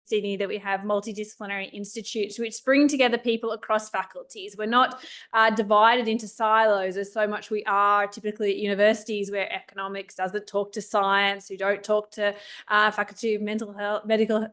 Sydney that we have multidisciplinary institutes which bring together people across faculties. We're not divided into silos as so much we are typically at universities where economics doesn't talk to science, who don't talk to faculty of medical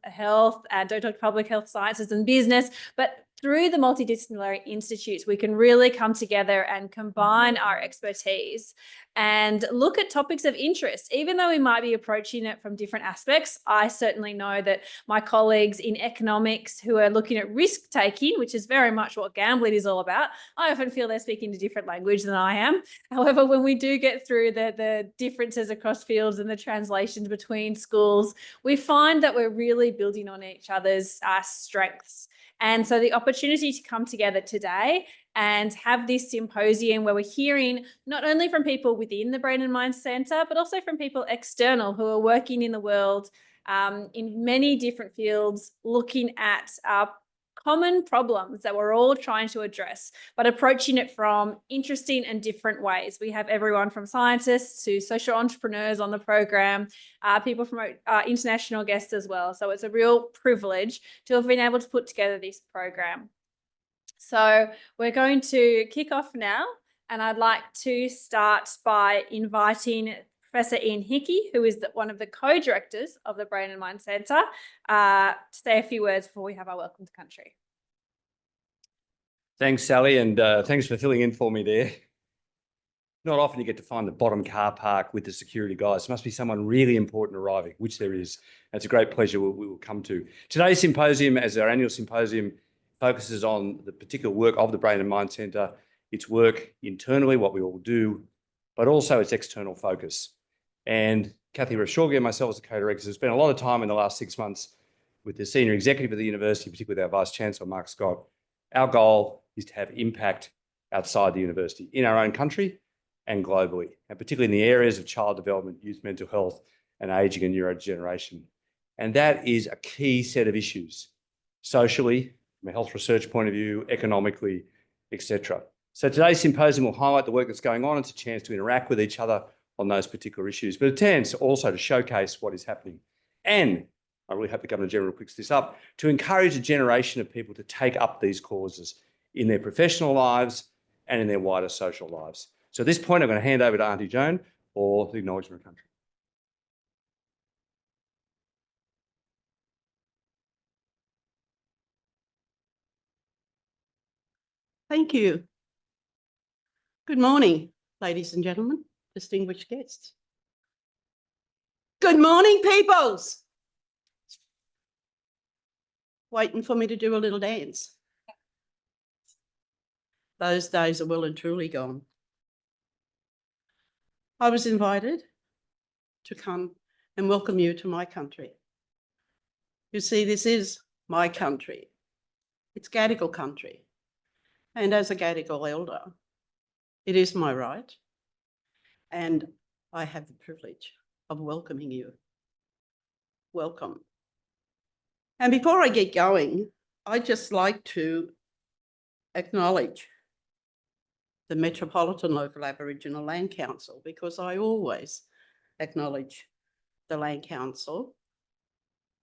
health, don't talk to public health sciences and business. But through the multidisciplinary institutes, we can really come together and combine our expertise and look at topics of interest. Even though we might be approaching it from different aspects, I certainly know that my colleagues in economics who are looking at risk taking, which is very much what gambling is all about, I often feel they're speaking a different language than I am. However, when we do get through the differences across fields and the translations between schools, we find that we're really building on each other's strengths. And so the opportunity to come together today and have this symposium where we're hearing not only from people within the Brain and Mind Centre, but also from people external who are working in the world in many different fields, looking at common problems that we're all trying to address, but approaching it from interesting and different ways. We have everyone from scientists to social entrepreneurs on the program, people from international guests as well. So it's a real privilege to have been able to put together this program. So we're going to kick off now, and I'd like to start by inviting Professor Hickie, who is one of the co-directors of the Brain and Mind Centre, to say a few words before we have our welcome to country. Thanks, Sally, and thanks for filling in for me there. Not often you get to find the bottom car park with the security guys. There must be someone really important arriving, which there is. It's a great pleasure we will come to. Today's symposium, as our annual symposium, focuses on the particular work of the Brain and Mind Centre, its work internally, what we all do, but also its external focus. And Kathy Rashorgi and myself as the co-directors have spent a lot of time in the last 6 months with the senior executive of the university, particularly with our Vice-Chancellor, Mark Scott. Our goal is to have impact outside the university, in our own country and globally, and particularly in the areas of child development, youth mental health, and ageing and neurodegeneration. And that is a key set of issues, socially, from a health research point of view, economically, etc. So today's symposium will highlight the work that's going on. It's a chance to interact with each other on those particular issues, but a chance also to showcase what is happening. And I really hope the Governor-General picks this up, to encourage a generation of people to take up these causes in their professional lives and in their wider social lives. So at this point, I'm going to hand over to Aunty Joan for the acknowledgement of country. Thank you. Good morning, ladies and gentlemen, distinguished guests. Good morning, peoples. Waiting for me to do a little dance. Those days are well and truly gone. I was invited to come and welcome you to my country. You see, this is my country. It's Gadigal country. And as a Gadigal elder, it is my right, and I have the privilege of welcoming you. Welcome. And before I get going, I'd just like to acknowledge the Metropolitan Local Aboriginal Land Council, because I always acknowledge the Land Council.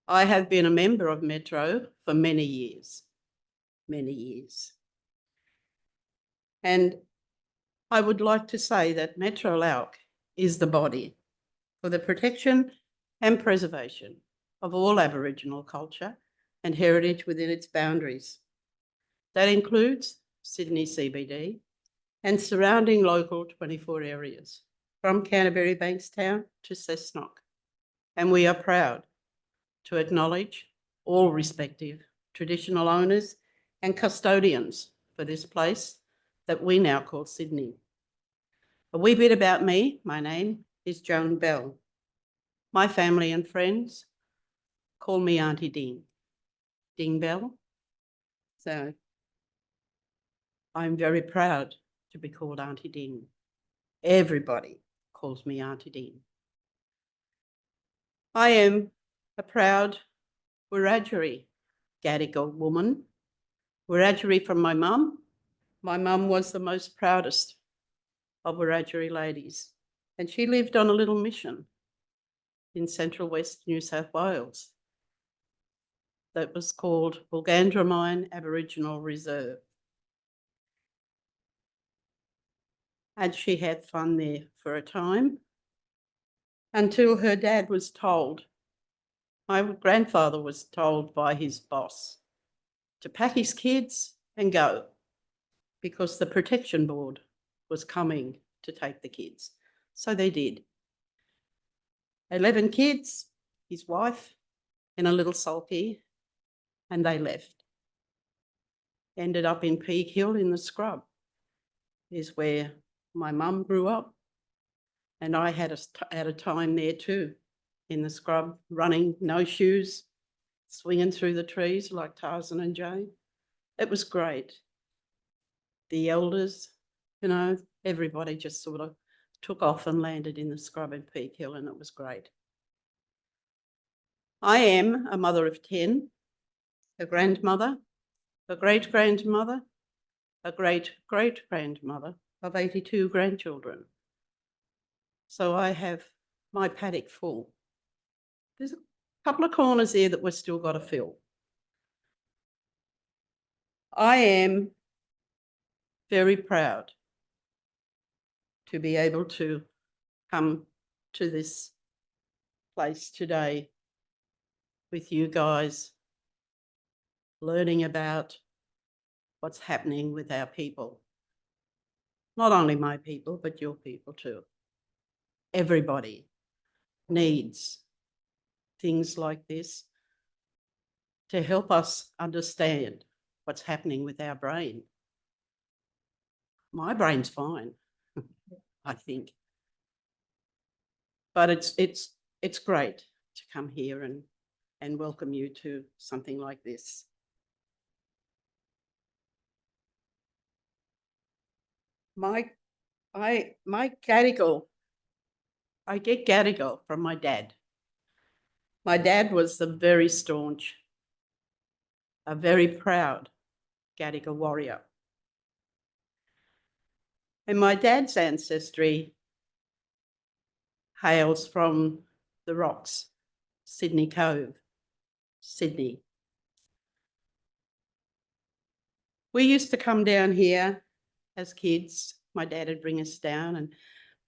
I have been a member of Metro for many years. And I would like to say that Metro LAUC is the body for the protection and preservation of all Aboriginal culture and heritage within its boundaries. That includes Sydney CBD and surrounding local 24 areas, from Canterbury Bankstown to Cessnock. And we are proud to acknowledge all respective traditional owners and custodians for this place that we now call Sydney. A wee bit about me. My name is Joan Bell. My family and friends call me Aunty Ding. Ding Bell. So I'm very proud to be called Aunty Ding. Everybody calls me Aunty Ding. I am a proud Wiradjuri Gadigal woman. Wiradjuri from my mum. My mum was the most proudest of Wiradjuri ladies, and she lived on a little mission in central west New South Wales. that was called Bulgandramine Aboriginal Reserve. And she had fun there for a time until her dad was told, my grandfather was told by his boss to pack his kids and go because the protection board was coming to take the kids. So they did. 11 kids, his wife, and a little sulky, and they left. Ended up in Peak Hill in the scrub, is where my mum grew up. And I had a time there too, in the scrub, running, no shoes, swinging through the trees like Tarzan and Jane. It was great. The elders, you know, everybody just sort of took off and landed in the scrub in Peak Hill, and it was great. I am a mother of 10, a grandmother, a great-grandmother, a great-great-grandmother of 82 grandchildren. So I have my paddock full. There's a couple of corners there that we've still got to fill. I am very proud to be able to come to this place today with you guys, learning about what's happening with our people. Not only my people, but your people too. Everybody needs things like this to help us understand what's happening with our brain. My brain's fine, I think. But it's great to come here and welcome you to something like this. My Gadigal, I get Gadigal from my dad. My dad was a very staunch, a very proud Gadigal warrior. And my dad's ancestry hails from the rocks, Sydney Cove, Sydney. We used to come down here as kids. My dad would bring us down and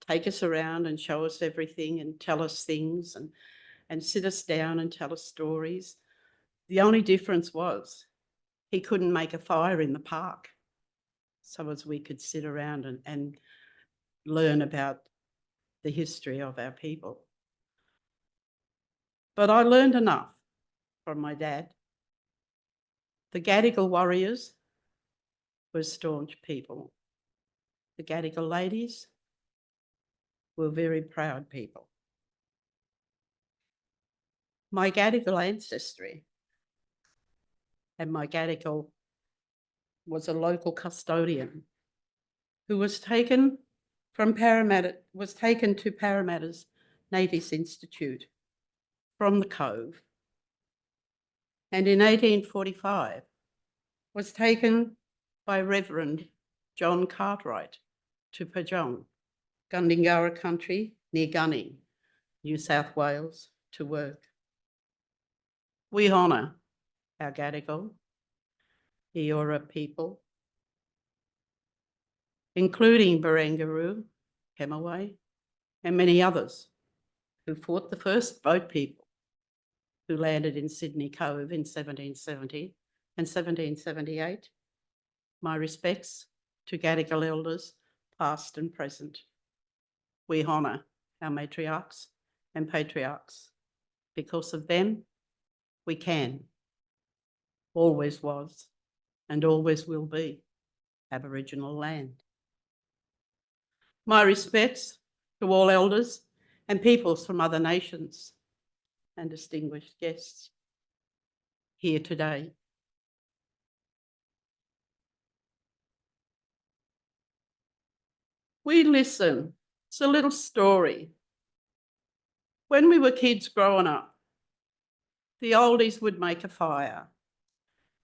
take us around and show us everything and tell us things and sit us down and tell us stories. The only difference was he couldn't make a fire in the park, so as we could sit around and learn about the history of our people. But I learned enough from my dad. The Gadigal warriors were staunch people. The Gadigal ladies were very proud people. My Gadigal ancestry, and my Gadigal was a local custodian who was taken from Parramatta, was taken to Parramatta's Natives Institute from the Cove, and in 1845 was taken by Reverend John Cartwright to Pajong, Gundungurra country near Gunning, New South Wales, to work. We honour our Gadigal, Eora people, including Barangaroo, Hemaway, and many others who fought the first boat people who landed in Sydney Cove in 1770 and 1778. My respects to Gadigal elders, past and present. We honour our matriarchs and patriarchs. Because of them, we can, always was, and always will be Aboriginal land. My respects to all elders and peoples from other nations and distinguished guests here today. We listen. It's a little story. When we were kids growing up, the oldies would make a fire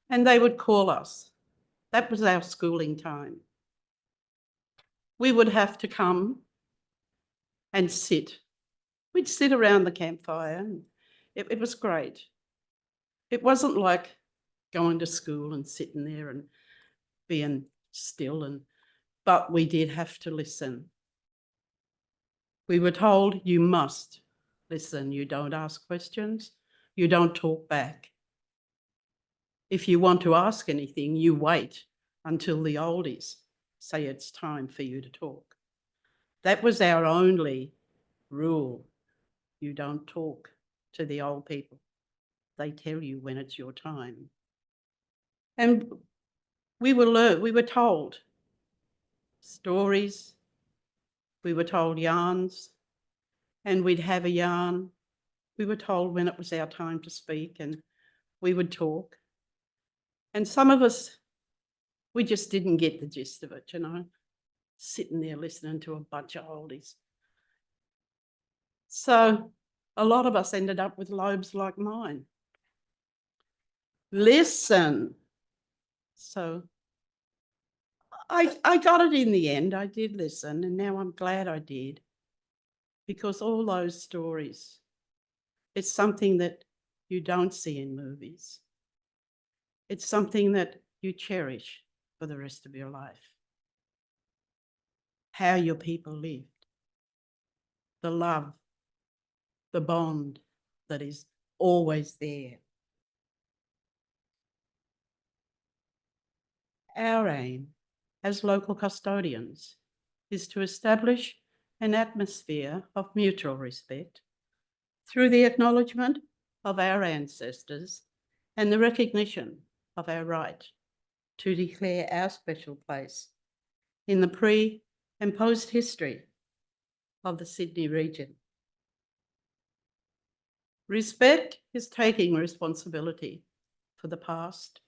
and they would call us. That was our schooling time. We would have to come and sit. We'd sit around the campfire and it was great. It wasn't like going to school and sitting there and being still, but we did have to listen. We were told you must listen. You don't ask questions. You don't talk back. If you want to ask anything, you wait until the oldies say it's time for you to talk. That was our only rule. You don't talk to the old people. They tell you when it's your time. And we were told stories, we were told yarns, and we'd have a yarn. We were told when it was our time to speak, and we would talk. And some of us, we just didn't get the gist of it, you know, sitting there listening to a bunch of oldies. So a lot of us ended up with lobes like mine. Listen. So I got it in the end. I did listen, and now I'm glad I did, because all those stories, it's something that you don't see in movies. It's something that you cherish for the rest of your life. How your people lived, the love, the bond that is always there. Our aim as local custodians is to establish an atmosphere of mutual respect through the acknowledgement of our ancestors and the recognition of our right to declare our special place in the pre and post history of the Sydney region. Respect is taking responsibility for the past,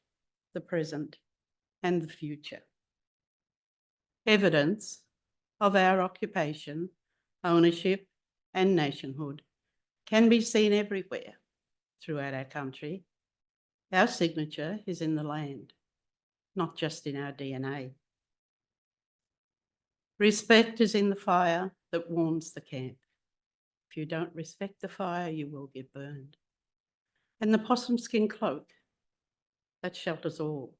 the present, and the future. Evidence of our occupation, ownership, and nationhood can be seen everywhere throughout our country. Our signature is in the land, not just in our DNA. Respect is in the fire that warms the camp. If you don't respect the fire, you will get burned. And the possum skin cloak that shelters all.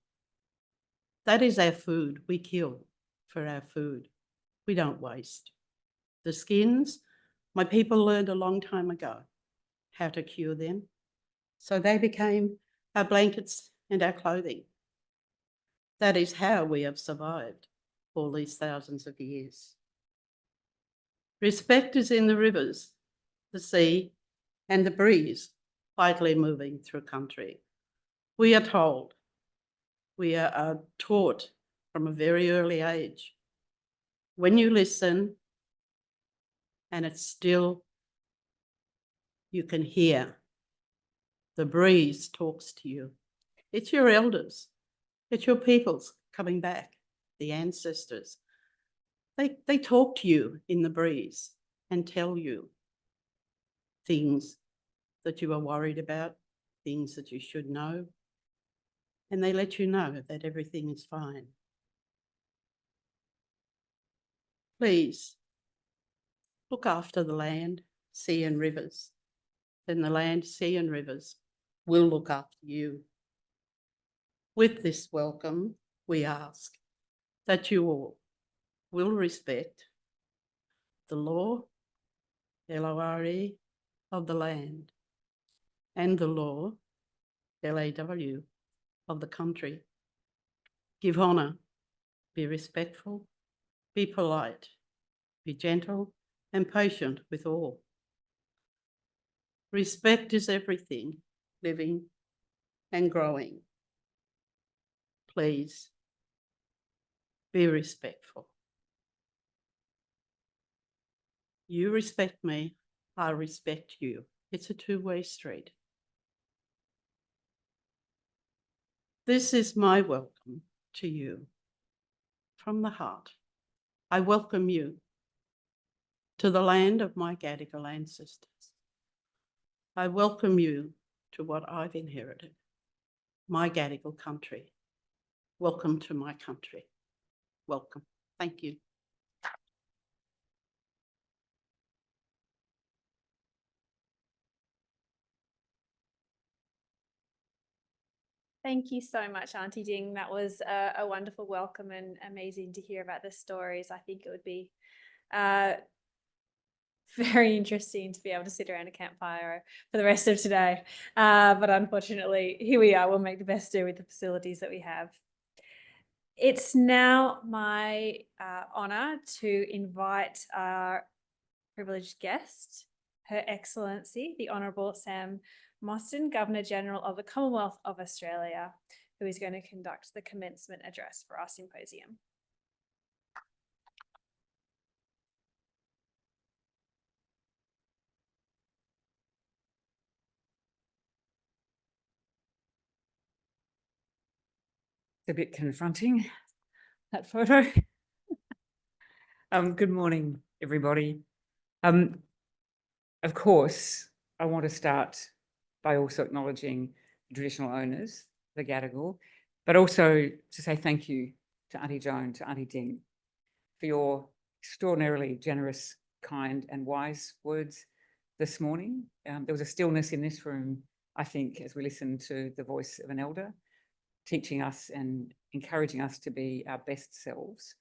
That is our food. We kill for our food. We don't waste. The skins, my people learned a long time ago how to cure them. So they became our blankets and our clothing. That is how we have survived all these thousands of years. Respect is in the rivers, the sea, and the breeze quietly moving through country. We are told, we are taught from a very early age, when you listen and it's still, you can hear the breeze talks to you. It's your elders, it's your peoples coming back, the ancestors. They talk to you in the breeze and tell you things that you are worried about, things that you should know, and they let you know that everything is fine. Please look after the land, sea and rivers. Then the land, sea and rivers will look after you. With this welcome, we ask that you all will respect the law, L-O-R-E, of the land, and the law, L-A-W, of the country. Give honour, be respectful, be polite, be gentle and patient with all. Respect is everything, living and growing. Please be respectful. You respect me, I respect you. It's a two-way street. This is my welcome to you from the heart. I welcome you to the land of my Gadigal ancestors. I welcome you to what I've inherited, my Gadigal country. Welcome to my country. Welcome. Thank you. Thank you so much, Aunty Ding. That was a wonderful welcome and amazing to hear about the stories. I think it would be very interesting to be able to sit around a campfire for the rest of today. But unfortunately, here we are. We'll make the best do with the facilities that we have. It's now my honour to invite our privileged guest, Her Excellency, the Honourable Sam Mostyn, Governor-General of the Commonwealth of Australia, who is going to conduct the commencement address for our symposium. It's a bit confronting, that photo. Good morning, everybody. Of course, I want to start by also acknowledging the traditional owners, the Gadigal, but also to say thank you to Aunty Joan, to Aunty Ding, for your extraordinarily generous, kind and wise words this morning. There was a stillness in this room, I think, as we listened to the voice of an elder, teaching us and encouraging us to be our best selves.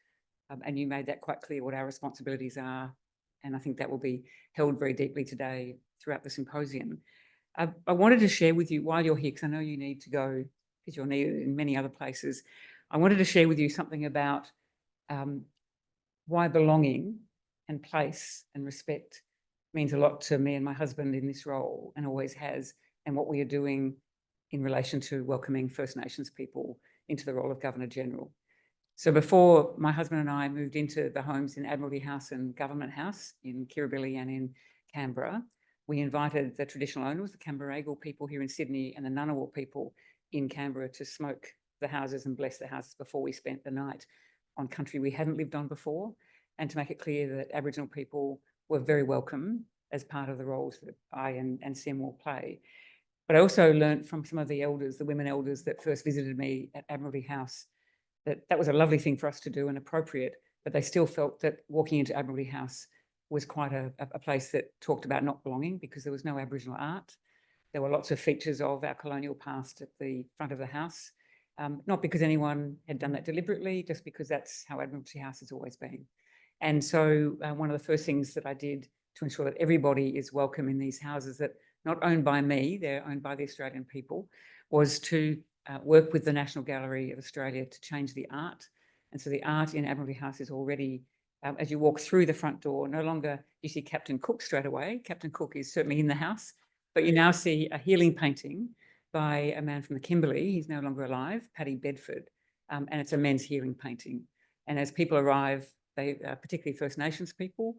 And you made that quite clear what our responsibilities are. And I think that will be held very deeply today throughout the symposium. I wanted to share with you while you're here, because I know you need to go because you're needed in many other places. I wanted to share with you something about why belonging and place and respect means a lot to me and my husband in this role, and always has, and what we are doing in relation to welcoming First Nations people into the role of Governor-General. So before my husband and I moved into the homes in Admiralty House and Government House in Kirribilli and in Canberra, we invited the traditional owners, the Camberaygal people here in Sydney and the Ngunnawal people in Canberra to smoke the houses and bless the houses before we spent the night on country we hadn't lived on before, and to make it clear that Aboriginal people were very welcome as part of the roles that I and Sam will play. But I also learned from some of the elders, the women elders that first visited me at Admiralty House, that was a lovely thing for us to do and appropriate, but they still felt that walking into Admiralty House was quite a place that talked about not belonging, because there was no Aboriginal art. There were lots of features of our colonial past at the front of the house, not because anyone had done that deliberately, just because that's how Admiralty House has always been. And so one of the first things that I did to ensure that everybody is welcome in these houses that not owned by me, they're owned by the Australian people, was to work with the National Gallery of Australia to change the art. And so the art in Admiralty House is already, as you walk through the front door, no longer you see Captain Cook straight away. Captain Cook is certainly in the house, but you now see a healing painting by a man from the Kimberley. He's no longer alive, Paddy Bedford, and it's a men's healing painting. And as people arrive, they, particularly First Nations people,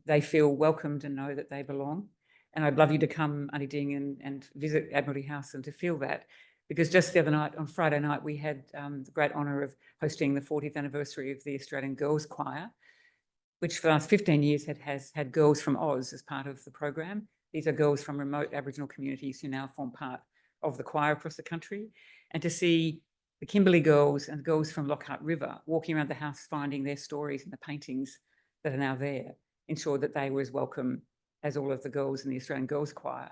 they feel welcomed and know that they belong. And I'd love you to come, Aunty Ding, and visit Admiralty House and to feel that. Because just the other night, on Friday night, we had the great honour of hosting the 40th anniversary of the Australian Girls Choir, which for the last 15 years has had girls from Oz as part of the program. These are girls from remote Aboriginal communities who now form part of the choir across the country. And to see the Kimberley girls and girls from Lockhart River walking around the house, finding their stories and the paintings that are now there, ensured that they were as welcome as all of the girls in the Australian Girls Choir.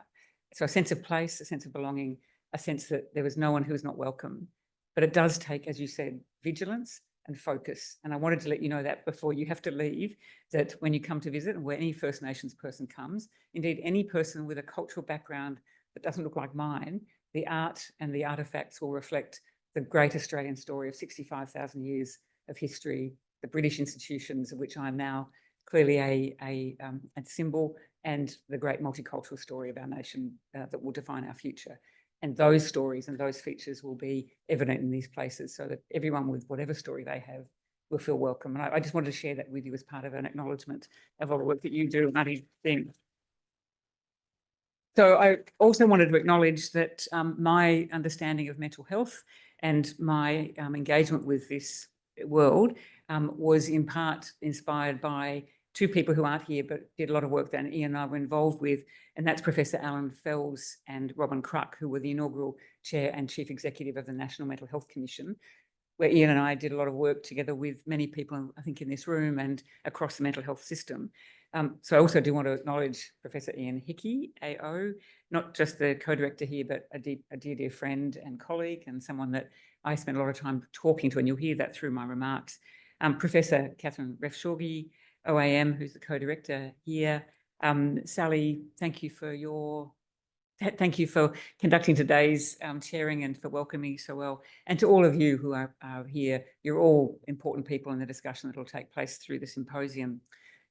So a sense of place, a sense of belonging, a sense that there was no one who was not welcome. But it does take, as you said, vigilance and focus. And I wanted to let you know that before you have to leave, that when you come to visit, and where any First Nations person comes, indeed any person with a cultural background that doesn't look like mine, the art and the artefacts will reflect the great Australian story of 65,000 years of history, the British institutions, of which I'm now clearly a symbol, and the great multicultural story of our nation that will define our future. And those stories and those features will be evident in these places, so that everyone with whatever story they have will feel welcome. And I just wanted to share that with you as part of an acknowledgement of all the work that you do, Aunty Ding. So I also wanted to acknowledge that my understanding of mental health and my engagement with this world was in part inspired by two people who aren't here, but did a lot of work that Ian and I were involved with, and that's Professor Alan Fells and Robin Kruk, who were the inaugural chair and chief executive of the National Mental Health Commission. where Ian and I did a lot of work together with many people, I think, in this room and across the mental health system. So I also do want to acknowledge Professor Ian Hickie, AO, not just the co-director here, but a dear friend and colleague, and someone that I spent a lot of time talking to, and you'll hear that through my remarks. Professor Catherine Refshaugi, OAM, who's the co-director here. Sally, thank you for conducting today's chairing and for welcoming me so well. And to all of you who are here, you're all important people in the discussion that will take place through the symposium.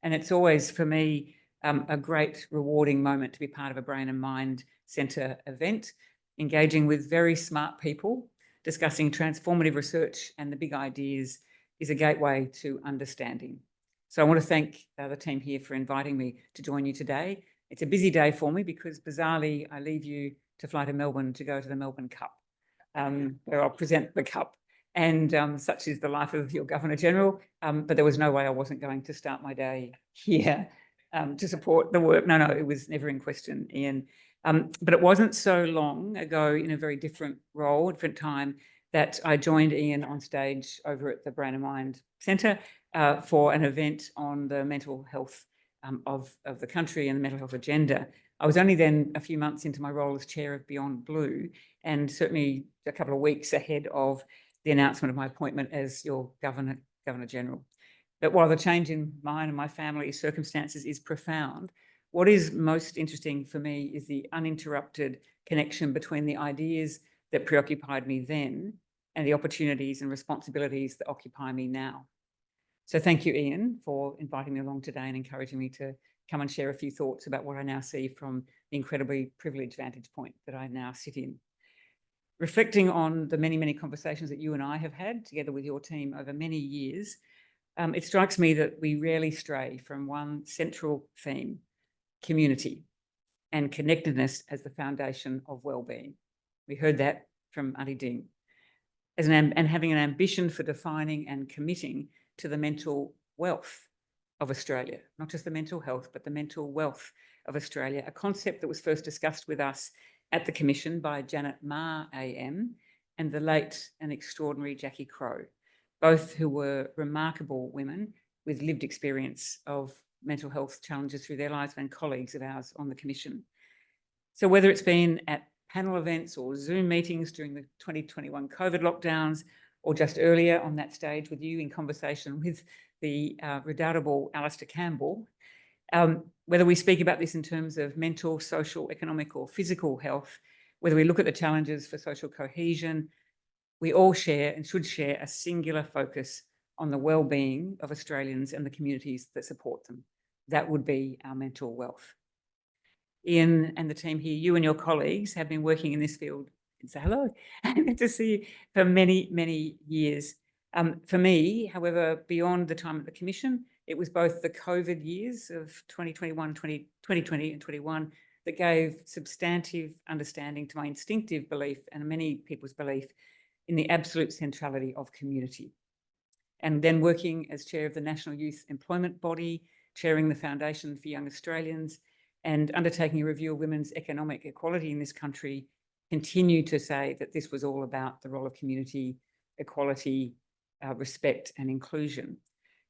And it's always, for me, a great rewarding moment to be part of a Brain and Mind Centre event, engaging with very smart people, discussing transformative research and the big ideas is a gateway to understanding. So I want to thank the team here for inviting me to join you today. It's a busy day for me because, bizarrely, I leave you to fly to Melbourne to go to the Melbourne Cup, where I'll present the Cup. And such is the life of your Governor-General. But there was no way I wasn't going to start my day here to support the work. No, it was never in question, Ian. But it wasn't so long ago, in a very different role, different time, that I joined Ian on stage over at the Brain and Mind Centre for an event on the mental health of the country and the mental health agenda. I was only then a few months into my role as chair of Beyond Blue, and certainly a couple of weeks ahead of the announcement of my appointment as your Governor-General. But while the change in mine and my family's circumstances is profound, what is most interesting for me is the uninterrupted connection between the ideas that preoccupied me then and the opportunities and responsibilities that occupy me now. So thank you, Ian, for inviting me along today and encouraging me to come and share a few thoughts about what I now see from the incredibly privileged vantage point that I now sit in. Reflecting on the many, many conversations that you and I have had together with your team over many years, it strikes me that we rarely stray from one central theme: community and connectedness as the foundation of well-being. We heard that from Aunty Ding. And having an ambition for defining and committing to the mental wealth of Australia, not just the mental health, but the mental wealth of Australia, a concept that was first discussed with us at the Commission by Janet Ma AM and the late and extraordinary Jackie Crow, both who were remarkable women with lived experience of mental health challenges through their lives and colleagues of ours on the Commission. So whether it's been at panel events or Zoom meetings during the 2021 COVID lockdowns, or just earlier on that stage with you in conversation with the redoubtable Alistair Campbell, whether we speak about this in terms of mental, social, economic or physical health, whether we look at the challenges for social cohesion, we all share and should share a singular focus on the well-being of Australians and the communities that support them. That would be our mental wealth. Ian and the team here, you and your colleagues have been working in this field, and say hello, good to see you, for many, many years. For me, however, beyond the time at the Commission, it was both the COVID years of 2020 and 21 that gave substantive understanding to my instinctive belief and many people's belief in the absolute centrality of community. And then working as chair of the National Youth Employment Body, chairing the Foundation for Young Australians, and undertaking a review of women's economic equality in this country, continue to say that this was all about the role of community, equality, respect and inclusion.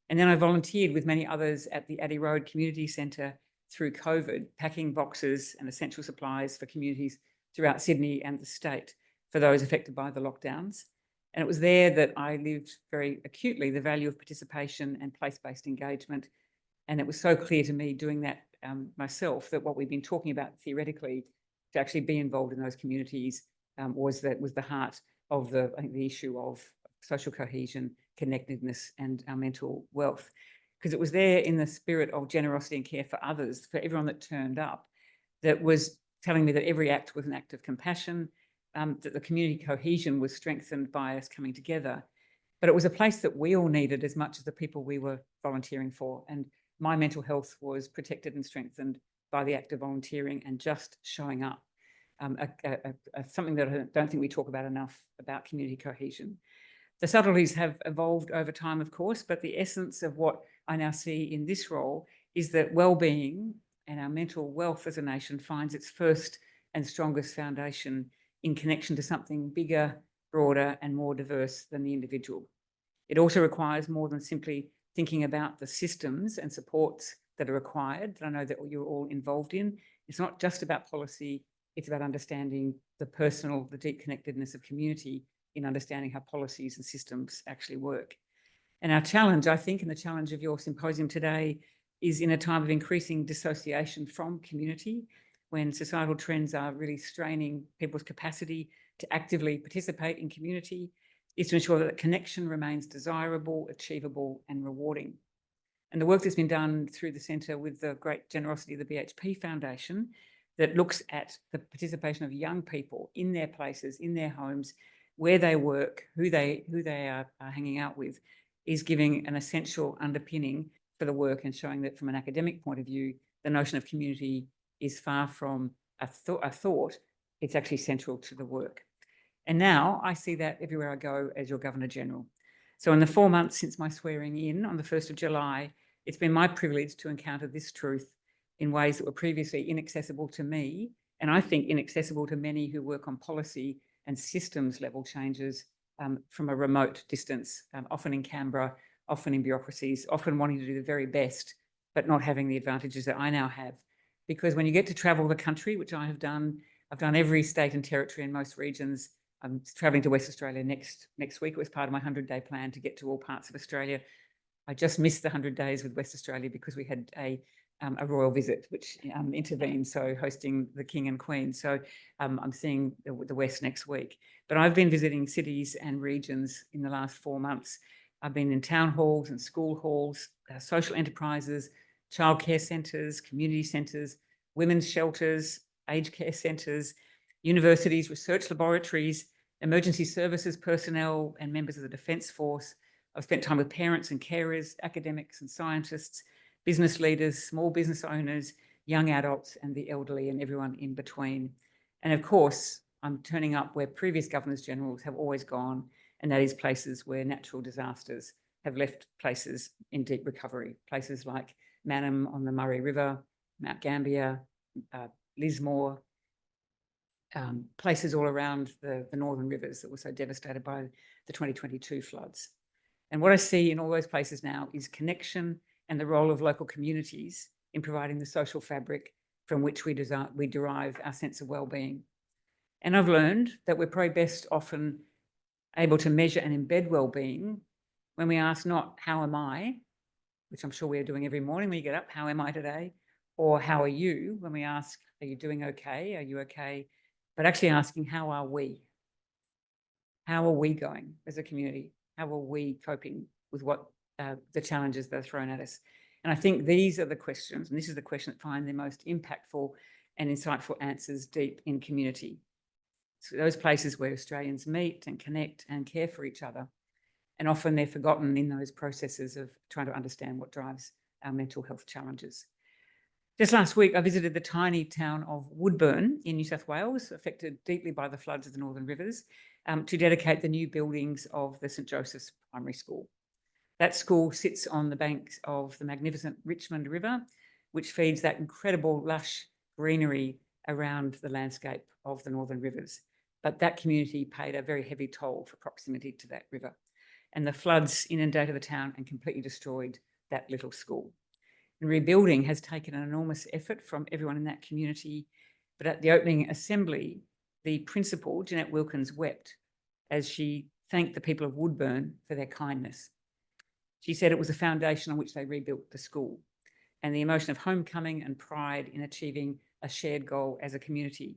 And then I volunteered with many others at the Addy Road Community Centre through COVID, packing boxes and essential supplies for communities throughout Sydney and the state for those affected by the lockdowns. And it was there that I lived very acutely the value of participation and place-based engagement. And it was so clear to me doing that myself that what we've been talking about theoretically, to actually be involved in those communities, was the heart of the issue of social cohesion, connectedness and our mental wealth. Because it was there in the spirit of generosity and care for others, for everyone that turned up, that was telling me that every act was an act of compassion, that the community cohesion was strengthened by us coming together. But it was a place that we all needed as much as the people we were volunteering for. And my mental health was protected and strengthened by the act of volunteering and just showing up. Something that I don't think we talk about enough about community cohesion. The subtleties have evolved over time, of course, but the essence of what I now see in this role is that well-being and our mental wealth as a nation finds its first and strongest foundation in connection to something bigger, broader and more diverse than the individual. It also requires more than simply thinking about the systems and supports that are required, that I know that you're all involved in. It's not just about policy, it's about understanding the personal, the deep connectedness of community in understanding how policies and systems actually work. And our challenge, I think, and the challenge of your symposium today is in a time of increasing dissociation from community, when societal trends are really straining people's capacity to actively participate in community, is to ensure that connection remains desirable, achievable, and rewarding. And the work that's been done through the centre with the great generosity of the BHP Foundation that looks at the participation of young people in their places, in their homes, where they work, who they are hanging out with, is giving an essential underpinning for the work and showing that from an academic point of view, the notion of community is far from a thought, it's actually central to the work. And now I see that everywhere I go as your Governor-General. So in the 4 months since my swearing in on the 1st of July, it's been my privilege to encounter this truth in ways that were previously inaccessible to me, and I think inaccessible to many who work on policy and systems level changes from a remote distance, often in Canberra, often in bureaucracies, often wanting to do the very best, but not having the advantages that I now have. Because when you get to travel the country, which I have done, I've done every state and territory in most regions. I'm travelling to West Australia next week. It was part of my 100-day plan to get to all parts of Australia. I just missed the 100 days with West Australia because we had a royal visit, which intervened, so hosting the King and Queen. So I'm seeing the West next week. But I've been visiting cities and regions in the last 4 months. I've been in town halls and school halls, social enterprises, childcare centres, community centres, women's shelters, aged care centres, universities, research laboratories, emergency services personnel and members of the Defence Force. I've spent time with parents and carers, academics and scientists, business leaders, small business owners, young adults and the elderly and everyone in between. And of course, I'm turning up where previous Governors-Generals have always gone, and that is places where natural disasters have left places in deep recovery, places like Mannum on the Murray River, Mount Gambier, Lismore, places all around the northern rivers that were so devastated by the 2022 floods. And what I see in all those places now is connection and the role of local communities in providing the social fabric from which we derive our sense of well-being. And I've learned that we're probably best often able to measure and embed well-being when we ask not how am I, which I'm sure we are doing every morning when you get up, how am I today? Or how are you, when we ask, are you doing okay? Are you okay? But actually asking, how are we? How are we going as a community? How are we coping with what the challenges that are thrown at us? And I think these are the questions, and this is the question that find the most impactful and insightful answers deep in community. So those places where Australians meet and connect and care for each other. And often they're forgotten in those processes of trying to understand what drives our mental health challenges. Just last week, I visited the tiny town of Woodburn in New South Wales, affected deeply by the floods of the Northern Rivers, to dedicate the new buildings of the St Joseph's Primary School. That school sits on the banks of the magnificent Richmond River, which feeds that incredible lush greenery around the landscape of the Northern Rivers. But that community paid a very heavy toll for proximity to that river. And the floods inundated the town and completely destroyed that little school. And rebuilding has taken an enormous effort from everyone in that community. But at the opening assembly, the principal, Jeanette Wilkins, wept as she thanked the people of Woodburn for their kindness. She said it was a foundation on which they rebuilt the school, and the emotion of homecoming and pride in achieving a shared goal as a community.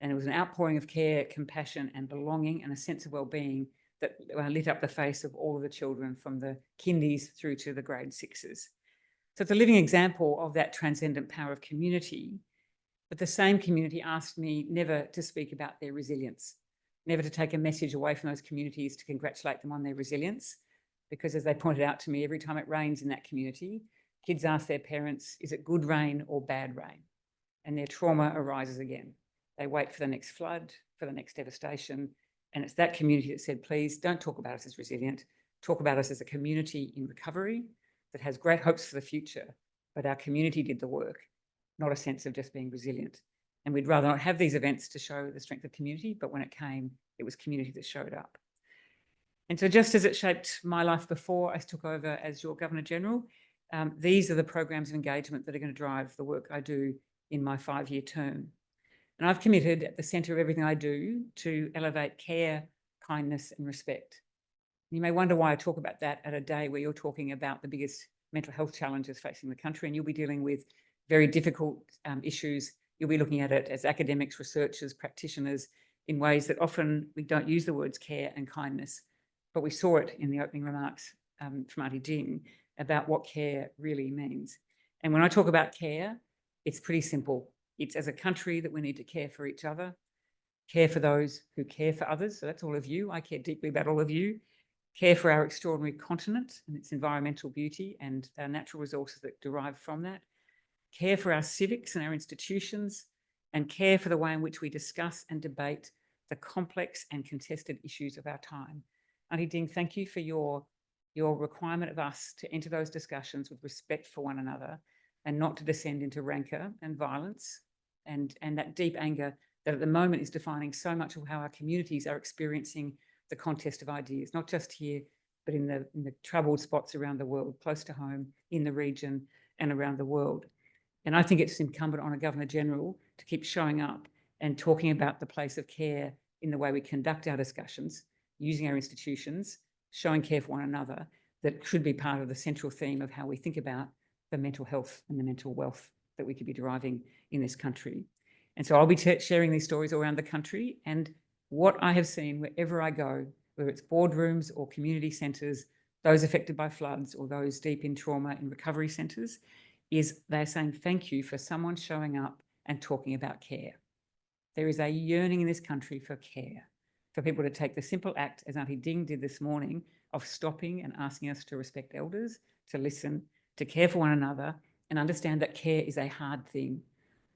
And it was an outpouring of care, compassion and belonging and a sense of well-being that lit up the face of all of the children from the kindies through to the grade 6s. So it's a living example of that transcendent power of community. But the same community asked me never to speak about their resilience, never to take a message away from those communities to congratulate them on their resilience. Because as they pointed out to me, every time it rains in that community, kids ask their parents, is it good rain or bad rain? And their trauma arises again. They wait for the next flood, for the next devastation. And it's that community that said, please don't talk about us as resilient, talk about us as a community in recovery that has great hopes for the future, but our community did the work, not a sense of just being resilient. And we'd rather not have these events to show the strength of community, but when it came, it was community that showed up. And so just as it shaped my life before I took over as your Governor-General, these are the programs of engagement that are going to drive the work I do in my 5-year term. And I've committed at the centre of everything I do to elevate care, kindness and respect. You may wonder why I talk about that at a day where you're talking about the biggest mental health challenges facing the country, and you'll be dealing with very difficult issues. You'll be looking at it as academics, researchers, practitioners in ways that often we don't use the words care and kindness, but we saw it in the opening remarks from Aunty Ding about what care really means. And when I talk about care, it's pretty simple. It's as a country that we need to care for each other, care for those who care for others. So that's all of you. I care deeply about all of you. Care for our extraordinary continent and its environmental beauty and our natural resources that derive from that. Care for our civics and our institutions, and care for the way in which we discuss and debate the complex and contested issues of our time. Aunty Ding, thank you for your requirement of us to enter those discussions with respect for one another and not to descend into rancour and violence and that deep anger that at the moment is defining so much of how our communities are experiencing the contest of ideas, not just here, but in the troubled spots around the world, close to home, in the region and around the world. And I think it's incumbent on a Governor-General to keep showing up and talking about the place of care in the way we conduct our discussions, using our institutions, showing care for one another, that should be part of the central theme of how we think about the mental health and the mental wealth that we could be deriving in this country. And so I'll be sharing these stories all around the country, and what I have seen wherever I go, whether it's boardrooms or community centres, those affected by floods or those deep in trauma in recovery centres, is they're saying thank you for someone showing up and talking about care. There is a yearning in this country for care, for people to take the simple act, as Aunty Ding did this morning, of stopping and asking us to respect elders, to listen, to care for one another, and understand that care is a hard thing.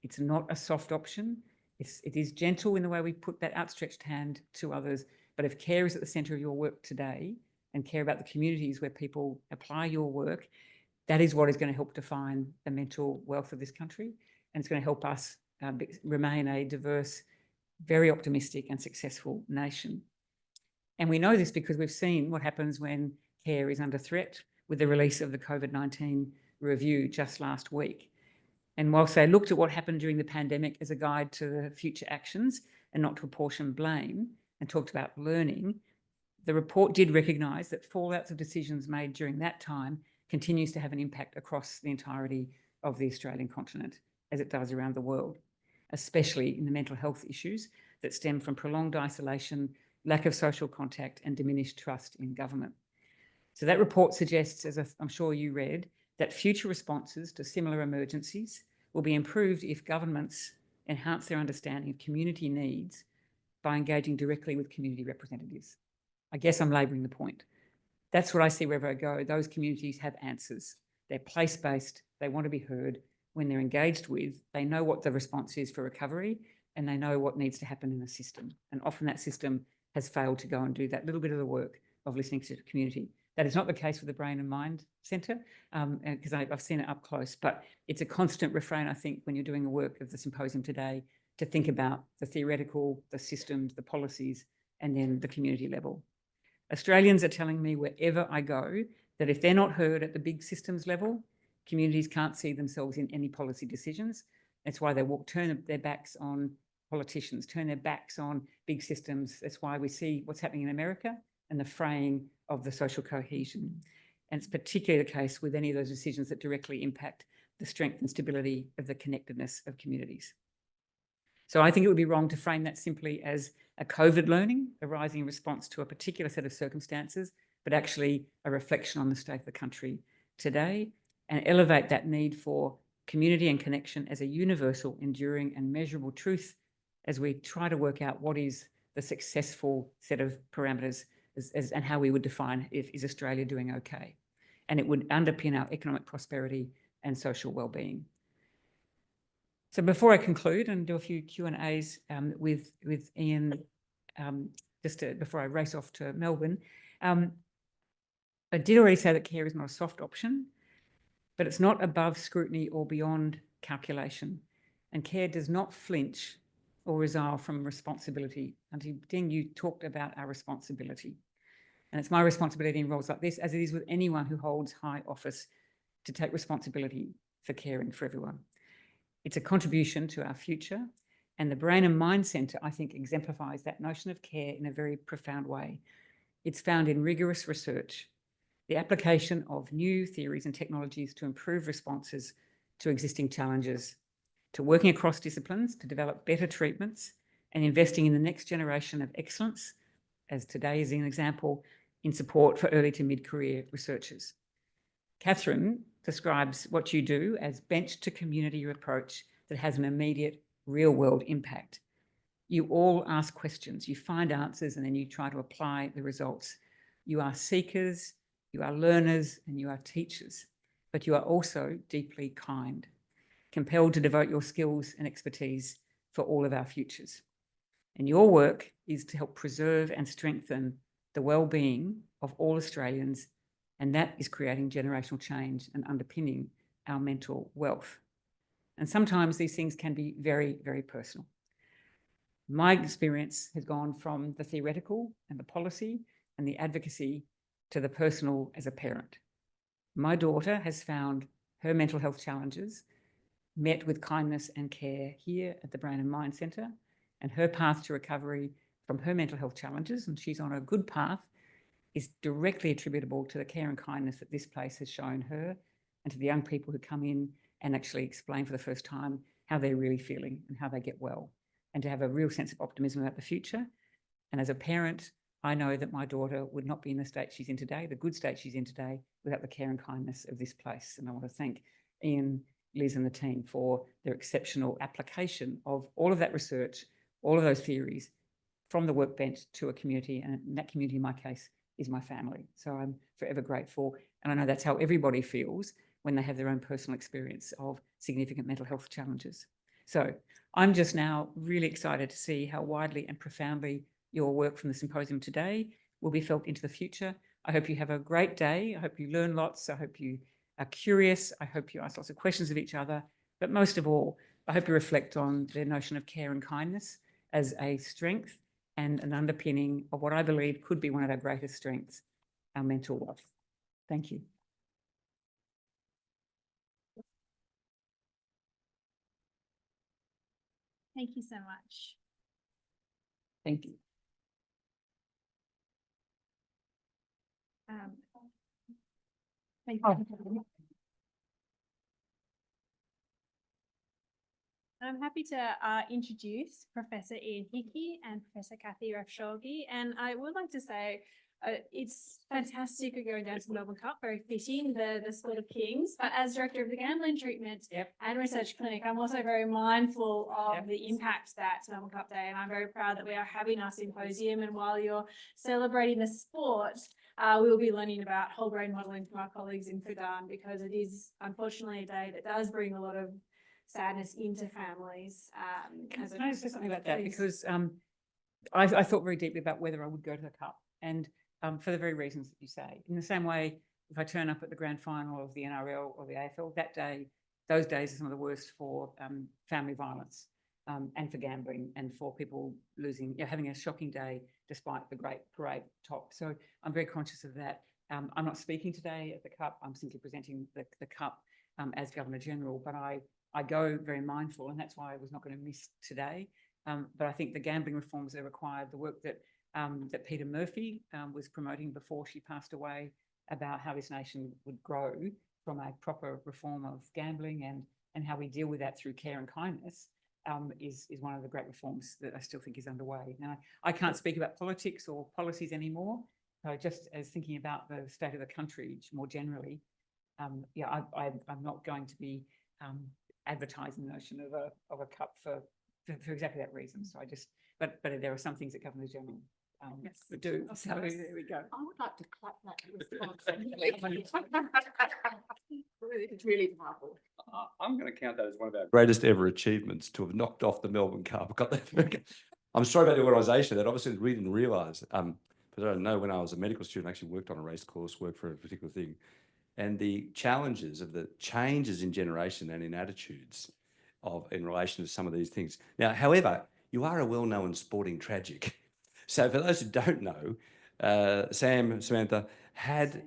It's not a soft option. It is gentle in the way we put that outstretched hand to others. But if care is at the centre of your work today and care about the communities where people apply your work, that is what is going to help define the mental wealth of this country. And it's going to help us remain a diverse, very optimistic and successful nation. And we know this because we've seen what happens when care is under threat with the release of the COVID-19 review just last week. And whilst they looked at what happened during the pandemic as a guide to the future actions and not to apportion blame and talked about learning, the report did recognise that fallouts of decisions made during that time continues to have an impact across the entirety of the Australian continent, as it does around the world, especially in the mental health issues that stem from prolonged isolation, lack of social contact and diminished trust in government. So that report suggests, as I'm sure you read, that future responses to similar emergencies will be improved if governments enhance their understanding of community needs by engaging directly with community representatives. I guess I'm labouring the point. That's what I see wherever I go. Those communities have answers. They're place-based. They want to be heard. When they're engaged with, they know what the response is for recovery and they know what needs to happen in the system. And often that system has failed to go and do that little bit of the work of listening to the community. That is not the case with the Brain and Mind Centre, because I've seen it up close, but it's a constant refrain, I think, when you're doing the work of the symposium today, to think about the theoretical, the systems, the policies, and then the community level. Australians are telling me wherever I go that if they're not heard at the big systems level, communities can't see themselves in any policy decisions. That's why they turn their backs on politicians, turn their backs on big systems. That's why we see what's happening in America and the fraying of the social cohesion. And it's particularly the case with any of those decisions that directly impact the strength and stability of the connectedness of communities. So I think it would be wrong to frame that simply as a COVID learning arising in response to a particular set of circumstances, but actually a reflection on the state of the country today, and elevate that need for community and connection as a universal, enduring and measurable truth as we try to work out what is the successful set of parameters and how we would define is Australia doing okay. And it would underpin our economic prosperity and social well-being. So before I conclude and do a few Q&As with Ian, before I race off to Melbourne, I did already say that care is not a soft option, but it's not above scrutiny or beyond calculation. and care does not flinch or resile from responsibility. Aunty Ding, you talked about our responsibility. And it's my responsibility in roles like this, as it is with anyone who holds high office, to take responsibility for caring for everyone. It's a contribution to our future, and the Brain and Mind Centre, I think, exemplifies that notion of care in a very profound way. It's found in rigorous research, the application of new theories and technologies to improve responses to existing challenges, to working across disciplines to develop better treatments, and investing in the next generation of excellence, as today is an example, in support for early to mid-career researchers. Catherine describes what you do as bench to community approach that has an immediate real-world impact. You all ask questions, you find answers, and then you try to apply the results. You are seekers, you are learners, and you are teachers, but you are also deeply kind, compelled to devote your skills and expertise for all of our futures. And your work is to help preserve and strengthen the well-being of all Australians, and that is creating generational change and underpinning our mental wealth. And sometimes these things can be very, very personal. My experience has gone from the theoretical and the policy and the advocacy to the personal as a parent. My daughter has found her mental health challenges met with kindness and care here at the Brain and Mind Centre, and her path to recovery from her mental health challenges, and she's on a good path, is directly attributable to the care and kindness that this place has shown her and to the young people who come in and actually explain for the first time how they're really feeling and how they get well, and to have a real sense of optimism about the future. And as a parent, I know that my daughter would not be in the state she's in today, the good state she's in today, without the care and kindness of this place. And I want to thank Ian, Liz and the team for their exceptional application of all of that research, all of those theories from the workbench to a community. And that community, in my case, is my family. So I'm forever grateful. And I know that's how everybody feels when they have their own personal experience of significant mental health challenges. So I'm just now really excited to see how widely and profoundly your work from the symposium today will be felt into the future. I hope you have a great day. I hope you learn lots. I hope you are curious. I hope you ask lots of questions of each other. But most of all, I hope you reflect on the notion of care and kindness as a strength and an underpinning of what I believe could be one of our greatest strengths, our mental wealth. Thank you. Thank you so much. Thank you. Thank you. I'm happy to introduce Professor Ian Hickie and Professor Kathy Rafshogi. And I would like to say it's fantastic we're going down to the Melbourne Cup, very fitting, the Sport of Kings. But as Director of the Gambling Treatment and Research Clinic, I'm also very mindful of the impact that Melbourne Cup Day, and I'm very proud that we are having our symposium. And while you're celebrating the sport, we will be learning about whole brain modelling from our colleagues in Fudan, because it is unfortunately a day that does bring a lot of sadness into families. Can I say something about that? Because I thought very deeply about whether I would go to the Cup, and for the very reasons that you say. In the same way, if I turn up at the grand final of the NRL or the AFL, that day, those days are some of the worst for family violence and for gambling and for people losing, having a shocking day despite the great parade top. So I'm very conscious of that. I'm not speaking today at the Cup. I'm simply presenting the Cup as Governor General, but I go very mindful, and that's why I was not going to miss today. But I think the gambling reforms that are required, the work that that Peter Murphy was promoting before she passed away, about how this nation would grow from a proper reform of gambling and how we deal with that through care and kindness, is one of the great reforms that I still think is underway. Now, I can't speak about politics or policies anymore. So just as thinking about the state of the country more generally, I'm not going to be advertising the notion of a cup for exactly that reason. So but there are some things that Governor General would do. So there we go. I would like to clap that response. It's really powerful. I'm going to count that as one of our greatest ever achievements, to have knocked off the Melbourne Cup. Got that. I'm sorry about the organisation that obviously we didn't realise. But I don't know, when I was a medical student, I actually worked on a race course, worked for a particular thing. And the challenges of the changes in generation and in attitudes in relation to some of these things. Now, however, you are a well-known sporting tragic. So for those who don't know, Samantha had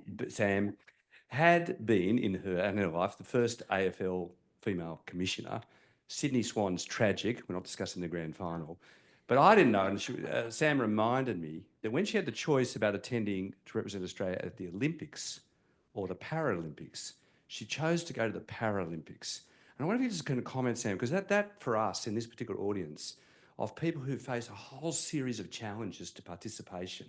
been in her life the first AFL female commissioner. Sydney Swans tragic. We're not discussing the grand final. But I didn't know, and Sam reminded me that when she had the choice about attending to represent Australia at the Olympics or the Paralympics, she chose to go to the Paralympics. And I wonder if you just kind of comment, Sam, because that for us in this particular audience of people who face a whole series of challenges to participation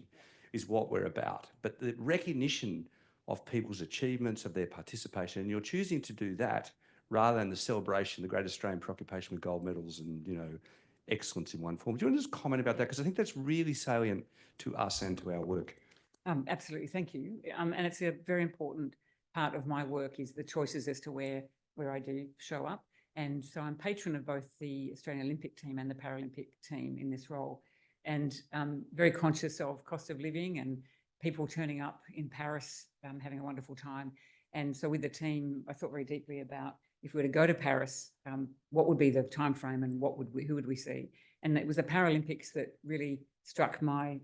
is what we're about. But the recognition of people's achievements, of their participation, and you're choosing to do that rather than the celebration, the great Australian preoccupation with gold medals and, excellence in one form. Do you want to just comment about that? Because I think that's really salient to us and to our work. Absolutely, thank you. And it's a very important part of my work is the choices as to where I do show up. And so I'm patron of both the Australian Olympic team and the Paralympic team in this role. And very conscious of cost of living and people turning up in Paris, having a wonderful time. And so with the team, I thought very deeply about if we were to go to Paris, what would be the time frame and who would we see? And it was the Paralympics that really struck my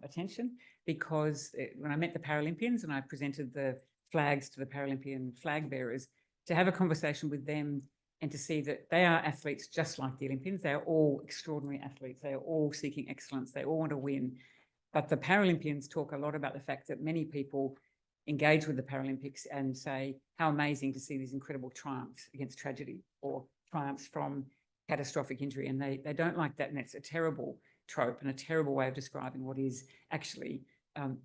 attention because when I met the Paralympians and I presented the flags to the Paralympian flag bearers, to have a conversation with them and to see that they are athletes just like the Olympians. They are all extraordinary athletes. They are all seeking excellence. They all want to win. But the Paralympians talk a lot about the fact that many people engage with the Paralympics and say how amazing to see these incredible triumphs against tragedy or triumphs from catastrophic injury. And they don't like that. And it's a terrible trope and a terrible way of describing what is actually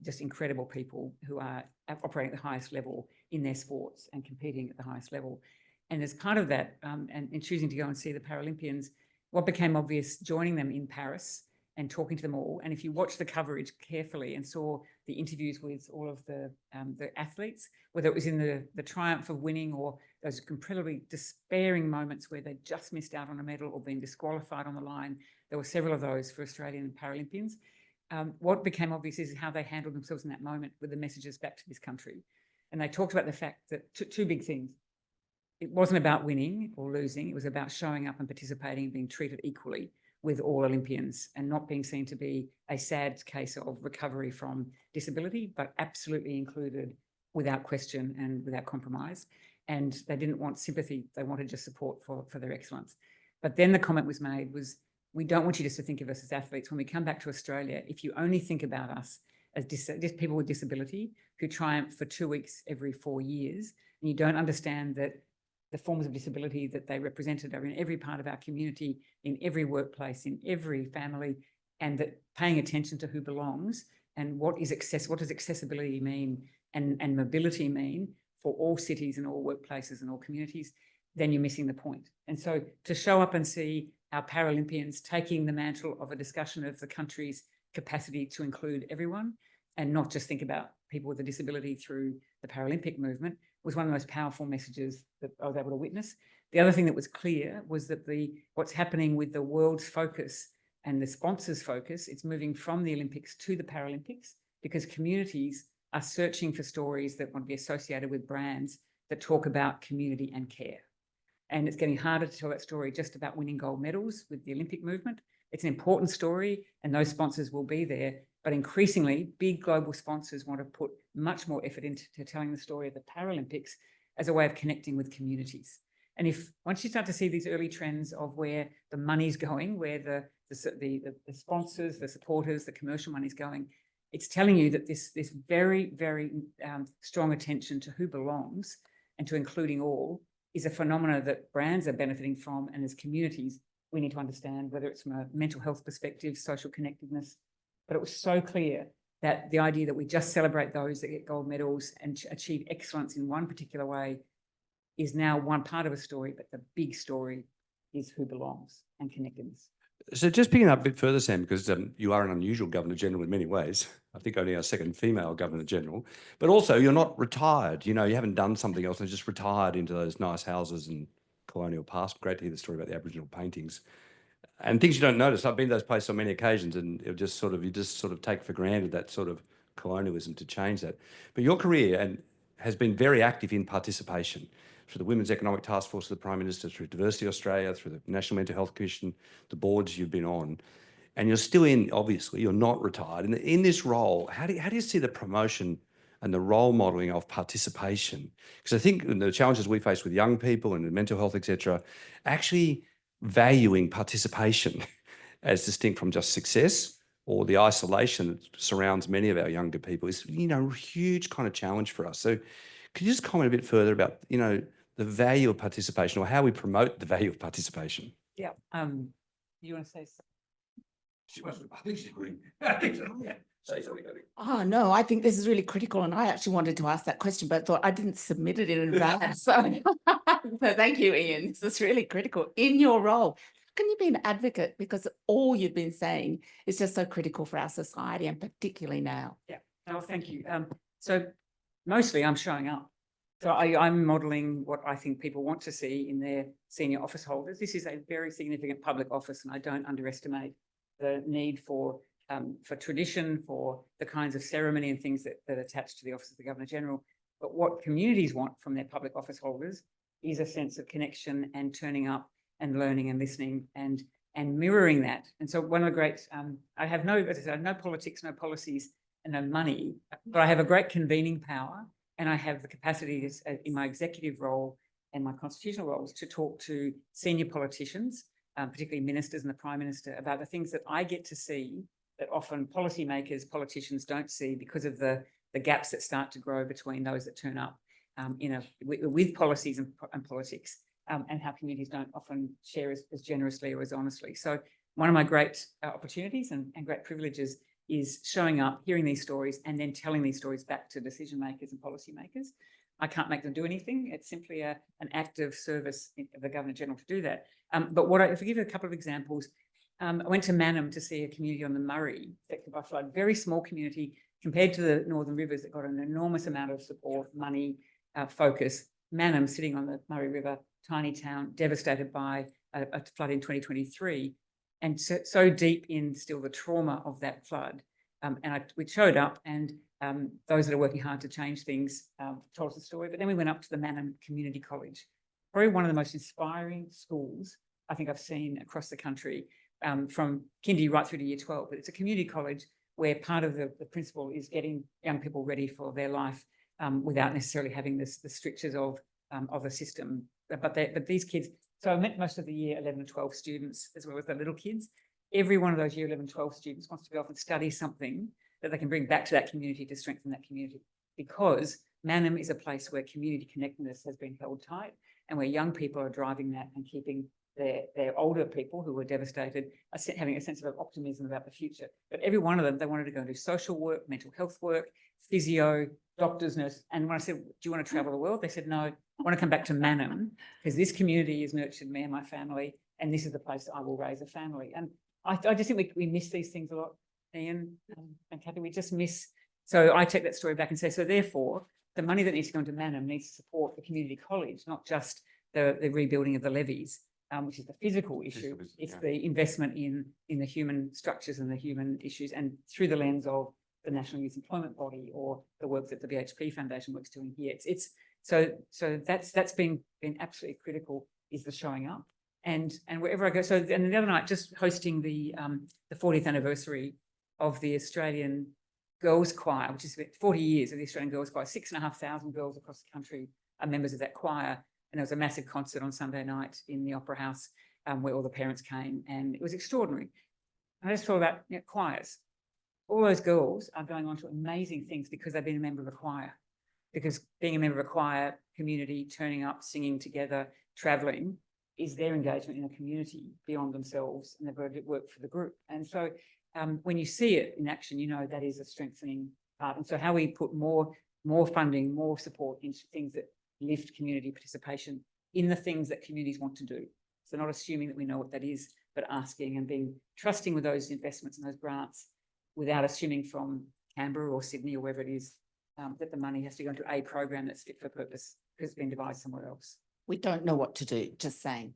just incredible people who are operating at the highest level in their sports and competing at the highest level. And as part of that, and in choosing to go and see the Paralympians, what became obvious joining them in Paris and talking to them all, and if you watch the coverage carefully and saw the interviews with all of the athletes, whether it was in the triumph of winning or those incredibly despairing moments where they just missed out on a medal or been disqualified on the line, there were several of those for Australian Paralympians. What became obvious is how they handled themselves in that moment with the messages back to this country. And they talked about the fact that two big things. It wasn't about winning or losing. It was about showing up and participating and being treated equally with all Olympians and not being seen to be a sad case of recovery from disability, but absolutely included without question and without compromise. And they didn't want sympathy. They wanted just support for their excellence. But then the comment was made was, we don't want you just to think of us as athletes. When we come back to Australia, if you only think about us as just people with disability who triumph for 2 weeks every 4 years, and you don't understand that the forms of disability that they represented are in every part of our community, in every workplace, in every family, and that paying attention to who belongs and what does accessibility mean and mobility mean for all cities and all workplaces and all communities, then you're missing the point. And so to show up and see our Paralympians taking the mantle of a discussion of the country's capacity to include everyone and not just think about people with a disability through the Paralympic movement was one of the most powerful messages that I was able to witness. The other thing that was clear was that what's happening with the world's focus and the sponsors' focus, it's moving from the Olympics to the Paralympics because communities are searching for stories that want to be associated with brands that talk about community and care. And it's getting harder to tell that story just about winning gold medals with the Olympic movement. It's an important story and those sponsors will be there. But increasingly, big global sponsors want to put much more effort into telling the story of the Paralympics as a way of connecting with communities. And once you start to see these early trends of where the money's going, where the sponsors, the supporters, the commercial money's going, it's telling you that this very, very strong attention to who belongs and to including all is a phenomena that brands are benefiting from, and as communities, we need to understand whether it's from a mental health perspective, social connectedness. But it was so clear that the idea that we just celebrate those that get gold medals and achieve excellence in one particular way is now one part of a story, but the big story is who belongs and connectedness. So just picking up a bit further, Sam, because you are an unusual Governor-General in many ways. I think only our second female Governor-General. But also you're not retired. You haven't done something else and just retired into those nice houses and colonial past. Great to hear the story about the Aboriginal paintings. And things you don't notice. I've been to those places on many occasions and you just sort of take for granted that sort of colonialism to change that. But your career has been very active in participation. through the Women's Economic Task Force of the Prime Minister, through Diversity Australia, through the National Mental Health Commission, the boards you've been on, and you're still in, obviously, you're not retired. And in this role, how do you see the promotion and the role modelling of participation? Because I think the challenges we face with young people and mental health, etc., actually valuing participation as distinct from just success or the isolation that surrounds many of our younger people is, a huge kind of challenge for us. So could you just comment a bit further about, the value of participation or how we promote the value of participation? Yeah. You want to say something? I think she's agreeing. I think so, yeah. Say something. Oh, no, I think this is really critical. And I actually wanted to ask that question, but thought I didn't submit it in advance. So thank you, Ian. This is really critical in your role. Can you be an advocate? Because all you've been saying is just so critical for our society and particularly now. Yeah. Oh, thank you. So mostly I'm showing up. So I'm modelling what I think people want to see in their senior office holders. This is a very significant public office, and I don't underestimate the need for tradition, for the kinds of ceremony and things that attach to the Office of the Governor-General. But what communities want from their public office holders is a sense of connection and turning up and learning and listening and mirroring that. And so one of the great, I have no politics, no policies and no money, but I have a great convening power, and I have the capacity in my executive role and my constitutional roles to talk to senior politicians, particularly ministers and the Prime Minister, about the things that I get to see that often policymakers, politicians don't see because of the gaps that start to grow between those that turn up with policies and politics, and how communities don't often share as generously or as honestly. So one of my great opportunities and great privileges is showing up, hearing these stories, and then telling these stories back to decision makers and policymakers. I can't make them do anything. It's simply an act of service of the Governor-General to do that. But if I give you a couple of examples, I went to Mannum to see a community on the Murray affected by flood, very small community compared to the Northern Rivers that got an enormous amount of support, money, focus. Mannum, sitting on the Murray River, tiny town, devastated by a flood in 2023, and so deep in still the trauma of that flood. We showed up, and those that are working hard to change things told us the story. But then we went up to the Mannum Community College, probably one of the most inspiring schools I think I've seen across the country, from kindy right through to year 12. But it's a community college where part of the principle is getting young people ready for their life without necessarily having the strictures of the system. But these kids, so I met most of the year 11 and 12 students as well as the little kids. Every one of those year 11, 12 students wants to go off and study something that they can bring back to that community to strengthen that community, because Mannum is a place where community connectedness has been held tight and where young people are driving that and keeping their older people who were devastated having a sense of optimism about the future. But every one of them, they wanted to go and do social work, mental health work, physio, doctors, nurse. And when I said, do you want to travel the world? They said, no, I want to come back to Mannum because this community has nurtured me and my family, and this is the place I will raise a family. And I just think we miss these things a lot, Ian and Kathy. We just miss. So I take that story back and say, so therefore, the money that needs to go into Mannum needs to support the community college, not just the rebuilding of the levees, which is the physical issue. It's the investment in the human structures and the human issues, and through the lens of the National Youth Employment Body or the work that the BHP Foundation works doing here. So that's been absolutely critical, is the showing up. And wherever I go, so and the other night, just hosting the 40th anniversary of the Australian Girls Choir, which is 40 years of the Australian Girls Choir. 6,500 girls across the country are members of that choir. And there was a massive concert on Sunday night in the Opera House where all the parents came, and it was extraordinary. And I just thought about choirs. All those girls are going on to amazing things because they've been a member of a choir. Because being a member of a choir community, turning up, singing together, travelling, is their engagement in a community beyond themselves, and they've got to work for the group. And so when you see it in action, you know that is a strengthening part. And so how we put more funding, more support into things that lift community participation in the things that communities want to do. So not assuming that we know what that is, but asking and being trusting with those investments and those grants without assuming from Canberra or Sydney or wherever it is that the money has to go into a program that's fit for purpose because it's been devised somewhere else. We don't know what to do, just saying.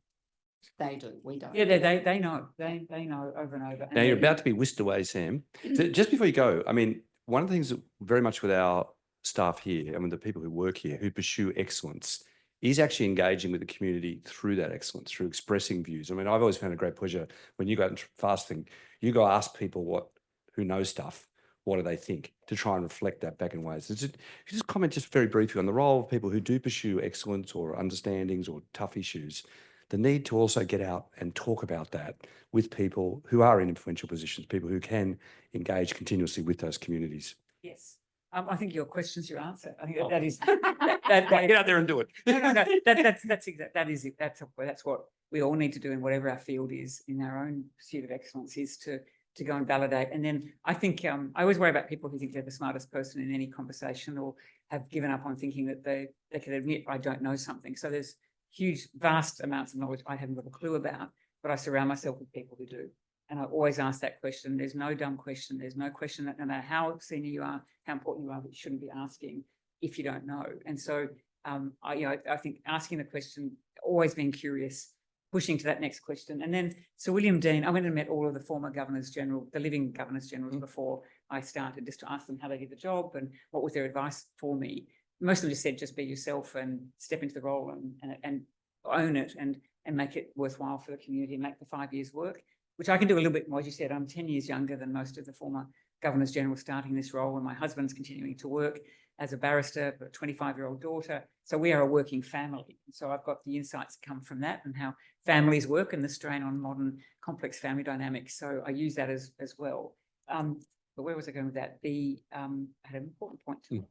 They do, we don't. Yeah, they know. They know over and over. Now you're about to be whisked away, Sam. So just before you go, I mean, one of the things that very much with our staff here and with the people who work here who pursue excellence is actually engaging with the community through that excellence, through expressing views. I mean, I've always found a great pleasure when you go out and fasting, you go ask people who know stuff, what do they think, to try and reflect that back in ways. Just comment just very briefly on the role of people who do pursue excellence or understandings or tough issues, the need to also get out and talk about that with people who are in influential positions, people who can engage continuously with those communities. Yes. I think your question's your answer. I think Oh. that is Get out there and do it. no. That's what we all need to do in whatever our field is in our own pursuit of excellence, is to go and validate. And then I think I always worry about people who think they're the smartest person in any conversation, or have given up on thinking that they can admit I don't know something. So there's huge, vast amounts of knowledge I haven't got a clue about, but I surround myself with people who do. And I always ask that question. There's no dumb question. There's no question that no matter how senior you are, how important you are, that you shouldn't be asking if you don't know. And so I think asking the question, always being curious, pushing to that next question. And then Sir William Dean, I went and met all of the former Governors General, the living Governors Generals before I started, just to ask them how they did the job and what was their advice for me. Most of them just said, just be yourself and step into the role and own it and make it worthwhile for the community and make the 5 years work, which I can do a little bit more. As you said, I'm 10 years younger than most of the former Governors General starting this role, and my husband's continuing to work as a barrister, a 25-year-old daughter. So we are a working family. So I've got the insights that come from that and how families work and the strain on modern complex family dynamics. So I use that as well. But where was I going with that? I had an important point to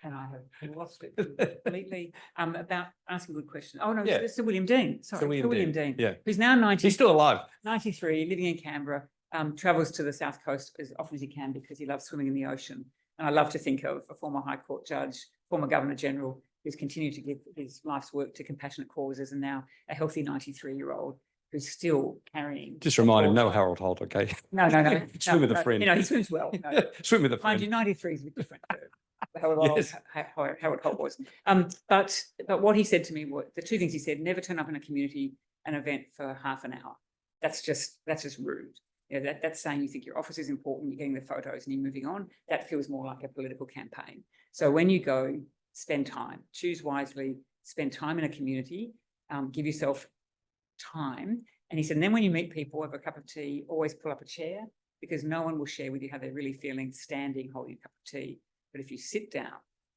and I have lost it completely, about asking good questions. Oh, no, Yeah. it's Sir William Dean. Sorry, Sir William Dean. Yeah. Who's now 90. He's still alive. 93, living in Canberra, travels to the South Coast as often as he can because he loves swimming in the ocean. And I love to think of a former High Court judge, former Governor General, who's continued to give his life's work to compassionate causes, and now a healthy 93-year-old who's still carrying. Just remind him, no Harold Holt, okay? No. Swim with a friend. You know, he swims well. No. Swim with a Mind friend. you, 93 is a bit different. Harold Holt was. But what he said to me were the two things he said: never turn up in a community an event for half an hour. That's just rude. You know, that's saying you think your office is important, you're getting the photos and you're moving on. That feels more like a political campaign. So when you go, spend time, choose wisely, spend time in a community, give yourself time. And he said, and then when you meet people over a cup of tea, always pull up a chair, because no one will share with you how they're really feeling standing, holding a cup of tea. But if you sit down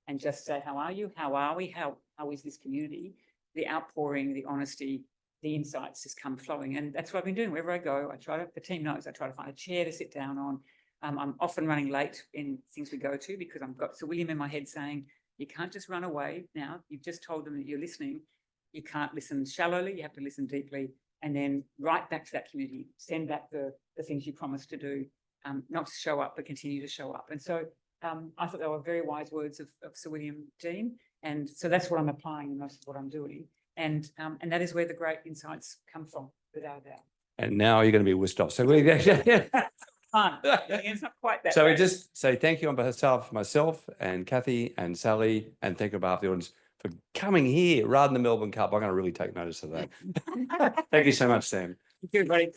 and just say, how are you? How are we? How is this community? The outpouring, the honesty, the insights just come flowing. And that's what I've been doing. Wherever I go, the team knows, I try to find a chair to sit down on. I'm often running late in things we go to because I've got Sir William in my head saying, you can't just run away now. You've just told them that you're listening. You can't listen shallowly. You have to listen deeply. And then right back to that community, send back the things you promised to do, not to show up, but continue to show up. And so I thought they were very wise words of Sir William Dean. And so that's what I'm applying in most of what I'm doing. And that is where the great insights come from, without a doubt. And now you're going to be whisked off. So we Fun. It's not quite that. So we bad. just say thank you on behalf of myself and Kathy and Sally, and thank you on behalf of the audience for coming here rather than the Melbourne Cup. I'm going to really take notice of that. Thank you so much, Sam. Thank you, everybody.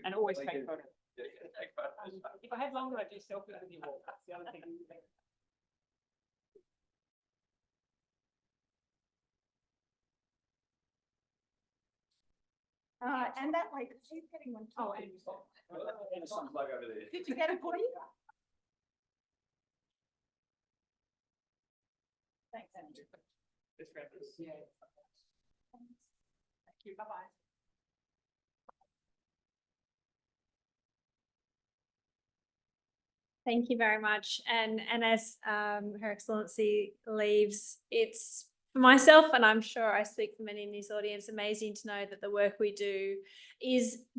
And always take photos. If I had longer, I'd do selfies with you all. That's the other thing. And that like, she's getting one. Oh, too. and Did you get a goodie? Thanks, Andrew. Yeah. Thank you, bye-bye. Thank you very much. And as Her Excellency leaves, it's for myself, and I'm sure I speak for many in this audience, amazing to know that the work we do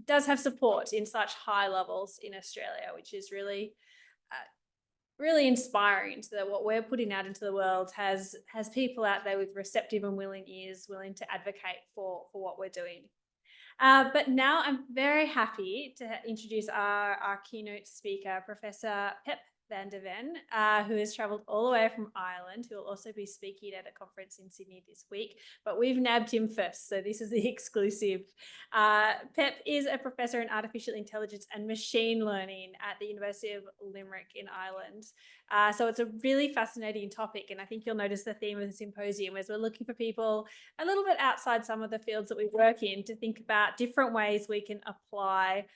does have support in such high levels in Australia, which is really really inspiring to that what we're putting out into the world has people out there with receptive and willing ears, willing to advocate for what we're doing. But now I'm very happy to introduce our keynote speaker, Professor van der Ven, who has travelled all the way from Ireland, who will also be speaking at a conference in Sydney this week. But we've nabbed him first, so this is the exclusive. Pep is a professor in artificial intelligence and machine learning at the University of Limerick in Ireland. So it's a really fascinating topic, and I think you'll notice the theme of the symposium is we're looking for people a little bit outside some of the fields that we work in to think about different ways we can apply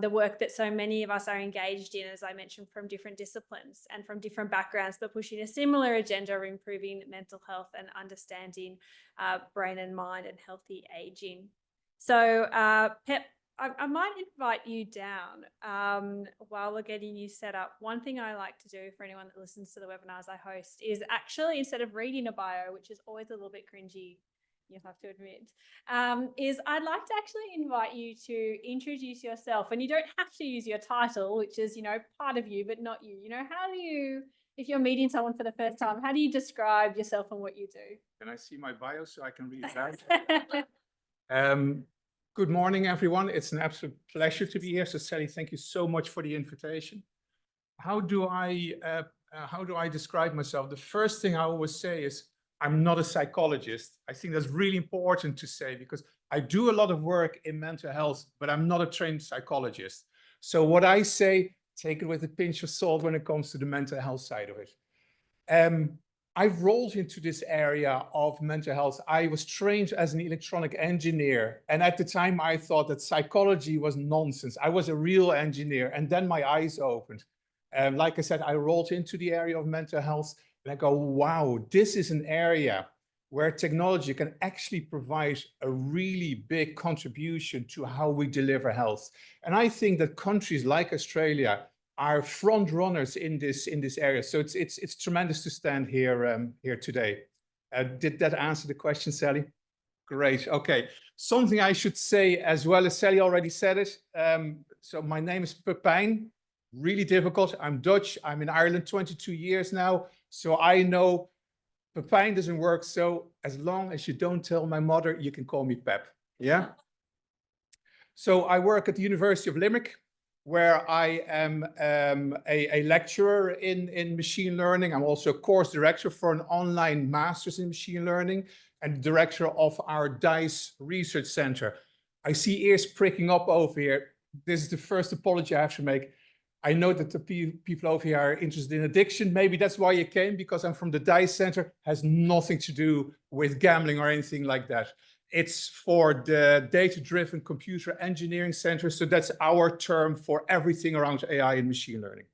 the work that so many of us are engaged in, as I mentioned, from different disciplines and from different backgrounds, but pushing a similar agenda of improving mental health and understanding brain and mind and healthy aging. So Pep, I might invite you down while we're getting you set up. One thing I like to do for anyone that listens to the webinars I host is actually, instead of reading a bio, which is always a little bit cringy, you have to admit, is I'd like to actually invite you to introduce yourself, and you don't have to use your title, which is, you know, part of you, but not you. You know, how do you, if you're meeting someone for the first time, how do you describe yourself and what you do? Can I see my bio so I can read it out? Good morning, everyone. It's an absolute pleasure to be here. So Sally, thank you so much for the invitation. How do I describe myself? The first thing I always say is, I'm not a psychologist. I think that's really important to say because I do a lot of work in mental health, but I'm not a trained psychologist. So what I say, take it with a pinch of salt when it comes to the mental health side of it. I've rolled into this area of mental health. I was trained as an electronic engineer. And at the time I thought that psychology was nonsense. I was a real engineer. And then my eyes opened. Like I said, I rolled into the area of mental health. And I go, wow, this is an area where technology can actually provide a really big contribution to how we deliver health. And I think that countries like Australia are front runners in this area. So it's tremendous to stand here today. Did that answer the question, Sally? Great. Okay. Something I should say as well, as Sally already said it. So my name is Pepijn. Really difficult. I'm Dutch. I'm in Ireland 22 years now. So I know Pepijn doesn't work. So as long as you don't tell my mother, you can call me Pep. Yeah. So I work at the University of Limerick, where I am a lecturer in machine learning. I'm also a course director for an online master's in machine learning and director of our DICE Research Center. I see ears pricking up over here. This is the first apology I have to make. I know that the people over here are interested in addiction. Maybe that's why you came, because I'm from the DICE Center. Has nothing to do with gambling or anything like that. It's for the Data-Driven Computer Engineering Center. So that's our term for everything around AI and machine learning.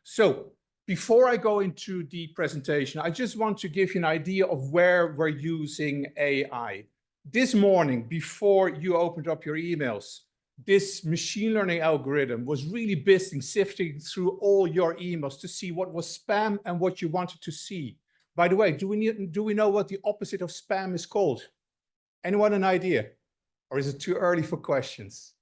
So before I go into the presentation, I just want to give you an idea of where we're using AI. This morning, before you opened up your emails, this machine learning algorithm was really sifting through all your emails to see what was spam and what you wanted to see. By the way, do we know what the opposite of spam is called? Anyone an idea? Or is it too early for questions?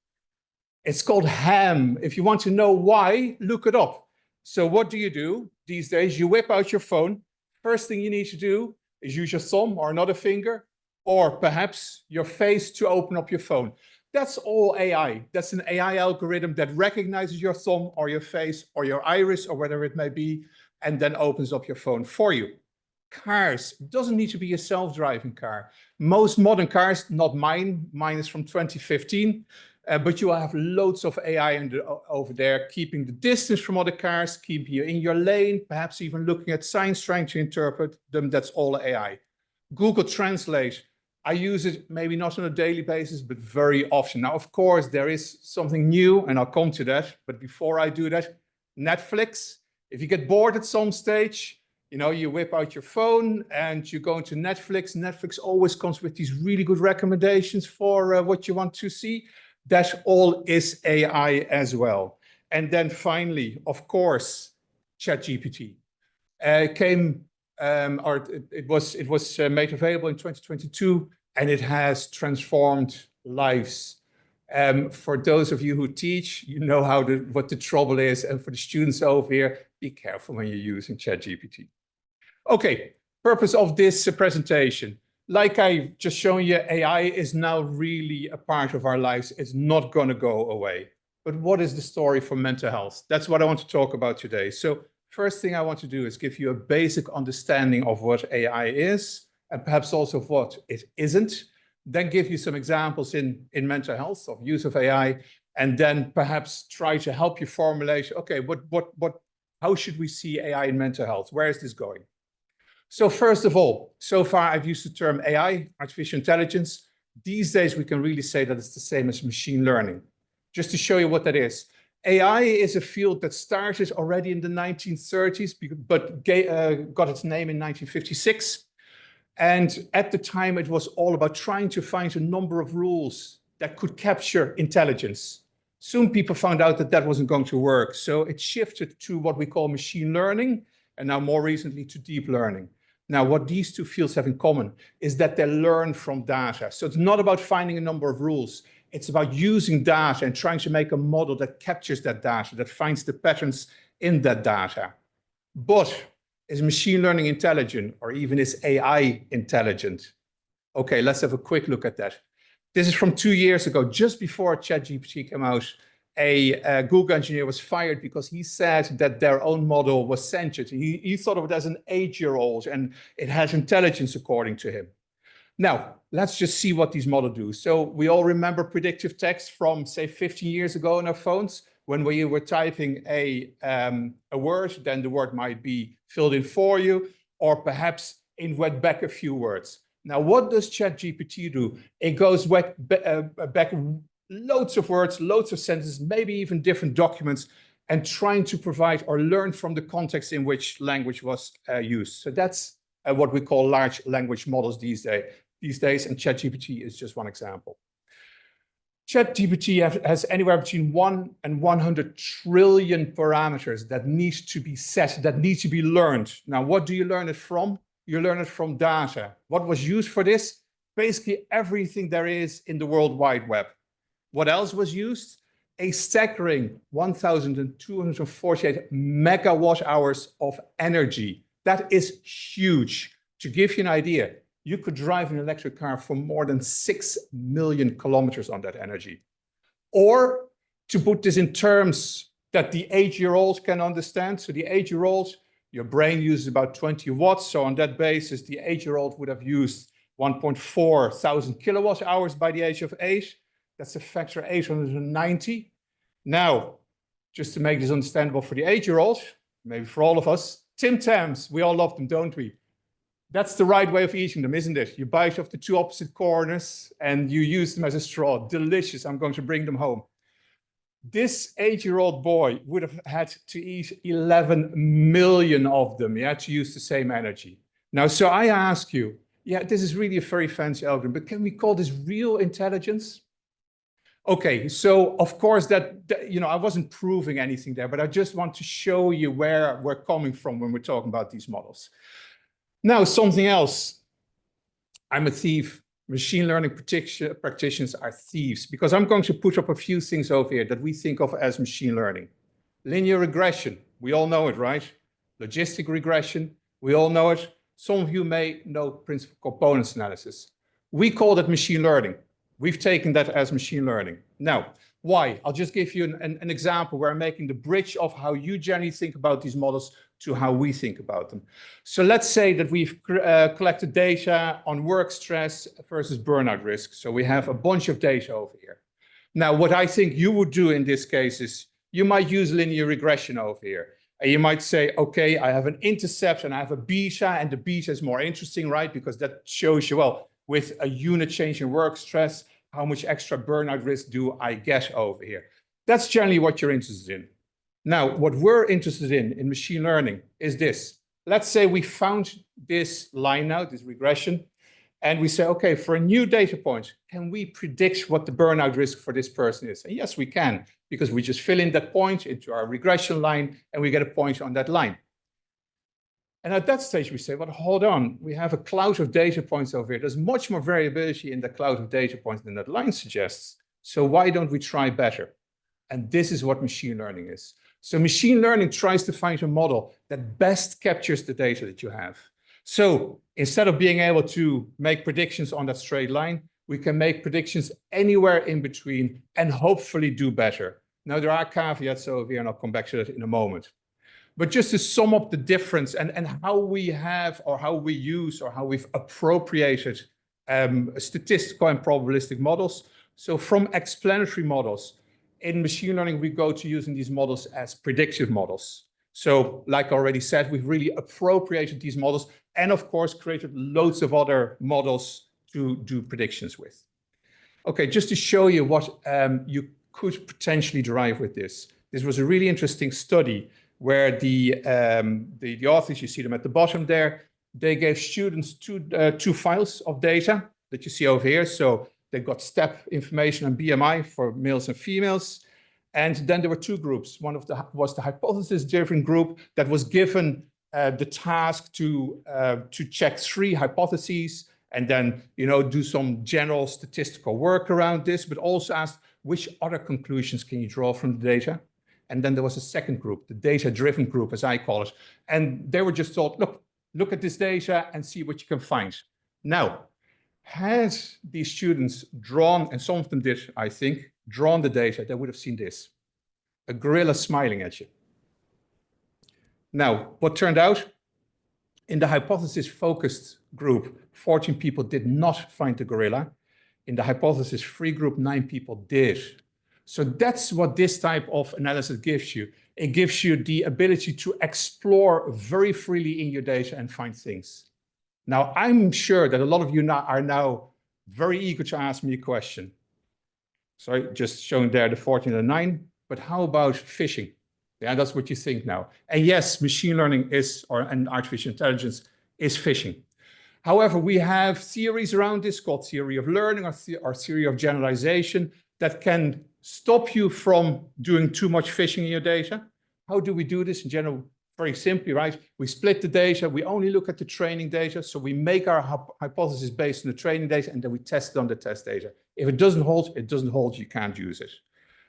It's called ham. If you want to know why, look it up. So what do you do these days? You whip out your phone. First thing you need to do is use your thumb or another finger, or perhaps your face to open up your phone. That's all AI. That's an AI algorithm that recognizes your thumb or your face or your iris or whatever it may be, and then opens up your phone for you. Cars, doesn't need to be a self-driving car. Most modern cars, not mine is from 2015, but you will have loads of AI over there, keeping the distance from other cars, keeping you in your lane, perhaps even looking at signs, trying to interpret them. That's all AI. Google Translate, I use it maybe not on a daily basis, but very often. Now, of course, there is something new, and I'll come to that. But before I do that, Netflix, if you get bored at some stage, you know, you whip out your phone and you go into Netflix. Netflix always comes with these really good recommendations for what you want to see. That all is AI as well. And then finally, of course, ChatGPT it was made available in 2022, and it has transformed lives. For those of you who teach, you know what the trouble is. And for the students over here, be careful when you're using ChatGPT. Okay, purpose of this presentation. Like I've just shown you, AI is now really a part of our lives. It's not going to go away. but what is the story for mental health? That's what I want to talk about today. So first thing I want to do is give you a basic understanding of what AI is, and perhaps also what it isn't. Then give you some examples in mental health of use of AI, and then perhaps try to help you formulate, okay, how should we see AI in mental health? Where is this going? So first of all, so far I've used the term AI, artificial intelligence. These days we can really say that it's the same as machine learning. Just to show you what that is. AI is a field that started already in the 1930s, but got its name in 1956. And at the time, it was all about trying to find a number of rules that could capture intelligence. Soon people found out that that wasn't going to work. So it shifted to what we call machine learning, and now more recently to deep learning. Now, what these two fields have in common is that they learn from data. So it's not about finding a number of rules. It's about using data and trying to make a model that captures that data, that finds the patterns in that data. But is machine learning intelligent, or even is AI intelligent? Okay, let's have a quick look at that. This is from 2 years ago, just before ChatGPT came out. A Google engineer was fired because he said that their own model was sentient. He thought of it as an 8-year-old, and it has intelligence according to him. Now, let's just see what these models do. So we all remember predictive text from, say, 15 years ago on our phones. When we were typing a word, then the word might be filled in for you, or perhaps it went back a few words. Now, what does ChatGPT do? It goes back loads of words, loads of sentences, maybe even different documents, and trying to provide or learn from the context in which language was used. So that's what we call large language models these days, and ChatGPT is just one example. ChatGPT has anywhere between 1 and 100 trillion parameters that need to be set, that need to be learned. Now, what do you learn it from? You learn it from data. What was used for this? Basically everything there is in the World Wide Web. What else was used? A staggering 1,248 megawatt hours of energy. That is huge. To give you an idea, you could drive an electric car for more than 6 million kilometers on that energy. Or to put this in terms that the 8-year-old can understand. So the 8-year-old, your brain uses about 20 watts. So on that basis, the 8-year-old would have used 1.4 thousand kilowatt hours by the age of 8. That's a factor 890. Now, just to make this understandable for the 8-year-old, maybe for all of us, Tim Tams, we all love them, don't we? That's the right way of eating them, isn't it? You bite off the two opposite corners and you use them as a straw. Delicious. I'm going to bring them home. This 8-year-old boy would have had to eat 11 million of them, yeah, to use the same energy. Now, so I ask you, yeah, this is really a very fancy algorithm, but can we call this real intelligence? Okay, so of course that I wasn't proving anything there, but I just want to show you where we're coming from when we're talking about these models. Now, something else. I'm a thief. Machine learning practitioners are thieves, because I'm going to put up a few things over here that we think of as machine learning. Linear regression, we all know it, right? Logistic regression, we all know it. Some of you may know principal components analysis. We call that machine learning. We've taken that as machine learning. Now, why? I'll just give you an example where I'm making the bridge of how you generally think about these models to how we think about them. So let's say that we've collected data on work stress versus burnout risk. So we have a bunch of data over here. Now, what I think you would do in this case is you might use linear regression over here. And you might say, okay, I have an intercept and I have a beta, and the beta is more interesting, right? Because that shows you, well, with a unit change in work stress, how much extra burnout risk do I get over here? That's generally what you're interested in. Now, what we're interested in machine learning is this. Let's say we found this line now, this regression, and we say, okay, for a new data point, can we predict what the burnout risk for this person is? And yes, we can, because we just fill in that point into our regression line and we get a point on that line. And at that stage, we say, well, hold on, we have a cloud of data points over here. There's much more variability in the cloud of data points than that line suggests. So why don't we try better? And this is what machine learning is. So machine learning tries to find a model that best captures the data that you have. So instead of being able to make predictions on that straight line, we can make predictions anywhere in between and hopefully do better. Now, there are caveats over here, and I'll come back to that in a moment. But just to sum up the difference and how we have, or how we use, or how we've appropriated statistical and probabilistic models. So from explanatory models, in machine learning, we go to using these models as predictive models. So like I already said, we've really appropriated these models and of course created loads of other models to do predictions with. Okay, just to show you what you could potentially derive with this. This was a really interesting study where the authors, you see them at the bottom there, they gave students two files of data that you see over here. So they got step information and BMI for males and females. And then there were two groups. One of was the hypothesis-driven group that was given the task to check 3 hypotheses and then, do some general statistical work around this, but also asked which other conclusions can you draw from the data? And then there was a second group, the data-driven group, as I call it. And they were just told, look at this data and see what you can find. Now, had these students drawn, and some of them did, I think, drawn the data, they would have seen this, a gorilla smiling at you. Now, what turned out? In the hypothesis-focused group, 14 people did not find the gorilla. In the hypothesis-free group, 9 people did. So that's what this type of analysis gives you. It gives you the ability to explore very freely in your data and find things. Now, I'm sure that a lot of you are now very eager to ask me a question. Sorry, just showing there the 14 and the 9, but how about phishing? Yeah, that's what you think now. And yes, machine learning and artificial intelligence is phishing. However, we have theories around this called theory of learning or theory of generalization that can stop you from doing too much phishing in your data. How do we do this in general? Very simply, right? We split the data. We only look at the training data. So we make our hypothesis based on the training data, and then we test it on the test data. If it doesn't hold, it doesn't hold. You can't use it.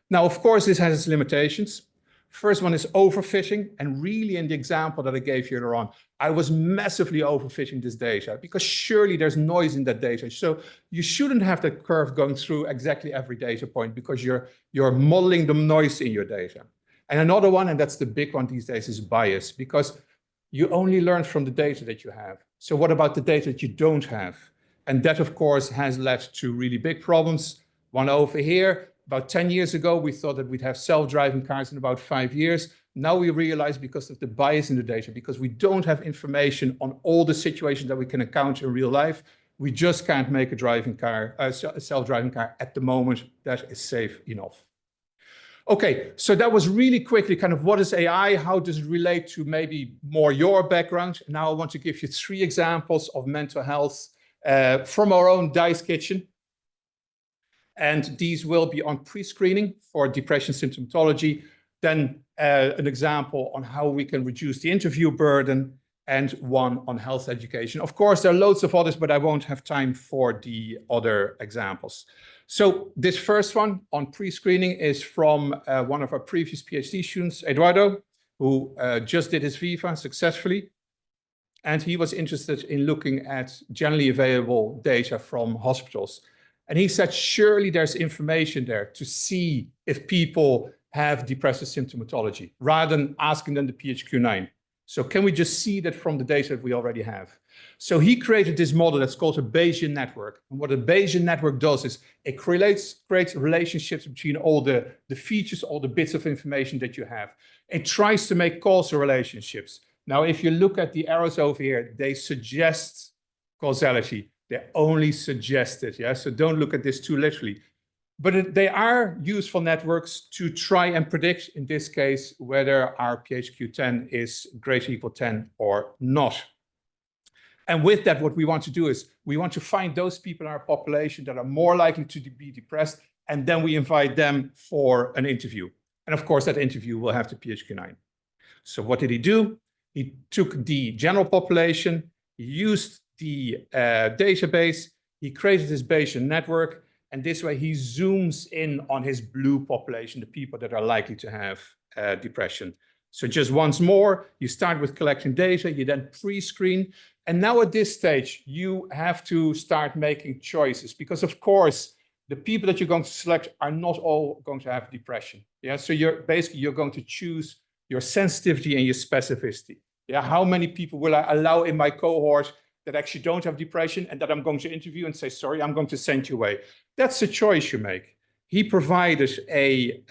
Now, of course, this has its limitations. First one is overfitting. And really in the example that I gave you earlier on, I was massively overfitting this data because surely there's noise in that data. So you shouldn't have that curve going through exactly every data point because you're modeling the noise in your data. And another one, and that's the big one these days, is bias, because you only learn from the data that you have. So what about the data that you don't have? And that, of course, has led to really big problems. One over here, about 10 years ago, we thought that we'd have self-driving cars in about 5 years. Now we realize because of the bias in the data, because we don't have information on all the situations that we can encounter in real life, we just can't make a self-driving car at the moment that is safe enough. Okay, so that was really quickly kind of what is AI? How does it relate to maybe more your background? Now I want to give you 3 examples of mental health from our own Dice Kitchen. And these will be on pre-screening for depression symptomatology, then an example on how we can reduce the interview burden, and one on health education. Of course, there are loads of others, but I won't have time for the other examples. So this first one on pre-screening is from one of our previous PhD students, Eduardo, who just did his Viva successfully. And he was interested in looking at generally available data from hospitals. And he said, surely there's information there to see if people have depressive symptomatology, rather than asking them the PHQ-9. So can we just see that from the data that we already have? So he created this model that's called a Bayesian network. And what a Bayesian network does is it creates relationships between all the features, all the bits of information that you have. It tries to make causal relationships. Now, if you look at the arrows over here, they suggest causality. They only suggest it, yeah? So don't look at this too literally. But they are useful networks to try and predict, in this case, whether our PHQ-10 is greater or equal to 10 or not. And with that, what we want to do is we want to find those people in our population that are more likely to be depressed, and then we invite them for an interview. And of course, that interview will have the PHQ-9. So what did he do? He took the general population, he used the database, he created his Bayesian network, and this way he zooms in on his blue population, the people that are likely to have depression. So just once more, you start with collecting data, you then pre-screen. And now at this stage, you have to start making choices because of course, the people that you're going to select are not all going to have depression. Yeah, so you're going to choose your sensitivity and your specificity. Yeah, how many people will I allow in my cohort that actually don't have depression and that I'm going to interview and say, sorry, I'm going to send you away. That's a choice you make. He provided a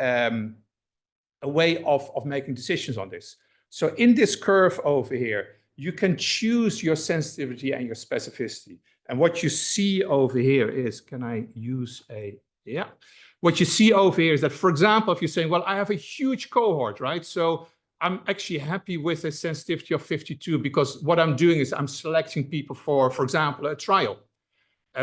way of making decisions on this. So in this curve over here, you can choose your sensitivity and your specificity. And what you see over here is, can I use a, yeah. What you see over here is that, for example, if you're saying, well, I have a huge cohort, right? So I'm actually happy with a sensitivity of 52 because what I'm doing is I'm selecting people for example, a trial.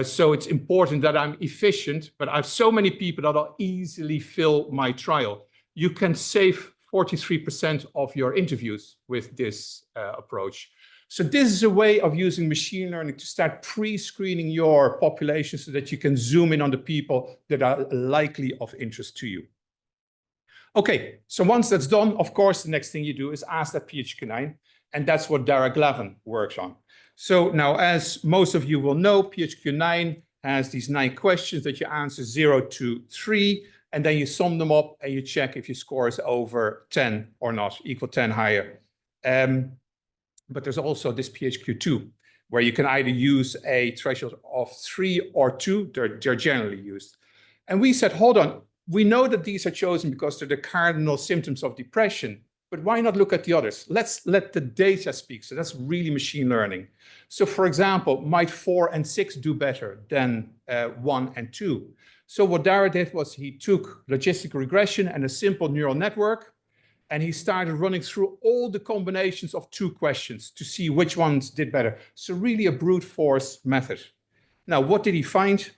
So it's important that I'm efficient, but I have so many people that I'll easily fill my trial. You can save 43% of your interviews with this approach. So this is a way of using machine learning to start pre-screening your population so that you can zoom in on the people that are likely of interest to you. Okay, so once that's done, of course, the next thing you do is ask that PHQ-9, and that's what Derek Levin works on. So now, as most of you will know, PHQ-9 has these 9 questions that you answer 0 to 3, and then you sum them up and you check if your score is over 10 or not, equal 10 higher. But there's also this PHQ-2, where you can either use a threshold of 3 or 2. They're generally used. And we said, hold on, we know that these are chosen because they're the cardinal symptoms of depression, but why not look at the others? Let's let the data speak. So that's really machine learning. So for example, might 4 and 6 do better than 1 and 2? So what Dara did was he took logistic regression and a simple neural network, and he started running through all the combinations of 2 questions to see which ones did better. So really a brute force method. Now, what did he find?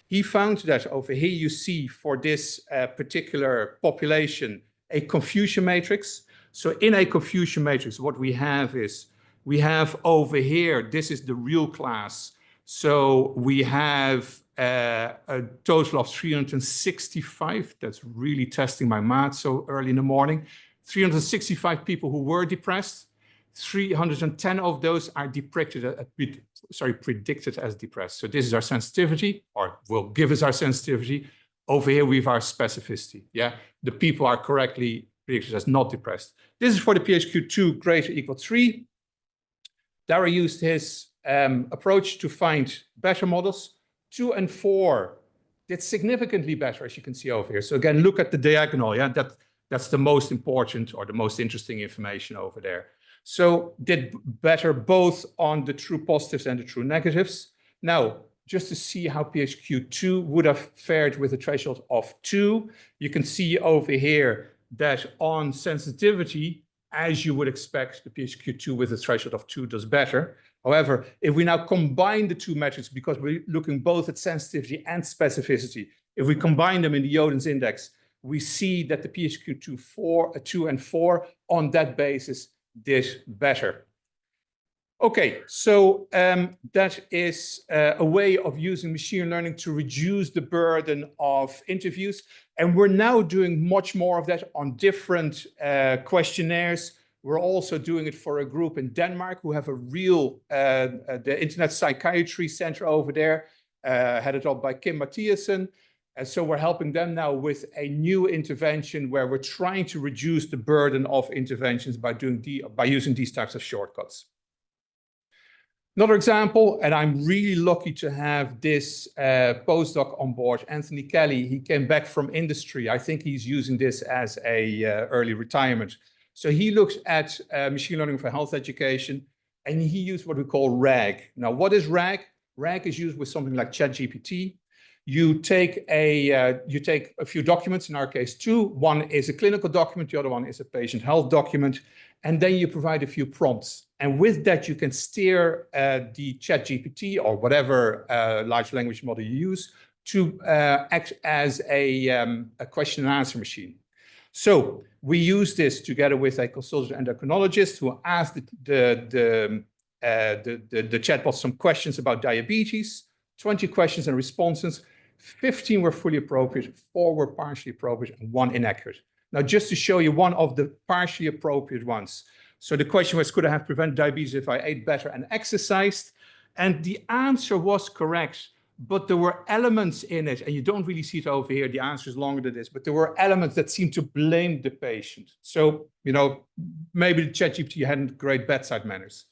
He found that over here you see for this particular population a confusion matrix. So in a confusion matrix, what we have is, we have over here, this is the real class. So we have a total of 365. That's really testing my math so early in the morning. 365 people who were depressed. 310 of those are predicted as depressed. So this is our sensitivity, or will give us our sensitivity. Over here we have our specificity. Yeah, the people are correctly predicted as not depressed. This is for the PHQ-2 greater equal 3. Dara used his approach to find better models. 2 and 4 did significantly better, as you can see over here. So again, look at the diagonal. Yeah, that's the most important or the most interesting information over there. So did better both on the true positives and the true negatives. Now, just to see how PHQ-2 would have fared with a threshold of 2, you can see over here that on sensitivity, as you would expect, the PHQ-2 with a threshold of 2 does better. However, if we now combine the 2 metrics, because we're looking both at sensitivity and specificity, if we combine them in the Jodan's index, we see that the PHQ-2 2 and 4 on that basis did better. Okay, so that is a way of using machine learning to reduce the burden of interviews. And we're now doing much more of that on different questionnaires. We're also doing it for a group in Denmark who have a real, the Internet Psychiatry Center over there, headed up by Kim Mathiasen. And so we're helping them now with a new intervention where we're trying to reduce the burden of interventions by using these types of shortcuts. Another example, and I'm really lucky to have this postdoc on board, Anthony Kelly. He came back from industry. I think he's using this as a early retirement. So he looks at machine learning for health education, and he used what we call RAG. Now, what is RAG? RAG is used with something like ChatGPT. You take a few documents, in our case 2. One is a clinical document, the other one is a patient health document, and then you provide a few prompts. And with that, you can steer the ChatGPT or whatever large language model you use to act as a question and answer machine. So we use this together with a consultant endocrinologist who asked the chatbot some questions about diabetes. 20 questions and responses. 15 were fully appropriate, 4 were partially appropriate, and 1 inaccurate. Now, just to show you one of the partially appropriate ones. So the question was, could I have prevented diabetes if I ate better and exercised? And the answer was correct, but there were elements in it, and you don't really see it over here, the answer is longer than this, but there were elements that seemed to blame the patient. So, you know, maybe the ChatGPT hadn't great bedside manners.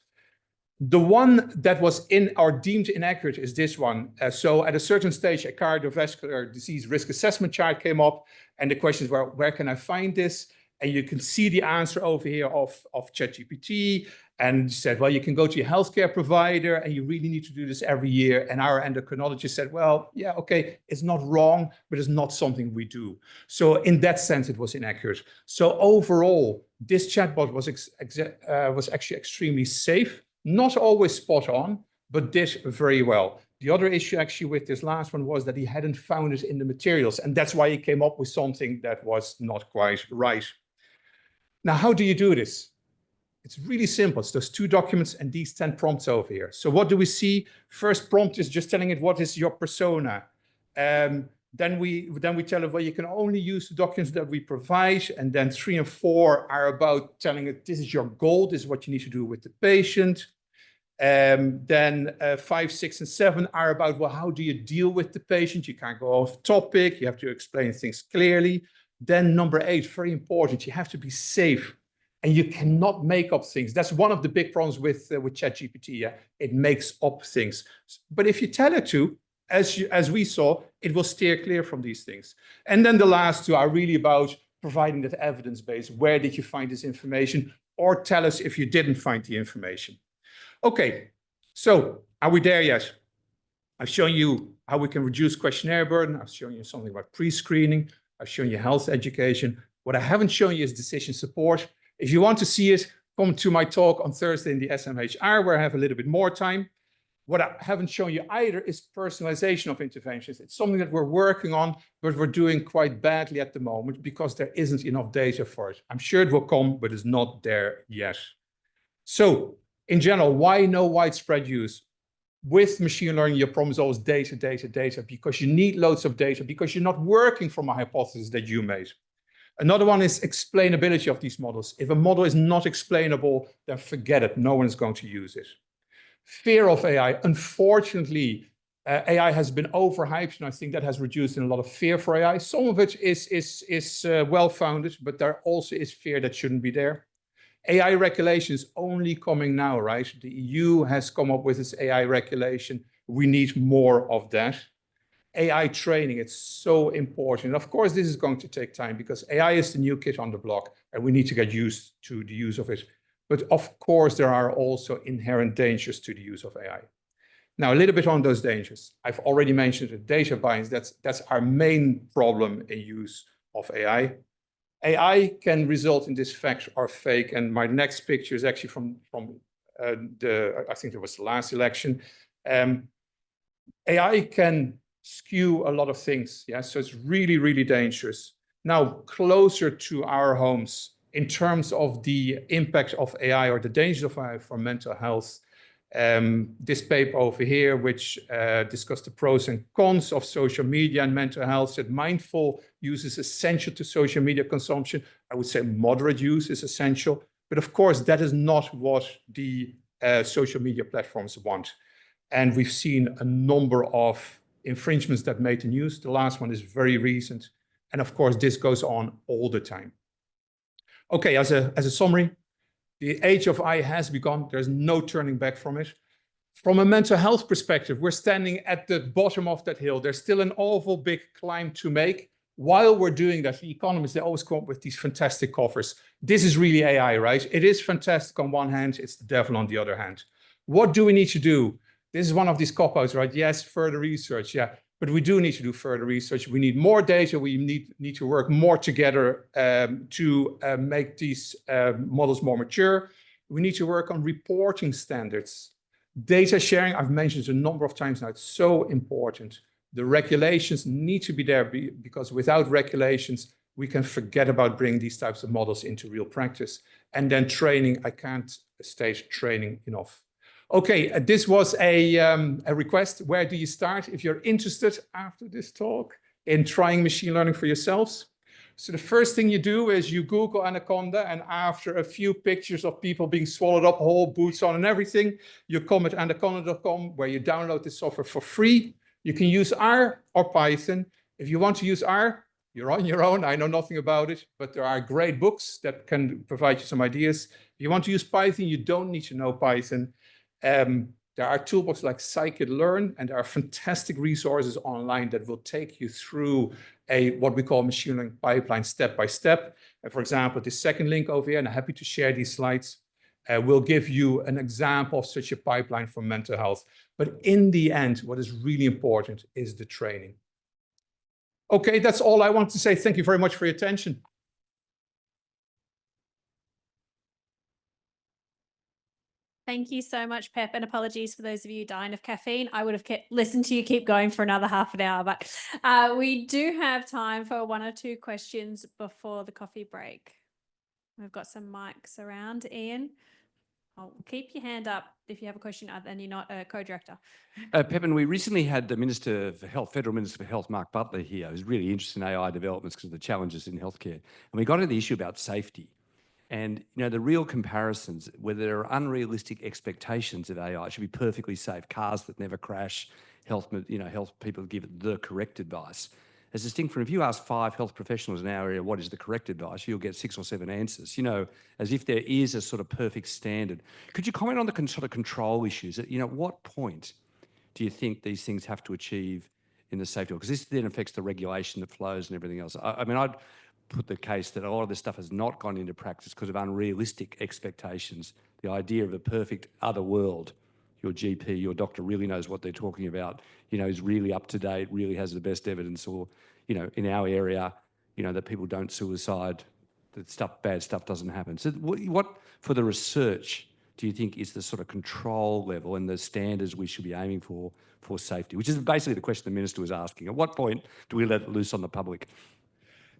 The one that was deemed inaccurate is this one. So at a certain stage, a cardiovascular disease risk assessment chart came up, and the questions were, where can I find this? And you can see the answer over here of ChatGPT, and said, well, you can go to your healthcare provider, and you really need to do this every year. And our endocrinologist said, well, yeah, okay, it's not wrong, but it's not something we do. So in that sense, it was inaccurate. So overall, this chatbot was actually extremely safe. Not always spot on, but did very well. The other issue actually with this last one was that he hadn't found it in the materials, and that's why he came up with something that was not quite right. Now, how do you do this? It's really simple. It's those 2 documents and these 10 prompts over here. So what do we see? First prompt is just telling it what is your persona. Then we tell it, well, you can only use the documents that we provide. And then 3 and 4 are about telling it, this is your goal. This is what you need to do with the patient. Then 5, 6, and 7 are about, well, how do you deal with the patient? You can't go off topic. You have to explain things clearly. Then number 8, very important. You have to be safe, and you cannot make up things. That's one of the big problems with ChatGPT. Yeah? It makes up things. But if you tell it to, as we saw, it will steer clear from these things. And then the last 2 are really about providing that evidence base. Where did you find this information? Or tell us if you didn't find the information. Okay, so are we there yet? I've shown you how we can reduce questionnaire burden. I've shown you something about pre-screening. I've shown you health education. What I haven't shown you is decision support. If you want to see it, come to my talk on Thursday in the SMHR, where I have a little bit more time. What I haven't shown you either is personalization of interventions. It's something that we're working on, but we're doing quite badly at the moment because there isn't enough data for it. I'm sure it will come, but it's not there yet. So in general, why no widespread use? With machine learning, your problem is always data, data, data, because you need loads of data, because you're not working from a hypothesis that you made. Another one is explainability of these models. If a model is not explainable, then forget it. No one is going to use it. Fear of AI. Unfortunately, AI has been overhyped, and I think that has reduced in a lot of fear for AI. Some of it is well-founded, but there also is fear that shouldn't be there. AI regulation is only coming now, right? The EU has come up with its AI regulation. We need more of that. AI training, it's so important. Of course, this is going to take time because AI is the new kid on the block, and we need to get used to the use of it. But of course, there are also inherent dangers to the use of AI. Now, a little bit on those dangers. I've already mentioned the data bias. That's our main problem in use of AI. AI can result in this fact or fake. And my next picture is actually from I think it was the last election. AI can skew a lot of things. Yeah, so it's really, really dangerous. Now, closer to our homes, in terms of the impact of AI or the dangers of AI for mental health, this paper over here, which discussed the pros and cons of social media and mental health, said mindful use is essential to social media consumption. I would say moderate use is essential. But of course, that is not what the social media platforms want. And we've seen a number of infringements that made the news. The last one is very recent. And of course, this goes on all the time. Okay, as a summary, the age of AI has begun. There's no turning back from it. From a mental health perspective, we're standing at the bottom of that hill. There's still an awful big climb to make. While we're doing that, the economists, they always come up with these fantastic covers. This is really AI, right? It is fantastic on one hand, it's the devil on the other hand. What do we need to do? This is one of these cop-outs, right? Yes, further research, yeah. But we do need to do further research. We need more data. We need to work more together to make these models more mature. We need to work on reporting standards. Data sharing, I've mentioned a number of times now, it's so important. The regulations need to be there because without regulations, we can forget about bringing these types of models into real practice. And then training, I can't state training enough. Okay, this was a request. Where do you start if you're interested after this talk in trying machine learning for yourselves? So the first thing you do is you Google Anaconda, and after a few pictures of people being swallowed up whole, boots on and everything, you come at anaconda.com where you download this software for free. You can use R or Python. If you want to use R, you're on your own. I know nothing about it, but there are great books that can provide you some ideas. If you want to use Python, you don't need to know Python. There are toolboxes like Scikit-learn, and there are fantastic resources online that will take you through what we call machine learning pipeline step by step. For example, the second link over here, and I'm happy to share these slides, will give you an example of such a pipeline for mental health. But in the end, what is really important is the training. Okay, that's all I want to say. Thank you very much for your attention. Thank you so much, Pep, and apologies for those of you dying of caffeine. I would have listened to you keep going for another half an hour, but we do have time for 1 or 2 questions before the coffee break. We've got some mics around. Ian, I'll keep your hand up if you have a question and you're not a co-director. Pepijn, we recently had the Minister for Health, Federal Minister for Health, Mark Butler here, who's really interested in AI developments because of the challenges in healthcare. And we got into the issue about safety. And, you know, the real comparisons, whether there are unrealistic expectations of AI, it should be perfectly safe, cars that never crash, health people give it the correct advice. As distinct from if you ask 5 health professionals in our area what is the correct advice, you'll get 6 or 7 answers, you know, as if there is a sort of perfect standard. Could you comment on the sort of control issues? You know, what point do you think these things have to achieve in the safety? Because this then affects the regulation that flows and everything else. I mean, I'd put the case that a lot of this stuff has not gone into practice because of unrealistic expectations. The idea of a perfect other world, your GP, your doctor really knows what they're talking about, you know, is really up to date, really has the best evidence, or, you know, in our area, you know, that people don't suicide, that bad stuff doesn't happen. So what for the research do you think is the sort of control level and the standards we should be aiming for safety, which is basically the question the Minister was asking. At what point do we let it loose on the public?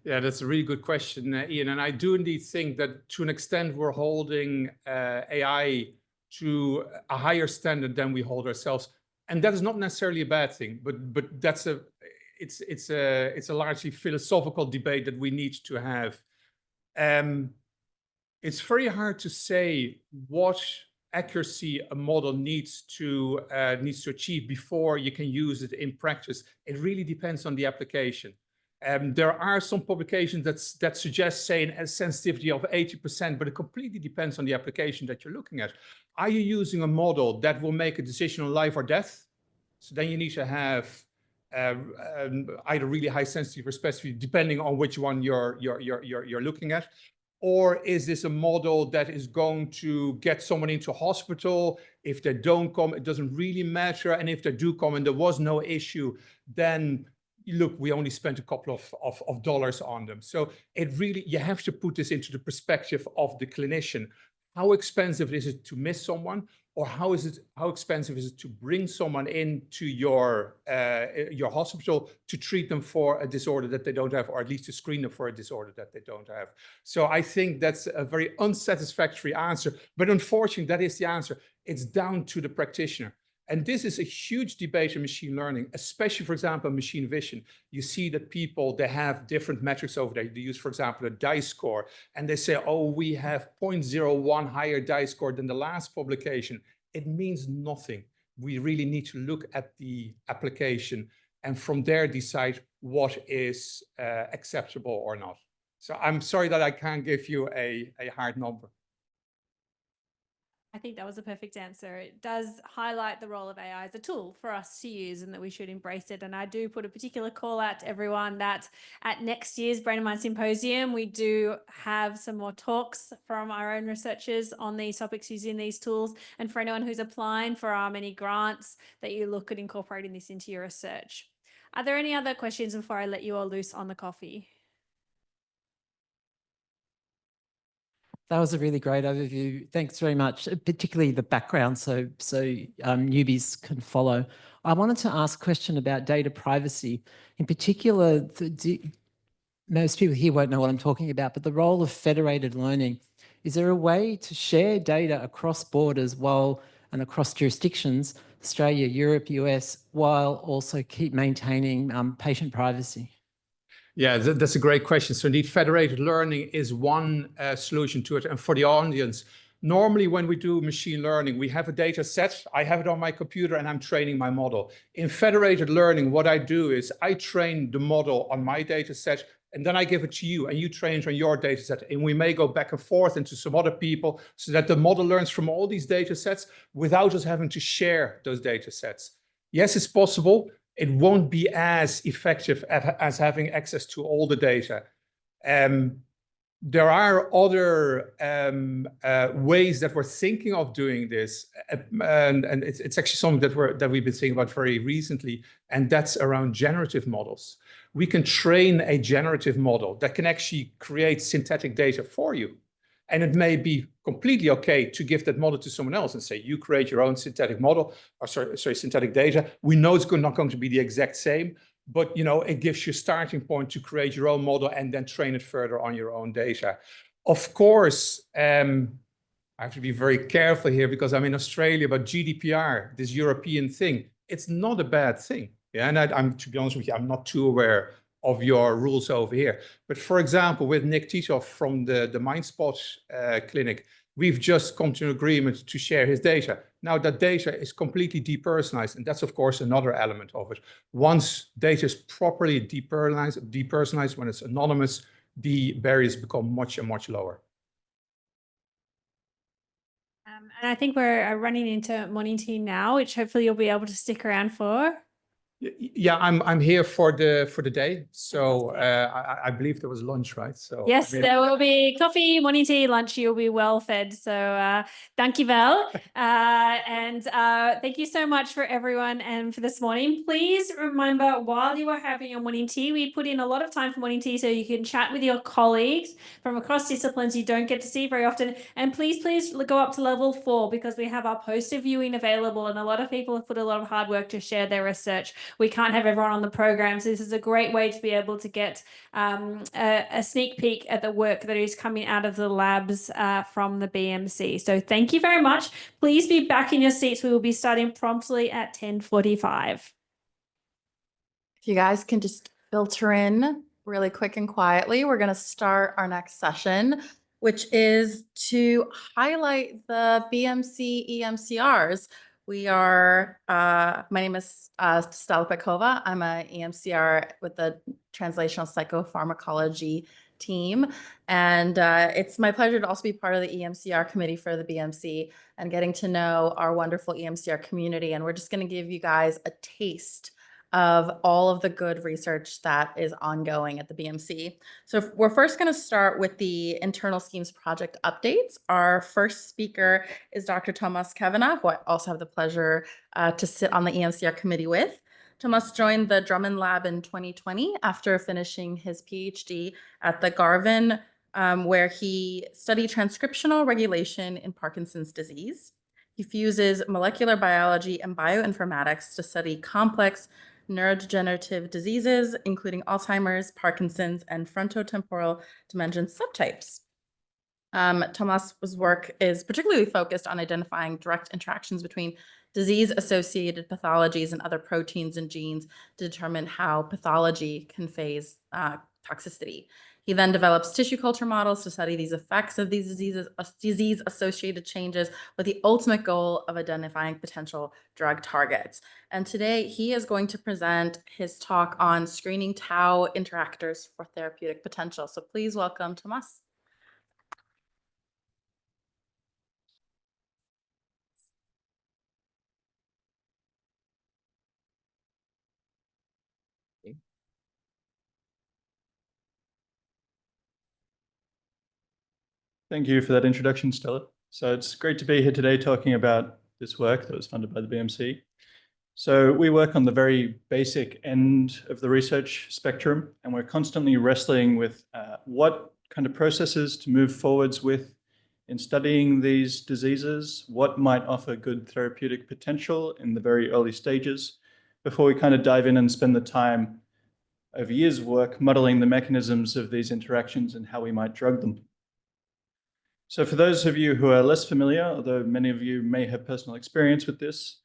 Yeah, that's a really good question, Ian. And I do indeed think that to an extent we're holding AI to a higher standard than we hold ourselves. And that is not necessarily a bad thing, but it's a largely philosophical debate that we need to have. It's very hard to say what accuracy a model needs to achieve before you can use it in practice. It really depends on the application. There are some publications that suggest, say, a sensitivity of 80%, but it completely depends on the application that you're looking at. Are you using a model that will make a decision on life or death? So then you need to have either really high sensitivity or specificity, depending on which one you're looking at. Or is this a model that is going to get someone into hospital? If they don't come, it doesn't really matter. And if they do come and there was no issue, then look, we only spent a couple of dollars on them. So it really, you have to put this into the perspective of the clinician. How expensive is it to miss someone? Or how expensive is it to bring someone into your hospital to treat them for a disorder that they don't have, or at least to screen them for a disorder that they don't have? So I think that's a very unsatisfactory answer, but unfortunately, that is the answer. It's down to the practitioner. And this is a huge debate in machine learning, especially, for example, machine vision. You see that people, they have different metrics over there. They use, for example, a dice score, and they say, oh, we have 0.01 higher dice score than the last publication. It means nothing. We really need to look at the application and from there decide what is acceptable or not. So I'm sorry that I can't give you a hard number. I think that was a perfect answer. It does highlight the role of AI as a tool for us to use and that we should embrace it. And I do put a particular call out to everyone that at next year's Brain and Mind Symposium, we do have some more talks from our own researchers on these topics using these tools. And for anyone who's applying for our many grants, that you look at incorporating this into your research. Are there any other questions before I let you all loose on the coffee? That was a really great overview. Thanks very much, particularly the background so newbies can follow. I wanted to ask a question about data privacy. In particular, most people here won't know what I'm talking about, but the role of federated learning. Is there a way to share data across borders and across jurisdictions, Australia, Europe, US, while also keep maintaining patient privacy? Yeah, that's a great question. So indeed, federated learning is one solution to it. And for the audience, Normally, when we do machine learning, we have a data set, I have it on my computer and I'm training my model. In federated learning, what I do is I train the model on my data set and then I give it to you and you train it on your data set. And we may go back and forth into some other people so that the model learns from all these data sets without us having to share those data sets. Yes, it's possible. It won't be as effective as having access to all the data. There are other ways that we're thinking of doing this, and it's actually something that we've been thinking about very recently, and that's around generative models. We can train a generative model that can actually create synthetic data for you. And it may be completely okay to give that model to someone else and say, you create your own synthetic model, or synthetic data. We know it's not going to be the exact same, but it gives you a starting point to create your own model and then train it further on your own data. Of course, I have to be very careful here because I'm in Australia, but GDPR, this European thing, it's not a bad thing. Yeah, and I'm, to be honest with you, I'm not too aware of your rules over here. But for example, with Nick Titov from the MindSpot clinic, we've just come to an agreement to share his data. Now that data is completely depersonalized, and that's of course another element of it. Once data is properly depersonalized, when it's anonymous, the barriers become much lower. And I think we're running into morning tea now, which hopefully you'll be able to stick around for. Yeah, I'm here for the day. So I believe there was lunch, right? So yes, there will be coffee, morning tea, lunch. You'll be well fed. So thank you, Val. And thank you so much for everyone and for this morning. Please remember, while you are having your morning tea, we put in a lot of time for morning tea so you can chat with your colleagues from across disciplines you don't get to see very often. And please go up to level 4 because we have our poster viewing available, and a lot of people have put a lot of hard work to share their research. We can't have everyone on the program, so this is a great way to be able to get a sneak peek at the work that is coming out of the labs from the BMC. So thank you very much. Please be back in your seats. We will be starting promptly at 10:45. If you guys can just filter in really quick and quietly, we're going to start our next session, which is to highlight the BMC EMCRs. We are, my name is Stela Petkova. I'm an EMCR with the Translational Psychopharmacology team. And it's my pleasure to also be part of the EMCR committee for the BMC and getting to know our wonderful EMCR community. And we're just going to give you guys a taste of all of the good research that is ongoing at the BMC. So we're first going to start with the internal schemes project updates. Our first speaker is Dr. Tomas Kavanagh, who I also have the pleasure to sit on the EMCR committee with. Tomas joined the Drummond Lab in 2020 after finishing his PhD at the Garvan, where he studied transcriptional regulation in Parkinson's disease. He fuses molecular biology and bioinformatics to study complex neurodegenerative diseases, including Alzheimer's, Parkinson's, and frontotemporal dementia subtypes. Tomas's work is particularly focused on identifying direct interactions between disease-associated pathologies and other proteins and genes to determine how pathology conveys toxicity. He then develops tissue culture models to study these effects of these disease-associated changes with the ultimate goal of identifying potential drug targets. And today he is going to present his talk on screening tau interactors for therapeutic potential. So please welcome Tomas. Thank you for that introduction, Stella. So it's great to be here today talking about this work that was funded by the BMC. So we work on the very basic end of the research spectrum, and we're constantly wrestling with what kind of processes to move forwards with in studying these diseases, what might offer good therapeutic potential in the very early stages, before we kind of dive in and spend the time over years of work modeling the mechanisms of these interactions and how we might drug them. So for those of you who are less familiar, although many of you may have personal experience with this,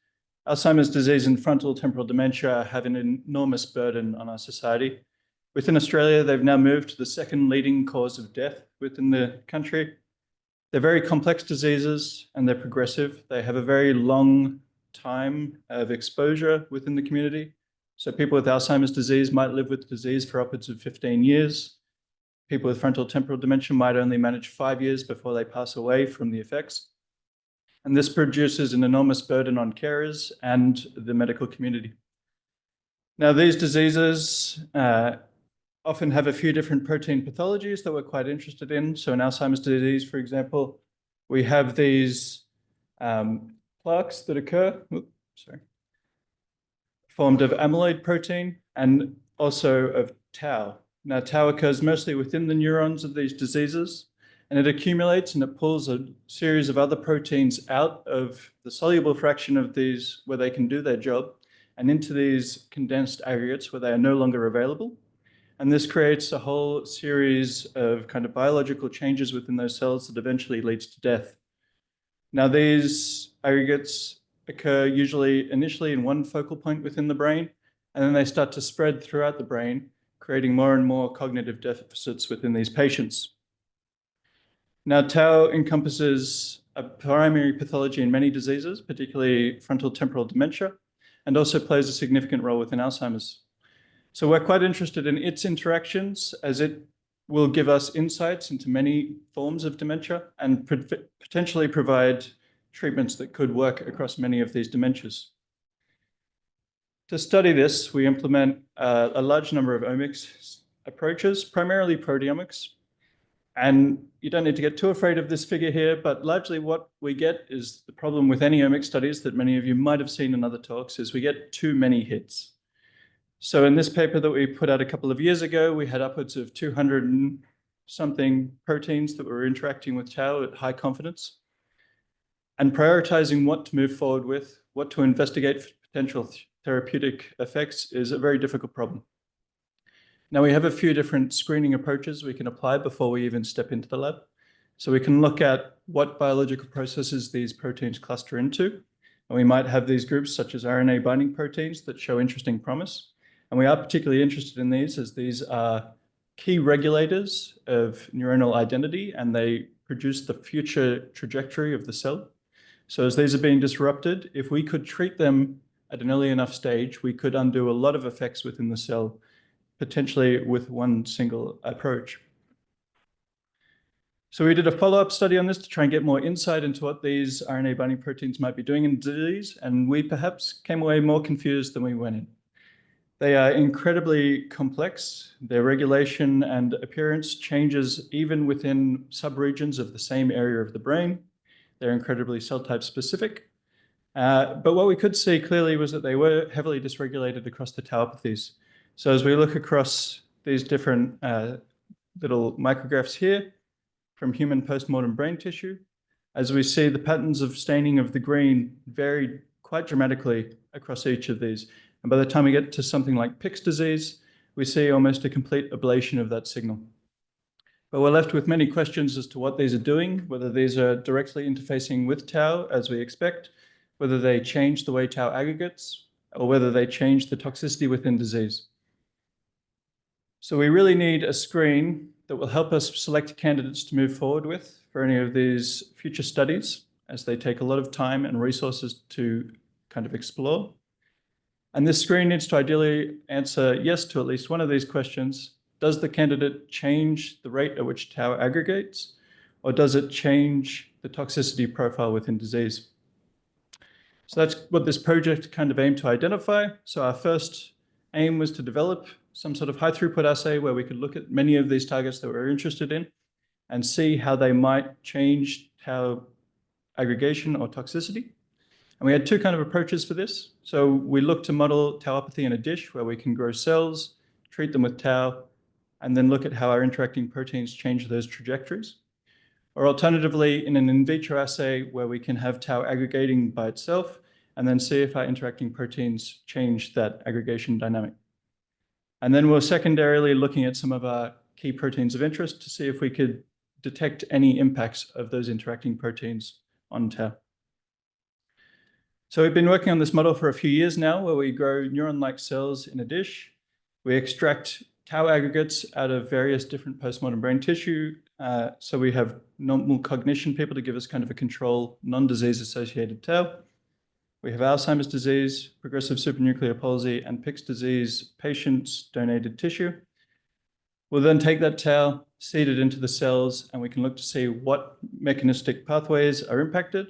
Alzheimer's disease and frontal temporal dementia have an enormous burden on our society. Within Australia, they've now moved to the second leading cause of death within the country. They're very complex diseases and they're progressive. They have a very long time of exposure within the community. So people with Alzheimer's disease might live with disease for upwards of 15 years. People with frontal temporal dementia might only manage 5 years before they pass away from the effects. And this produces an enormous burden on carers and the medical community. Now, these diseases often have a few different protein pathologies that we're quite interested in. So in Alzheimer's disease, for example, we have these plaques that occur, formed of amyloid protein and also of tau. Now, tau occurs mostly within the neurons of these diseases, and it accumulates and it pulls a series of other proteins out of the soluble fraction of these where they can do their job and into these condensed aggregates where they are no longer available. And this creates a whole series of kind of biological changes within those cells that eventually leads to death. Now, these aggregates occur usually initially in one focal point within the brain, and then they start to spread throughout the brain, creating more and more cognitive deficits within these patients. Now, tau encompasses a primary pathology in many diseases, particularly frontal temporal dementia, and also plays a significant role within Alzheimer's. So we're quite interested in its interactions as it will give us insights into many forms of dementia and potentially provide treatments that could work across many of these dementias. To study this, we implement a large number of omics approaches, primarily proteomics. And you don't need to get too afraid of this figure here, but largely what we get is the problem with any omic studies that many of you might have seen in other talks is we get too many hits. So in this paper that we put out a couple of years ago, we had upwards of 200 and something proteins that were interacting with tau at high confidence. And prioritizing what to move forward with, what to investigate for potential therapeutic effects is a very difficult problem. Now, we have a few different screening approaches we can apply before we even step into the lab. So we can look at what biological processes these proteins cluster into. And we might have these groups such as RNA binding proteins that show interesting promise. And we are particularly interested in these as these are key regulators of neuronal identity and they produce the future trajectory of the cell. So as these are being disrupted, if we could treat them at an early enough stage, we could undo a lot of effects within the cell, potentially with one single approach. So we did a follow-up study on this to try and get more insight into what these RNA binding proteins might be doing in disease, and we perhaps came away more confused than we went in. They are incredibly complex. Their regulation and appearance changes even within subregions of the same area of the brain. They're incredibly cell type specific. But what we could see clearly was that they were heavily dysregulated across the tauopathies. So as we look across these different little micrographs here from human postmortem brain tissue, as we see the patterns of staining of the green vary quite dramatically across each of these. And by the time we get to something like Pick's disease, we see almost a complete ablation of that signal. But we're left with many questions as to what these are doing, whether these are directly interfacing with tau as we expect, whether they change the way tau aggregates, or whether they change the toxicity within disease. So we really need a screen that will help us select candidates to move forward with for any of these future studies, as they take a lot of time and resources to kind of explore. And this screen needs to ideally answer yes to at least one of these questions. Does the candidate change the rate at which tau aggregates, or does it change the toxicity profile within disease? So that's what this project kind of aimed to identify. So our first aim was to develop some sort of high throughput assay where we could look at many of these targets that we're interested in and see how they might change tau aggregation or toxicity. And we had two kind of approaches for this. So we looked to model tauopathy in a dish where we can grow cells, treat them with tau, and then look at how our interacting proteins change those trajectories. Or alternatively, in an in vitro assay where we can have tau aggregating by itself and then see if our interacting proteins change that aggregation dynamic. And then we're secondarily looking at some of our key proteins of interest to see if we could detect any impacts of those interacting proteins on tau. So we've been working on this model for a few years now, where we grow neuron-like cells in a dish. We extract tau aggregates out of various different postmortem brain tissue So we have normal cognition people to give us kind of a control, non-disease associated tau. We have Alzheimer's disease, progressive supranuclear palsy, and Pick's disease patients' donated tissue. We'll then take that tau, seed it into the cells, and we can look to see what mechanistic pathways are impacted.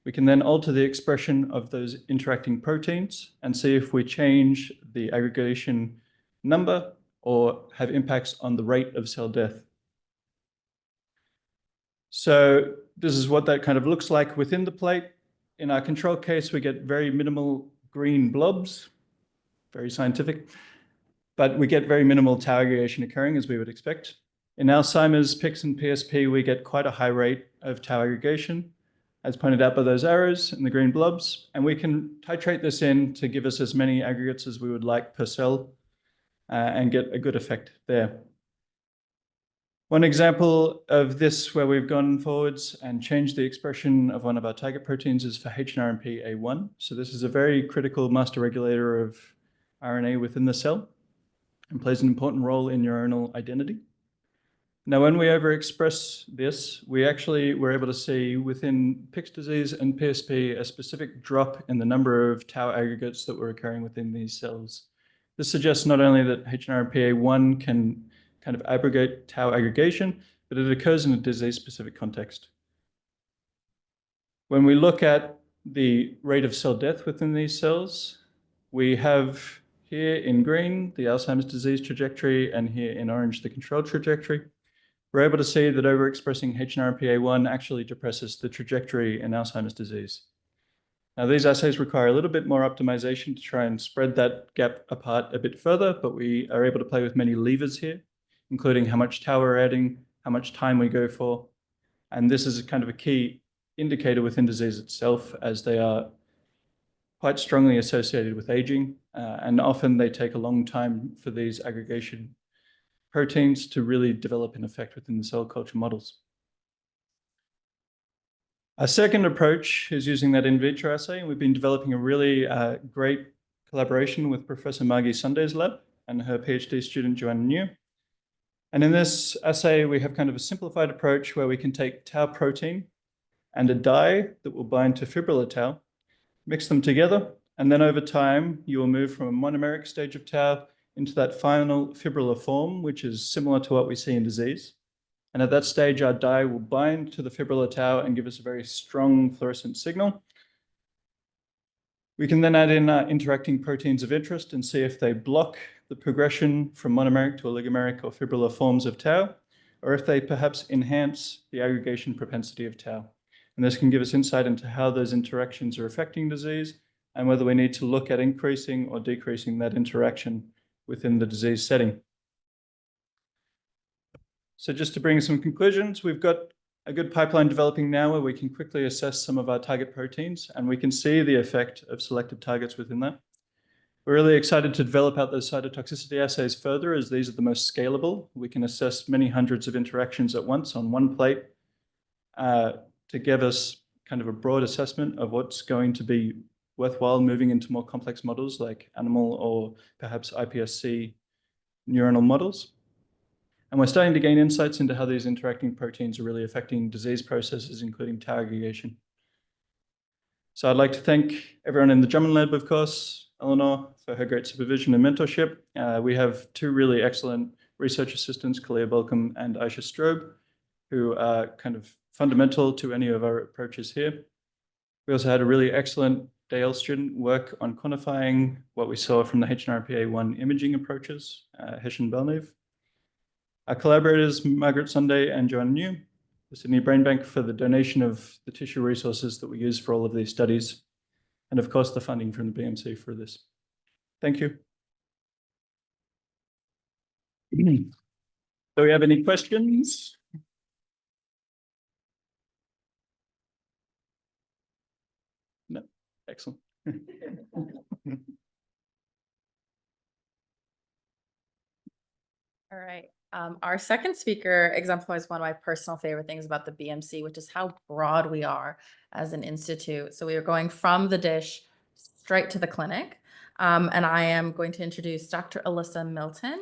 We can then alter the expression of those interacting proteins and see if we change the aggregation number or have impacts on the rate of cell death. So this is what that kind of looks like within the plate. In our control case, we get very minimal green blobs, very scientific, but we get very minimal tau aggregation occurring as we would expect. In Alzheimer's, Pick's and PSP, we get quite a high rate of tau aggregation, as pointed out by those arrows and the green blobs, and we can titrate this in to give us as many aggregates as we would like per cell and get a good effect there. One example of this where we've gone forwards and changed the expression of one of our target proteins is for HNRMP-A1. So this is a very critical master regulator of RNA within the cell and plays an important role in neuronal identity. Now, when we overexpress this, we actually were able to see within Pick's disease and PSP a specific drop in the number of tau aggregates that were occurring within these cells. This suggests not only that HNRMP-A1 can kind of abrogate tau aggregation, but it occurs in a disease-specific context. When we look at the rate of cell death within these cells, we have here in green the Alzheimer's disease trajectory and here in orange the control trajectory. We're able to see that overexpressing HNRMP-A1 actually depresses the trajectory in Alzheimer's disease. Now, these assays require a little bit more optimization to try and spread that gap apart a bit further, but we are able to play with many levers here, including how much tau we're adding, how much time we go for. And this is kind of a key indicator within disease itself, as they are quite strongly associated with aging, and often they take a long time for these aggregation proteins to really develop an effect within the cell culture models. Our second approach is using that in vitro assay. We've been developing a really great collaboration with Professor Margie Sunday's lab and her PhD student, Joan. And in this assay, we have kind of a simplified approach where we can take tau protein and a dye that will bind to fibrillar tau, mix them together, and then over time, you will move from a monomeric stage of tau into that final fibrillar form, which is similar to what we see in disease. And at that stage, our dye will bind to the fibrillar tau and give us a very strong fluorescent signal. We can then add in interacting proteins of interest and see if they block the progression from monomeric to oligomeric or fibrillar forms of tau, or if they perhaps enhance the aggregation propensity of tau. And this can give us insight into how those interactions are affecting disease and whether we need to look at increasing or decreasing that interaction within the disease setting. So just to bring some conclusions, we've got a good pipeline developing now where we can quickly assess some of our target proteins and we can see the effect of selected targets within that. We're really excited to develop out those cytotoxicity assays further, as these are the most scalable. We can assess many hundreds of interactions at once on one plate to give us kind of a broad assessment of what's going to be worthwhile moving into more complex models like animal or perhaps iPSC neuronal models. And we're starting to gain insights into how these interacting proteins are really affecting disease processes, including tau aggregation. So I'd like to thank everyone in the Drummond Lab, of course, Eleanor, for her great supervision and mentorship. We have two really excellent research assistants, Kalia Bolcom and Aisha Strobe, who are kind of fundamental to any of our approaches here. We also had a really excellent Dale student work on quantifying what we saw from the HNRP-A1 imaging approaches, Heshen Belnev. Our collaborators, Margaret Sunday and Joan, the Sydney Brain Bank, for the donation of the tissue resources that we use for all of these studies. And of course, the funding from the BMC for this. Thank you. Do we have any questions? No, excellent. All right. Our second speaker exemplifies one of my personal favorite things about the BMC, which is how broad we are as an institute. So we are going from the dish straight to the clinic. And I am going to introduce Dr. Alyssa Milton.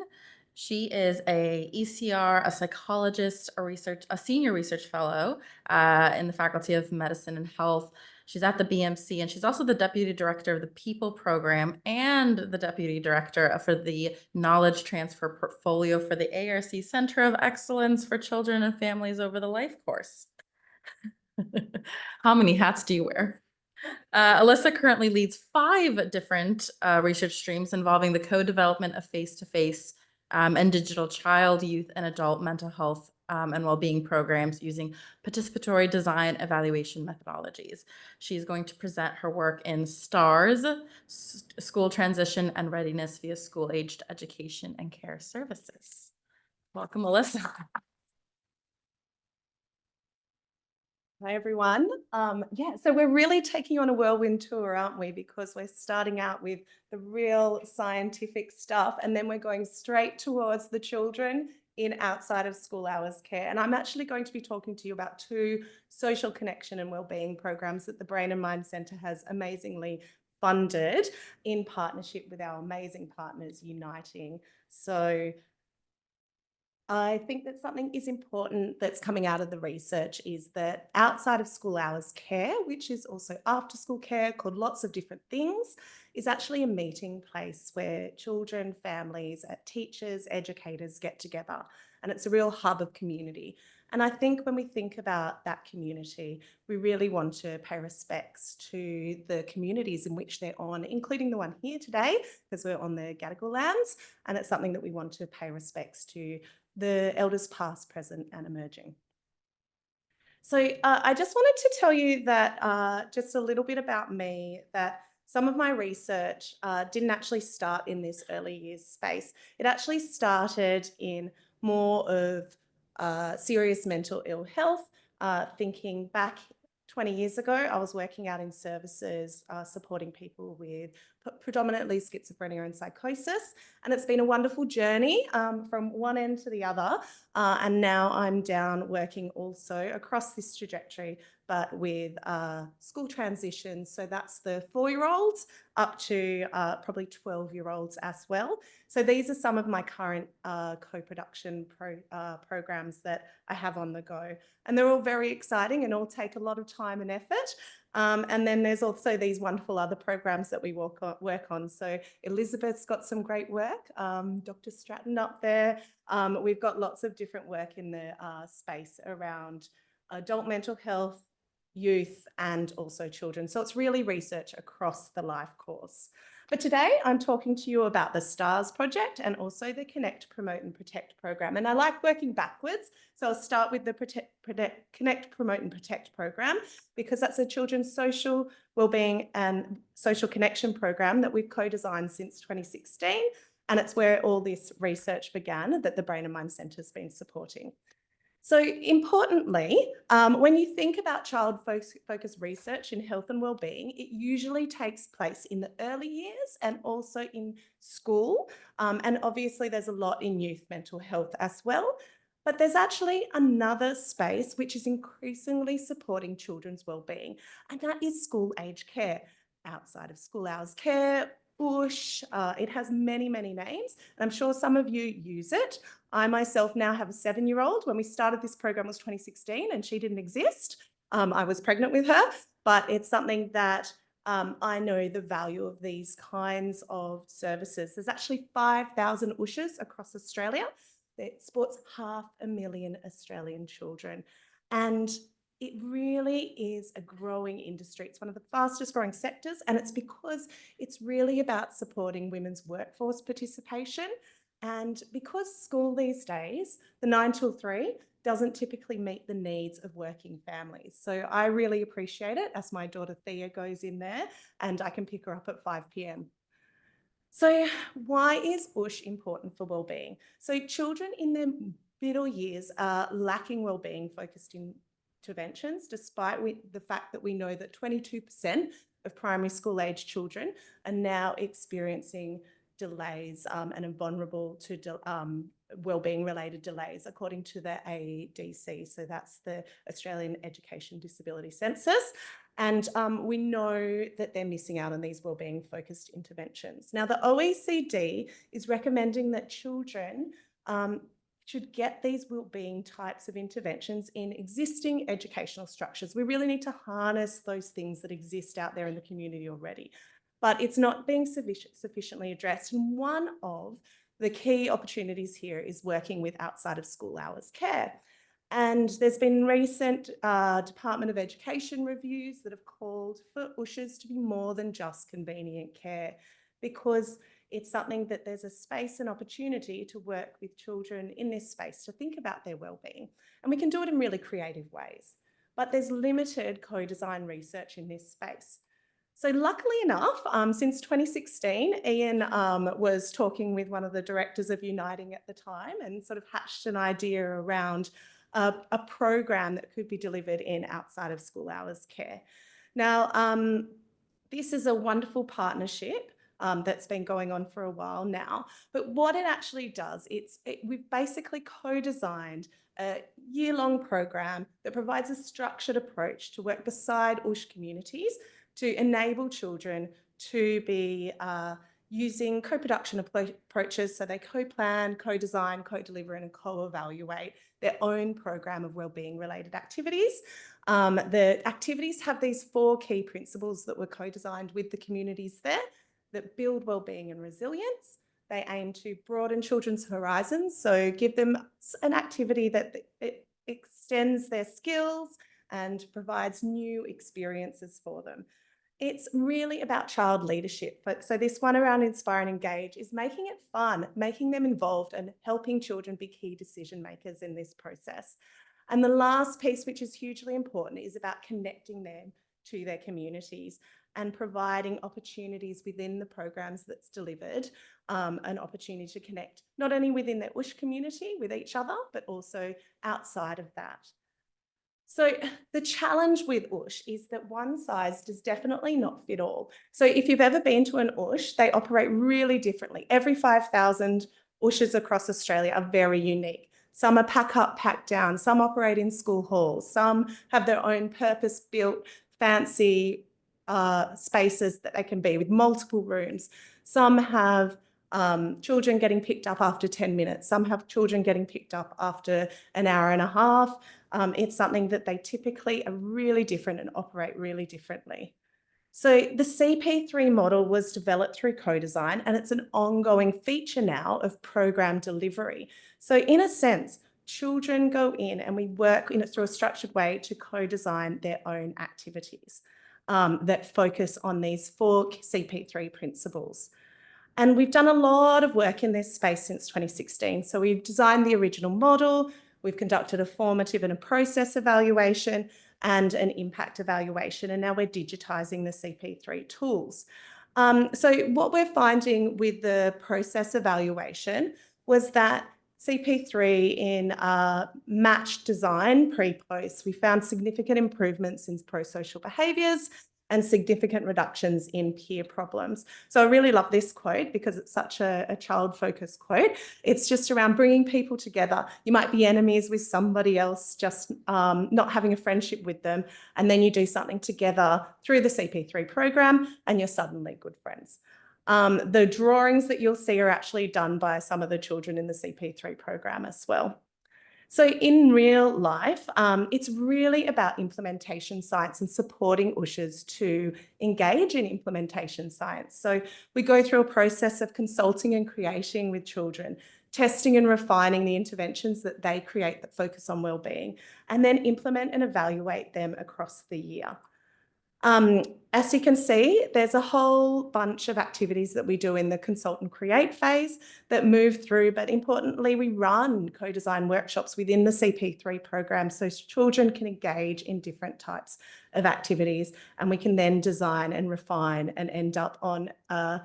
She is a ECR, a psychologist, a senior research fellow in the Faculty of Medicine and Health. She's at the BMC, and she's also the deputy director of the People Program and the deputy director for the Knowledge Transfer Portfolio for the ARC Center of Excellence for Children and Families over the Life Course. How many hats do you wear? Alyssa currently leads 5 different research streams involving the co-development of face-to-face and digital child, youth, and adult mental health and well-being programs using participatory design evaluation methodologies. She's going to present her work in STARS, School Transition and Readiness via School-Aged Education and Care Services. Welcome, Alyssa. Hi, everyone. So we're really taking on a whirlwind tour, aren't we? Because we're starting out with the real scientific stuff, and then we're going straight towards the children in outside of school hours care. And I'm actually going to be talking to you about 2 social connection and wellbeing programs that the Brain and Mind Centre has amazingly funded in partnership with our amazing partners, Uniting. So I think that something is important that's coming out of the research is that outside of school hours care, which is also after school care, called lots of different things, is actually a meeting place where children, families, teachers, educators get together. And it's a real hub of community. And I think when we think about that community, we really want to pay respects to the communities in which they're on, including the one here today, because we're on the Gadigal lands. And it's something that we want to pay respects to the elders past, present and emerging. So I just wanted to tell you that just a little bit about me, that some of my research didn't actually start in this early years space. It actually started in more of serious mental ill health, thinking back 20 years ago, I was working out in services, supporting people with predominantly schizophrenia and psychosis. And it's been a wonderful journey from one end to the other. And now I'm down working also across this trajectory, but with school transitions. So that's the 4-year-olds up to probably 12-year-olds as well. So these are some of my current co-production programs that I have on the go. And they're all very exciting and all take a lot of time and effort. And then there's also these wonderful other programs that we work on. So Elizabeth's got some great work, Dr. Stratton up there. We've got lots of different work in the space around adult mental health, youth, and also children. So it's really research across the life course. But today I'm talking to you about the STARS project and also the Connect, Promote and Protect program. And I like working backwards. So I'll start with the Connect, Promote and Protect program, because that's a children's social wellbeing and social connection program that we've co-designed since 2016. And it's where all this research began that the Brain and Mind Centre has been supporting. So importantly, when you think about child-focused research in health and wellbeing, it usually takes place in the early years and also in school. And obviously there's a lot in youth mental health as well. But there's actually another space which is increasingly supporting children's wellbeing, and that is school-age care, outside of school hours care, Bush. It has many, many names, and I'm sure some of you use it. I myself now have a 7-year-old. When we started this program was 2016 and she didn't exist. I was pregnant with her, but it's something that I know the value of these kinds of services. There's actually 5,000 USHs across Australia. It supports 500,000 Australian children. And it really is a growing industry. It's one of the fastest growing sectors, and it's because it's really about supporting women's workforce participation. And because school these days, the 9 till 3, doesn't typically meet the needs of working families. So I really appreciate it as my daughter Thea goes in there and I can pick her up at 5 p.m. So why is USH important for wellbeing? So children in their middle years are lacking wellbeing focused interventions, despite the fact that we know that 22% of primary school age children are now experiencing delays and are vulnerable to wellbeing related delays, according to the ADC. So that's the Australian Education Disability Census. And we know that they're missing out on these wellbeing focused interventions. Now, the OECD is recommending that children should get these wellbeing types of interventions in existing educational structures. We really need to harness those things that exist out there in the community already, but it's not being sufficiently addressed. And one of the key opportunities here is working with outside of school hours care. And there's been recent Department of Education reviews that have called for ushers to be more than just convenient care, because it's something that there's a space and opportunity to work with children in this space to think about their wellbeing. And we can do it in really creative ways, but there's limited co-design research in this space. So luckily enough, since 2016, Ian was talking with one of the directors of Uniting at the time and sort of hatched an idea around a program that could be delivered in outside of school hours care. Now, this is a wonderful partnership that's been going on for a while now. But what it actually does, we've basically co-designed a year-long program that provides a structured approach to work beside USH communities to enable children to be using co-production approaches, so they co-plan, co-design, co-deliver and co-evaluate their own program of wellbeing related activities. The activities have these 4 key principles that were co-designed with the communities there that build wellbeing and resilience. They aim to broaden children's horizons, so give them an activity that it extends their skills and provides new experiences for them. It's really about child leadership. So this one around Inspire and Engage is making it fun, making them involved and helping children be key decision makers in this process. And the last piece, which is hugely important, is about connecting them to their communities and providing opportunities within the programs that's delivered, an opportunity to connect not only within their USH community with each other, but also outside of that. So the challenge with USH is that one size does definitely not fit all. So if you've ever been to an USH, they operate really differently. Every 5,000 USHs across Australia are very unique. Some are pack up, pack down. Some operate in school halls. Some have their own purpose-built, fancy spaces that they can be with multiple rooms. Some have children getting picked up after 10 minutes. Some have children getting picked up after an hour and a half. It's something that they typically are really different and operate really differently. So the CP3 model was developed through co-design, and it's an ongoing feature now of program delivery. So in a sense, children go in and we work through a structured way to co-design their own activities that focus on these 4 CP3 principles. And we've done a lot of work in this space since 2016. So we've designed the original model, we've conducted a formative and a process evaluation and an impact evaluation, and now we're digitising the CP3 tools. So what we're finding with the process evaluation was that CP3 in matched design pre-post, we found significant improvements in pro-social behaviours and significant reductions in peer problems. So I really love this quote because it's such a child-focused quote. It's just around bringing people together. You might be enemies with somebody else, just not having a friendship with them, and then you do something together through the CP3 program and you're suddenly good friends. The drawings that you'll see are actually done by some of the children in the CP3 program as well. So in real life, it's really about implementation science and supporting ushers to engage in implementation science. So we go through a process of consulting and creating with children, testing and refining the interventions that they create that focus on wellbeing, and then implement and evaluate them across the year. As you can see, there's a whole bunch of activities that we do in the consult and create phase that move through, but importantly, we run co-design workshops within the CP3 program so children can engage in different types of activities, and we can then design and refine and end up on a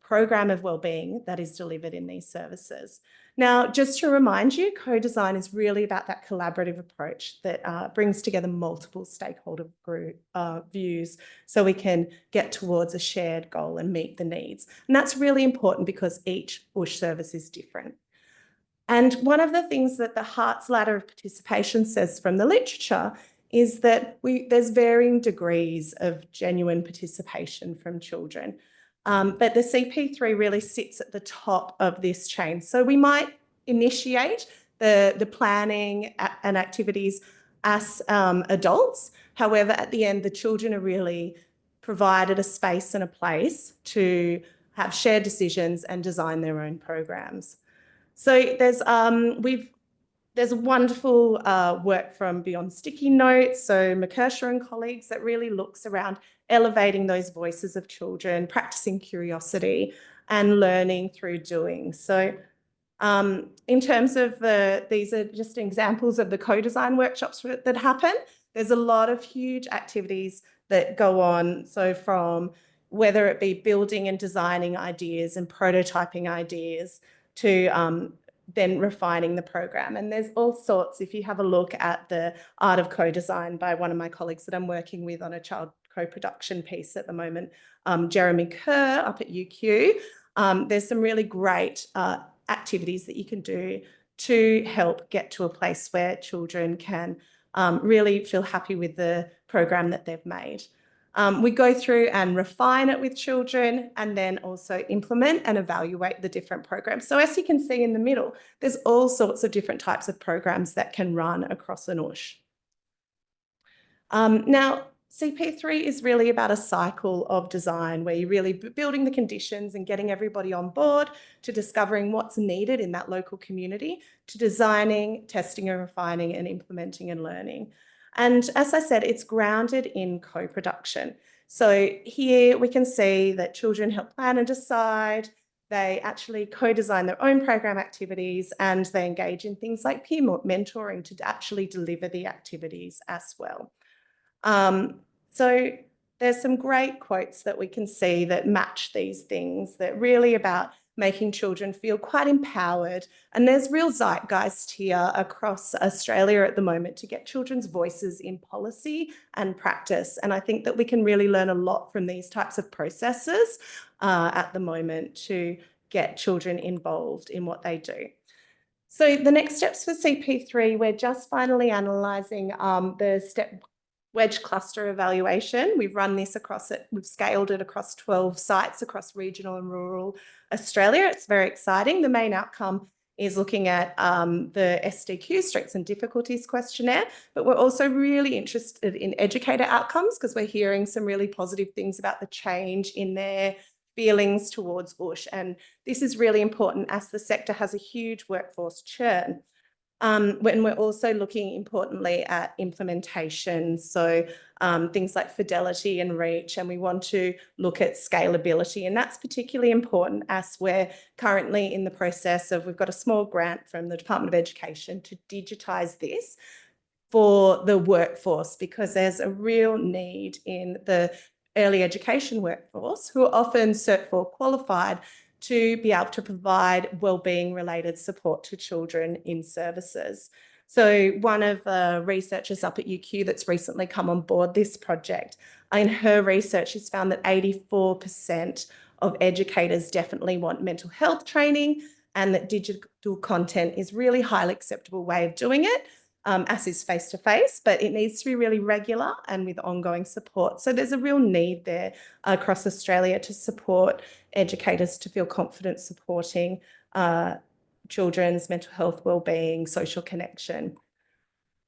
program of wellbeing that is delivered in these services. Now, just to remind you, co-design is really about that collaborative approach that brings together multiple stakeholder group views so we can get towards a shared goal and meet the needs. And that's really important because each bush service is different. And one of the things that the Hart's Ladder of Participation says from the literature is that there's varying degrees of genuine participation from children. But the CP3 really sits at the top of this chain. So we might initiate the planning and activities as adults. However, at the end, the children are really provided a space and a place to have shared decisions and design their own programs. So there's wonderful work from Beyond Sticky Notes, so McKershaw and colleagues, that really looks around elevating those voices of children, practicing curiosity and learning through doing. So in terms of these are just examples of the co-design workshops that happen. There's a lot of huge activities that go on. So from whether it be building and designing ideas and prototyping ideas to then refining the program. And there's all sorts, if you have a look at the Art of Co-Design by one of my colleagues that I'm working with on a child co-production piece at the moment, Jeremy Kerr up at UQ, there's some really great activities that you can do to help get to a place where children can really feel happy with the program that they've made. We go through and refine it with children and then also implement and evaluate the different programs. So as you can see in the middle, there's all sorts of different types of programs that can run across an USH. Now, CP3 is really about a cycle of design where you're really building the conditions and getting everybody on board, to discovering what's needed in that local community, to designing, testing and refining and implementing and learning. And as I said, it's grounded in co-production. So here we can see that children help plan and decide, they actually co-design their own program activities, and they engage in things like peer mentoring to actually deliver the activities as well. So there's some great quotes that we can see that match these things, that really about making children feel quite empowered. And there's real zeitgeist here across Australia at the moment to get children's voices in policy and practice. And I think that we can really learn a lot from these types of processes at the moment to get children involved in what they do. So the next steps for CP3, we're just finally analysing the step wedge cluster evaluation. We've run this across it, we've scaled it across 12 sites across regional and rural Australia. It's very exciting. The main outcome is looking at the SDQ, Strengths and Difficulties questionnaire, but we're also really interested in educator outcomes because we're hearing some really positive things about the change in their feelings towards USH. And this is really important as the sector has a huge workforce churn. When we're also looking importantly at implementation, so things like fidelity and reach, and we want to look at scalability, and that's particularly important as we're currently in the process of, we've got a small grant from the Department of Education to digitise this for the workforce, because there's a real need in the early education workforce, who are often Cert 4 qualified, to be able to provide wellbeing related support to children in services. So one of the researchers up at UQ that's recently come on board this project, in her research, she's found that 84% of educators definitely want mental health training, and that digital content is really highly acceptable way of doing it, as is face-to-face, but it needs to be really regular and with ongoing support. So there's a real need there across Australia to support educators to feel confident supporting children's mental health, wellbeing, social connection.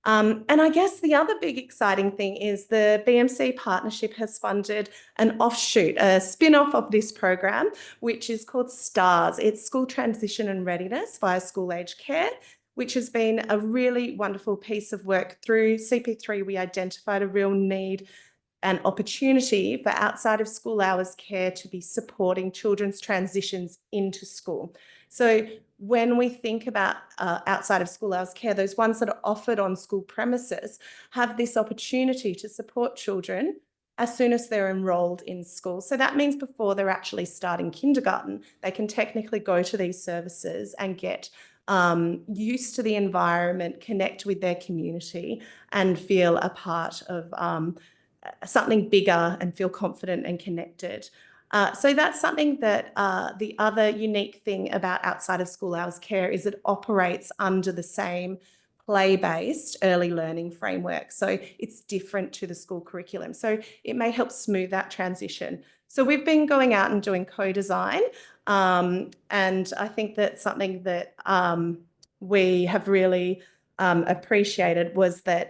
And I guess the other big exciting thing is the BMC partnership has funded an offshoot, a spin-off of this program, which is called STARS. It's School Transition and Readiness via School Age Care, which has been a really wonderful piece of work. Through CP3, we identified a real need and opportunity for outside of school hours care to be supporting children's transitions into school. So when we think about outside of school hours care, those ones that are offered on school premises have this opportunity to support children as soon as they're enrolled in school. So that means before they're actually starting kindergarten, they can technically go to these services and get used to the environment, connect with their community and feel a part of something bigger and feel confident and connected. So that's something that the other unique thing about outside of school hours care is it operates under the same play-based early learning framework. So it's different to the school curriculum. So it may help smooth that transition. So we've been going out and doing co-design. And I think that something that we have really appreciated was that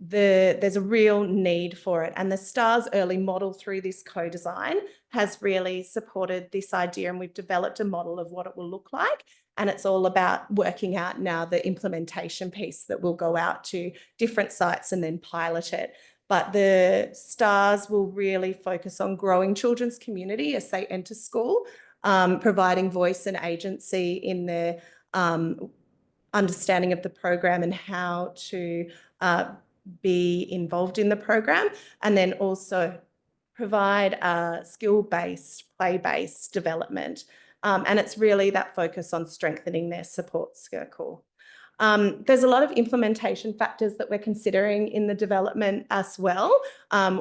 there's a real need for it. And the STARS early model through this co-design has really supported this idea, and we've developed a model of what it will look like. And it's all about working out now the implementation piece that will go out to different sites and then pilot it. But the STARS will really focus on growing children's community as they enter school, providing voice and agency in their understanding of the program and how to be involved in the program, and then also provide skill-based, play-based development. And it's really that focus on strengthening their support circle. There's a lot of implementation factors that we're considering in the development as well,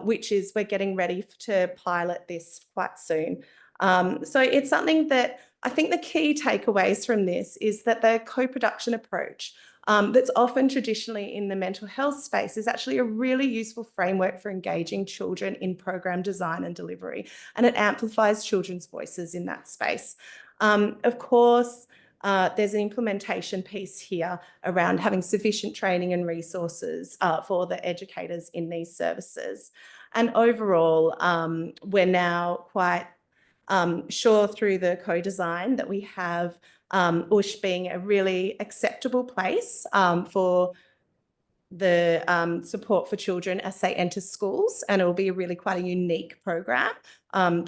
which is we're getting ready to pilot this quite soon. So it's something that I think the key takeaways from this is that the co-production approach that's often traditionally in the mental health space is actually a really useful framework for engaging children in program design and delivery, and it amplifies children's voices in that space. Of course, there's an implementation piece here around having sufficient training and resources for the educators in these services. And overall, we're now quite sure through the co-design that we have USH being a really acceptable place for the support for children as they enter schools, and it will be really quite a unique program. But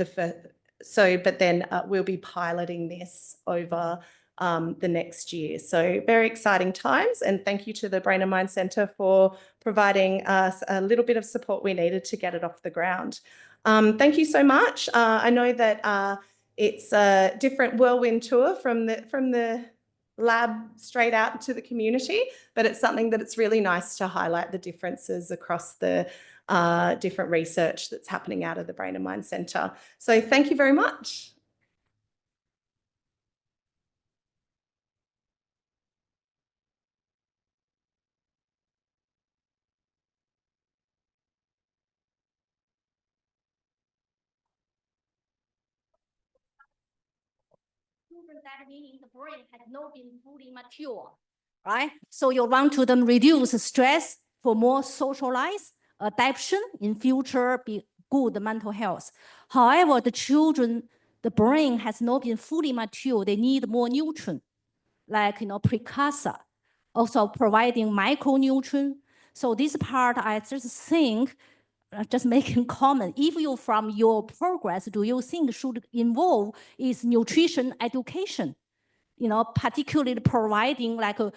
then we'll be piloting this over the next year. So very exciting times, and thank you to the Brain and Mind Centre for providing us a little bit of support we needed to get it off the ground. Thank you so much. I know that it's a different whirlwind tour from the lab straight out into the community, but it's something that it's really nice to highlight the differences across the different research that's happening out of the Brain and Mind Centre. So thank you very much. That meaning the brain has not been fully mature, right? So you want to then reduce stress for more socialized adaptation in future, be good mental health. However, the children, the brain has not been fully mature. They need more nutrients, like precursor, also providing micronutrient. So this part, I just think, just making comment, if you from your progress, do you think should involve is nutrition education, particularly providing like a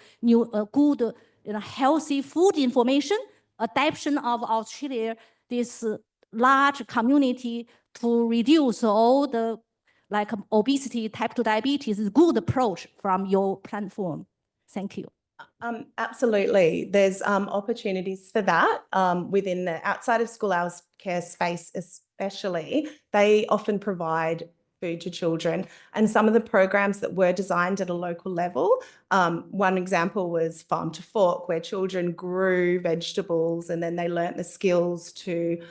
good, healthy food information, adaptation of Australia, this large community to reduce all the like obesity, type 2 diabetes is a good approach from your platform. Thank you. Absolutely. There's opportunities for that within the outside of school hours care space, especially. They often provide food to children, and some of the programs that were designed at a local level, one example was Farm to Fork, where children grew vegetables and then they learnt the skills to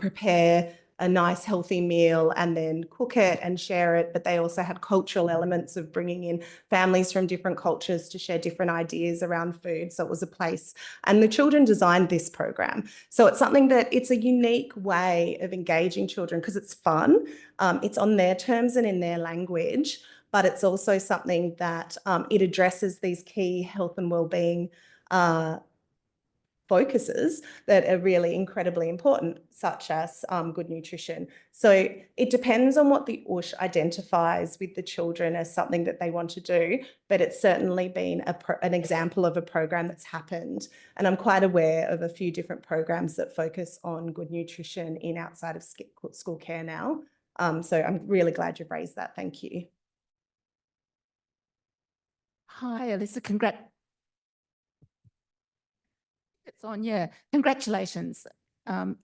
prepare a nice healthy meal and then cook it and share it. But they also had cultural elements of bringing in families from different cultures to share different ideas around food. So it was a place, and the children designed this program. So it's something that it's a unique way of engaging children because it's fun. It's on their terms and in their language, but it's also something that it addresses these key health and wellbeing focuses that are really incredibly important, such as good nutrition. So it depends on what the USH identifies with the children as something that they want to do, but it's certainly been an example of a program that's happened. And I'm quite aware of a few different programs that focus on good nutrition in outside of school care now. So I'm really glad you've raised that. Thank you. Hi, Alyssa. It's on, yeah. Congratulations.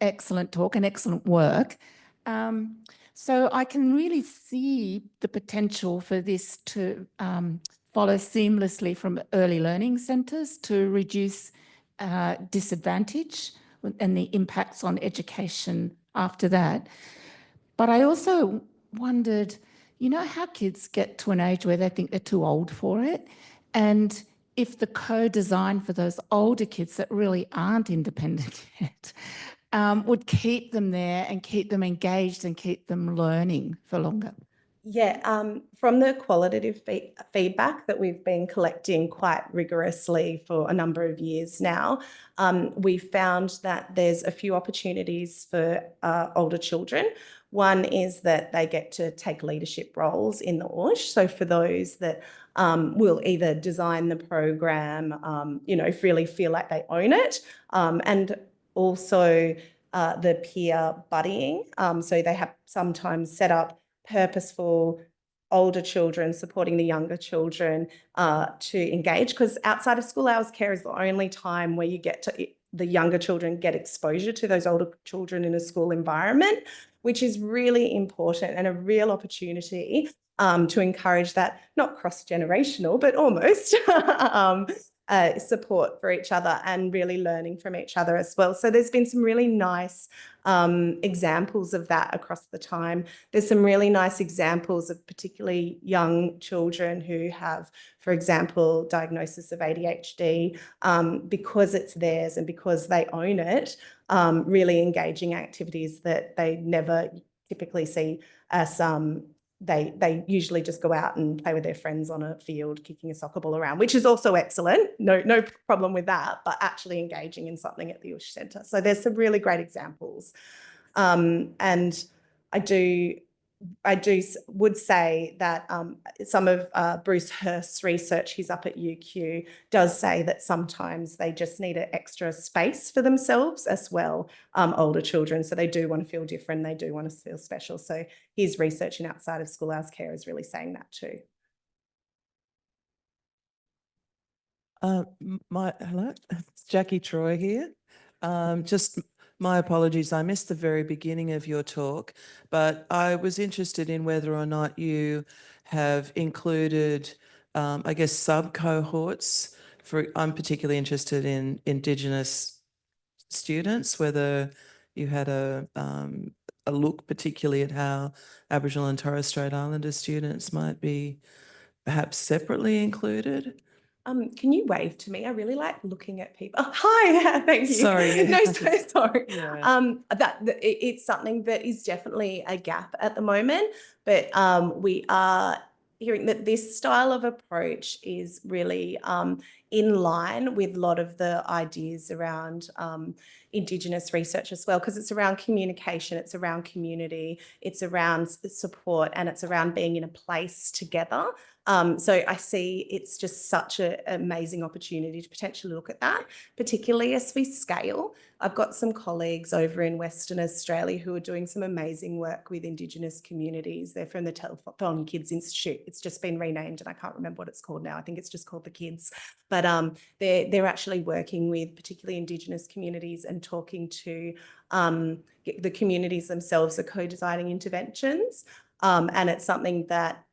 Excellent talk and excellent work. So I can really see the potential for this to follow seamlessly from early learning centres to reduce disadvantage and the impacts on education after that. But I also wondered, you know how kids get to an age where they think they're too old for it? And if the co-design for those older kids that really aren't independent yet would keep them there and keep them engaged and keep them learning for longer. Yeah, from the qualitative feedback that we've been collecting quite rigorously for a number of years now, we found that there's a few opportunities for older children. One is that they get to take leadership roles in the OOSH. So for those that will either design the program, you know, really feel like they own it, and also the peer buddying. So they have sometimes set up purposeful older children supporting the younger children to engage, because outside of school hours care is the only time where you get to the younger children get exposure to those older children in a school environment, which is really important and a real opportunity to encourage that, not cross-generational, but almost support for each other and really learning from each other as well. So there's been some really nice examples of that across the time. There's some really nice examples of particularly young children who have, for example, diagnosis of ADHD, because it's theirs and because they own it, really engaging activities that they never typically see as they usually just go out and play with their friends on a field, kicking a soccer ball around, which is also excellent. No problem with that, but actually engaging in something at the OOSH Centre. So there's some really great examples. And I would say that some of Bruce Hurst's research, he's up at UQ, does say that sometimes they just need an extra space for themselves as well, older children. So they do want to feel different. They do want to feel special. So his research in outside of school hours care is really saying that too. Hello, it's Jackie Troy here. Just my apologies, I missed the very beginning of your talk, but I was interested in whether or not you have included, I guess, sub-cohorts. I'm particularly interested in Indigenous students, whether you had a look particularly at how Aboriginal and Torres Strait Islander students might be perhaps separately included. Can you wave to me? I really like looking at people. Oh, hi, thank you. Sorry. No, so sorry. Yeah. It's something that is definitely a gap at the moment, but we are hearing that this style of approach is really in line with a lot of the ideas around Indigenous research as well, because it's around communication, it's around community, it's around support, and it's around being in a place together. So I see it's just such an amazing opportunity to potentially look at that, particularly as we scale. I've got some colleagues over in Western Australia who are doing some amazing work with Indigenous communities. They're from the Telethon Kids Institute. It's just been renamed and I can't remember what it's called now. I think it's just called the Kids. But they're actually working with particularly Indigenous communities and talking to the communities themselves are co-designing interventions. And it's something that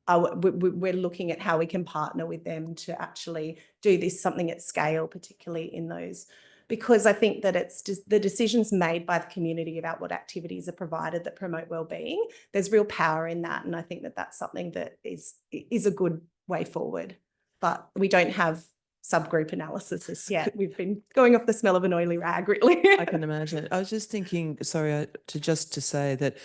we're looking at how we can partner with them to actually do this something at scale, particularly in those, because I think that it's just the decisions made by the community about what activities are provided that promote wellbeing. There's real power in that, and I think that that's something that is a good way forward. But we don't have subgroup analysis yet. We've been going off the smell of an oily rag, really. I can imagine. I was just thinking, sorry, to say that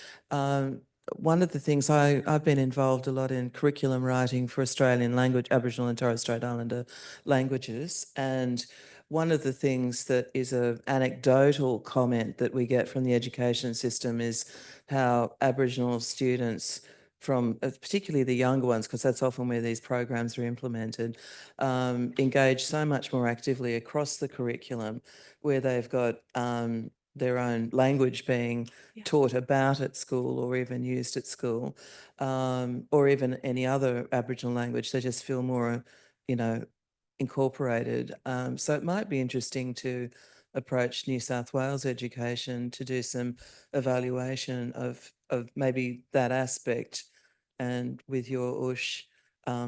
one of the things I've been involved a lot in curriculum writing for Australian language, Aboriginal and Torres Strait Islander languages. And one of the things that is an anecdotal comment that we get from the education system is how Aboriginal students from particularly the younger ones, because that's often where these programs are implemented, engage so much more actively across the curriculum, where they've got their own language being taught about at school or even used at school, or even any other Aboriginal language. They just feel more, incorporated. So it might be interesting to approach New South Wales education to do some evaluation of maybe that aspect, and with your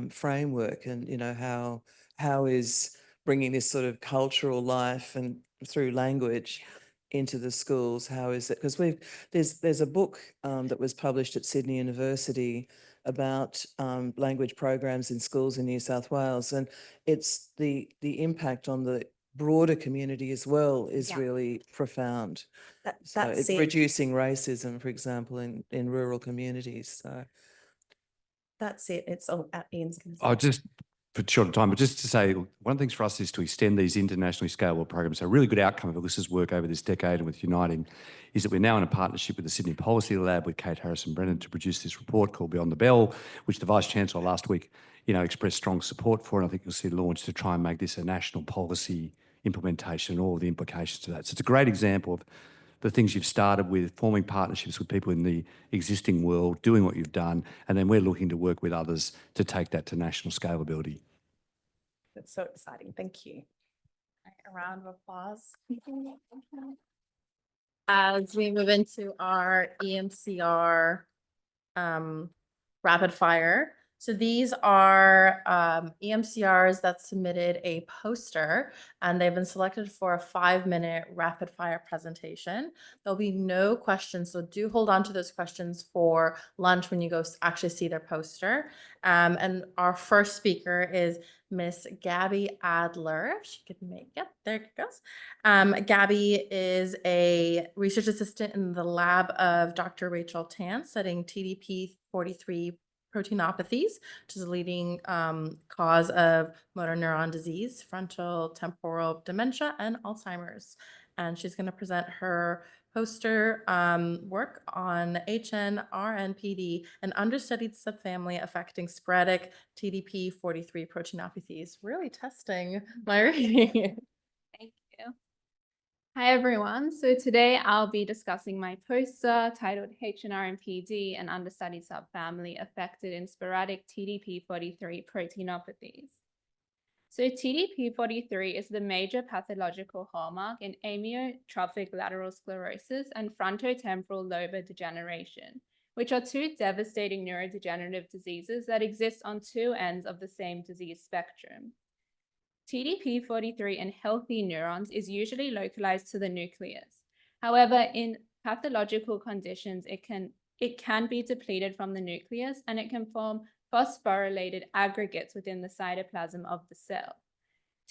framework, and how is bringing this sort of cultural life and through language into the schools, how is it? Because there's a book that was published at Sydney University about language programs in schools in New South Wales, and it's the impact on the broader community as well is really profound. So That's it's it. reducing racism, for example, in rural communities. So That's it. It's all Ian's going to say. I'll just, for short time, but just to say, one of the things for us is to extend these internationally scalable programs. So a really good outcome of Alyssa's work over this decade and with Uniting is that we're now in a partnership with the Sydney Policy Lab with Kate Harrison-Brennan to produce this report called Beyond the Bell, which the Vice-Chancellor last week, expressed strong support for, and I think you'll see launched to try and make this a national policy implementation and all of the implications of that. So it's a great example of the things you've started with, forming partnerships with people in the existing world, doing what you've done, and then we're looking to work with others to take that to national scalability. That's so exciting. Thank you. A round of applause. As we move into our EMCR rapid fire. So these are EMCRs that submitted a poster, and they've been selected for a 5-minute rapid fire presentation. There'll be no questions, so do hold on to those questions for lunch when you go actually see their poster. And our first speaker is Miss Gabby Adler. If she could make it, there it goes. Gabby is a research assistant in the lab of Dr. Rachel Tan, studying TDP-43 proteinopathies, which is a leading cause of motor neuron disease, frontal temporal dementia, and Alzheimer's. And she's going to present her poster work on HNRNPD, an understudied subfamily affecting sporadic TDP-43 proteinopathies. Really testing my reading. Thank you. Hi, everyone. So today I'll be discussing my poster titled HNRNPD, an understudied subfamily affected in sporadic TDP-43 proteinopathies. So TDP-43 is the major pathological hallmark in amyotrophic lateral sclerosis and frontotemporal lobar degeneration, which are two devastating neurodegenerative diseases that exist on two ends of the same disease spectrum. TDP-43 in healthy neurons is usually localized to the nucleus. However, in pathological conditions, it can be depleted from the nucleus, and it can form phosphorylated aggregates within the cytoplasm of the cell.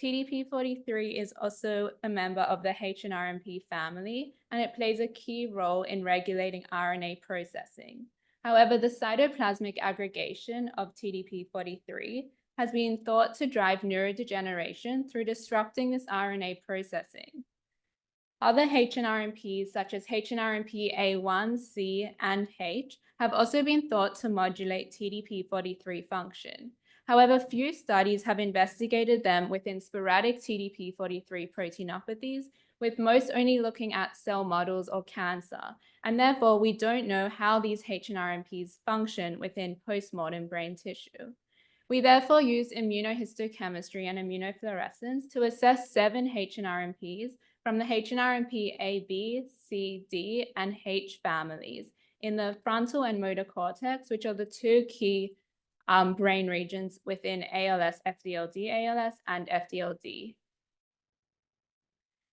TDP-43 is also a member of the HNRNP family, and it plays a key role in regulating RNA processing. However, the cytoplasmic aggregation of TDP-43 has been thought to drive neurodegeneration through disrupting this RNA processing. Other HNRNPs, such as HNRNP A1, C, and H, have also been thought to modulate TDP-43 function. However, few studies have investigated them within sporadic TDP-43 proteinopathies, with most only looking at cell models or cancer, and therefore we don't know how these HNRNPs function within postmortem brain tissue. We therefore use immunohistochemistry and immunofluorescence to assess 7 HNRNPs from the HNRNP A, B, C, D, and H families in the frontal and motor cortex, which are the two key brain regions within ALS, FDLD, ALS, and FDLD.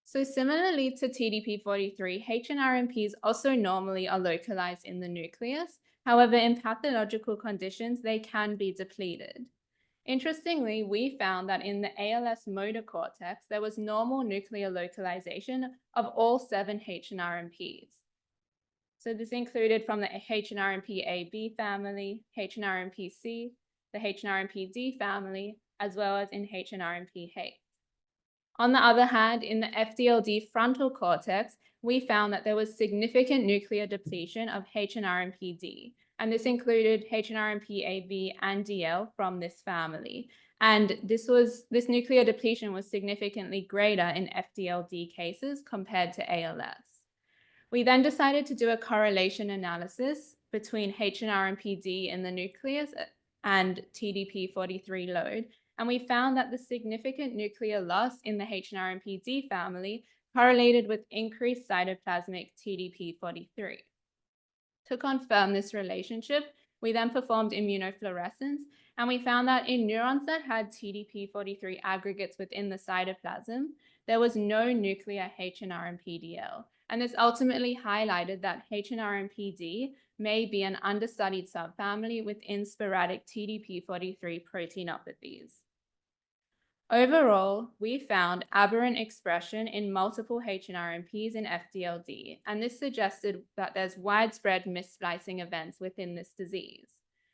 So similarly to TDP-43, HNRNPs also normally are localized in the nucleus. However, in pathological conditions, they can be depleted. Interestingly, we found that in the ALS motor cortex, there was normal nuclear localization of all 7 HNRNPs. So this included from the HNRNP A-B family, HNRNP-C, the HNRNP-D family, as well as in HNRNP-H. On the other hand, in the FDLD frontal cortex, we found that there was significant nuclear depletion of HNRNP-D, and this included HNRNP-AB and DL from this family. And this nuclear depletion was significantly greater in FDLD cases compared to ALS. We then decided to do a correlation analysis between HNRMPD in the nucleus and TDP43 load, and we found that the significant nuclear loss in the HNRMPD family correlated with increased cytoplasmic TDP43. To confirm this relationship, we then performed immunofluorescence, and we found that in neurons that had TDP43 aggregates within the cytoplasm, there was no nuclear HNRMPDL. And this ultimately highlighted that HNRMPD may be an understudied subfamily within sporadic TDP43 proteinopathies. Overall, we found aberrant expression in multiple HNRMPs in FDLD, and this suggested that there's widespread missplicing events within this disease.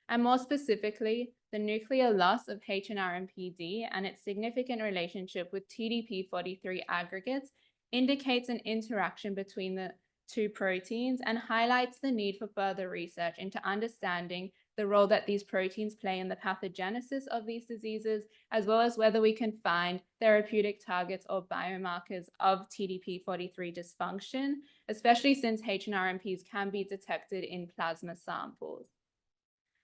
And more specifically, the nuclear loss of HNRMPD and its significant relationship with TDP43 aggregates indicates an interaction between the two proteins and highlights the need for further research into understanding the role that these proteins play in the pathogenesis of these diseases, as well as whether we can find therapeutic targets or biomarkers of TDP43 dysfunction, especially since HNRMPs can be detected in plasma samples.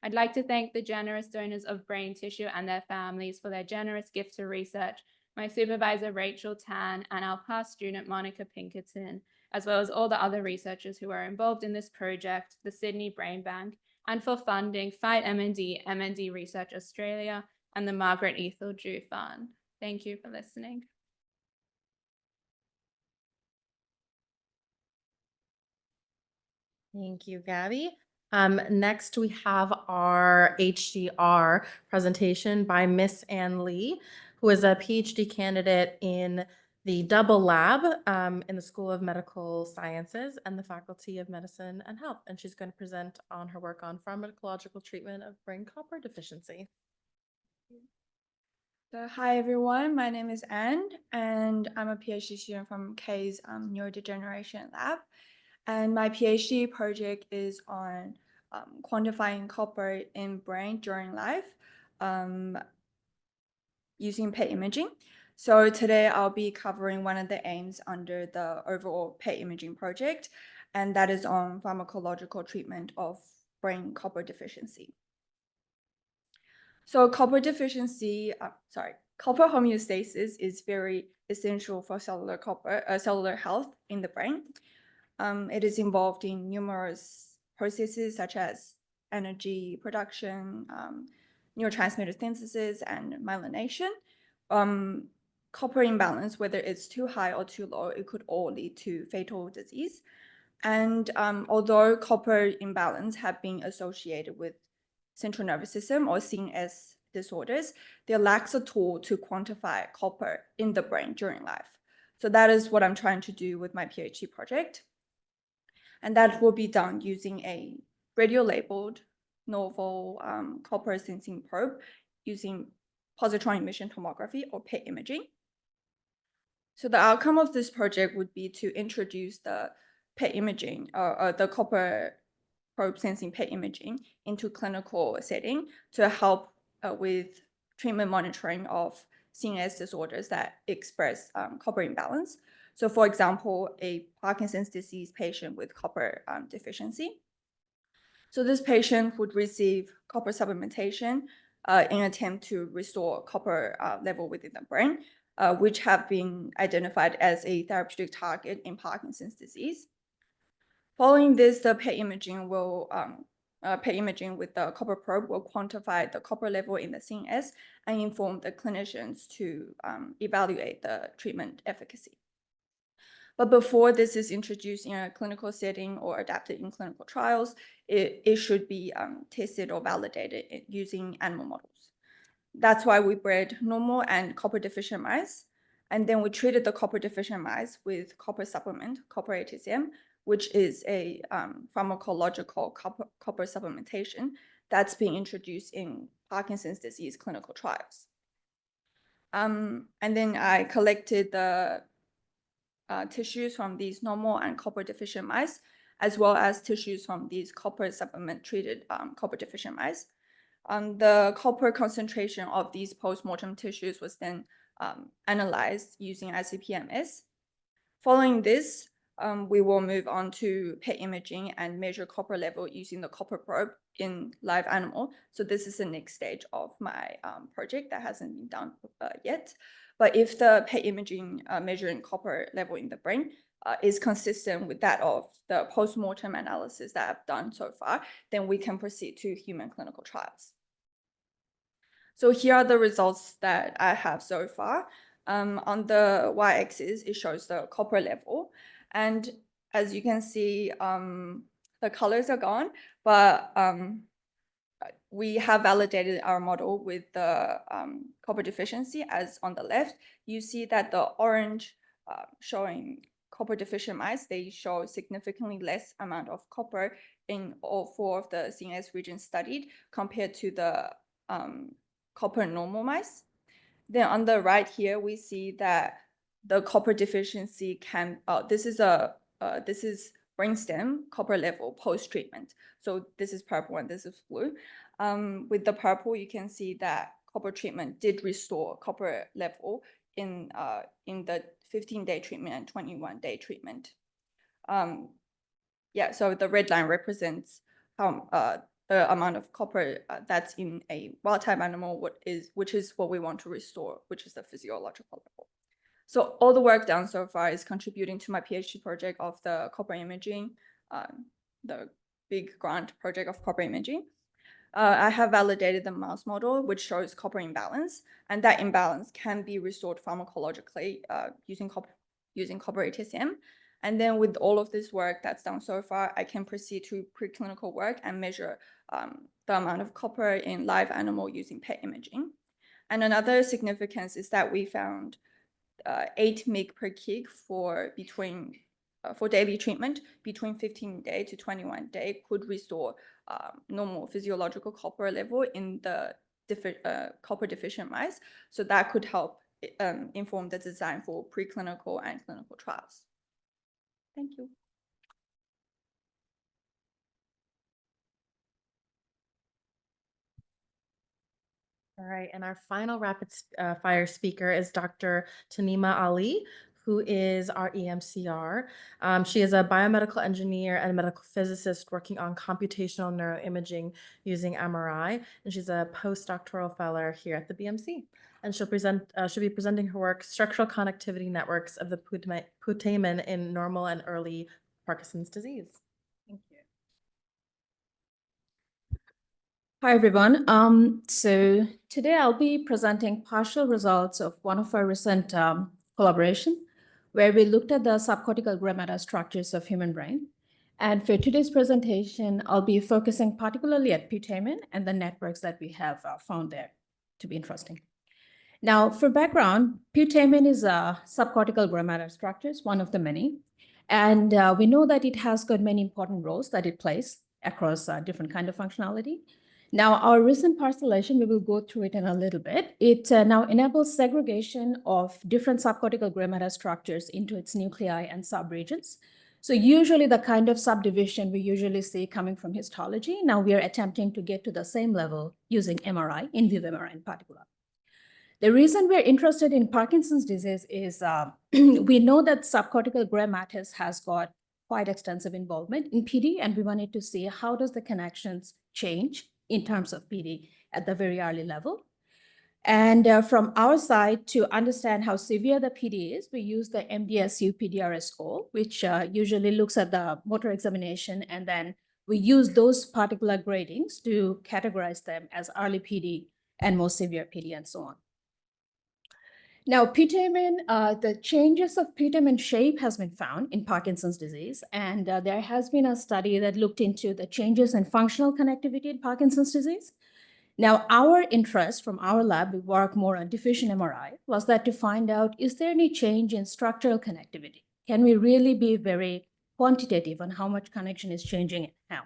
I'd like to thank the generous donors of brain tissue and their families for their generous gift to research, my supervisor Rachel Tan, and our past student Monica Pinkerton, as well as all the other researchers who are involved in this project, the Sydney Brain Bank, and for funding Fight MND, MND Research Australia, and the Margaret Ethel Jew Fund. Thank you for listening. Thank you, Gabby. Next, we have our HDR presentation by Miss Ann Lee, who is a PhD candidate in the Double Lab in the School of Medical Sciences and the Faculty of Medicine and Health. And she's going to present on her work on pharmacological treatment of brain copper deficiency. So, hi everyone, my name is Anne and I'm a PhD student from K's Neurodegeneration Lab. And my PhD project is on quantifying copper in brain during life using PET imaging. So today I'll be covering one of the aims under the overall PET imaging project, and that is on pharmacological treatment of brain copper deficiency. So copper deficiency, copper homeostasis is very essential for cellular health in the brain. It is involved in numerous processes such as energy production, neurotransmitter synthesis, and myelination. Copper imbalance, whether it's too high or too low, it could all lead to fatal disease. And although copper imbalance have been associated with central nervous system or CNS disorders, there lacks a tool to quantify copper in the brain during life. So that is what I'm trying to do with my PhD project. And that will be done using a radio-labeled novel copper sensing probe using positron emission tomography or PET imaging. So the outcome of this project would be to introduce the PET imaging or the copper probe sensing PET imaging into clinical setting to help with treatment monitoring of CNS disorders that express copper imbalance. So for example, a Parkinson's disease patient with copper deficiency. So this patient would receive copper supplementation in an attempt to restore copper level within the brain, which have been identified as a therapeutic target in Parkinson's disease. Following this, the PET imaging with the copper probe will quantify the copper level in the CNS and inform the clinicians to evaluate the treatment efficacy. But before this is introduced in a clinical setting or adapted in clinical trials, it should be tested or validated using animal models. That's why we bred normal and copper deficient mice. And then we treated the copper deficient mice with copper supplement, copper ATCM, which is a pharmacological copper supplementation that's being introduced in Parkinson's disease clinical trials. And then I collected the tissues from these normal and copper deficient mice, as well as tissues from these copper supplement treated copper deficient mice. The copper concentration of these post-mortem tissues was then analyzed using ICP-MS. Following this, we will move on to PET imaging and measure copper level using the copper probe in live animal. So this is the next stage of my project that hasn't been done yet. But if the PET imaging measuring copper level in the brain is consistent with that of the post-mortem analysis that I've done so far, then we can proceed to human clinical trials. So here are the results that I have so far. On the y-axis, it shows the copper level. And as you can see, the colors are gone, but we have validated our model with the copper deficiency. As on the left, you see that the orange showing copper deficient mice, they show significantly less amount of copper in all 4 of the CNS regions studied compared to the copper normal mice. Then on the right here, we see that the copper deficiency can, this is brainstem copper level post-treatment. So this is purple and this is blue. With the purple, you can see that copper treatment did restore copper level in the 15-day treatment and 21-day treatment. Yeah, so the red line represents how the amount of copper that's in a wild-type animal, which is what we want to restore, which is the physiological level. So all the work done so far is contributing to my PhD project of the copper imaging, the big grant project of copper imaging. I have validated the mouse model, which shows copper imbalance, and that imbalance can be restored pharmacologically using copper ATSM. And then with all of this work that's done so far, I can proceed to preclinical work and measure the amount of copper in live animal using PET imaging. And another significance is that we found 8 mg per kg for daily treatment between 15-day to 21-day could restore normal physiological copper level in the copper deficient mice. So that could help inform the design for preclinical and clinical trials. Thank you. All right, and our final rapid fire speaker is Dr. Tonima Ali, who is our EMCR. She is a biomedical engineer and a medical physicist working on computational neuroimaging using MRI, and she's a postdoctoral fellow here at the BMC. And she'll be presenting her work, Structural Connectivity Networks of the Putamen in Normal and Early Parkinson's Disease. Thank you. Hi, everyone. So today I'll be presenting partial results of one of our recent collaboration, where we looked at the subcortical gray matter structures of human brain. And for today's presentation, I'll be focusing particularly at putamen and the networks that we have found there to be interesting. Now, for background, putamen is a subcortical gray matter structures, one of the many. And we know that it has got many important roles that it plays across different kind of functionality. Now, our recent parcellation, we will go through it in a little bit. It now enables segregation of different subcortical gray matter structures into its nuclei and subregions. So usually the kind of subdivision we usually see coming from histology, now we are attempting to get to the same level using MRI, in vivo MRI in particular. The reason we're interested in Parkinson's disease is we know that subcortical gray matter has got quite extensive involvement in PD, and we wanted to see how does the connections change in terms of PD at the very early level. And from our side, to understand how severe the PD is, we use the MDSU PDRS score, which usually looks at the motor examination, and then we use those particular gradings to categorize them as early PD and more severe PD and so on. Now, putamen, the changes of putamen shape has been found in Parkinson's disease, and there has been a study that looked into the changes in functional connectivity in Parkinson's disease. Now, our interest from our lab, we work more on diffusion MRI, was that to find out, is there any change in structural connectivity? Can we really be very quantitative on how much connection is changing and how?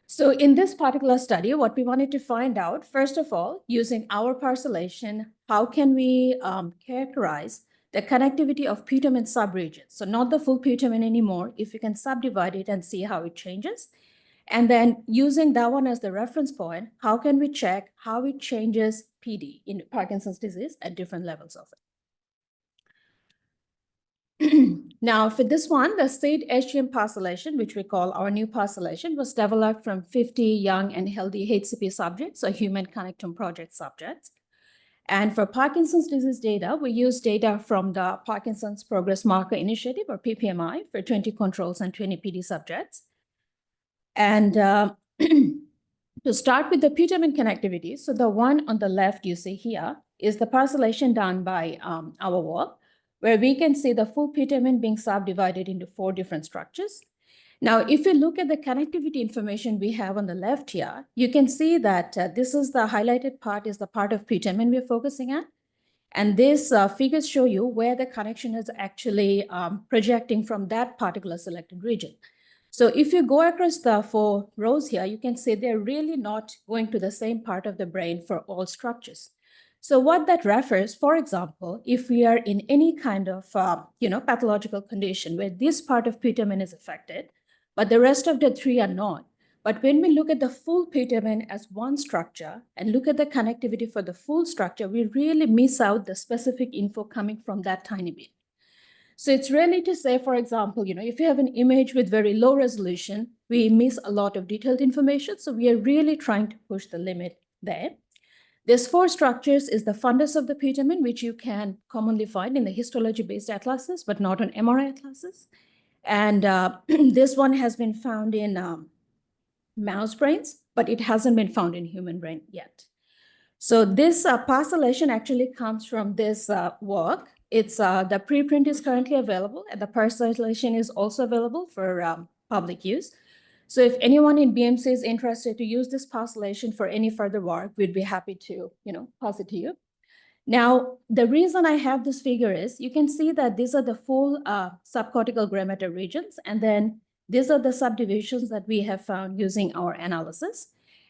So in this particular study, what we wanted to find out, first of all, using our parcellation, how can we characterize the connectivity of putamen subregions? So not the full putamen anymore, if you can subdivide it and see how it changes. And then using that one as the reference point, how can we check how it changes PD in Parkinson's disease at different levels of it? Now, for this one, the state SGM parcellation, which we call our new parcellation, was developed from 50 young and healthy HCP subjects, or Human Connectome Project subjects. And for Parkinson's disease data, we use data from the Parkinson's Progress Marker Initiative, or PPMI, for 20 controls and 20 PD subjects. And to start with the putamen connectivity, so the one on the left you see here is the parcellation done by our work, where we can see the full putamen being subdivided into 4 different structures. Now, if you look at the connectivity information we have on the left here, you can see that this is the highlighted part is the part of putamen we're focusing on. And these figures show you where the connection is actually projecting from that particular selected region. So if you go across the 4 rows here, you can see they're really not going to the same part of the brain for all structures. So what that refers, for example, if we are in any kind of pathological condition where this part of putamen is affected, but the rest of the 3 are not. But when we look at the full putamen as one structure and look at the connectivity for the full structure, we really miss out the specific info coming from that tiny bit. So it's really to say, for example, if you have an image with very low resolution, we miss a lot of detailed information. So we are really trying to push the limit there. There's 4 structures is the fundus of the putamen, which you can commonly find in the histology-based atlases, but not on MRI atlases. And this one has been found in mouse brains, but it hasn't been found in human brain yet. So this parcellation actually comes from this work. It's the preprint is currently available, and the parcellation is also available for public use. So if anyone in BMC is interested to use this parcellation for any further work, we'd be happy to, pass it to you. Now, the reason I have this figure is you can see that these are the full subcortical gray matter regions, and then these are the subdivisions that we have found using our analysis.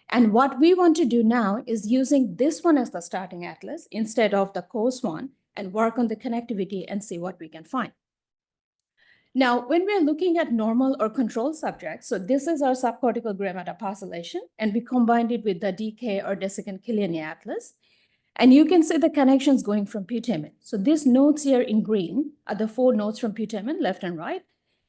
And what we want to do now is using this one as the starting atlas instead of the coarse one and work on the connectivity and see what we can find. Now, when we're looking at normal or control subjects, so this is our subcortical gray matter parcellation, and we combined it with the DK or desiccant Killian atlas. And you can see the connections going from putamen. So these nodes here in green are the 4 nodes from putamen, left and right.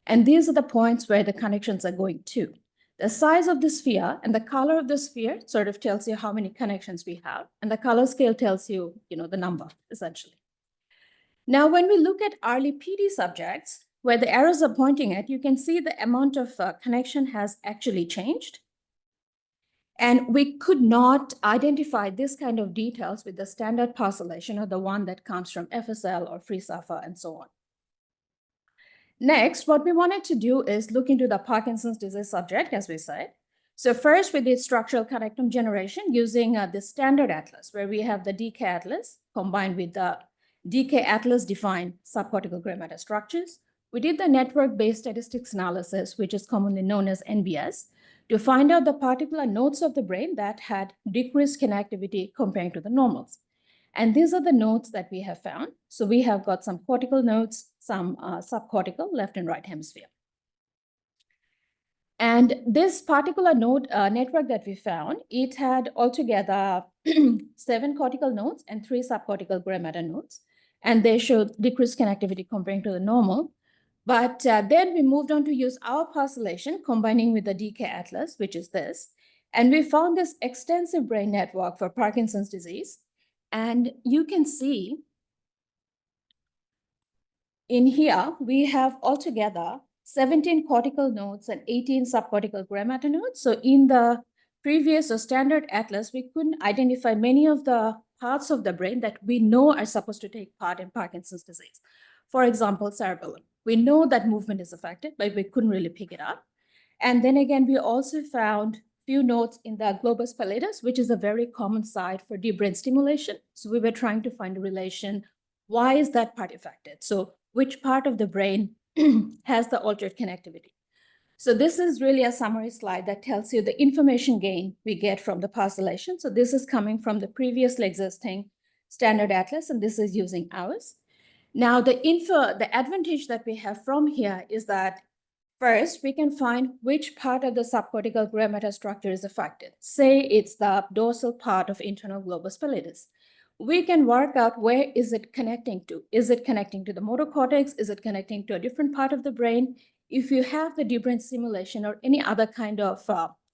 And these are the points where the connections are going to. The size of the sphere and the color of the sphere sort of tells you how many connections we have. And the color scale tells you, the number, essentially. Now, when we look at early PD subjects, where the arrows are pointing at, you can see the amount of connection has actually changed. And we could not identify this kind of details with the standard parcellation or the one that comes from FSL or FreeSAFA and so on. Next, what we wanted to do is look into the Parkinson's disease subject, as we said. So first, we did structural connectome generation using the standard atlas, where we have the DK atlas combined with the DK atlas defined subcortical gray matter structures. We did the network-based statistics analysis, which is commonly known as NBS, to find out the particular nodes of the brain that had decreased connectivity compared to the normals. And these are the nodes that we have found. So we have got some cortical nodes, some subcortical, left and right hemisphere. And this particular node network that we found, it had altogether 7 cortical nodes and 3 subcortical gray matter nodes. And they showed decreased connectivity comparing to the normal. But then we moved on to use our parcellation combining with the DK atlas, which is this. And we found this extensive brain network for Parkinson's disease. And you can see in here, we have altogether 17 cortical nodes and 18 subcortical gray matter nodes. So in the previous or standard atlas, we couldn't identify many of the parts of the brain that we know are supposed to take part in Parkinson's disease. For example, cerebellum. We know that movement is affected, but we couldn't really pick it up. And then again, we also found few nodes in the globus pallidus, which is a very common site for deep brain stimulation. So we were trying to find a relation. Why is that part affected? So which part of the brain has the altered connectivity? So this is really a summary slide that tells you the information gain we get from the parcellation. So this is coming from the previously existing standard atlas, and this is using ours. Now, the advantage that we have from here is that first, we can find which part of the subcortical gray matter structure is affected. Say it's the dorsal part of internal globus pallidus. we can work out where is it connecting to. Is it connecting to the motor cortex? Is it connecting to a different part of the brain? If you have the deep brain stimulation or any other kind of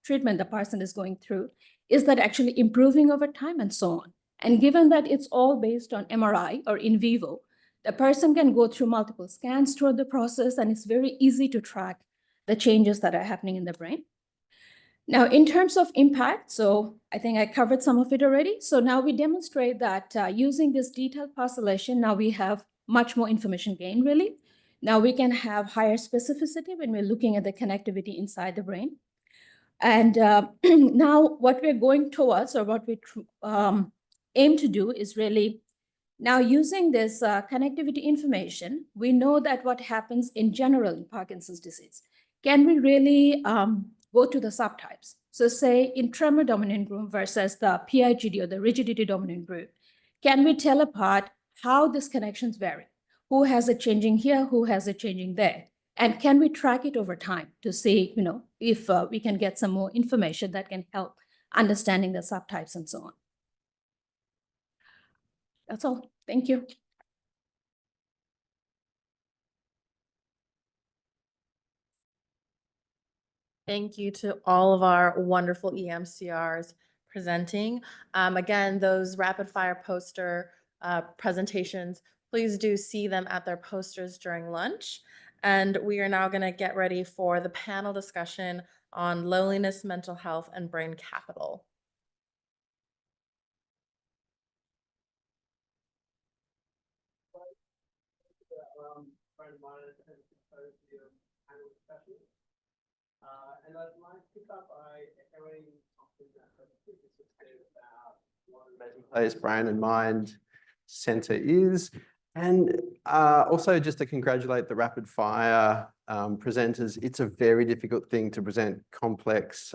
treatment the person is going through, is that actually improving over time and so on? And given that it's all based on MRI or in vivo, the person can go through multiple scans throughout the process, and it's very easy to track the changes that are happening in the brain. Now, in terms of impact, so I think I covered some of it already. So now we demonstrate that using this detailed postulation, now we have much more information gain, really. Now we can have higher specificity when we're looking at the connectivity inside the brain. And now what we're going towards, or what we aim to do, is really now using this connectivity information, we know that what happens in general in Parkinson's disease. Can we really go to the subtypes? So say in tremor dominant group versus the PIGD or the rigidity dominant group, can we tell apart how these connections vary? Who has it changing here? Who has it changing there? And can we track it over time to see, if we can get some more information that can help understanding the subtypes and so on? That's all. Thank you. Thank you to all of our wonderful EMCRs presenting. Again, those rapid fire poster presentations, please do see them at their posters during lunch. And we are now going to get ready for the panel discussion on loneliness, mental health, and brain capital. And I'd like to pick up by echoing something that I think is said about what an amazing place Brain and Mind Centre is. And also just to congratulate the rapid fire presenters. It's a very difficult thing to present complex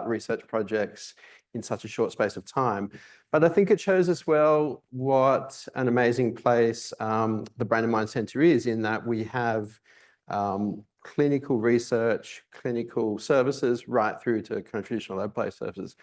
research projects in such a short space of time. But I think it shows us well what an amazing place the Brain and Mind Centre is, in that we have clinical research, clinical services, right through to kind of traditional lab-based services.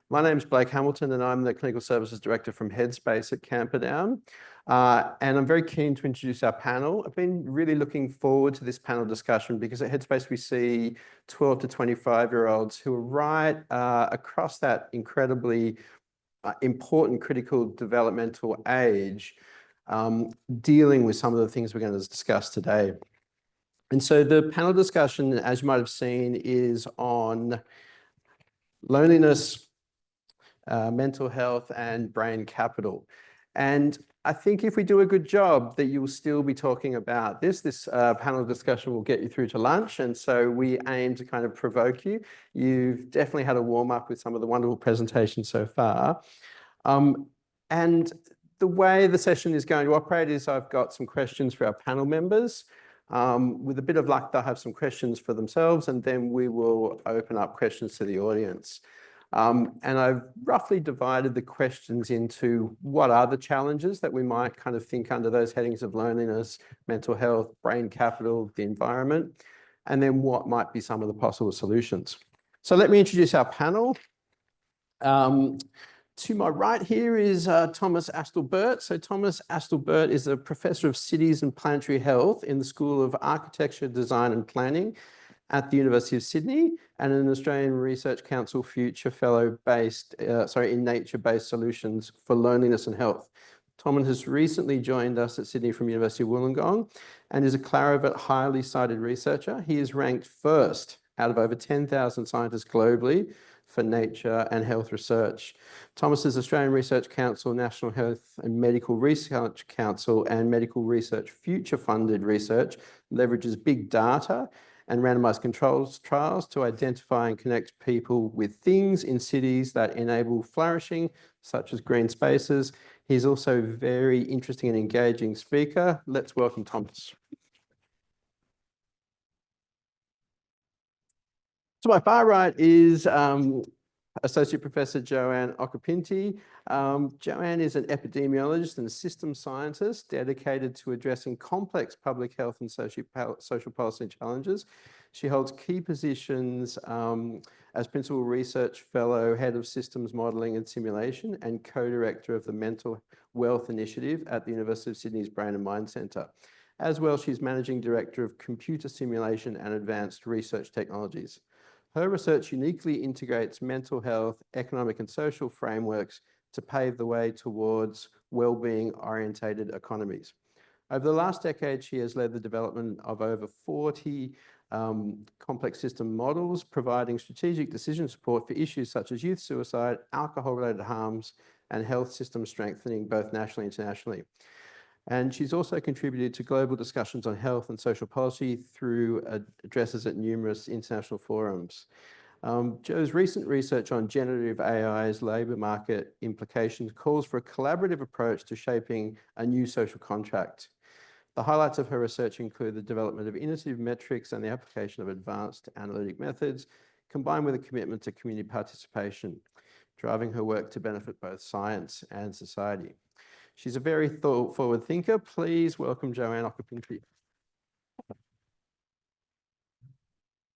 My name's Blake Hamilton, and I'm the Clinical Services Director from Headspace at Camperdown. And I'm very keen to introduce our panel. I've been really looking forward to this panel discussion because at Headspace we see 12 to 25-year-olds who are right across that incredibly important critical developmental age, dealing with some of the things we're going to discuss today. And so the panel discussion, as you might have seen, is on loneliness, mental health, and brain capital. And I think if we do a good job, that you will still be talking about this. This panel discussion will get you through to lunch. And so we aim to kind of provoke you. You've definitely had a warm up with some of the wonderful presentations so far. And the way the session is going to operate is I've got some questions for our panel members. With a bit of luck, they'll have some questions for themselves, and then we will open up questions to the audience. And I've roughly divided the questions into what are the challenges that we might kind of think under those headings of loneliness, mental health, brain capital, the environment, and then what might be some of the possible solutions. So let me introduce our panel. To my right here is Thomas Astell-Burt. So Thomas Astell-Burt is a Professor of Cities and Planetary Health in the School of Architecture, Design and Planning at the University of Sydney, and an Australian Research Council Future Fellow in Nature-Based Solutions for Loneliness and Health. Thomas has recently joined us at Sydney from University of Wollongong and is a Clarivat highly cited researcher. He is ranked first out of over 10,000 scientists globally for nature and health research. Thomas is Australian Research Council, National Health and Medical Research Council, and Medical Research Future funded research leverages big data and randomized controls trials to identify and connect people with things in cities that enable flourishing, such as green spaces. He's also a very interesting and engaging speaker. Let's welcome Thomas. To my far right is Associate Professor Jo-An Occhipinti. Jo-An is an epidemiologist and a systems scientist dedicated to addressing complex public health and social policy challenges. She holds key positions as Principal Research Fellow, Head of Systems Modelling and Simulation, and Co-Director of the Mental Wealth Initiative at the University of Sydney's Brain and Mind Centre. As well, she's Managing Director of Computer Simulation and Advanced Research Technologies. Her research uniquely integrates mental health, economic and social frameworks to pave the way towards well-being orientated economies. Over the last decade, she has led the development of over 40 complex system models, providing strategic decision support for issues such as youth suicide, alcohol-related harms, and health system strengthening both nationally and internationally. And she's also contributed to global discussions on health and social policy through addresses at numerous international forums. Jo's recent research on generative AI's labour market implications calls for a collaborative approach to shaping a new social contract. The highlights of her research include the development of innovative metrics and the application of advanced analytic methods, combined with a commitment to community participation, driving her work to benefit both science and society. She's a very forward thinker. Please welcome Jo-An Occhipinti.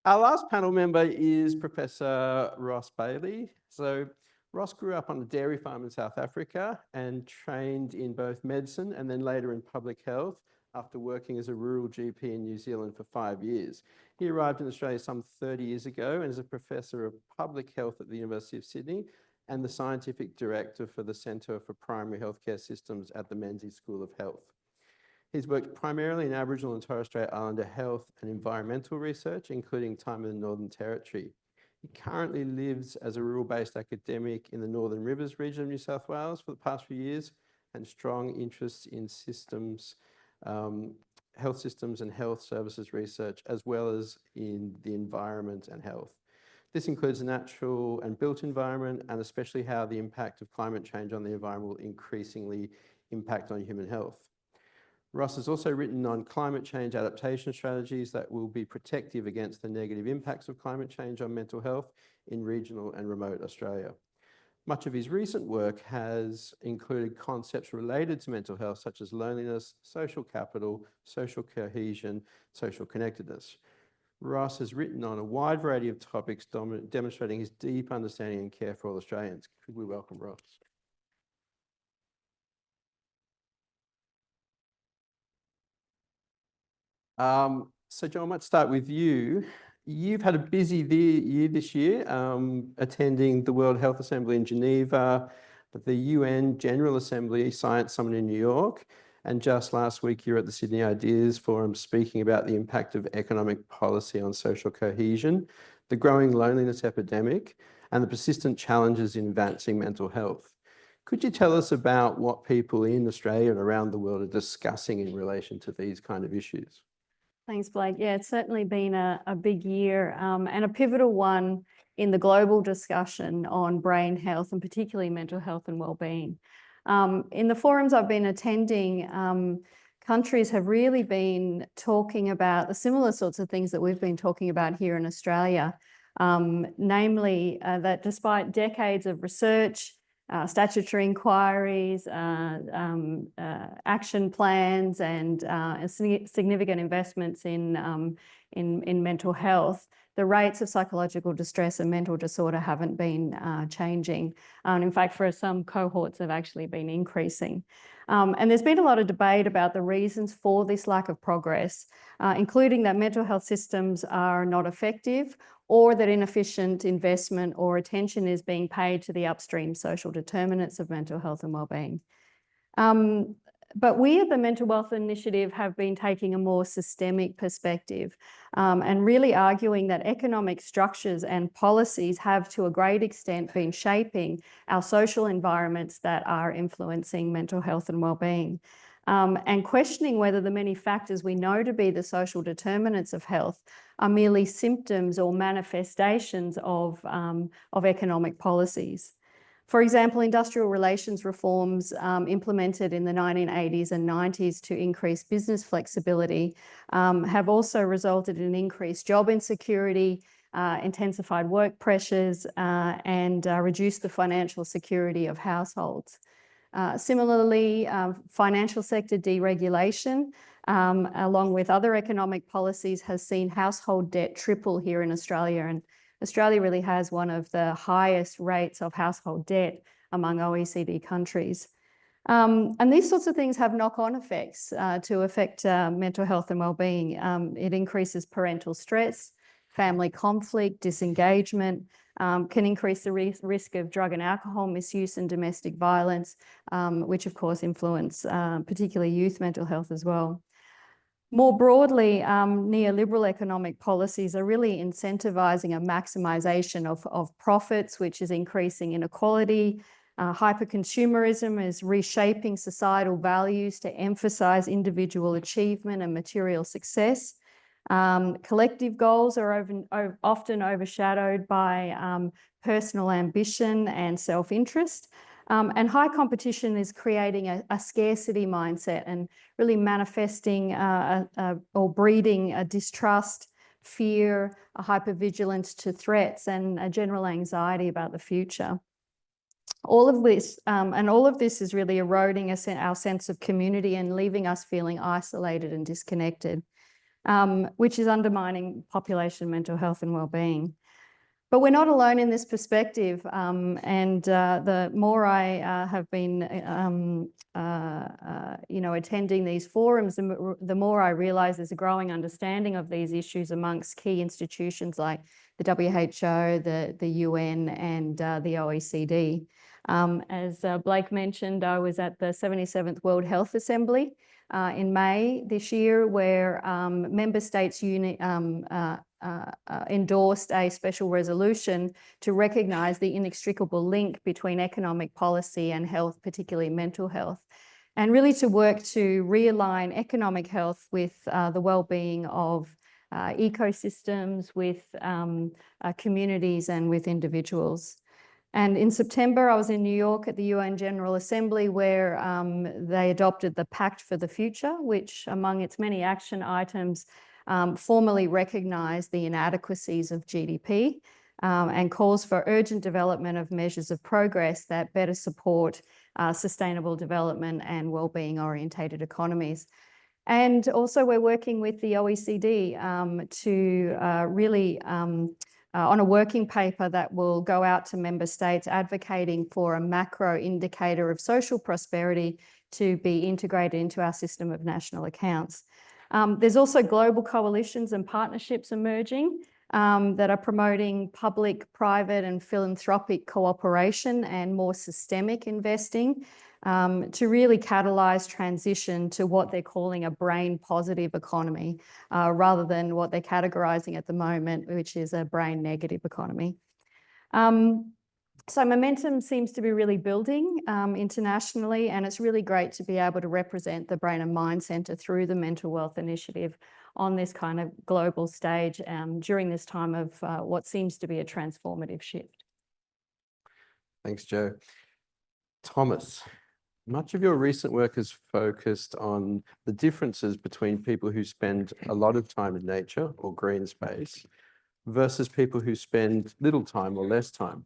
Our last panel member is Professor Ross Bailey. So Ross grew up on a dairy farm in South Africa and trained in both medicine and then later in public health after working as a rural GP in New Zealand for 5 years. He arrived in Australia some 30 years ago and is a Professor of Public Health at the University of Sydney and the Scientific Director for the Centre for Primary Healthcare Systems at the Menzies School of Health. He's worked primarily in Aboriginal and Torres Strait Islander health and environmental research, including time in the Northern Territory. He currently lives as a rural-based academic in the Northern Rivers region of New South Wales for the past few years, and strong interests in systems, health systems and health services research, as well as in the environment and health. This includes the natural and built environment, and especially how the impact of climate change on the environment will increasingly impact on human health. Ross has also written on climate change adaptation strategies that will be protective against the negative impacts of climate change on mental health in regional and remote Australia. Much of his recent work has included concepts related to mental health, such as loneliness, social capital, social cohesion, social connectedness. Ross has written on a wide variety of topics demonstrating his deep understanding and care for all Australians. Could we welcome Ross? So Joan, I might start with you. You've had a busy year this year, attending the World Health Assembly in Geneva, the UN General Assembly Science Summit in New York, and just last week you were at the Sydney Ideas Forum speaking about the impact of economic policy on social cohesion, the growing loneliness epidemic, and the persistent challenges in advancing mental health. Could you tell us about what people in Australia and around the world are discussing in relation to these kind of issues? Thanks, Blake. Yeah, it's certainly been a big year and a pivotal one in the global discussion on brain health and particularly mental health and wellbeing. In the forums I've been attending, countries have really been talking about the similar sorts of things that we've been talking about here in Australia, namely that despite decades of research, statutory inquiries, action plans, and significant investments in mental health, the rates of psychological distress and mental disorder haven't been changing. And in fact, for some cohorts have actually been increasing. And there's been a lot of debate about the reasons for this lack of progress, including that mental health systems are not effective or that inefficient investment or attention is being paid to the upstream social determinants of mental health and wellbeing. But we at the Mental Wealth Initiative have been taking a more systemic perspective and really arguing that economic structures and policies have to a great extent been shaping our social environments that are influencing mental health and wellbeing. And questioning whether the many factors we know to be the social determinants of health are merely symptoms or manifestations of economic policies. For example, industrial relations reforms implemented in the 1980s and 90s to increase business flexibility have also resulted in increased job insecurity, intensified work pressures, and reduced the financial security of households. Similarly, financial sector deregulation, along with other economic policies, has seen household debt triple here in Australia. And Australia really has one of the highest rates of household debt among OECD countries. And these sorts of things have knock-on effects to affect mental health and well-being. It increases parental stress, family conflict, disengagement, can increase the risk of drug and alcohol misuse and domestic violence, which of course influence particularly youth mental health as well. More broadly, neoliberal economic policies are really incentivizing a maximization of profits, which is increasing inequality. Hyper-consumerism is reshaping societal values to emphasize individual achievement and material success. Collective goals are often overshadowed by personal ambition and self-interest. And high competition is creating a scarcity mindset and really manifesting or breeding a distrust, fear, a hypervigilance to threats, and a general anxiety about the future. All of this is really eroding our sense of community and leaving us feeling isolated and disconnected, which is undermining population mental health and well-being. But we're not alone in this perspective, and the more I have been, attending these forums, the more I realise there's a growing understanding of these issues amongst key institutions like the WHO, the UN, and the OECD. As Blake mentioned, I was at the 77th World Health Assembly in May this year, where member states endorsed a special resolution to recognise the inextricable link between economic policy and health, particularly mental health, and really to work to realign economic health with the well-being of ecosystems, with communities, and with individuals. And in September, I was in New York at the UN General Assembly, where they adopted the Pact for the Future, which among its many action items formally recognised the inadequacies of GDP and calls for urgent development of measures of progress that better support sustainable development and well-being orientated economies. And also we're working with the OECD to really on a working paper that will go out to member states advocating for a macro indicator of social prosperity to be integrated into our system of national accounts. There's also global coalitions and partnerships emerging that are promoting public, private, and philanthropic cooperation and more systemic investing to really catalyse transition to what they're calling a brain-positive economy, rather than what they're categorising at the moment, which is a brain-negative economy. So momentum seems to be really building internationally, and it's really great to be able to represent the Brain and Mind Centre through the Mental Wealth Initiative on this kind of global stage during this time of what seems to be a transformative shift. Thanks, Jo. Thomas, much of your recent work has focused on the differences between people who spend a lot of time in nature or green space versus people who spend little time or less time.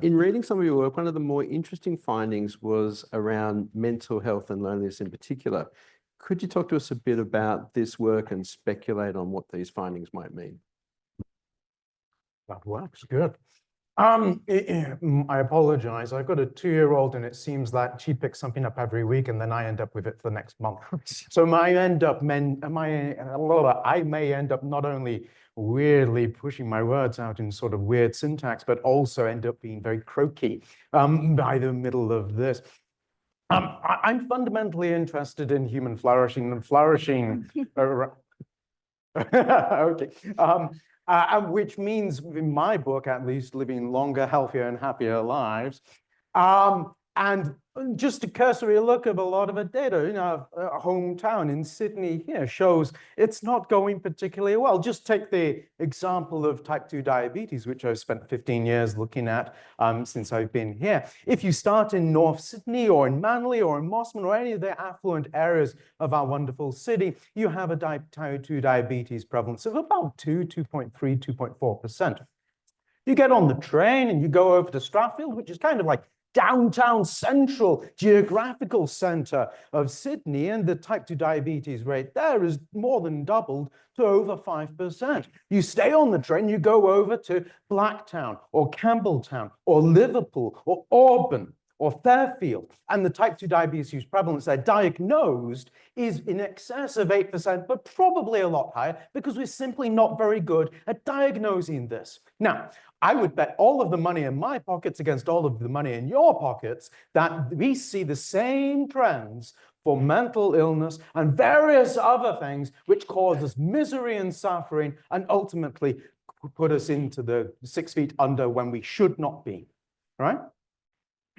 In reading some of your work, one of the more interesting findings was around mental health and loneliness in particular. Could you talk to us a bit about this work and speculate on what these findings might mean? That works, good. I apologize. I've got a 2-year-old and it seems that she picks something up every week and then I end up with it for the next month. So I may end up not only weirdly pushing my words out in sort of weird syntax, but also end up being very croaky by the middle of this. I'm fundamentally interested in human flourishing and flourishing. Okay. Which means, in my book at least, living longer, healthier, and happier lives. And just a cursory look of a lot of the data in our hometown in Sydney here shows it's not going particularly well. Just take the example of type 2 diabetes, which I've spent 15 years looking at since I've been here. If you start in North Sydney or in Manly or in Mostyn or any of the affluent areas of our wonderful city, you have a type 2 diabetes prevalence of about 2.3, 2.4%. You get on the train and you go over to Strathfield, which is kind of like downtown central geographical center of Sydney, and the type 2 diabetes rate there is more than doubled to over 5%. You stay on the train, you go over to Blacktown or Campbelltown or Liverpool or Auburn or Fairfield, and the type 2 diabetes prevalence there diagnosed is in excess of 8%, but probably a lot higher because we're simply not very good at diagnosing this. Now, I would bet all of the money in my pockets against all of the money in your pockets that we see the same trends for mental illness and various other things which cause us misery and suffering and ultimately put us into the 6 feet under when we should not be, right?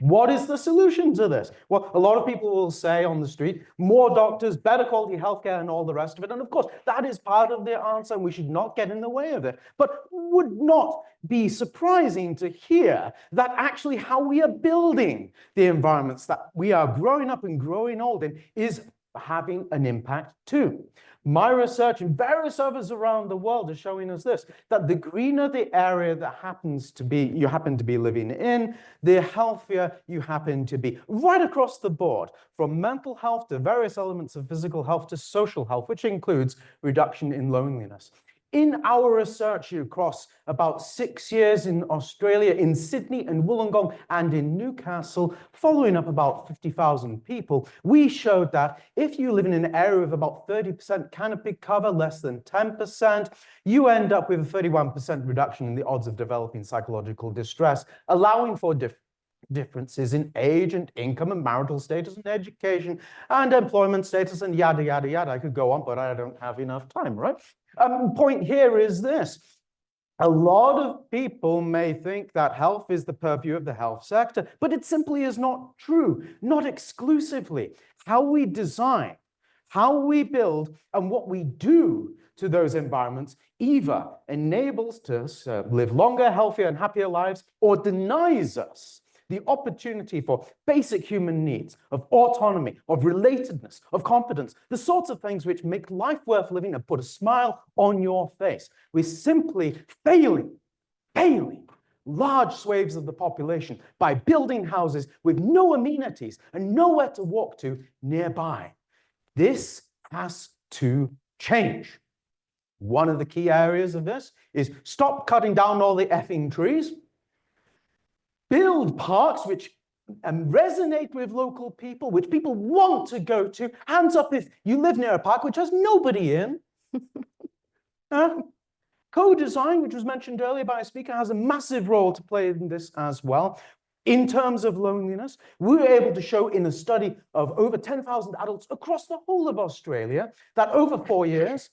What is the solution to this? Well, a lot of people will say on the street, more doctors, better quality healthcare, and all the rest of it. And of course, that is part of the answer, and we should not get in the way of it. But would not be surprising to hear that actually how we are building the environments that we are growing up and growing old in is having an impact too. My research and various others around the world are showing us this, that the greener the area that you happen to be living in, the healthier you happen to be. Right across the board, from mental health to various elements of physical health to social health, which includes reduction in loneliness. In our research across about 6 years in Australia, in Sydney and Wollongong and in Newcastle, following up about 50,000 people, we showed that if you live in an area of about 30% canopy cover, less than 10%, you end up with a 31% reduction in the odds of developing psychological distress, allowing for differences in age and income and marital status and education and employment status and yada, yada, yada. I could go on, but I don't have enough time, right? Point here is this. A lot of people may think that health is the purview of the health sector, but it simply is not true, not exclusively. How we design, how we build, and what we do to those environments either enables us to live longer, healthier, and happier lives, or denies us the opportunity for basic human needs of autonomy, of relatedness, of confidence, the sorts of things which make life worth living and put a smile on your face. We're simply failing large swathes of the population by building houses with no amenities and nowhere to walk to nearby. This has to change. One of the key areas of this is stop cutting down all the effing trees. Build parks which resonate with local people, which people want to go to. Hands up if you live near a park which has nobody in. Co-design, which was mentioned earlier by a speaker, has a massive role to play in this as well. In terms of loneliness, we were able to show in a study of over 10,000 adults across the whole of Australia that over 4 years,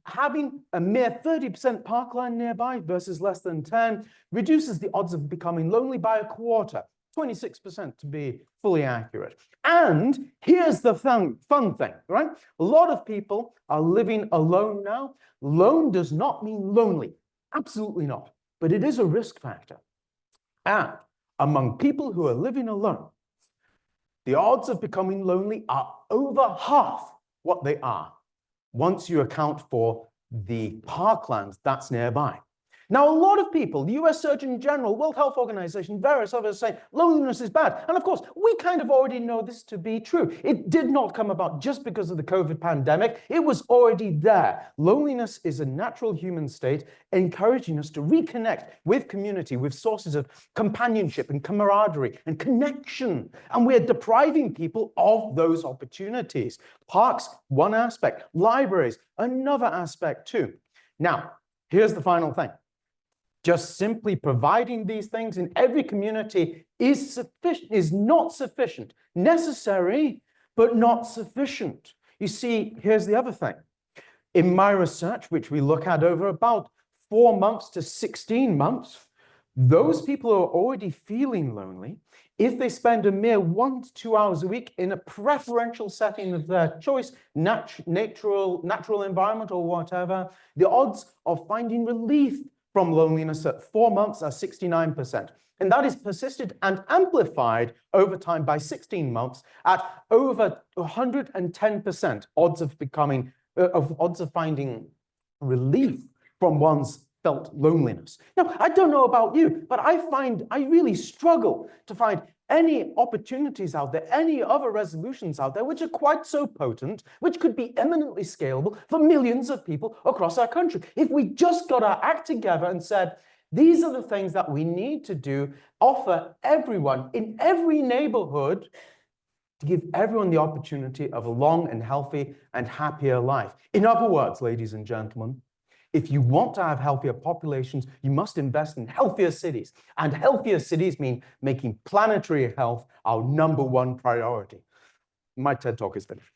having a mere 30% parkland nearby versus less than 10 reduces the odds of becoming lonely by a quarter, 26% to be fully accurate. And here's the fun thing, right? A lot of people are living alone now. Lone does not mean lonely, absolutely not, but it is a risk factor. And among people who are living alone, the odds of becoming lonely are over half what they are once you account for the parkland that's nearby. Now, a lot of people, the US Surgeon General, World Health Organization, various others say loneliness is bad. And of course, we kind of already know this to be true. It did not come about just because of the COVID pandemic. It was already there. Loneliness is a natural human state, encouraging us to reconnect with community, with sources of companionship and camaraderie and connection. And we're depriving people of those opportunities. Parks, one aspect. Libraries, another aspect too. Now, here's the final thing. Just simply providing these things in every community is not sufficient. Necessary, but not sufficient. You see, here's the other thing. In my research, which we look at over about 4 months to 16 months, Those people are already feeling lonely. If they spend a mere 1 to 2 hours a week in a preferential setting of their choice, natural environment or whatever, the odds of finding relief from loneliness at 4 months are 69%. And that is persisted and amplified over time by 16 months at over 110% odds of finding relief from one's felt loneliness. Now, I don't know about you, but I really struggle to find any opportunities out there, any other resolutions out there, which are quite so potent, which could be eminently scalable for millions of people across our country. If we just got our act together and said, these are the things that we need to do, offer everyone in every neighborhood to give everyone the opportunity of a long and healthy and happier life. In other words, ladies and gentlemen, if you want to have healthier populations, you must invest in healthier cities. And healthier cities mean making planetary health our #1 priority. My TED Talk is finished.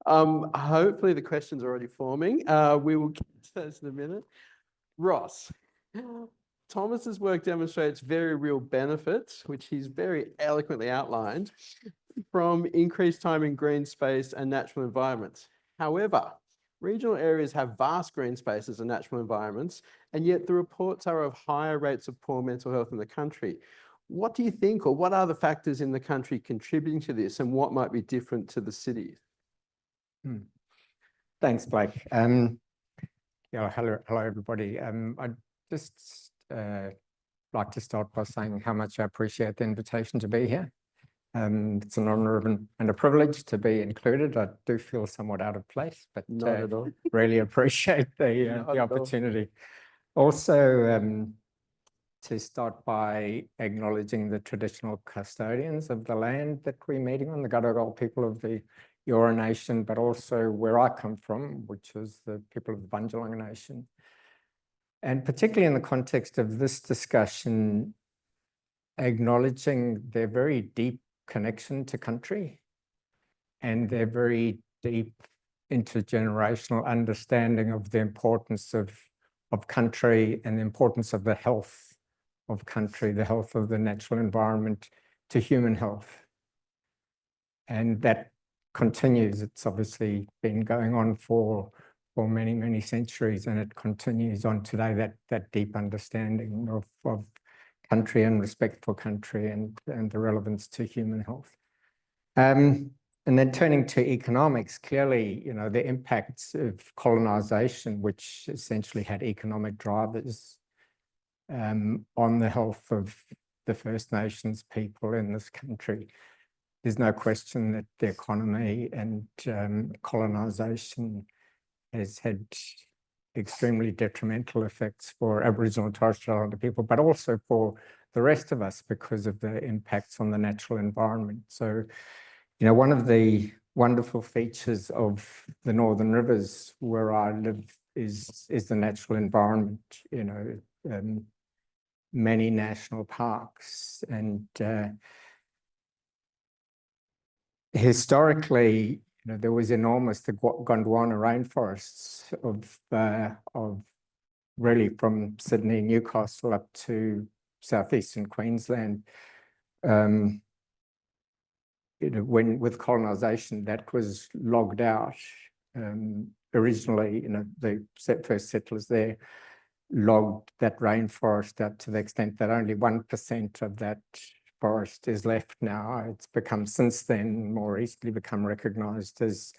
Hopefully the questions are already forming. We will get to those in a minute. Ross, Thomas's work demonstrates very real benefits, which he's very eloquently outlined, from increased time in green space and natural environments. However, regional areas have vast green spaces and natural environments, and yet the reports are of higher rates of poor mental health in the country. What do you think, or what are the factors in the country contributing to this, and what might be different to the cities? Thanks, Blake. Yeah, hello, everybody. I'd just like to start by saying how much I appreciate the invitation to be here. It's an honor and a privilege to be included. I do feel somewhat out of place, but Not at all. really appreciate the opportunity. Also, to start by acknowledging the traditional custodians of the land that we're meeting on, the Gadigal people of the Eora Nation, but also where I come from, which is the people of the Bundjalung Nation. And particularly in the context of this discussion, acknowledging their very deep connection to country and their very deep intergenerational understanding of the importance of country and the importance of the health of country, the health of the natural environment to human health. And that continues. It's obviously been going on for many, many centuries, and it continues on today, that deep understanding of country and respect for country and the relevance to human health. And then turning to economics, clearly, you know, the impacts of colonization, which essentially had economic drivers on the health of the First Nations people in this country. There's no question that the economy and colonization has had extremely detrimental effects for Aboriginal and Torres Strait Islander people, but also for the rest of us because of the impacts on the natural environment. So, you know, one of the wonderful features of the Northern Rivers where I live is the natural environment, you know, many national parks, and historically, you know, there was enormous, the Gondwana rainforests of really from Sydney, Newcastle up to southeastern Queensland. You know, with colonization, that was logged out. Originally, you know, the first settlers there logged that rainforest out to the extent that only 1% of that forest is left now. It's become, since then, more recently become recognised as,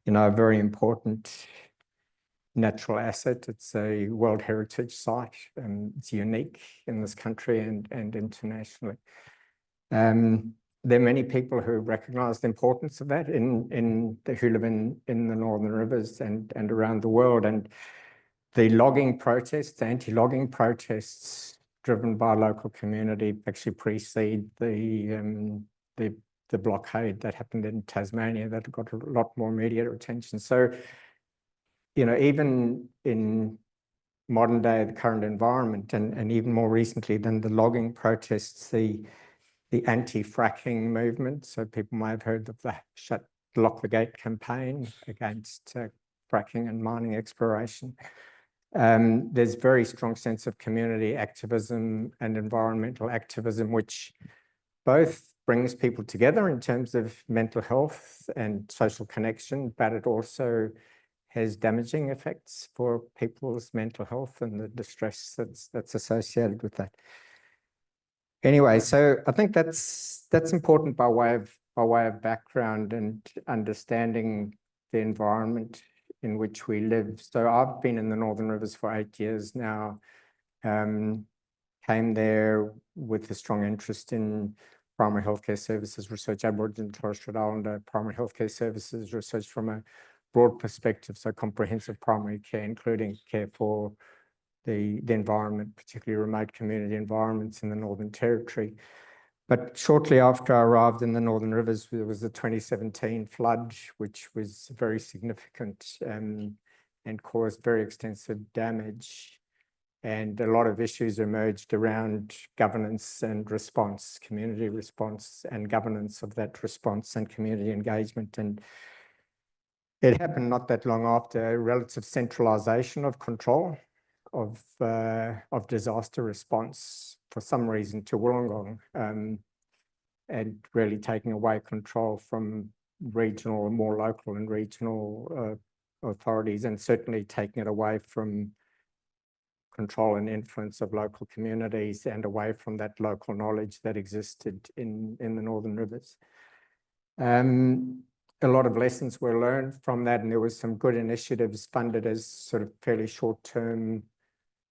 you know, a very important natural asset. It's a World Heritage Site, and it's unique in this country and internationally. There are many people who recognise the importance of that who live in the Northern Rivers and around the world. And the logging protests, anti-logging protests driven by a local community actually precede the blockade that happened in Tasmania that got a lot more media attention. So, you know, even in modern day, the current environment, and even more recently than the logging protests, the anti-fracking movement. So people might have heard of the the Lock the Gate campaign against fracking and mining exploration. There's very strong sense of community activism and environmental activism, which both brings people together in terms of mental health and social connection, but it also has damaging effects for people's mental health and the distress that's associated with that. Anyway, so I think that's important by way of background and understanding the environment in which we live. So I've been in the Northern Rivers for 8 years now. Came there with a strong interest in primary healthcare services research, Aboriginal and Torres Strait Islander primary healthcare services research from a broad perspective, so comprehensive primary care, including care for the environment, particularly remote community environments in the Northern Territory. But shortly after I arrived in the Northern Rivers, there was the 2017 flood, which was very significant and caused very extensive damage. And a lot of issues emerged around governance and response, community response and governance of that response and community engagement. And it happened not that long after relative centralisation of control of disaster response for some reason to Wollongong, and really taking away control from regional, more local and regional authorities, and certainly taking it away from control and influence of local communities and away from that local knowledge that existed in the Northern Rivers. A lot of lessons were learned from that, and there was some good initiatives funded as sort of fairly short-term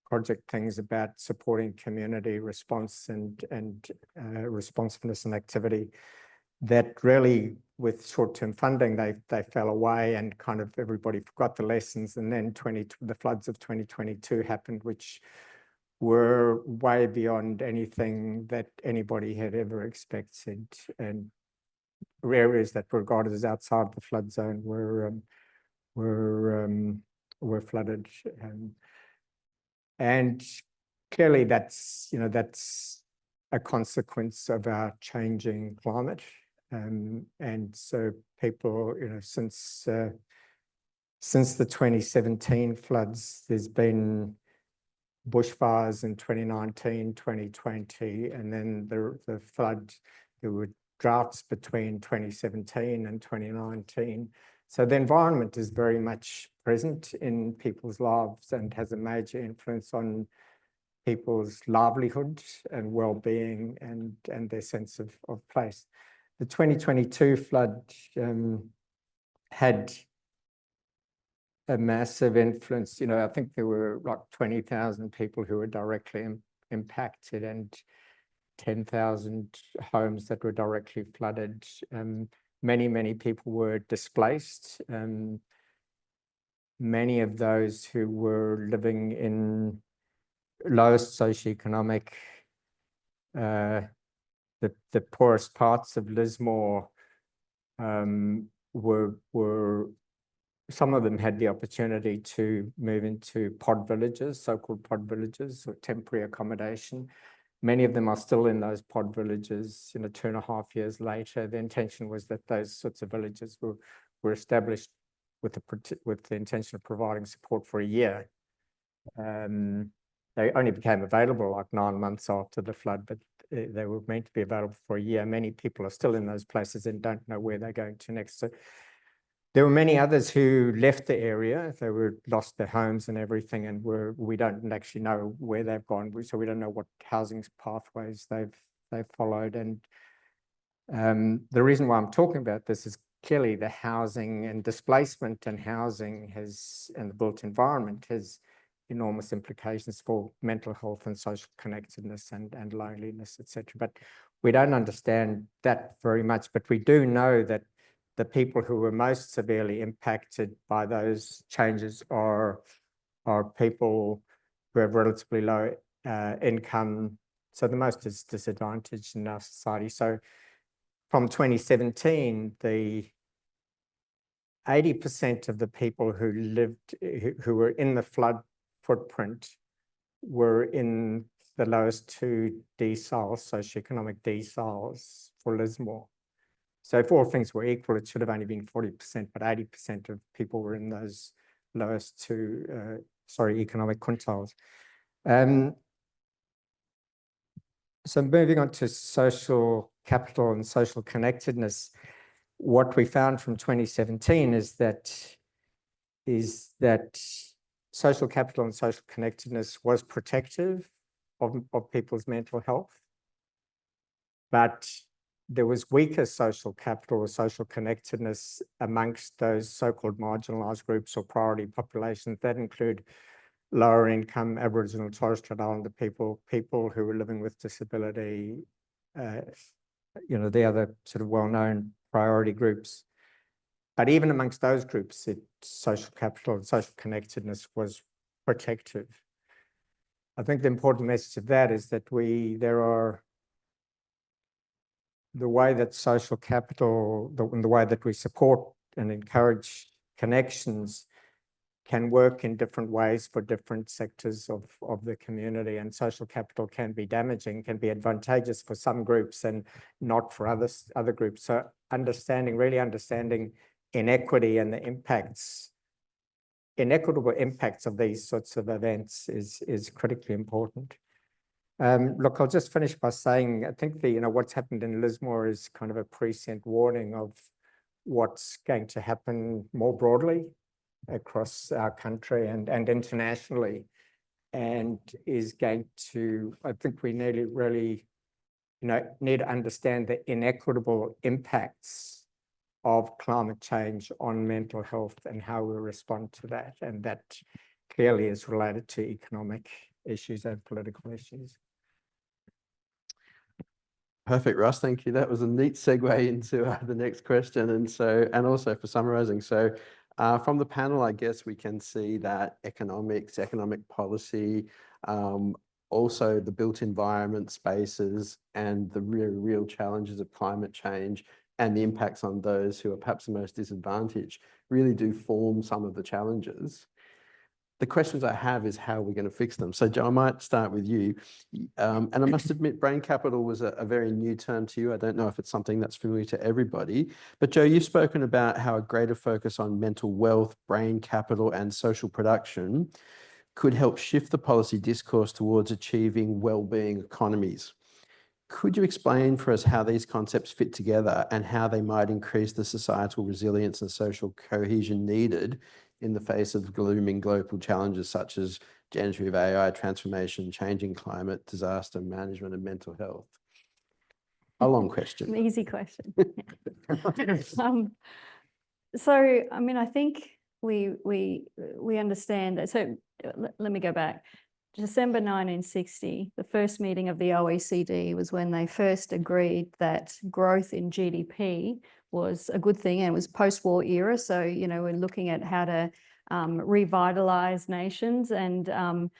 project things about supporting community response and responsiveness and activity that really, with short-term funding, they fell away and kind of everybody forgot the lessons. And then the floods of 2022 happened, which were way beyond anything that anybody had ever expected. And areas that were regarded as outside the flood zone were flooded. And clearly that's a consequence of our changing climate. And so people, since the 2017 floods, there's been bushfires in 2019, 2020, and then the flood, there were droughts between 2017 and 2019. So the environment is very much present in people's lives and has a major influence on people's livelihood and well-being and their sense of place. The 2022 flood had a massive influence. I think there were like 20,000 people who were directly impacted and 10,000 homes that were directly flooded. Many people were displaced. Many of those who were living in lowest socioeconomic, the poorest parts of Lismore, some of them had the opportunity to move into pod villages, so-called pod villages, or temporary accommodation. Many of them are still in those pod villages, 2.5 years later. The intention was that those sorts of villages were established with the intention of providing support for a year. They only became available like 9 months after the flood, but they were meant to be available for a year. Many people are still in those places and don't know where they're going to next. So there were many others who left the area. They lost their homes and everything, and we don't actually know where they've gone. So we don't know what housing pathways they've followed. And the reason why I'm talking about this is clearly the housing and displacement and housing and the built environment has enormous implications for mental health and social connectedness and loneliness, etc. But we don't understand that very much. But we do know that the people who were most severely impacted by those changes are people who have relatively low income, so the most is disadvantaged in our society. So from 2017, the 80% of the people who were in the flood footprint were in the lowest two deciles, socioeconomic deciles for Lismore. So if all things were equal, it should have only been 40%, but 80% of people were in those lowest two, economic quintiles. So moving on to social capital and social connectedness, what we found from 2017 is that social capital and social connectedness was protective of people's mental health, but there was weaker social capital or social connectedness amongst those so-called marginalised groups or priority populations that include lower income Aboriginal and Torres Strait Islander people, people who were living with disability, the other sort of well-known priority groups. But even amongst those groups, social capital and social connectedness was protective. I think the important message of that is that the way that social capital, the way that we support and encourage connections can work in different ways for different sectors of the community, and social capital can be damaging, can be advantageous for some groups and not for other groups. So really understanding inequity and the inequitable impacts of these sorts of events is critically important. Look, I'll just finish by saying, I think what's happened in Lismore is kind of a prescient warning of what's going to happen more broadly across our country and internationally, and is going to, I think we need to really, need to understand the inequitable impacts of climate change on mental health and how we respond to that. And that clearly is related to economic issues and political issues. Perfect, Russ. Thank you. That was a neat segue into the next question, and also for summarising. So, from the panel, I guess we can see that economics, economic policy, also the built environment spaces, and the real challenges of climate change and the impacts on those who are perhaps the most disadvantaged really do form some of the challenges. The questions I have is how we're going to fix them. So, Jo, I might start with you. And I must admit, brain capital was a very new term to you. I don't know if it's something that's familiar to everybody. But Jo, you've spoken about how a greater focus on mental wealth, brain capital, and social production could help shift the policy discourse towards achieving well-being economies. Could you explain for us how these concepts fit together and how they might increase the societal resilience and social cohesion needed in the face of looming global challenges such as generative AI, transformation, changing climate, disaster management, and mental health? A long question. An easy question. So, I mean, I think we understand that. So let me go back. December 1960, the first meeting of the OECD was when they first agreed that growth in GDP was a good thing, and it was post-war era. So, we're looking at how to revitalize nations, and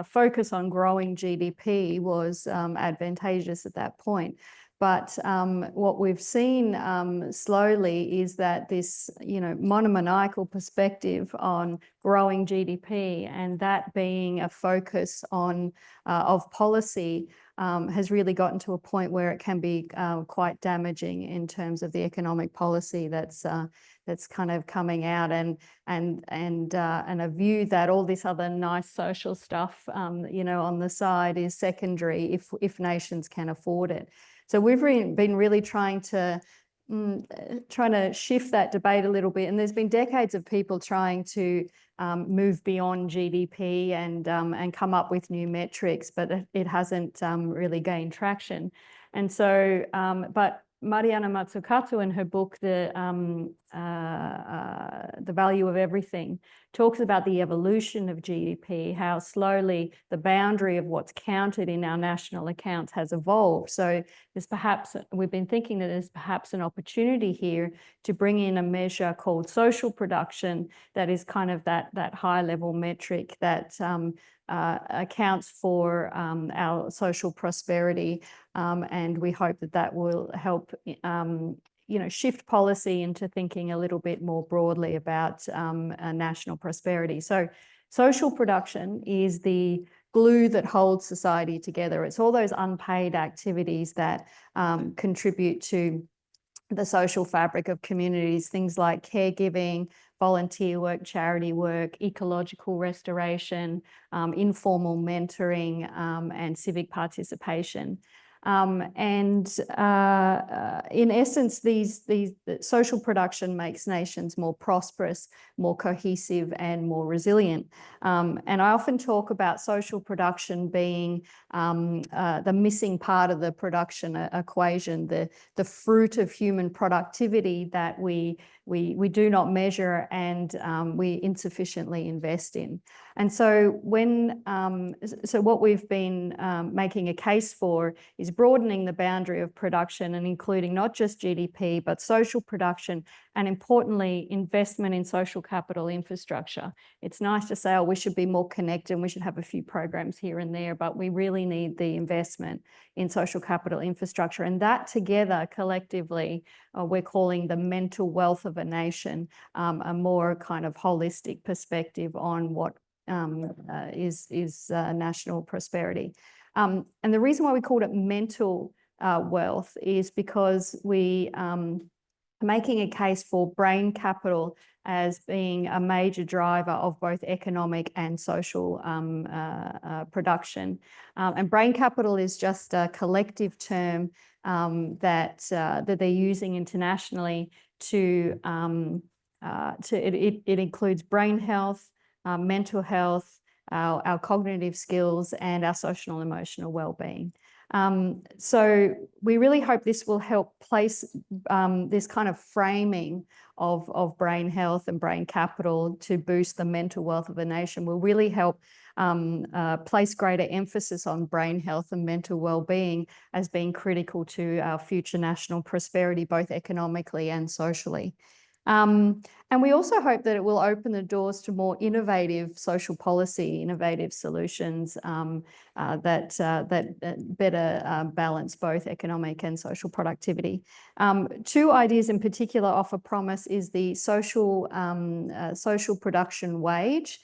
focus on growing GDP was advantageous at that point. But what we've seen slowly is that this, monomaniacal perspective on growing GDP, and that being a focus on of policy, has really gotten to a point where it can be quite damaging in terms of the economic policy that's kind of coming out, and a view that all this other nice social stuff, on the side is secondary if nations can afford it. So we've been really trying to shift that debate a little bit, and there's been decades of people trying to move beyond GDP and come up with new metrics, but it hasn't really gained traction. And so, but Mariana Mazzucato, in her book, The Value of Everything, talks about the evolution of GDP, how slowly the boundary of what's counted in our national accounts has evolved. So we've been thinking that there's perhaps an opportunity here to bring in a measure called social production that is kind of that high level metric that accounts for our social prosperity, and we hope that will help shift policy into thinking a little bit more broadly about national prosperity. So social production is the glue that holds society together. It's all those unpaid activities that contribute to the social fabric of communities, things like caregiving, volunteer work, charity work, ecological restoration, informal mentoring, and civic participation. In essence, the social production makes nations more prosperous, more cohesive, and more resilient. And I often talk about social production being the missing part of the production equation, the fruit of human productivity that we do not measure and we insufficiently invest in. And so what we've been making a case for is broadening the boundary of production and including not just GDP, but social production and, importantly, investment in social capital infrastructure. It's nice to say, oh, we should be more connected and we should have a few programs here and there, but we really need the investment in social capital infrastructure. And that together, collectively, we're calling the mental wealth of a nation, a more kind of holistic perspective on what is national prosperity. And the reason why we called it mental wealth is because we making a case for brain capital as being a major driver of both economic and social production. And brain capital is just a collective term that they're using internationally to it includes brain health, mental health, our cognitive skills, and our social and emotional well-being. So we really hope this will help place this kind of framing of brain health and brain capital to boost the mental wealth of a nation, will really help place greater emphasis on brain health and mental well-being as being critical to our future national prosperity, both economically and socially. And we also hope that it will open the doors to more innovative social policy, innovative solutions that better balance both economic and social productivity. Two ideas in particular offer promise is the social production wage,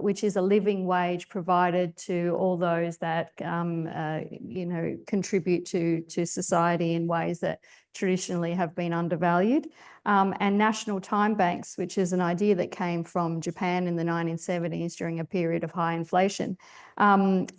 which is a living wage provided to all those that contribute to society in ways that traditionally have been undervalued, and national time banks, which is an idea that came from Japan in the 1970s during a period of high inflation,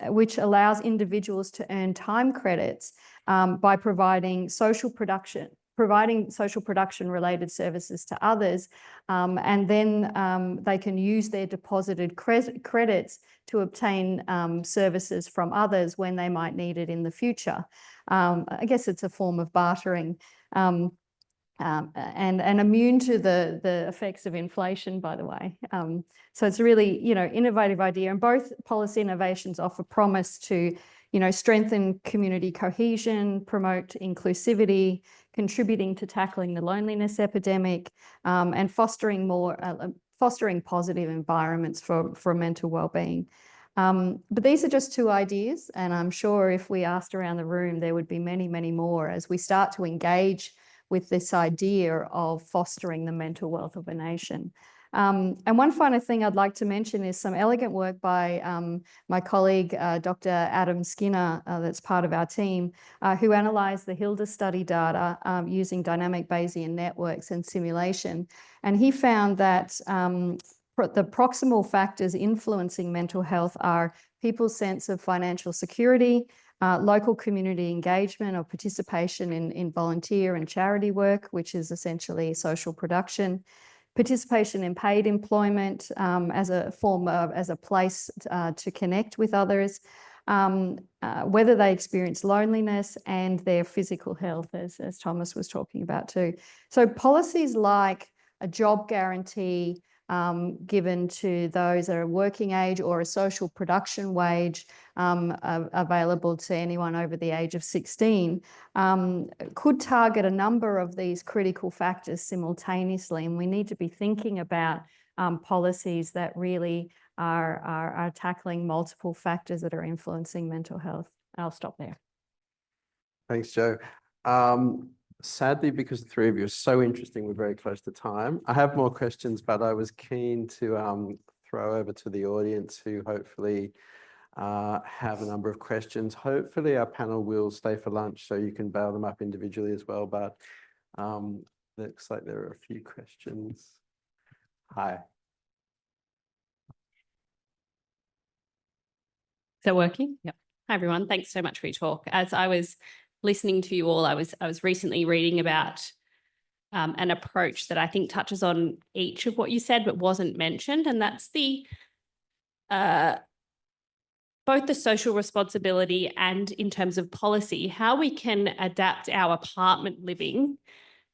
which allows individuals to earn time credits by providing social production related services to others, and then they can use their deposited credits to obtain services from others when they might need it in the future. I guess it's a form of bartering, and immune to the effects of inflation, by the way. So it's a really, innovative idea, and both policy innovations offer promise to, strengthen community cohesion, promote inclusivity, contributing to tackling the loneliness epidemic, and fostering positive environments for mental well-being. But these are just two ideas, and I'm sure if we asked around the room, there would be many, many more as we start to engage with this idea of fostering the mental wealth of a nation. And one final thing I'd like to mention is some elegant work by my colleague, Dr. Adam Skinner, that's part of our team, who analysed the Hilda study data using dynamic Bayesian networks and simulation. And he found that the proximal factors influencing mental health are people's sense of financial security, local community engagement or participation in volunteer and charity work, which is essentially social production, participation in paid employment as a place to connect with others, whether they experience loneliness, and their physical health, as Thomas was talking about too. So policies like a job guarantee given to those that are working age, or a social production wage available to anyone over the age of 16, could target a number of these critical factors simultaneously. And we need to be thinking about policies that really are tackling multiple factors that are influencing mental health. I'll stop there. Thanks, Jo. Sadly, because the three of you are so interesting, we're very close to time. I have more questions, but I was keen to throw over to the audience who hopefully have a number of questions. Hopefully our panel will stay for lunch so you can bail them up individually as well. But Looks like there are a few questions. Hi. Is that working? Yep. Hi, everyone. Thanks so much for your talk. As I was listening to you all, I was recently reading about an approach that I think touches on each of what you said, but wasn't mentioned, and that's the both the social responsibility and in terms of policy, how we can adapt our apartment living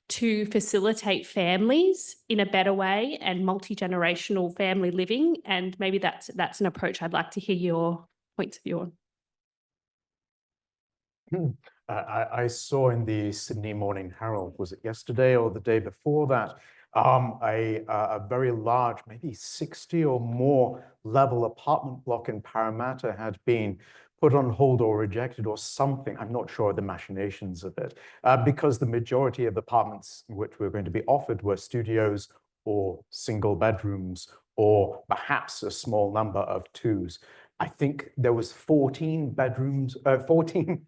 to facilitate families in a better way and multi-generational family living. And maybe that's an approach I'd like to hear your points of view on. I saw in the Sydney Morning Herald, was it yesterday or the day before that, a very large, maybe 60 or more level apartment block in Parramatta had been put on hold or rejected or something. I'm not sure of the machinations of it, because the majority of apartments which were going to be offered were studios or single bedrooms or perhaps a small number of twos. I think there was 14 bedrooms, 14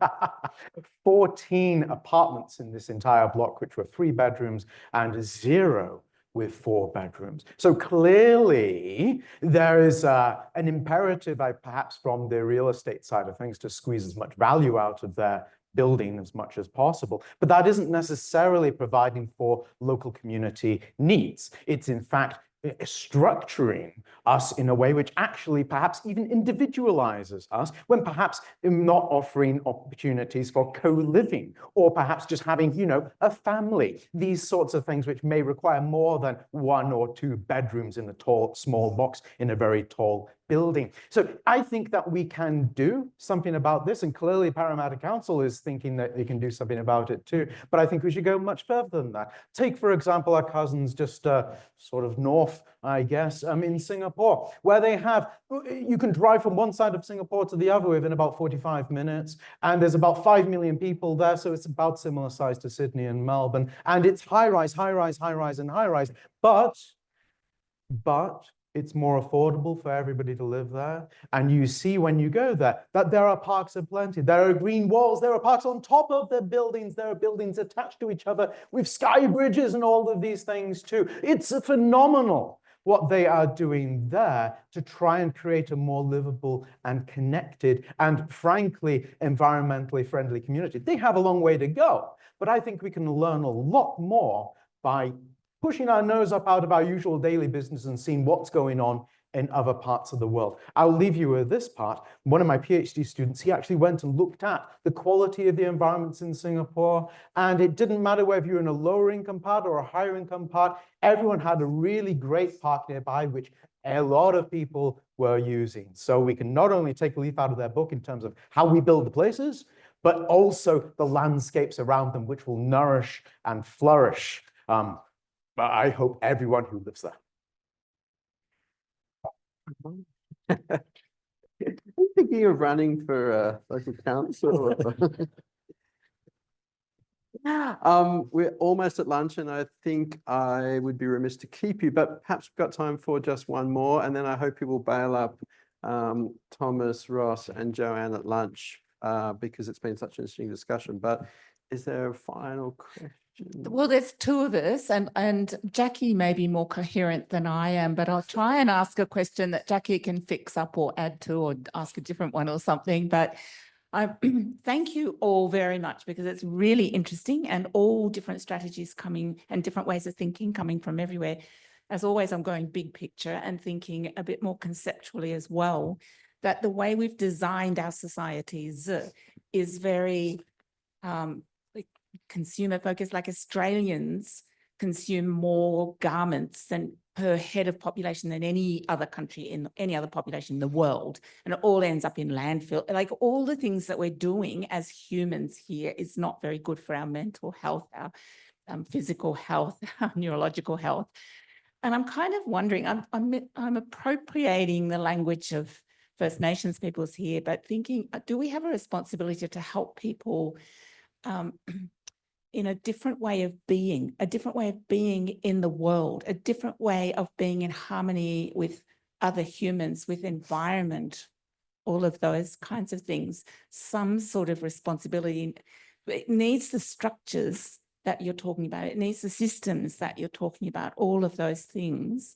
apartments in this entire block, which were 3 bedrooms and 0 with 4 bedrooms. So clearly there is an imperative, perhaps from the real estate side of things, to squeeze as much value out of their building as much as possible. But that isn't necessarily providing for local community needs. It's in fact structuring us in a way which actually perhaps even individualizes us, when perhaps not offering opportunities for co-living or perhaps just having, you know, a family. These sorts of things which may require more than 1 or 2 bedrooms in a tall, small box in a very tall building. So I think that we can do something about this, and clearly Parramatta Council is thinking that they can do something about it too. But I think we should go much further than that. Take, for example, our cousins just sort of north, I guess, in Singapore, where they have, you can drive from one side of Singapore to the other within about 45 minutes, and there's about 5 million people there, so it's about similar size to Sydney and Melbourne, and it's high rise, high rise, high rise, and high rise, but it's more affordable for everybody to live there. And you see when you go there that there are parks aplenty. There are green walls. There are parks on top of the buildings. There are buildings attached to each other with sky bridges and all of these things too. It's phenomenal what they are doing there to try and create a more livable and connected and frankly environmentally friendly community. They have a long way to go, but I think we can learn a lot more by pushing our nose up out of our usual daily business and seeing what's going on in other parts of the world. I'll leave you with this part. One of my PhD students, he actually went and looked at the quality of the environments in Singapore, and it didn't matter whether you're in a lower income part or a higher income part, everyone had a really great park nearby, which a lot of people were using. So we can not only take a leaf out of their book in terms of how we build the places, but also the landscapes around them, which will nourish and flourish. I hope everyone who lives there. I'm thinking of running for local council. We're almost at lunch, and I think I would be remiss to keep you, but perhaps we've got time for just one more, and then I hope you will bail up Thomas, Ross, and Joanne at lunch because it's been such an interesting discussion. But is there a final question? Well, there's 2 of us, and Jackie may be more coherent than I am, but I'll try and ask a question that Jackie can fix up or add to, or ask a different one or something. But I thank you all very much, because it's really interesting, and all different strategies coming and different ways of thinking coming from everywhere. As always, I'm going big picture and thinking a bit more conceptually as well, that the way we've designed our societies is very consumer focused. Like Australians consume more garments than per head of population than any other country in any other population in the world, and it all ends up in landfill. Like all the things that we're doing as humans here is not very good for our mental health, our physical health, our neurological health. And I'm kind of wondering, I'm appropriating the language of First Nations peoples here, but thinking, do we have a responsibility to help people in a different way of being in the world, a different way of being in harmony with other humans, with environment, all of those kinds of things, some sort of responsibility. It needs the structures that you're talking about. It needs the systems that you're talking about, all of those things.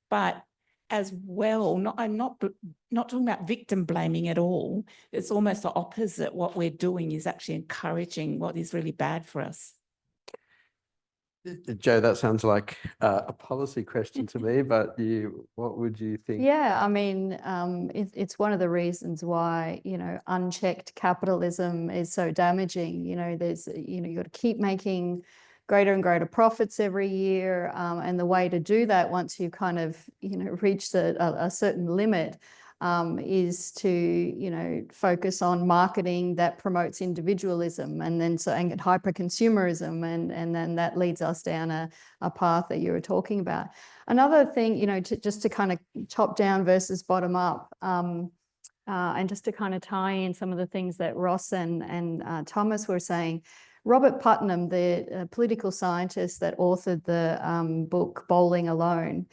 But as well, I'm not talking about victim blaming at all. It's almost the opposite. What we're doing is actually encouraging what is really bad for us. Jo, that sounds like a policy question to me, but what would you think? Yeah, I mean, it's one of the reasons why, unchecked capitalism is so damaging. You've got to keep making greater and greater profits every year. And the way to do that, once you kind of, reached a certain limit, is to, focus on marketing that promotes individualism and hyper-consumerism. And then that leads us down a path that you were talking about. Another thing, just to kind of top down versus bottom up, and just to kind of tie in some of the things that Ross and Thomas were saying, Robert Putnam, the political scientist that authored the book Bowling Alone,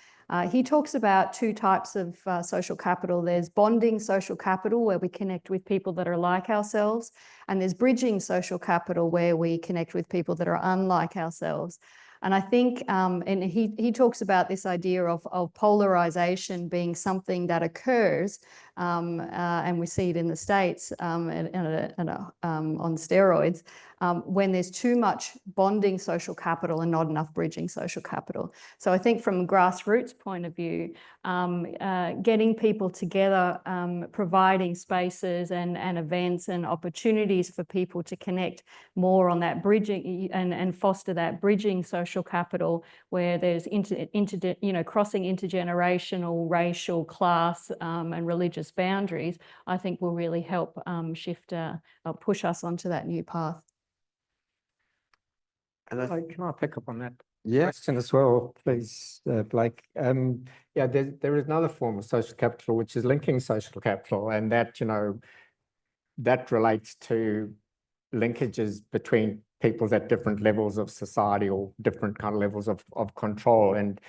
he talks about two types of social capital. There's bonding social capital, where we connect with people that are like ourselves, and there's bridging social capital, where we connect with people that are unlike ourselves. And I think, and he talks about this idea of polarization being something that occurs, and we see it in the States on steroids, when there's too much bonding social capital and not enough bridging social capital. So I think from a grassroots point of view, getting people together, providing spaces and events and opportunities for people to connect more on that bridging and foster that bridging social capital, where there's crossing intergenerational, racial, class, and religious boundaries, I think will really help push us onto that new path. Can I pick up on that Yeah. question as well, please, Blake? Yeah, there is another form of social capital, which is linking social capital, and that, that relates to linkages between peoples at different levels of society or different kind of levels of control. And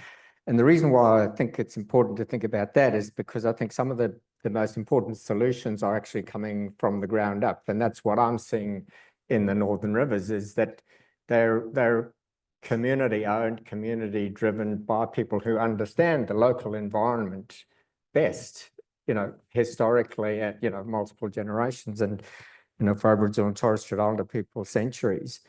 the reason why I think it's important to think about that is because I think some of the most important solutions are actually coming from the ground up. And that's what I'm seeing in the Northern Rivers, is that they're community-owned, community-driven by people who understand the local environment best, historically at, multiple generations, and, for Aboriginal and Torres Strait Islander people, centuries.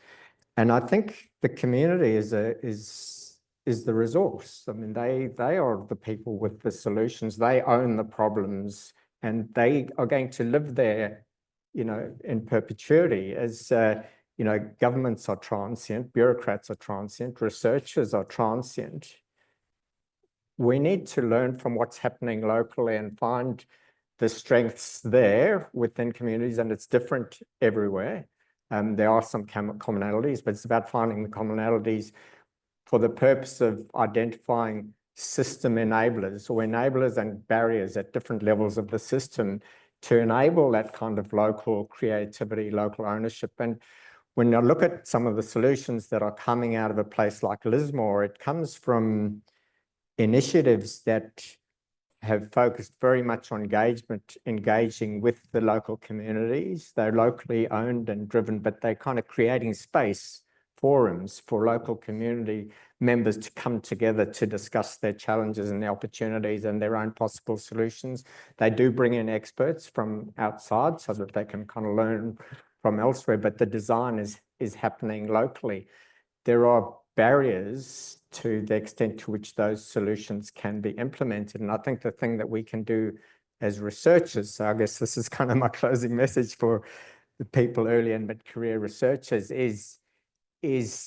And I think the community is the resource. I mean, they are the people with the solutions. They own the problems, and they are going to live there, in perpetuity. As governments are transient, bureaucrats are transient, researchers are transient. We need to learn from what's happening locally and find the strengths there within communities, and it's different everywhere. There are some commonalities, but it's about finding the commonalities for the purpose of identifying system enablers or enablers and barriers at different levels of the system to enable that kind of local creativity, local ownership. And when I look at some of the solutions that are coming out of a place like Lismore, it comes from initiatives that have focused very much on engaging with the local communities. They're locally owned and driven, but they're kind of creating space, forums for local community members to come together to discuss their challenges and the opportunities and their own possible solutions. They do bring in experts from outside so that they can kind of learn from elsewhere, but the design is happening locally. There are barriers to the extent to which those solutions can be implemented. And I think the thing that we can do as researchers, so I guess this is kind of my closing message for the people early in mid-career researchers, is,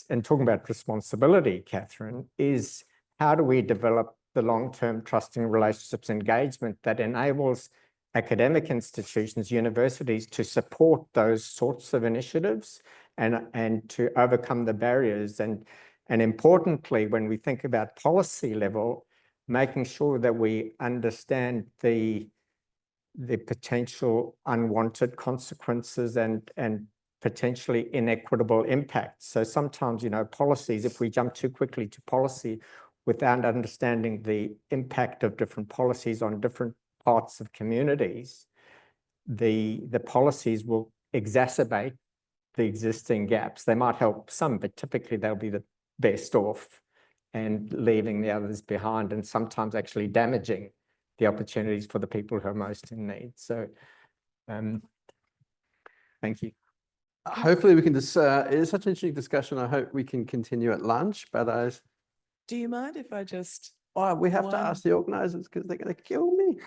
and talking about responsibility, Catherine, is how do we develop the long-term trusting relationships engagement that enables academic institutions, universities to support those sorts of initiatives and to overcome the barriers. And importantly, when we think about policy level, making sure that we understand the potential unwanted consequences and potentially inequitable impacts. So sometimes, policies, if we jump too quickly to policy without understanding the impact of different policies on different parts of communities, the policies will exacerbate the existing gaps. They might help some, but typically they'll be the best off and leaving the others behind, and sometimes actually damaging the opportunities for the people who are most in need. So thank you. Hopefully we can just, it is such an interesting discussion. I hope we can continue at lunch, but Do you mind if I just? we have to one- ask the organisers because they're going to kill me.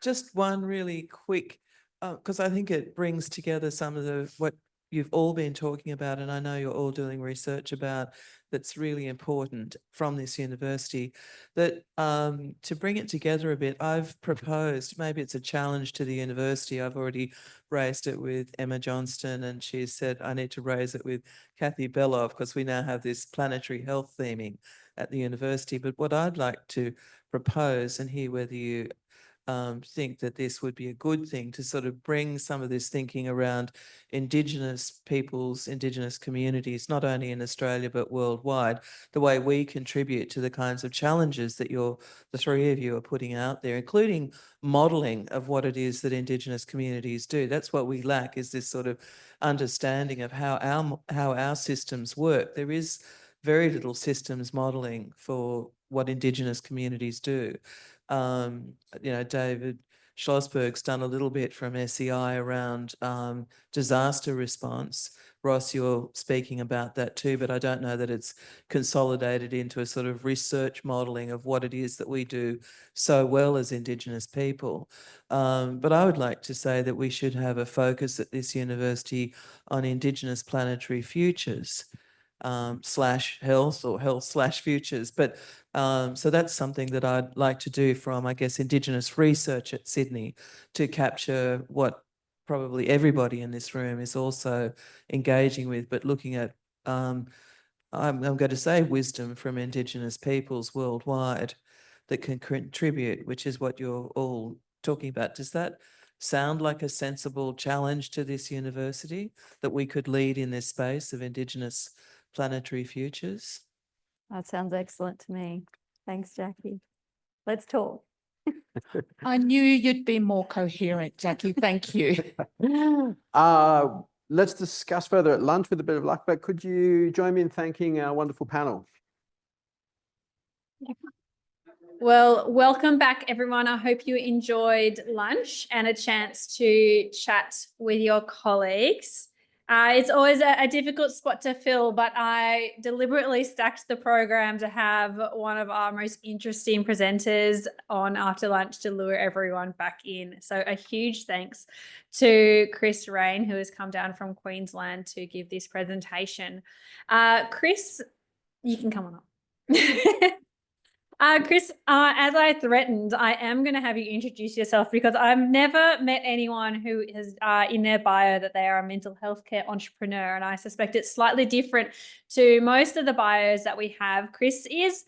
Just one really quick, because I think it brings together some of what you've all been talking about, and I know you're all doing research about, that's really important from this university, that to bring it together a bit, I've proposed, maybe it's a challenge to the university. I've already raised it with Emma Johnston, and she said I need to raise it with Kathy Belov, because we now have this planetary health theming at the university. But what I'd like to propose, and hear whether you think that this would be a good thing, to sort of bring some of this thinking around Indigenous peoples, Indigenous communities, not only in Australia but worldwide, the way we contribute to the kinds of challenges that the three of you are putting out there, including modelling of what it is that Indigenous communities do. That's what we lack, is this sort of understanding of how our systems work. There is very little systems modelling for what Indigenous communities do. David Schlossberg's done a little bit from SEI around disaster response. Ross, you're speaking about that too, but I don't know that it's consolidated into a sort of research modelling of what it is that we do so well as Indigenous people. But I would like to say that we should have a focus at this university on Indigenous planetary futures. /health or health/futures. But so that's something that I'd like to do from, I guess, Indigenous research at Sydney, to capture what probably everybody in this room is also engaging with, but looking at, I'm going to say, wisdom from Indigenous peoples worldwide that can contribute, which is what you're all talking about. Does that sound like a sensible challenge to this university, that we could lead in this space of Indigenous planetary futures? That sounds excellent to me. Thanks, Jackie. Let's talk. I knew you'd be more coherent, Jackie. Thank you. Let's discuss further at lunch with a bit of luck, but could you join me in thanking our wonderful panel? Well, welcome back, everyone. I hope you enjoyed lunch and a chance to chat with your colleagues. It's always a difficult spot to fill, but I deliberately stacked the program to have one of our most interesting presenters on after lunch to lure everyone back in. So a huge thanks to Chris Rain, who has come down from Queensland to give this presentation. Chris, you can come on up. Chris, as I threatened, I am going to have you introduce yourself, because I've never met anyone who has in their bio that they are a mental health care entrepreneur, and I suspect it's slightly different to most of the bios that we have. Chris is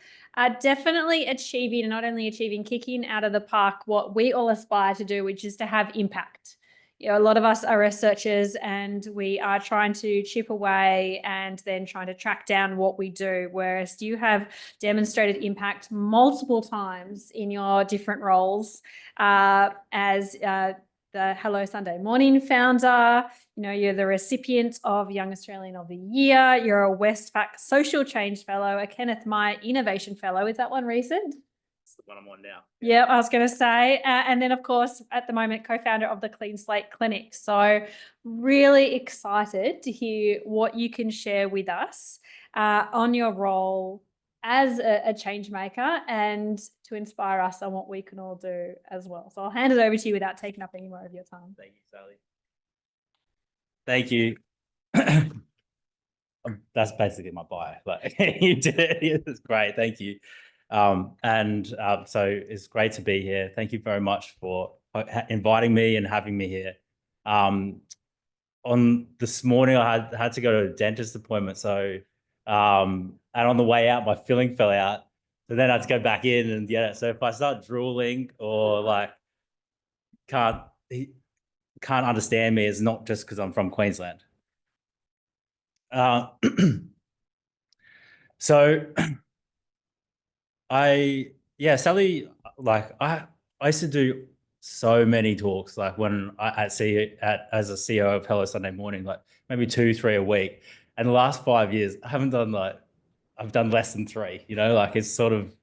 definitely achieving, and not only achieving, kicking out of the park what we all aspire to do, which is to have impact. A lot of us are researchers, and we are trying to chip away and then trying to track down what we do, whereas you have demonstrated impact multiple times in your different roles as the Hello Sunday Morning founder. You're the recipient of Young Australian of the Year. You're a Westpac Social Change Fellow, a Kenneth Meyer Innovation Fellow. Is that one recent? The one I'm on now. Yeah, I was going to say. And then, of course, at the moment, co-founder of the Clean Slate Clinic. So really excited to hear what you can share with us on your role as a change maker, and to inspire us on what we can all do as well. So I'll hand it over to you without taking up any more of your time. Thank you, Sally. Thank you. That's basically my bio. Like, you did it. It's great. Thank you. So it's great to be here. Thank you very much for inviting me and having me here. On this morning, I had to go to a dentist appointment. So, and on the way out, my filling fell out. So then I had to go back in and get it. So if I start drooling or like can't understand me, it's not just because I'm from Queensland. So Sally, like I used to do so many talks, like when I as a CEO of Hello Sunday Morning, like maybe 2, 3 a week. And the last 5 years, I haven't done I've done less than 3, like it's sort of,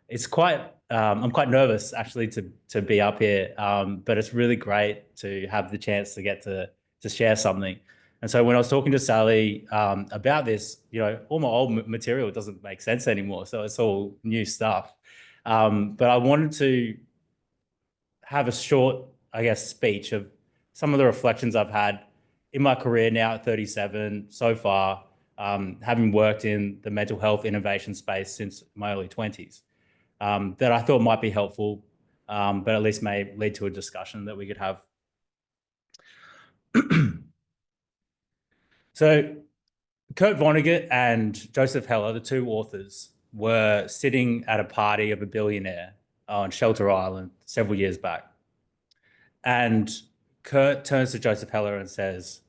it's quite, I'm quite nervous actually to be up here, but it's really great to have the chance to get to share something. And so when I was talking to Sally about this, all my old material doesn't make sense anymore. So it's all new stuff. But I wanted to have a short, I guess, speech of some of the reflections I've had in my career now at 37 so far, having worked in the mental health innovation space since my early 20s, that I thought might be helpful, but at least may lead to a discussion that we could have. So Kurt Vonnegut and Joseph Heller, the 2 authors, were sitting at a party of a billionaire on Shelter Island several years back. And Kurt turns to Joseph Heller and says,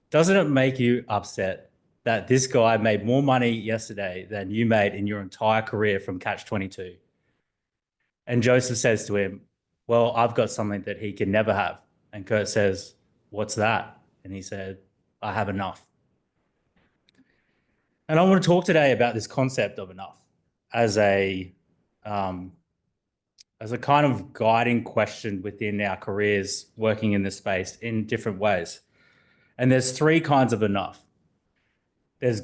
"Doesn't it make you upset that this guy made more money yesterday than you made in your entire career from Catch-22? And Joseph says to him, "Well, I've got something that he can never have." And Kurt says, "What's that?" And he said, "I have enough." And I want to talk today about this concept of enough as a kind of guiding question within our careers working in this space in different ways. And there's 3 kinds of enough. There's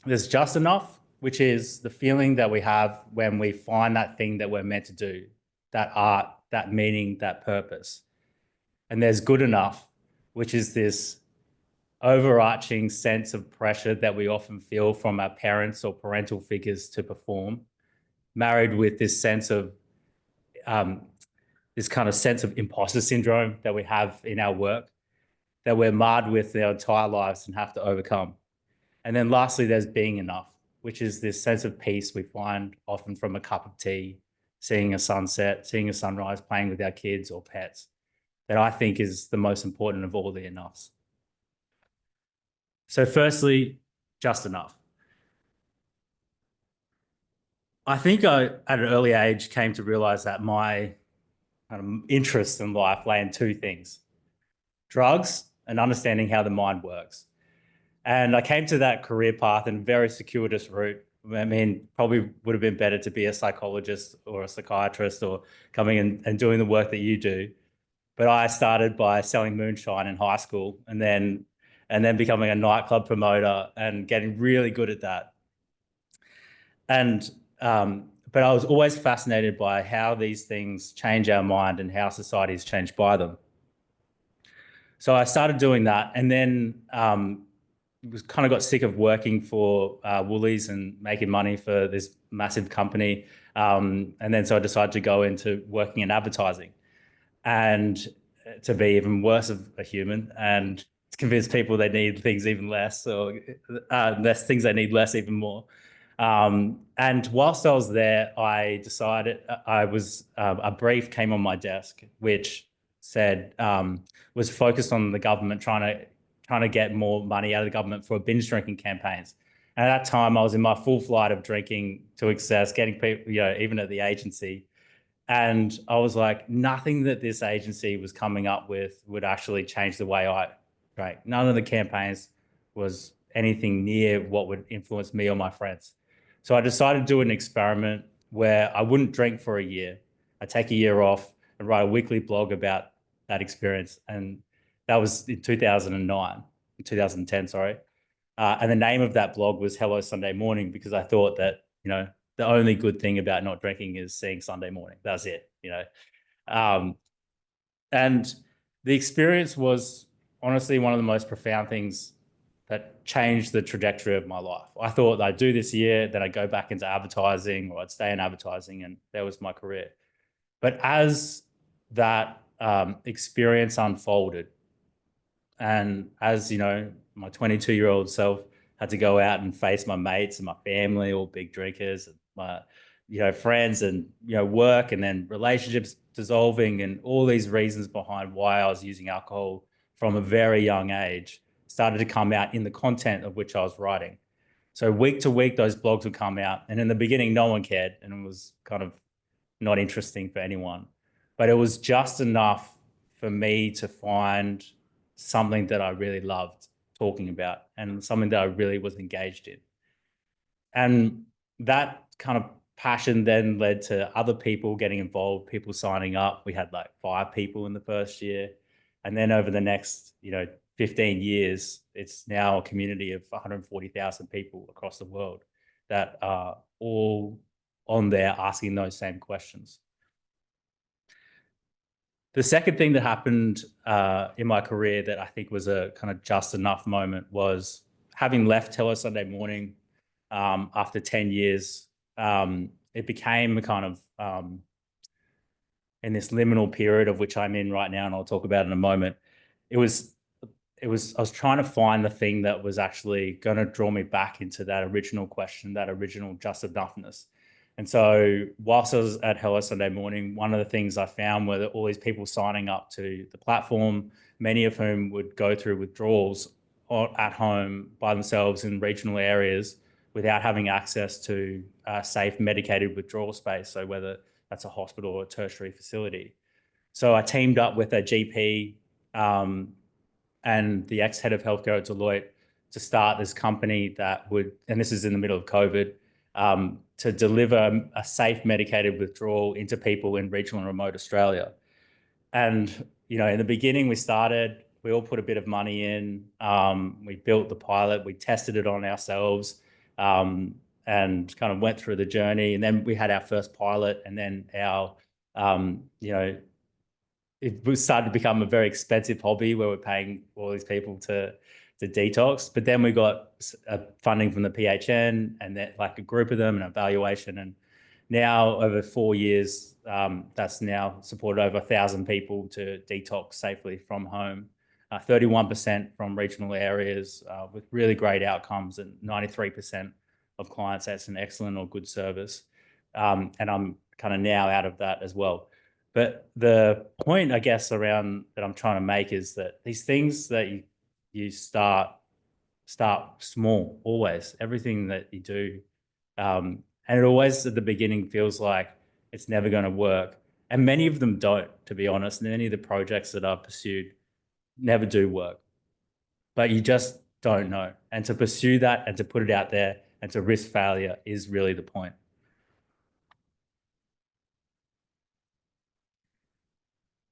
there's just enough, which is the feeling that we have when we find that thing that we're meant to do, that art, that meaning, that purpose. And there's good enough, which is this overarching sense of pressure that we often feel from our parents or parental figures to perform, married with this sense of, this kind of sense of imposter syndrome that we have in our work, that we're marred with our entire lives and have to overcome. And then lastly, there's being enough, which is this sense of peace we find often from a cup of tea, seeing a sunset, seeing a sunrise, playing with our kids or pets, that I think is the most important of all the enoughs. So firstly, just enough. I think I, at an early age, came to realize that my interest in life lay in 2 things: drugs and understanding how the mind works. And I came to that career path in a very circuitous route. I mean, probably would have been better to be a psychologist or a psychiatrist or coming in and doing the work that you do. But I started by selling moonshine in high school and then becoming a nightclub promoter and getting really good at that. And but I was always fascinated by how these things change our mind and how society is changed by them. So I started doing that, and then got sick of working for Woolies and making money for this massive company. And then so I decided to go into working in advertising and to be even worse of a human and to convince people they need things even less, or less things they need less even more. And whilst I was there, I decided a brief came on my desk, which said, was focused on the government trying to get more money out of the government for binge drinking campaigns. And at that time, I was in my full flight of drinking to excess, getting people, even at the agency. And I was like, nothing that this agency was coming up with would actually change the way I drank. None of the campaigns was anything near what would influence me or my friends. So I decided to do an experiment where I wouldn't drink for a year. I'd take a year off and write a weekly blog about that experience. And that was in 2010, sorry. And the name of that blog was Hello Sunday Morning, because I thought that, the only good thing about not drinking is seeing Sunday morning. That's it, And the experience was honestly one of the most profound things that changed the trajectory of my life. I thought I'd do this year, then I'd go back into advertising, or I'd stay in advertising, and that was my career. But as that experience unfolded, and as, my 22-year-old self had to go out and face my mates and my family, all big drinkers, and my, friends and, work, and then relationships dissolving, and all these reasons behind why I was using alcohol from a very young age started to come out in the content of which I was writing. So week to week, those blogs would come out. And in the beginning, no one cared. And it was kind of not interesting for anyone. But it was just enough for me to find something that I really loved talking about and something that I really was engaged in. And that kind of passion then led to other people getting involved, people signing up. We had like 5 people in the first year. And then over the next, 15 years, it's now a community of 140,000 people across the world that are all on there asking those same questions. The second thing that happened in my career that I think was a kind of just enough moment was having left Hello Sunday Morning after 10 years. It became a kind of in this liminal period of which I'm in right now, and I'll talk about in a moment. I was trying to find the thing that was actually going to draw me back into that original question, that original just enoughness. And so whilst I was at Hello Sunday Morning, one of the things I found were that all these people signing up to the platform, many of whom would go through withdrawals at home by themselves in regional areas without having access to safe medicated withdrawal space. So whether that's a hospital or a tertiary facility. So I teamed up with a GP and the ex-head of healthcare at Deloitte to start this company that would, and this is in the middle of COVID, to deliver a safe medicated withdrawal into people in regional and remote Australia. And, in the beginning we all put a bit of money in, we built the pilot, we tested it on ourselves, and kind of went through the journey. And then we had our first pilot, and then our, it started to become a very expensive hobby where we're paying all these people to detox. But then we got funding from the PHN and then like a group of them and evaluation. And now over 4 years, that's now supported over 1,000 people to detox safely from home, 31% from regional areas with really great outcomes, and 93% of clients that's an excellent or good service. And I'm kind of now out of that as well. But the point, I guess, around that I'm trying to make is that these things that you start small, always, everything that you do. And it always at the beginning feels like it's never going to work. And many of them don't, to be honest. Many of the projects that I've pursued never do work. But you just don't know. And to pursue that and to put it out there and to risk failure is really the point.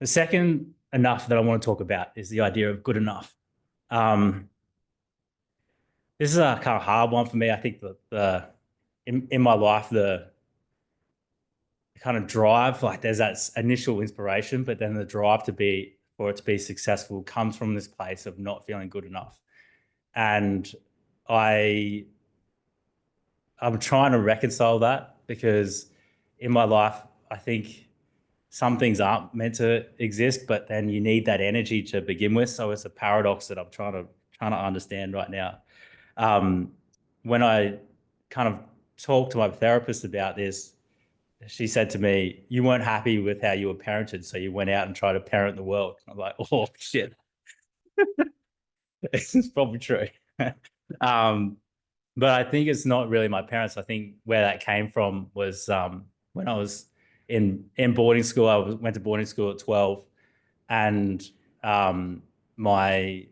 The second enough that I want to talk about is the idea of good enough. This is a kind of hard one for me. I think that in my life, the kind of drive, like there's that initial inspiration, but then the drive for it to be successful comes from this place of not feeling good enough. And I'm trying to reconcile that, because in my life, I think some things aren't meant to exist, but then you need that energy to begin with. So it's a paradox that I'm trying to understand right now. When I kind of talked to my therapist about this, she said to me, "You weren't happy with how you were parented, so you went out and tried to parent the world." I'm like, oh shit. This is probably true. But I think it's not really my parents. I think where that came from was when I was in boarding school. I went to boarding school at 12, and my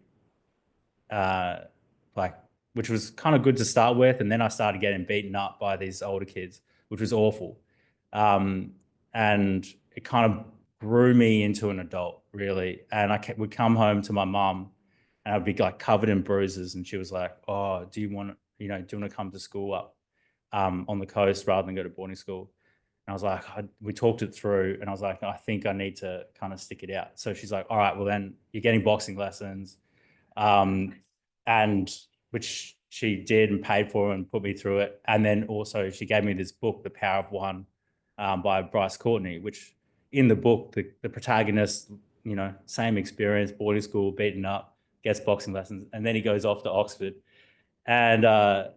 which was kind of good to start with, and then I started getting beaten up by these older kids, which was awful, and it kind of grew me into an adult, really. And I would come home to my mum, and I'd be like covered in bruises, and she was like, "Oh, do you want to come to school up on the coast rather than go to boarding school?" And I was like, we talked it through, and I was like, I think I need to kind of stick it out. So she's like, all right, well then you're getting boxing lessons, and which she did and paid for and put me through it. And then also she gave me this book, The Power of One, by Bryce Courtney, which in the book, the protagonist, same experience, boarding school, beaten up, gets boxing lessons, and then he goes off to Oxford. And I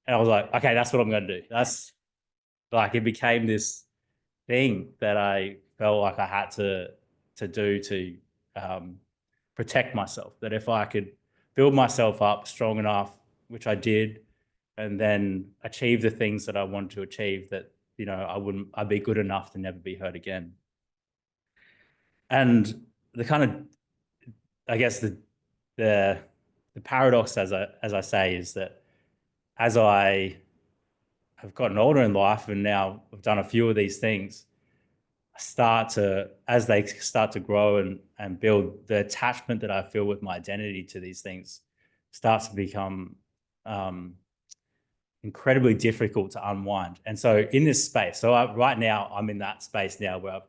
was like, okay, that's what I'm going to do. That's like, it became this thing that I felt like I had to do to protect myself, that if I could build myself up strong enough, which I did, and then achieve the things that I wanted to achieve, that you know, I'd be good enough to never be heard again. And the kind of, I guess the paradox, as I say, is that as I have gotten older in life and now I've done a few of these things, as they start to grow and build, the attachment that I feel with my identity to these things starts to become incredibly difficult to unwind. And so in this space, so right now I'm in that space now where I've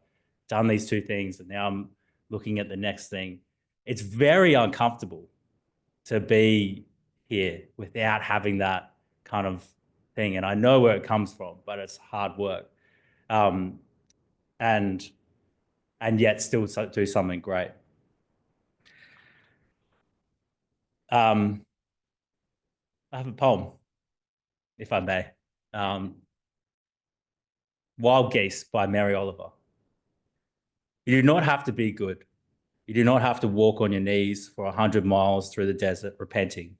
done these two things and now I'm looking at the next thing. It's very uncomfortable to be here without having that kind of thing. And I know where it comes from, but it's hard work. And yet still do something great. I have a poem, if I may. Wild Geese by Mary Oliver. You do not have to be good. You do not have to walk on your knees for 100 miles through the desert repenting.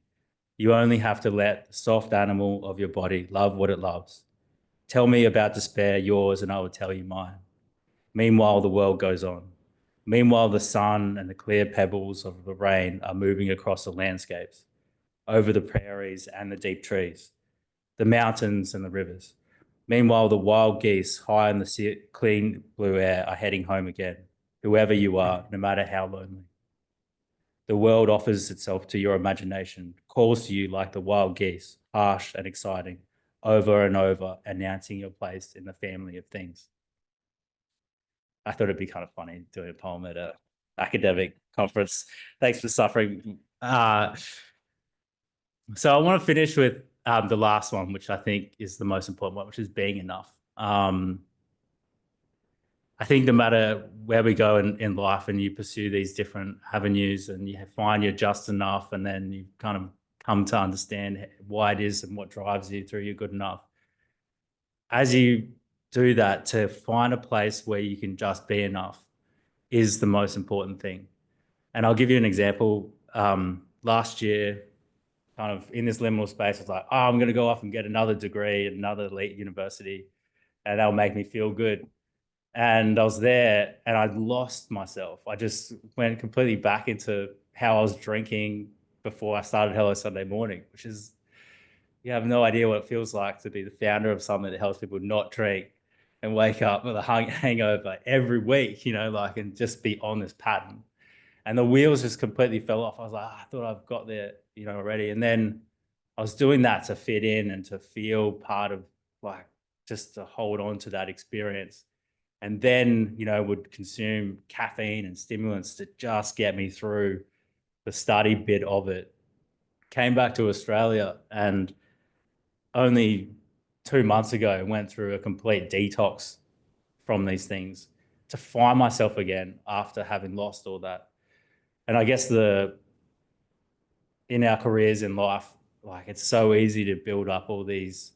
You only have to let the soft animal of your body love what it loves. Tell me about despair, yours, and I will tell you mine. Meanwhile, the world goes on. Meanwhile, the sun and the clear pebbles of the rain are moving across the landscapes, over the prairies and the deep trees, the mountains and the rivers. Meanwhile, the wild geese high in the clean blue air are heading home again, whoever you are, no matter how lonely. The world offers itself to your imagination, calls to you like the wild geese, harsh and exciting, over and over, announcing your place in the family of things. I thought it'd be kind of funny doing a poem at an academic conference. Thanks for suffering. So I want to finish with the last one, which I think is the most important one, which is being enough. I think no matter where we go in life and you pursue these different avenues and you find you're just enough, and then you kind of come to understand why it is and what drives you through you're good enough. As you do that, to find a place where you can just be enough is the most important thing. And I'll give you an example. Last year, kind of in this liminal space, I was like, oh, I'm going to go off and get another degree at another elite university, and that'll make me feel good. And I was there and I lost myself. I just went completely back into how I was drinking before I started Hello Sunday Morning, which is, you have no idea what it feels like to be the founder of something that helps people not drink and wake up with a hangover every week, you know, like, and just be on this pattern. And the wheels just completely fell off. I was like, I thought I've got there, you know, already. And then I was doing that to fit in and to feel part of, like, just to hold on to that experience. And then, you know, would consume caffeine and stimulants to just get me through the study bit of it. Came back to Australia and only 2 months ago went through a complete detox from these things to find myself again after having lost all that. And I guess in our careers in life, like, it's so easy to build up all these,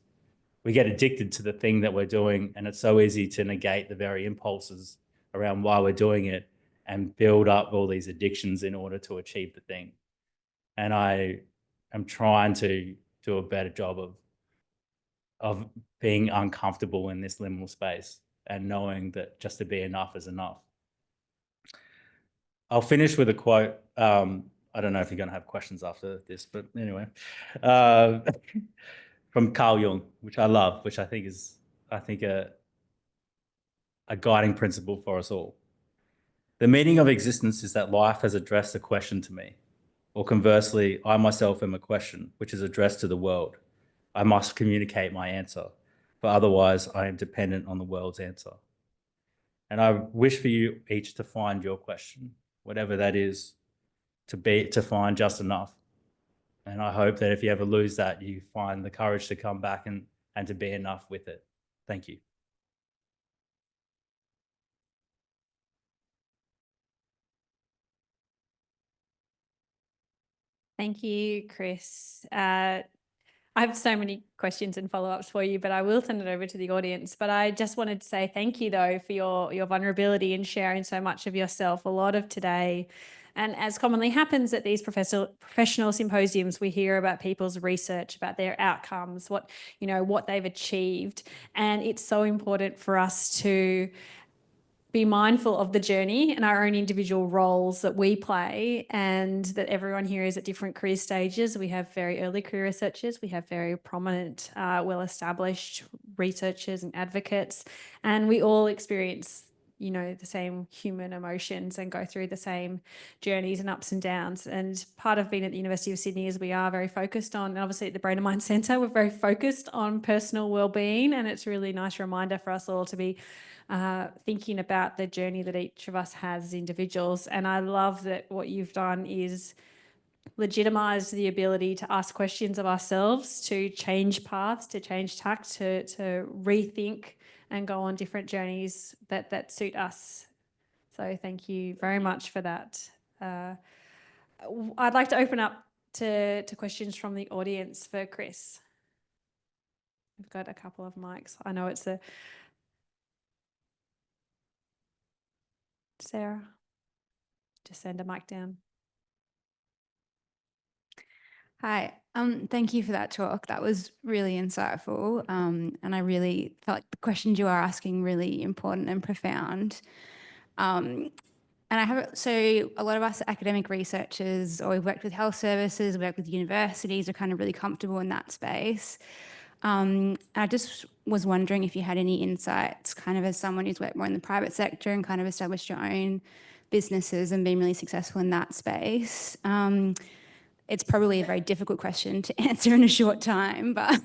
we get addicted to the thing that we're doing, and it's so easy to negate the very impulses around why we're doing it and build up all these addictions in order to achieve the thing. And I am trying to do a better job of being uncomfortable in this liminal space and knowing that just to be enough is enough. I'll finish with a quote. I don't know if you're going to have questions after this, but anyway, from Carl Jung, which I love, which I think is, a guiding principle for us all. The meaning of existence is that life has addressed a question to me, or conversely, I myself am a question which is addressed to the world. I must communicate my answer, for otherwise I am dependent on the world's answer. And I wish for you each to find your question, whatever that is, to find just enough. And I hope that if you ever lose that, you find the courage to come back and to be enough with it. Thank you. Thank you, Chris. I have so many questions and follow-ups for you, but I will send it over to the audience. But I just wanted to say thank you, though, for your vulnerability and sharing so much of yourself. A lot of today And as commonly happens at these professional symposiums, we hear about people's research, about their outcomes, what they've achieved. And it's so important for us to be mindful of the journey and our own individual roles that we play, and that everyone here is at different career stages. We have very early career researchers, we have very prominent, well-established researchers and advocates, and we all experience the same human emotions and go through the same journeys and ups and downs. And part of being at the University of Sydney is we are very focused on, and obviously at the Brain and Mind Centre, we're very focused on personal wellbeing, and it's a really nice reminder for us all to be thinking about the journey that each of us has as individuals. And I love that what you've done is legitimise the ability to ask questions of ourselves, to change paths, to change tack, to rethink and go on different journeys that suit us. So thank you very much for that. I'd like to open up to questions from the audience for Chris. We've got a couple of mics. I know it's Sarah, just send a mic down. Hi, thank you for that talk. That was really insightful. And I really felt like the questions you are asking really important and profound. And so a lot of us academic researchers, or we've worked with health services, we work with universities, are kind of really comfortable in that space. I just was wondering if you had any insights, kind of as someone who's worked more in the private sector and kind of established your own businesses and been really successful in that space. It's probably a very difficult question to answer in a short time, but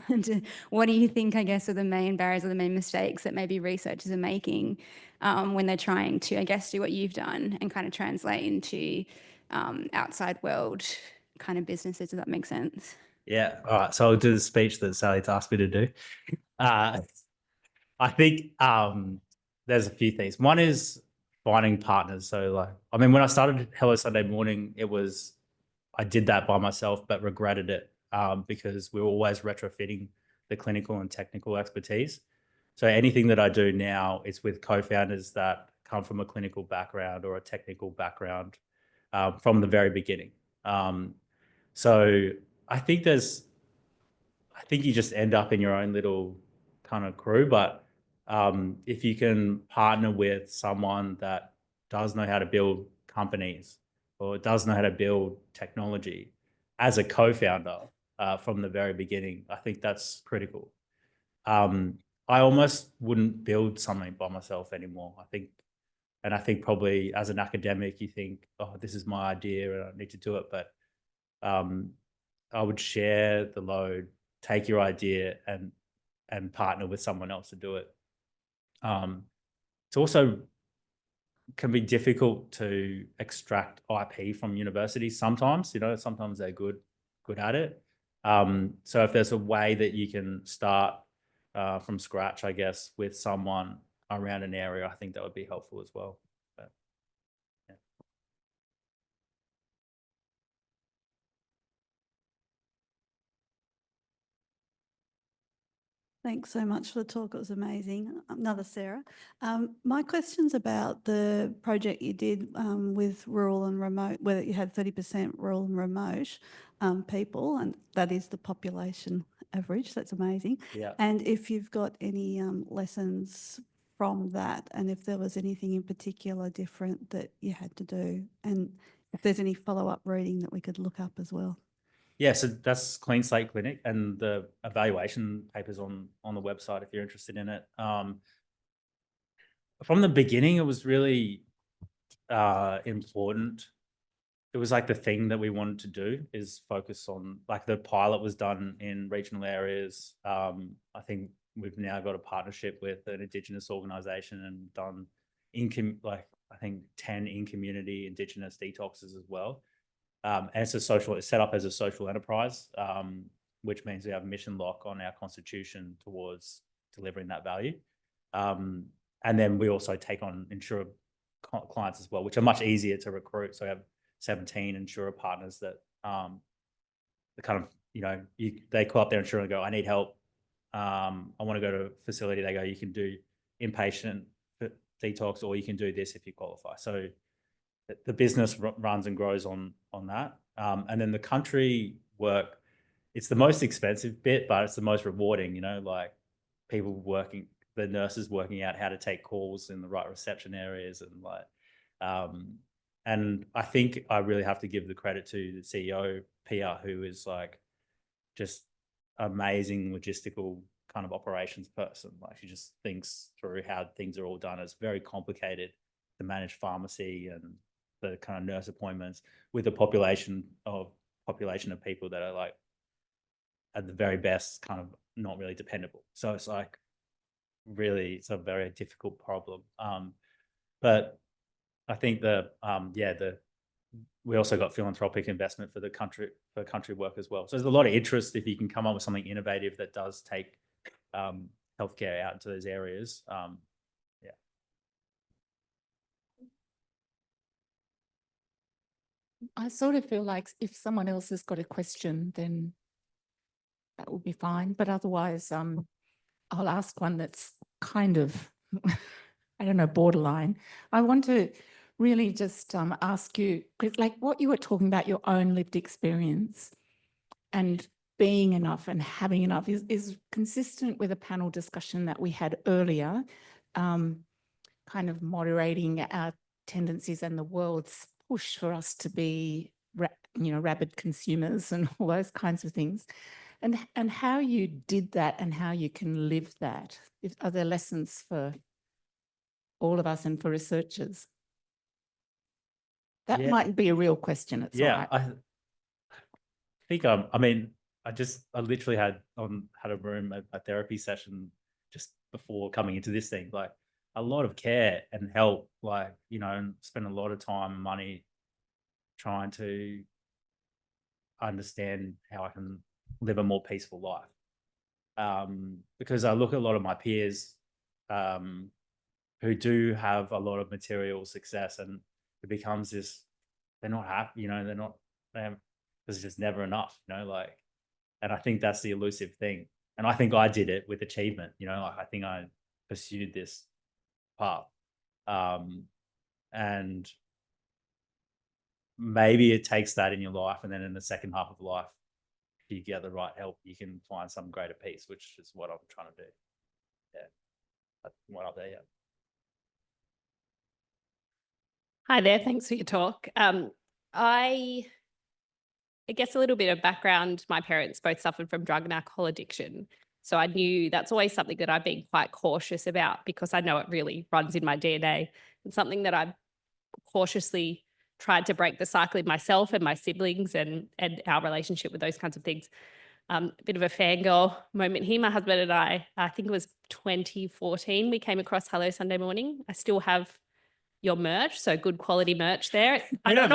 what do you think, I guess, are the main barriers or the main mistakes that maybe researchers are making when they're trying to, I guess, do what you've done and kind of translate into outside world kind of businesses? Does that make sense? Yeah. All right. So I'll do the speech that Sally's asked me to do. I think there's a few things. One is finding partners. So when I started Hello Sunday Morning, I did that by myself, but regretted it because we were always retrofitting the clinical and technical expertise. So anything that I do now is with co-founders that come from a clinical background or a technical background from the very beginning. So I think you just end up in your own little kind of crew, but if you can partner with someone that does know how to build companies or does know how to build technology as a co-founder from the very beginning, I think that's critical. I almost wouldn't build something by myself anymore. I think probably as an academic, you think, oh, this is my idea and I need to do it. But I would share the load, take your idea and partner with someone else to do it. It's also can be difficult to extract IP from universities sometimes, sometimes they're good at it. So if there's a way that you can start from scratch, I guess, with someone around an area, I think that would be helpful as well. But, yeah. Thanks so much for the talk. It was amazing. Another Sarah. My question's about the project you did with rural and remote, where you had 30% rural and remote people, and that is the population average. That's amazing. Yeah. And if you've got any lessons from that, and if there was anything in particular different that you had to do, and if there's any follow-up reading that we could look up as well. Yeah, so that's Clean Slate Clinic, and the evaluation papers on the website if you're interested in it. From the beginning, it was really important. It was like the thing that we wanted to do is focus on, like the pilot was done in regional areas. I think we've now got a partnership with an Indigenous organisation and done I think 10 in-community Indigenous detoxes as well. And it's set up as a social enterprise, which means we have mission lock on our constitution towards delivering that value. And then we also take on insurer clients as well, which are much easier to recruit. So we have 17 insurer partners that the kind of, they call up their insurer and go, I need help. I want to go to a facility. They go, you can do inpatient detox, or you can do this if you qualify. So the business runs and grows on that. And then the country work, it's the most expensive bit, but it's the most rewarding, like people working, the nurses working out how to take calls in the right reception areas and like, and I think I really have to give the credit to the CEO, Pia, who is like just amazing logistical kind of operations person. Like she just thinks through how things are all done. It's very complicated to manage pharmacy and the kind of nurse appointments with a population of people that are like at the very best kind of not really dependable. So it's like really, it's a very difficult problem. But I think we also got philanthropic investment for the country work as well. So there's a lot of interest if you can come up with something innovative that does take healthcare out into those areas. I sort of feel like if someone else has got a question, then that will be fine. But otherwise, I'll ask one that's kind of, I don't know, borderline. I want to really just ask you, because like what you were talking about, your own lived experience and being enough and having enough is consistent with a panel discussion that we had earlier, kind of moderating our tendencies and the world's push for us to be, rabid consumers and all those kinds of things. And how you did that and how you can live that. Are there lessons for all of us and for researchers? That might be a real question. It's all right. I think I literally had a room, a therapy session just before coming into this thing, like a lot of care and help, like, and spend a lot of time and money trying to understand how I can live a more peaceful life. Because I look at a lot of my peers who do have a lot of material success, and it becomes this, they're not happy, because it's just never enough, like, and I think that's the elusive thing. And I think I did it with achievement, I think I pursued this path. And maybe it takes that in your life, and then in the second half of life, if you get the right help, you can find some greater peace, which is what I'm trying to do. That's one up there, Hi there, thanks for your talk. I guess a little bit of background, my parents both suffered from drug and alcohol addiction. So I knew that's always something that I've been quite cautious about, because I know it really runs in my DNA, and something that I've cautiously tried to break the cycle in myself and my siblings and our relationship with those kinds of things. A bit of a fangirl moment here. My husband and I think it was 2014, we came across Hello Sunday Morning. I still have your merch, so good quality merch there. They don't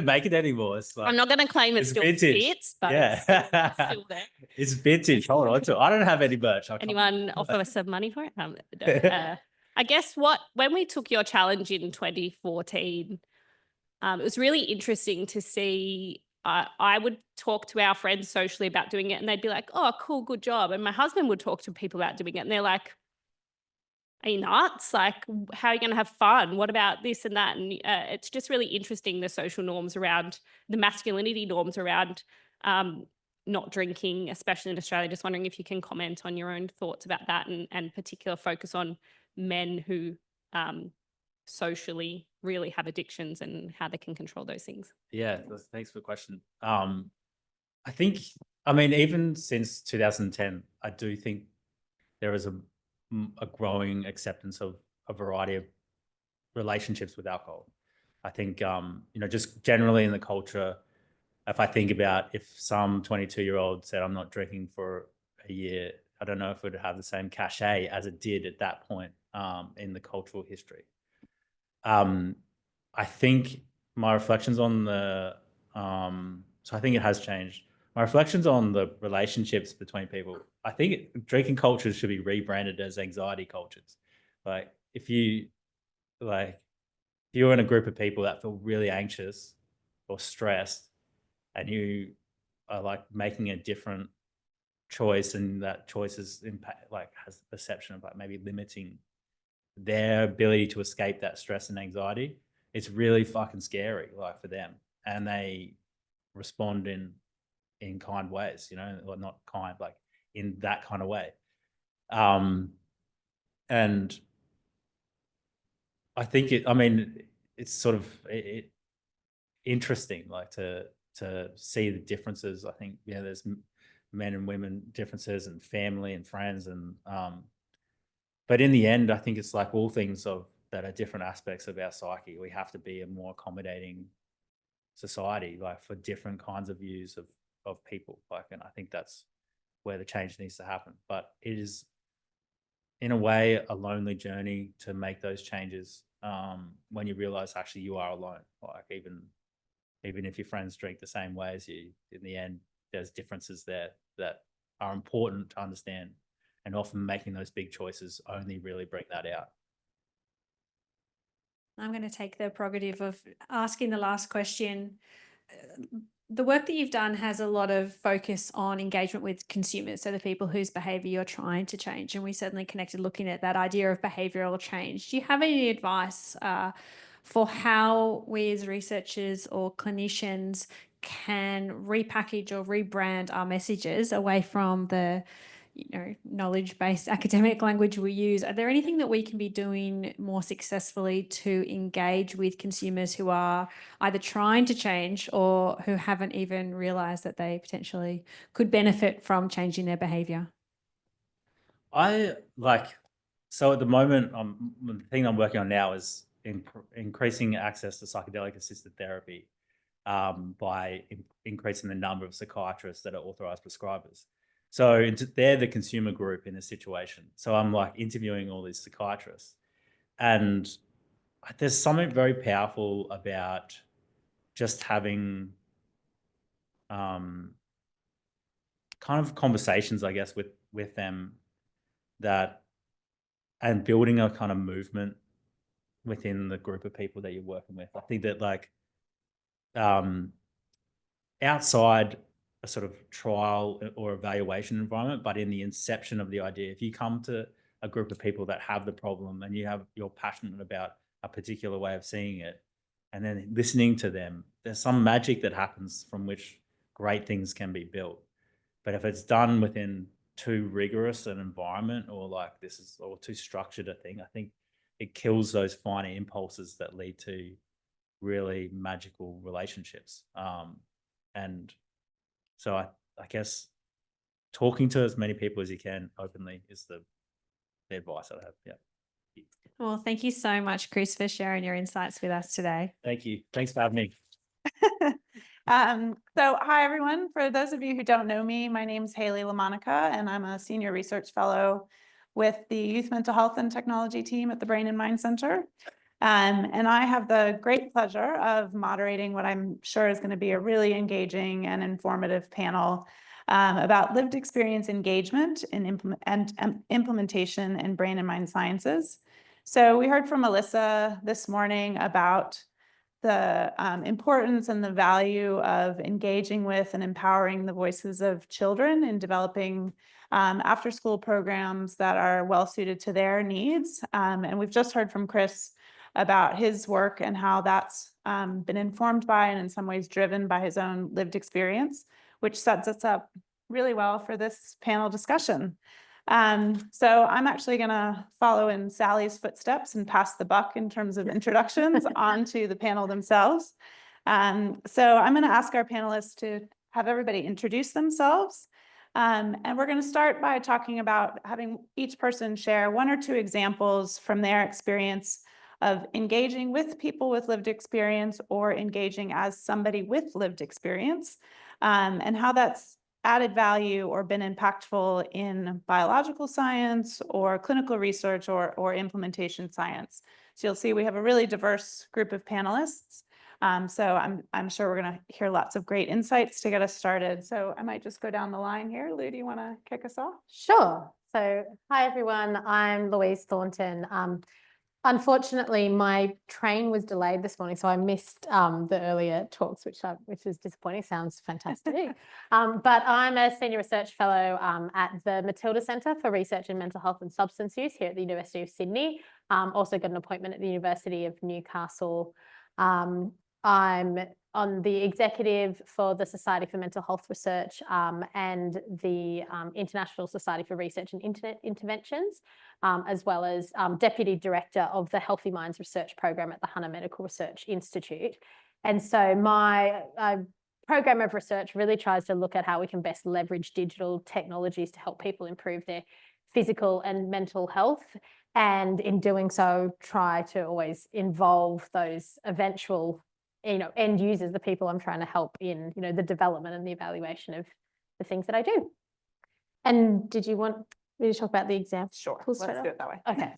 make it anymore. It's like, I'm not going to claim it still vintage. fits, but Yeah. it's still there. It's vintage. Hold on to it. I don't have any merch. Anyone offer us some money for it? No. I guess when we took your challenge in 2014, it was really interesting to see. I would talk to our friends socially about doing it, and they'd be like, "Oh, cool, good job." And my husband would talk to people about doing it, and they're like, "Are you nuts? Like, how are you going to have fun? What about this and that?" And it's just really interesting, the social norms around, the masculinity norms around not drinking, especially in Australia. Just wondering if you can comment on your own thoughts about that, and particular focus on men who socially really have addictions and how they can control those things. Yeah, thanks for the question. I think, even since 2010, I do think there is a growing acceptance of a variety of relationships with alcohol. I think, just generally in the culture, if I think about if some 22-year-old said, "I'm not drinking for a year," I don't know if it would have the same cachet as it did at that point in the cultural history. I think my reflections on so I think it has changed. My reflections on the relationships between people, I think drinking cultures should be rebranded as anxiety cultures. Like if you're in a group of people that feel really anxious or stressed, and you are like making a different choice, and that choice is has the perception of like maybe limiting their ability to escape that stress and anxiety, it's really fucking scary, like for them, and they respond in kind ways, you know, or not kind, like in that kind of way. And I think it's sort of interesting, like to see the differences. I think, you know, there's men and women differences and family and friends, and but in the end, I think it's like all things that are different aspects of our psyche. We have to be a more accommodating society, like for different kinds of views of people. Like, and I think that's where the change needs to happen. But it is, in a way, a lonely journey to make those changes. When you realize actually you are alone. Like even if your friends drink the same way as you, in the end, there's differences there that are important to understand. And often making those big choices only really bring that out. I'm going to take the prerogative of asking the last question. The work that you've done has a lot of focus on engagement with consumers, so the people whose behaviour you're trying to change. And we certainly connected looking at that idea of behavioural change. Do you have any advice for how we as researchers or clinicians can repackage or rebrand our messages away from the knowledge-based academic language we use? Are there anything that we can be doing more successfully to engage with consumers who are either trying to change or who haven't even realized that they potentially could benefit from changing their behavior? So at the moment, the thing I'm working on now is increasing access to psychedelic assisted therapy by increasing the number of psychiatrists that are authorized prescribers. So they're the consumer group in this situation. So I'm like interviewing all these psychiatrists, and there's something very powerful about just having kind of conversations, I guess, with them, and building a kind of movement within the group of people that you're working with. I think that like outside a sort of trial or evaluation environment, but in the inception of the idea, if you come to a group of people that have the problem and you're passionate about a particular way of seeing it, and then listening to them, there's some magic that happens from which great things can be built. But if it's done within too rigorous an environment, or too structured a thing, I think it kills those finer impulses that lead to really magical relationships. And so I guess talking to as many people as you can openly is the advice I have. Yeah. Well, thank you so much, Chris, for sharing your insights with us today. Thank you. Thanks for having me. So hi, everyone. For those of you who don't know me, my name's Haley LaMonica, and I'm a senior research fellow with the Youth Mental Health and Technology team at the Brain and Mind Center. And I have the great pleasure of moderating what I'm sure is going to be a really engaging and informative panel about lived experience engagement and implementation in brain and mind sciences. So we heard from Alyssa this morning about the importance and the value of engaging with and empowering the voices of children in developing after-school programs that are well suited to their needs. And we've just heard from Chris about his work and how that's been informed by and in some ways driven by his own lived experience, which sets us up really well for this panel discussion. So I'm actually going to follow in Sally's footsteps and pass the buck in terms of introductions onto the panel themselves. So I'm going to ask our panelists to have everybody introduce themselves. And we're going to start by talking about having each person share one or two examples from their experience of engaging with people with lived experience or engaging as somebody with lived experience, and how that's added value or been impactful in biological science or clinical research or implementation science. So you'll see we have a really diverse group of panelists. So I'm sure we're going to hear lots of great insights to get us started. So I might just go down the line here. Lou, do you want to kick us off? Sure. So hi, everyone. I'm Louise Thornton. Unfortunately, my train was delayed this morning, so I missed the earlier talks, which is disappointing. Sounds fantastic. But I'm a senior research fellow at the Matilda Centre for Research in Mental Health and Substance Use here at the University of Sydney. Also got an appointment at the University of Newcastle I'm on the executive for the Society for Mental Health Research and the International Society for Research and Internet Interventions, as well as Deputy Director of the Healthy Minds Research Program at the Hunter Medical Research Institute. And so my program of research really tries to look at how we can best leverage digital technologies to help people improve their physical and mental health. And in doing so, try to always involve those eventual end users, the people I'm trying to help in, the development and the evaluation of the things that I do. And did you want me to talk about the example? Sure, let's do it that way. Okay.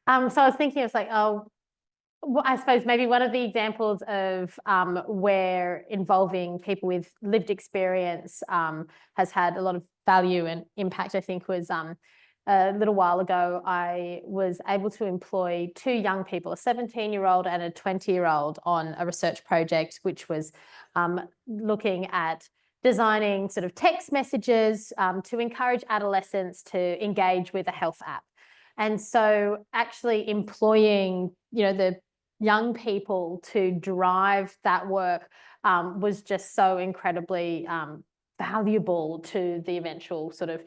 So I was thinking, it's like, well, I suppose maybe one of the examples of where involving people with lived experience has had a lot of value and impact, I think, was a little while ago, I was able to employ 2 young people, a 17-year-old and a 20-year-old, on a research project, which was looking at designing sort of text messages to encourage adolescents to engage with a health app. And so actually employing, the young people to drive that work was just so incredibly valuable to the eventual sort of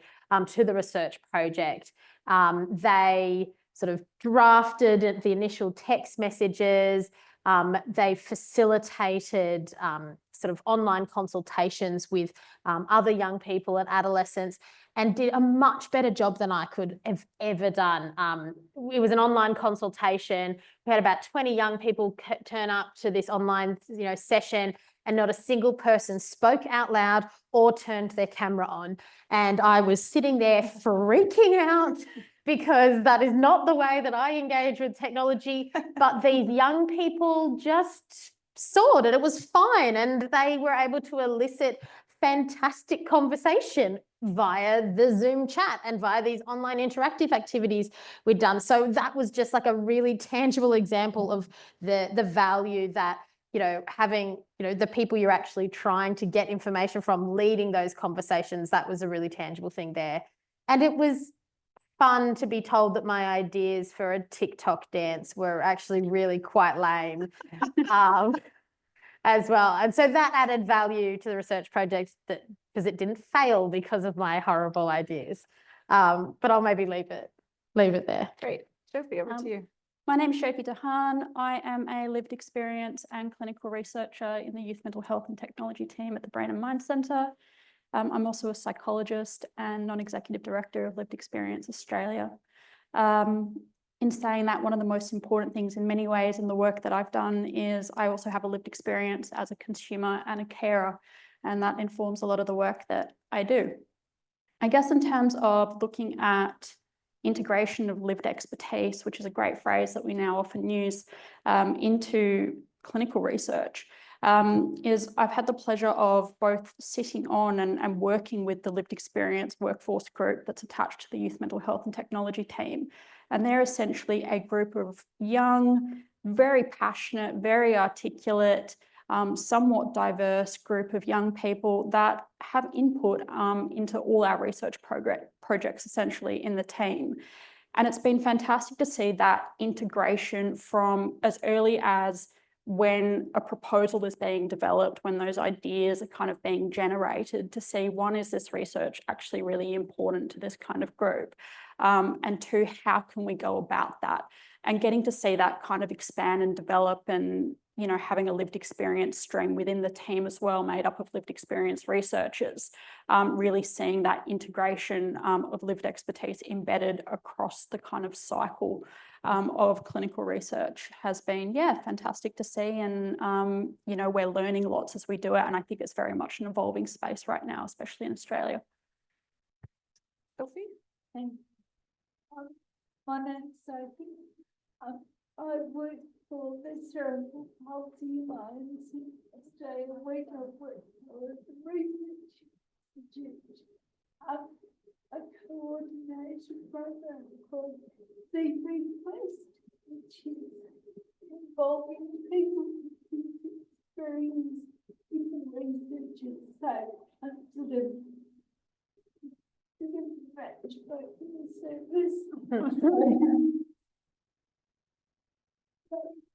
to the research project. They sort of drafted the initial text messages. They facilitated sort of online consultations with other young people and adolescents, and did a much better job than I could have ever done. It was an online consultation. We had about 20 young people turn up to this online session, and not a single person spoke out loud or turned their camera on. And I was sitting there freaking out because that is not the way that I engage with technology. But these young people just saw it, and it was fine. And they were able to elicit fantastic conversation via the Zoom chat and via these online interactive activities we'd done. So that was just like a really tangible example of the value that having, the people you're actually trying to get information from leading those conversations. That was a really tangible thing there. And it was fun to be told that my ideas for a TikTok dance were actually really quite lame as well. And so that added value to the research project, because it didn't fail because of my horrible ideas. But I'll maybe leave it there. Great. Sophie, over to you. My name is Sophie de Haan. I am a lived experience and clinical researcher in the Youth Mental Health and Technology team at the Brain and Mind Centre. I'm also a psychologist and non-executive director of Lived Experience Australia. In saying that, one of the most important things in many ways in the work that I've done is I also have a lived experience as a consumer and a carer, and that informs a lot of the work that I do. I guess in terms of looking at integration of lived expertise, which is a great phrase that we now often use, into clinical research, is I've had the pleasure of both sitting on and working with the lived experience workforce group that's attached to the Youth Mental Health and Technology team. And they're essentially a group of young, very passionate, very articulate, somewhat diverse group of young people that have input into all our research projects essentially in the team. And it's been fantastic to see that integration from as early as when a proposal is being developed, when those ideas are kind of being generated, to see, one, is this research actually really important to this kind of group? And 2, how can we go about that? And getting to see that kind of expand and develop, and having a lived experience stream within the team as well, made up of lived experience researchers, really seeing that integration of lived expertise embedded across the kind of cycle of clinical research has been, fantastic to see. And, we're learning lots as we do it. And I think it's very much an evolving space right now, especially in Australia. Sophie? My name's Sophie. I work for Mr. Multi-Minds in Australia. We work for the Research Institute. A coordination program called The Request, which is involving people with experience in the researchers. So I'm sort of match both in the service.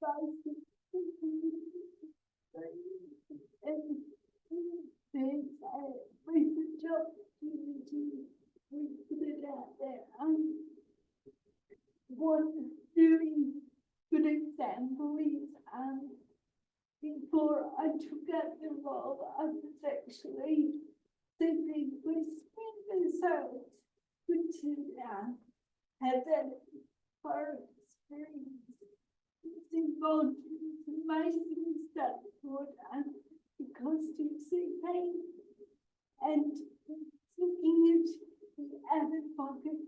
and there's a research opportunity, we put it out there. One really good example is before I took out the role, I was actually thinking with Spring, so it's good to have that far experience. It's involved in some amazing stuff for because you see pain and looking at the out-of-pocket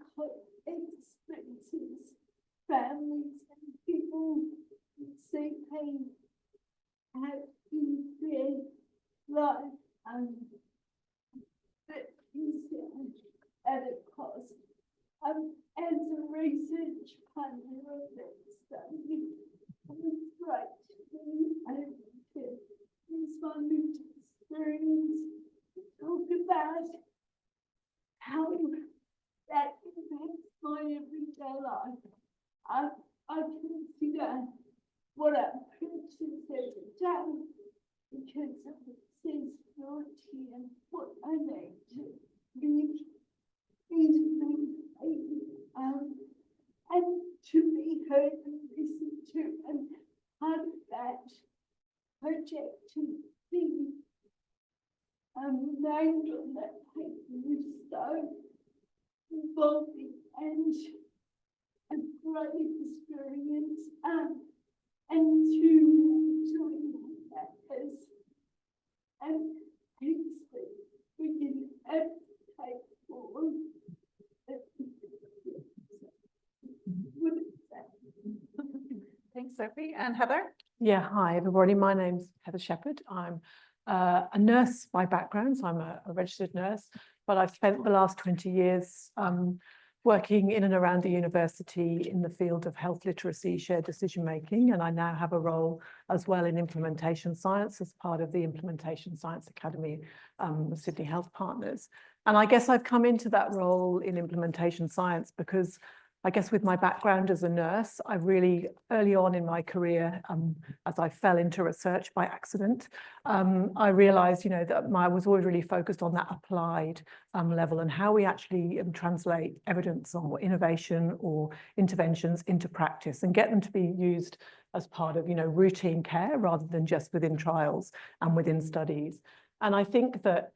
expenses, families and people who see pain have in their life that is at a cost. As a research partner of that study, it was great to be able to use my lived experience to talk about how that impacts my everyday life. I consider what I purchase every day because of accessibility and what I need to live easily and to be heard and listened to, and part of that project to be named on that paper was so involving and a great experience, and to that as and we can advocate for. Thanks, Sophie. And Heather? Yeah, hi everybody. My name's Heather Shepherd. I'm a nurse by background, so I'm a registered nurse, but I've spent the last 20 years working in and around the university in the field of health literacy, shared decision making, and I now have a role as well in implementation science as part of the Implementation Science Academy, the Sydney Health Partners. And I guess I've come into that role in implementation science because I guess with my background as a nurse, I really, early on in my career, as I fell into research by accident, I realized, that I was always really focused on that applied level and how we actually translate evidence on innovation or interventions into practice and get them to be used as part of, routine care rather than just within trials and within studies. And I think that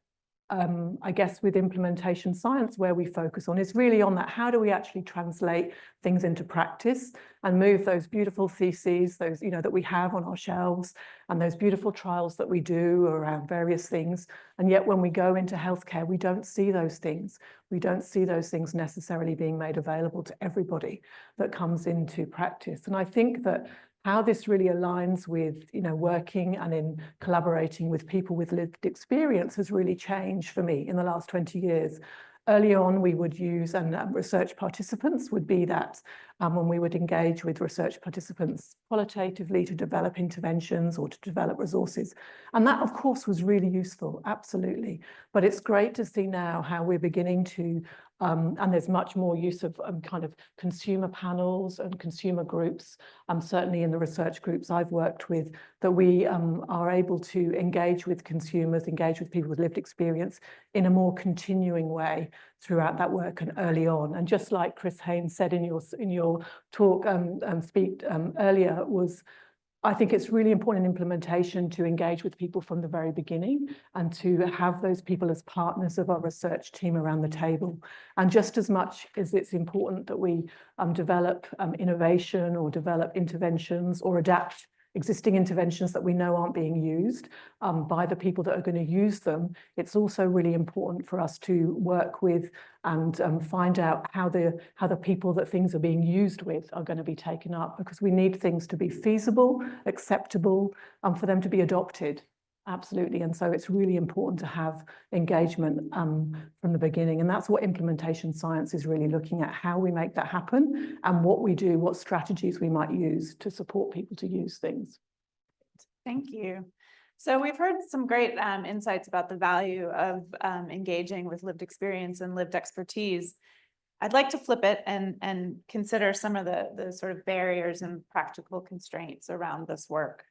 I guess with implementation science, where we focus on is really on that, how do we actually translate things into practice and move those beautiful theses, those, that we have on our shelves and those beautiful trials that we do around various things. And yet when we go into healthcare, we don't see those things. We don't see those things necessarily being made available to everybody that comes into practice. And I think that how this really aligns with, working and in collaborating with people with lived experience has really changed for me in the last 20 years. Early on, we would use, and research participants would be that when we would engage with research participants qualitatively to develop interventions or to develop resources. And that, of course, was really useful, absolutely. But it's great to see now how we're beginning to, and there's much more use of kind of consumer panels and consumer groups, certainly in the research groups I've worked with, that we are able to engage with consumers, engage with people with lived experience in a more continuing way throughout that work and early on. And just like Chris Haynes said in your talk earlier, I think it's really important in implementation to engage with people from the very beginning and to have those people as partners of our research team around the table. And just as much as it's important that we develop innovation or develop interventions or adapt existing interventions that we know aren't being used by the people that are going to use them, it's also really important for us to work with and find out how the people that things are being used with are going to be taken up, because we need things to be feasible, acceptable, for them to be adopted. Absolutely. And so it's really important to have engagement from the beginning. And that's what implementation science is really looking at, how we make that happen and what we do, what strategies we might use to support people to use things. Thank you. So we've heard some great insights about the value of engaging with lived experience and lived expertise. I'd like to flip it and consider some of the sort of barriers and practical constraints around this work.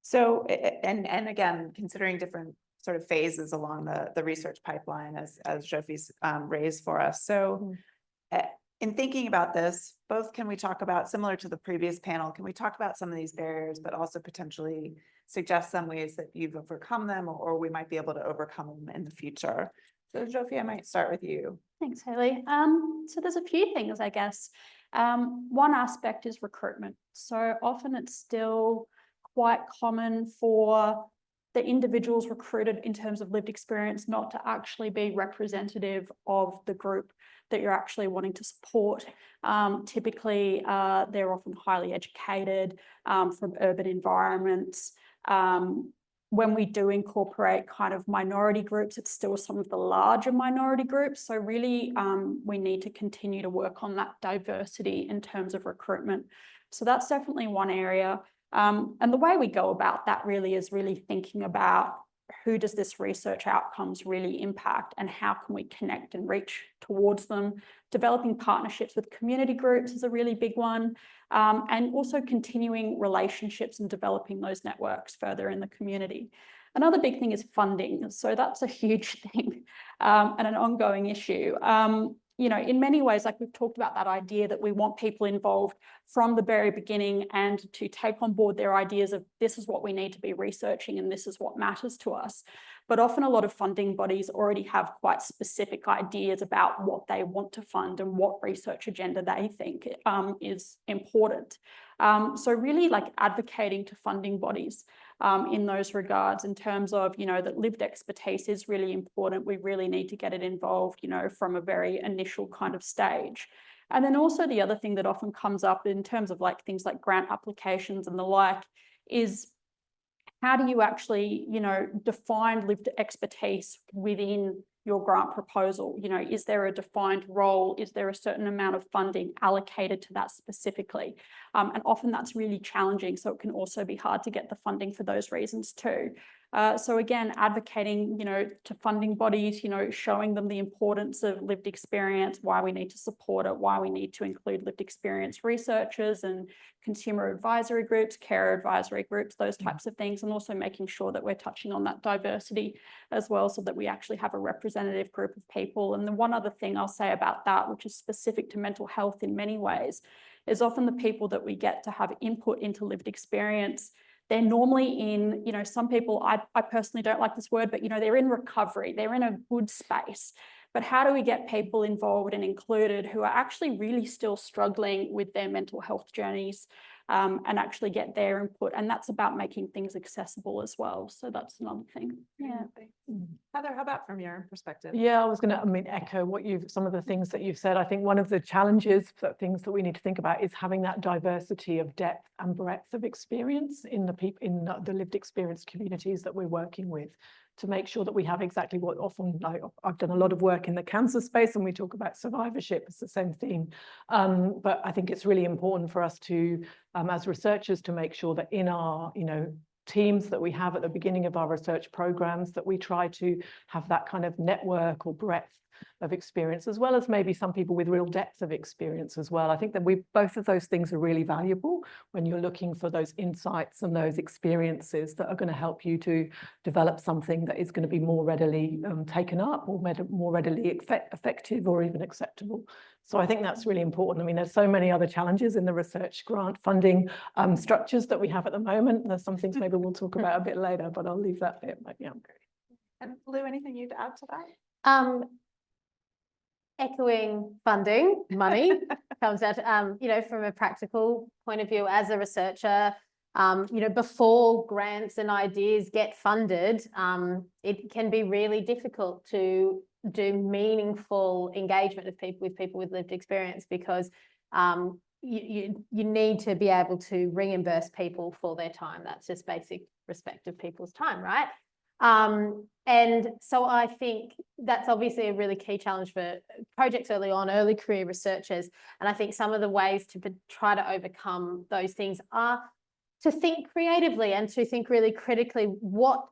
So, and again, considering different sort of phases along the research pipeline as Zsofi's raised for us. So in thinking about this, both can we talk about, similar to the previous panel, can we talk about some of these barriers, but also potentially suggest some ways that you've overcome them or we might be able to overcome them in the future? So Zsofi, I might start with you. Thanks, Haley. So there's a few things, I guess. One aspect is recruitment. So often it's still quite common for the individuals recruited in terms of lived experience not to actually be representative of the group that you're actually wanting to support. Typically, they're often highly educated from urban environments. When we do incorporate kind of minority groups, it's still some of the larger minority groups. So really, we need to continue to work on that diversity in terms of recruitment. So that's definitely one area. And the way we go about that really is really thinking about who does this research outcomes really impact and how can we connect and reach towards them. Developing partnerships with community groups is a really big one. And also continuing relationships and developing those networks further in the community. Another big thing is funding. So that's a huge thing and an ongoing issue. You know, in many ways, like we've talked about that idea that we want people involved from the very beginning and to take on board their ideas of this is what we need to be researching and this is what matters to us. But often a lot of funding bodies already have quite specific ideas about what they want to fund and what research agenda they think is important. So really like advocating to funding bodies in those regards in terms of, you know, that lived expertise is really important. We really need to get it involved, you know, from a very initial kind of stage. And then also the other thing that often comes up in terms of like things like grant applications and the like is how do you actually, you know, define lived expertise within your grant proposal? You know, is there a defined role? Is there a certain amount of funding allocated to that specifically? And often that's really challenging. So it can also be hard to get the funding for those reasons too. So again, advocating, you know, to funding bodies, you know, showing them the importance of lived experience, why we need to support it, why we need to include lived experience researchers and consumer advisory groups, care advisory groups, those types of things, and also making sure that we're touching on that diversity as well so that we actually have a representative group of people. And the one other thing I'll say about that, which is specific to mental health in many ways, is often the people that we get to have input into lived experience, they're normally in, you know, some people, I personally don't like this word, but, you know, they're in recovery, they're in a good space. But how do we get people involved and included who are actually really still struggling with their mental health journeys and actually get their input? And that's about making things accessible as well. So that's another thing. Yeah. Heather, how about from your perspective? Yeah, I was going to, echo what some of the things that you've said. I think one of the challenges, things that we need to think about is having that diversity of depth and breadth of experience in the lived experience communities that we're working with, to make sure that we have exactly what often, I've done a lot of work in the cancer space and we talk about survivorship, it's the same theme. But I think it's really important for us to, as researchers, to make sure that in our, you know, teams that we have at the beginning of our research programs, that we try to have that kind of network or breadth of experience, as well as maybe some people with real depth of experience as well. I think that both of those things are really valuable when you're looking for those insights and those experiences that are going to help you to develop something that is going to be more readily taken up or more readily effective or even acceptable. So I think that's really important. I mean, there's so many other challenges in the research grant funding structures that we have at the moment. There's some things maybe we'll talk about a bit later, but I'll leave that bit. But yeah. And Lou, anything you'd add to that? Echoing funding, money comes out, you know, from a practical point of view as a researcher, you know, before grants and ideas get funded, it can be really difficult to do meaningful engagement with people with lived experience because you need to be able to reimburse people for their time. That's just basic respect of people's time, right? And so I think that's obviously a really key challenge for projects early on, early career researchers. And I think some of the ways to try to overcome those things are to think creatively and to think really critically, what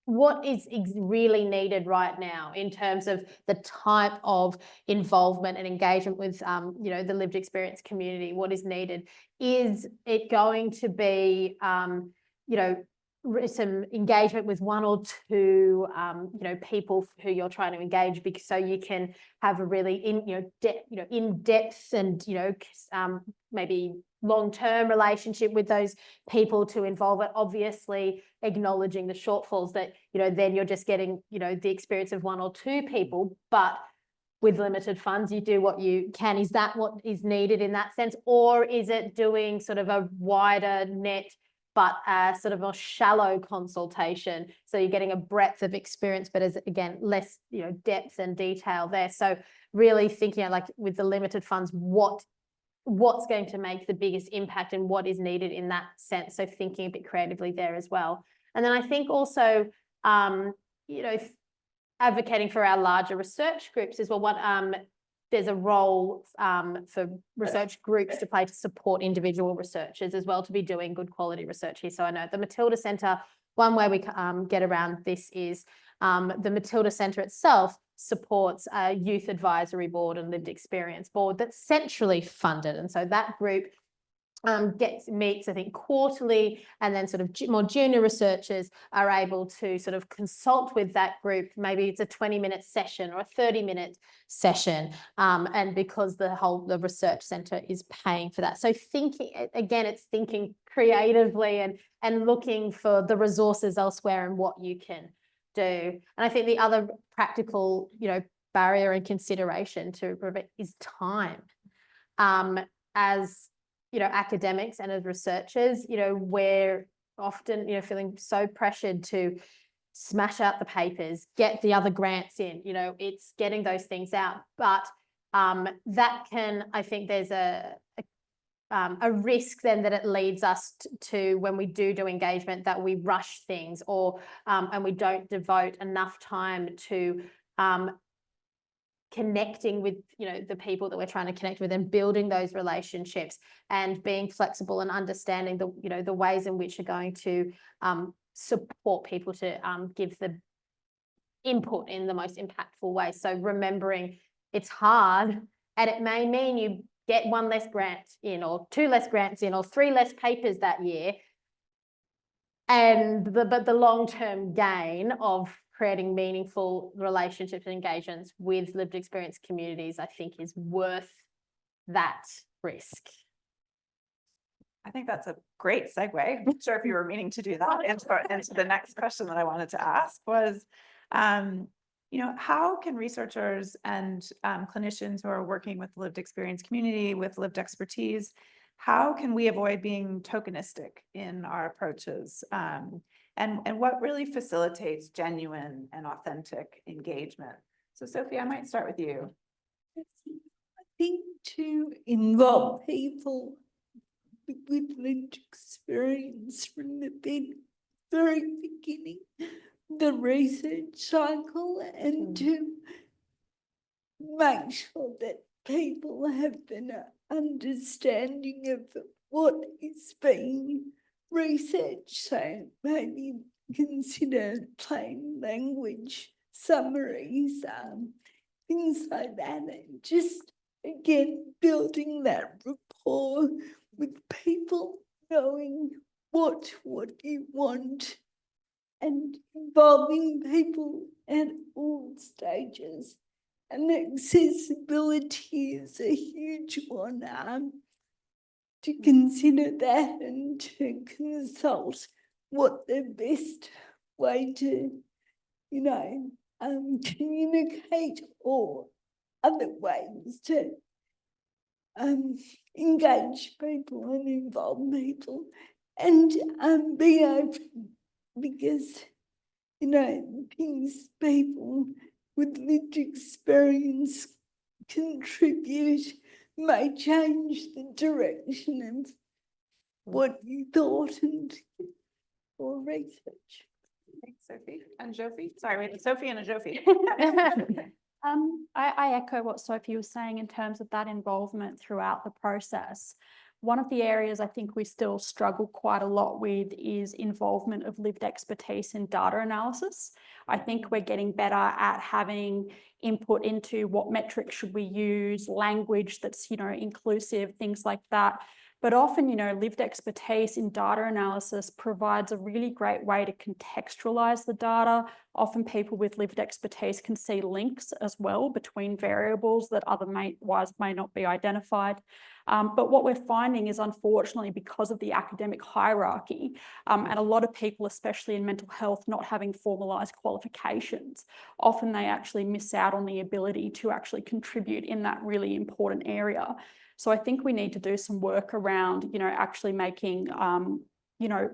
what is really needed right now in terms of the type of involvement and engagement with, you know, the lived experience community? What is needed? Is it going to be, you know, some engagement with one or two, you know, people who you're trying to engage, because so you can have a really in depth and, you know, maybe long-term relationship with those people to involve it, obviously acknowledging the shortfalls that, you know, then you're just getting, you know, the experience of one or two people, but with limited funds, you do what you can. Is that what is needed in that sense? Or is it doing sort of a wider net, but sort of a shallow consultation? So you're getting a breadth of experience, but as again, less, you know, depth and detail there. So really thinking like with the limited funds, what's going to make the biggest impact and what is needed in that sense. So thinking a bit creatively there as well. And then I think also, you know, advocating for our larger research groups as well. What there's a role for research groups to play to support individual researchers as well, to be doing good quality research here. So I know at the Matilda Centre, one way we get around this is the Matilda Centre itself supports a youth advisory board and lived experience board that's centrally funded. And so that group meets, I think, quarterly, and then sort of more junior researchers are able to sort of consult with that group. Maybe it's a 20-minute session or a 30-minute session, and because the research centre is paying for that. So thinking, again, it's thinking creatively and looking for the resources elsewhere and what you can do. And I think the other practical, you know, barrier and consideration to prevent is time. As you know, academics and as researchers, you know, we're often, you know, feeling so pressured to smash out the papers, get the other grants in, you know, it's getting those things out. But that can, I think there's a risk then that it leads us to when we do engagement, that we rush things, or and we don't devote enough time to connecting with, you know, the people that we're trying to connect with and building those relationships and being flexible and understanding the, you know, the ways in which you're going to support people to give the input in the most impactful way. So remembering it's hard, and it may mean you get one less grant in, or two less grants in, or three less papers that year. And but the long-term gain of creating meaningful relationships and engagements with lived experience communities, I think, is worth that risk. I think that's a great segue. I'm not sure if you were meaning to do that. Into the next question that I wanted to ask was, you know, how can researchers and clinicians who are working with the lived experience community, with lived expertise, how can we avoid being tokenistic in our approaches? And what really facilitates genuine and authentic engagement? So Sophie, I might start with you. I think to involve people with lived experience from the very beginning, the research cycle, and to make sure that people have an understanding of what is being researched. So maybe consider plain language summaries, things like that, and just again building that rapport with people, knowing what you want, and involving people at all stages. And accessibility is a huge one, to consider that and to consult what the best way to, you know, communicate, or other ways to engage people and involve people, and be open, because, you know, things people with lived experience contribute may change the direction of what you thought and or research. Thanks, Sophie. And Zsofi? Sorry, wait, Sophie and a Zsofi. I echo what Sophie was saying in terms of that involvement throughout the process. One of the areas I think we still struggle quite a lot with is involvement of lived expertise in data analysis. I think we're getting better at having input into what metrics should we use, language that's, inclusive, things like that. But often, lived expertise in data analysis provides a really great way to contextualize the data. Often people with lived expertise can see links as well between variables that otherwise may not be identified. But what we're finding is, unfortunately, because of the academic hierarchy, and a lot of people, especially in mental health, not having formalised qualifications, often they actually miss out on the ability to actually contribute in that really important area. So I think we need to do some work around, actually making,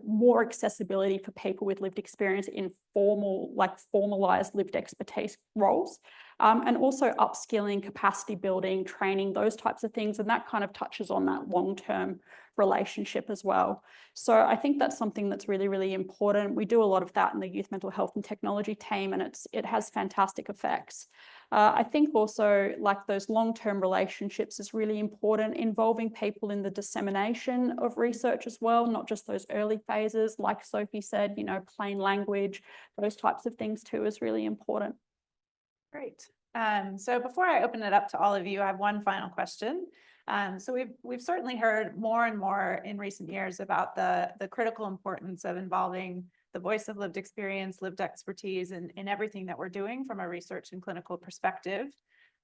more accessibility for people with lived experience in formalised lived expertise roles, and also upskilling, capacity building, training, those types of things. And that kind of touches on that long-term relationship as well. So I think that's something that's really, really important. We do a lot of that in the Youth Mental Health and Technology team, and it has fantastic effects. I think also those long-term relationships is really important, involving people in the dissemination of research as well, not just those early phases, like Sophie said, plain language, those types of things too is really important. Great. So before I open it up to all of you, I have one final question. So we've certainly heard more and more in recent years about the critical importance of involving the voice of lived experience, lived expertise in everything that we're doing from a research and clinical perspective.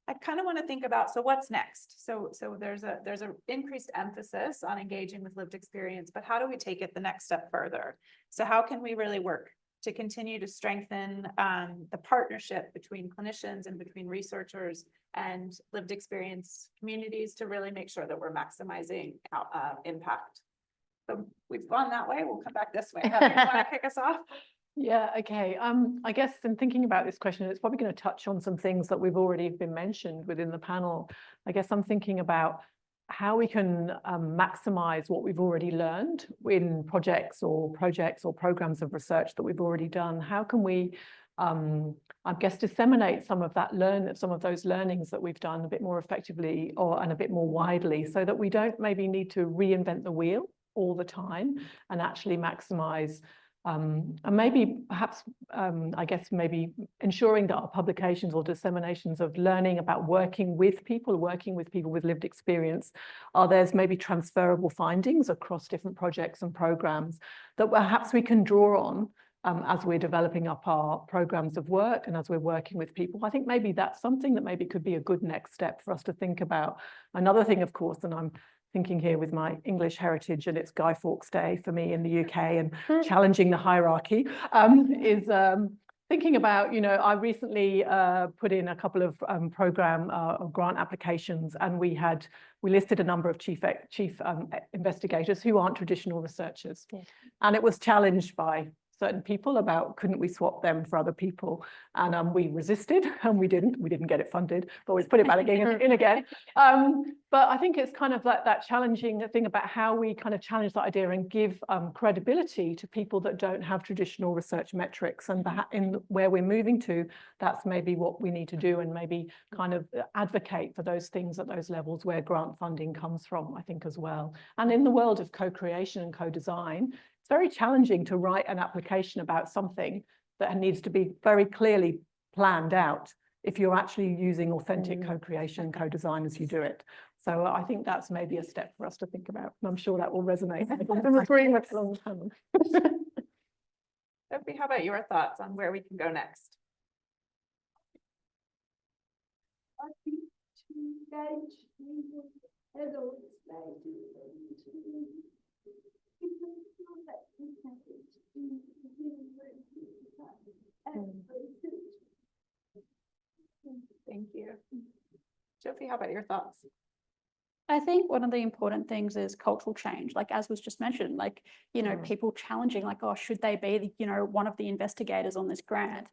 I kind of want to think about, so what's next? So there's a increased emphasis on engaging with lived experience, but how do we take it the next step further? So how can we really work to continue to strengthen the partnership between clinicians and between researchers and lived experience communities to really make sure that we're maximizing impact? So we've gone that way. We'll come back this way. Heather, you want to kick us off? Yeah, okay. I guess in thinking about this question, it's probably going to touch on some things that we've already been mentioned within the panel. I guess I'm thinking about how we can maximize what we've already learned in projects or programs of research that we've already done. How can we, I guess, disseminate some of those learnings that we've done a bit more effectively and a bit more widely, so that we don't maybe need to reinvent the wheel all the time, and actually maximize and maybe perhaps I guess maybe ensuring that our publications or disseminations of learning about working with people with lived experience, there's maybe transferable findings across different projects and programs that perhaps we can draw on as we're developing up our programs of work and as we're working with people. I think maybe that's something that maybe could be a good next step for us to think about. Another thing, of course, and I'm thinking here with my English heritage, and it's Guy Fawkes Day for me in the UK, and challenging the hierarchy, is thinking about, I recently put in a couple of program grant applications, and we listed a number of chief investigators who aren't traditional researchers. Yeah. And it was challenged by certain people about, couldn't we swap them for other people? And we resisted, and we didn't get it funded, but we've put it back in again. But I think it's kind of like that challenging thing about how we kind of challenge that idea and give credibility to people that don't have traditional research metrics. And in where we're moving to, that's maybe what we need to do, and maybe kind of advocate for those things at those levels where grant funding comes from, I think, as well. And in the world of co-creation and co-design, it's very challenging to write an application about something that needs to be very clearly planned out if you're actually using authentic co-creation, co-design as you do it. So I think that's maybe a step for us to think about. And I'm sure that will resonate. I'm agreeing with long time. Sophie, how about your thoughts on where we can go next? I think to engage with adults, Thank you. Sophie, how about your thoughts? I think one of the important things is cultural change, like as was just mentioned, like, people challenging, like, oh, should they be, one of the investigators on this grant?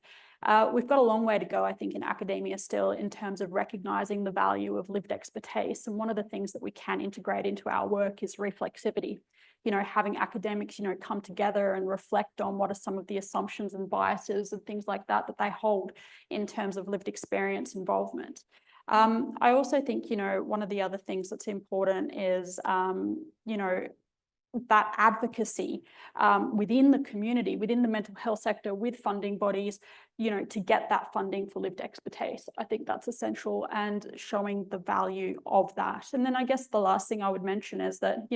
We've got a long way to go, I think, in academia still, in terms of recognizing the value of lived expertise. And one of the things that we can integrate into our work is reflexivity. Having academics, come together and reflect on what are some of the assumptions and biases and things like that that they hold in terms of lived experience involvement. I also think, one of the other things that's important is, that advocacy within the community, within the mental health sector, with funding bodies, to get that funding for lived expertise. I think that's essential, and showing the value of that. And then I guess the last thing I would mention is that,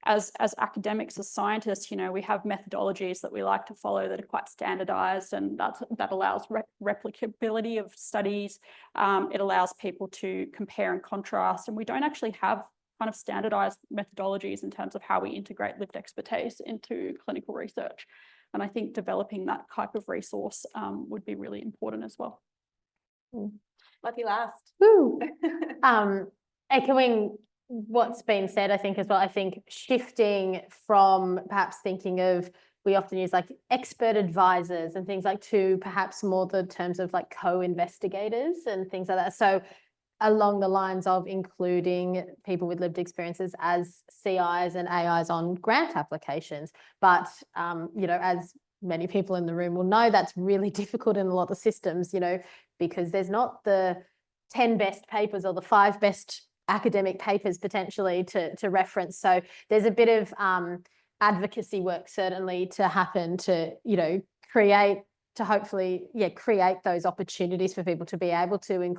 as academics, as scientists, we have methodologies that we like to follow that are quite standardized, and that allows replicability of studies. It allows people to compare and contrast, and we don't actually have kind of standardized methodologies in terms of how we integrate lived expertise into clinical research. And I think developing that type of resource would be really important as well. Lucky last. Woo. Echoing what's been said, I think as well, I think shifting from perhaps thinking of, we often use like expert advisors and things like, to perhaps more the terms of like co-investigators and things like that. So along the lines of including people with lived experiences as CIs and AIs on grant applications. But, as many people in the room will know, that's really difficult in a lot of systems, because there's not the 10 best papers or the 5 best academic papers potentially to reference. So there's a bit of advocacy work certainly to happen to, hopefully create those opportunities for people to be able to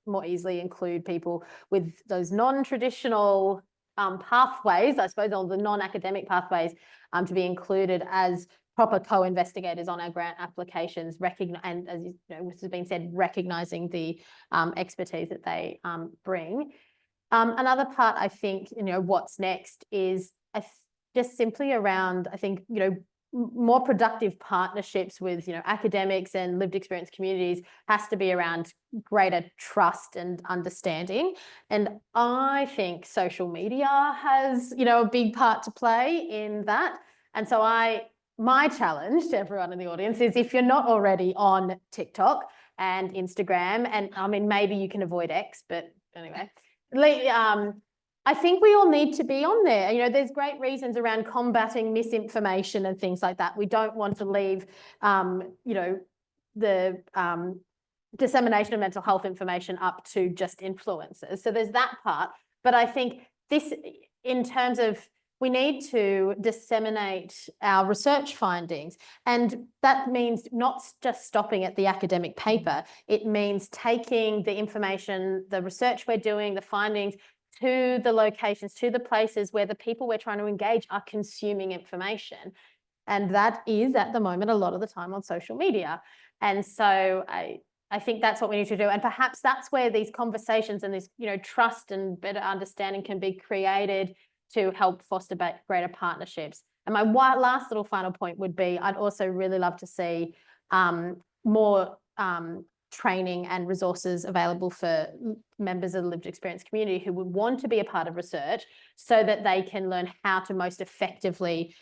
more easily include people with those non-traditional pathways, I suppose, or the non-academic pathways, to be included as proper co-investigators on our grant applications, and as this has been said, recognising the expertise that they bring. Another part, I think, what's next is just simply around, I think, more productive partnerships with, academics and lived experience communities has to be around greater trust and understanding. And I think social media has, a big part to play in that. And so my challenge to everyone in the audience is, if you're not already on TikTok and Instagram, and I mean, maybe you can avoid X, but anyway, I think we all need to be on there. There's great reasons around combating misinformation and things like that. We don't want to leave, the dissemination of mental health information up to just influencers. So there's that part. But I think this, in terms of, we need to disseminate our research findings. And that means not just stopping at the academic paper. It means taking the information, the research we're doing, the findings, to the locations, to the places where the people we're trying to engage are consuming information. And that is, at the moment, a lot of the time on social media. And so I think that's what we need to do. And perhaps that's where these conversations and this, trust and better understanding can be created to help foster greater partnerships. And my last little final point would be, I'd also really love to see more training and resources available for members of the lived experience community who would want to be a part of research, so that they can learn how to most effectively,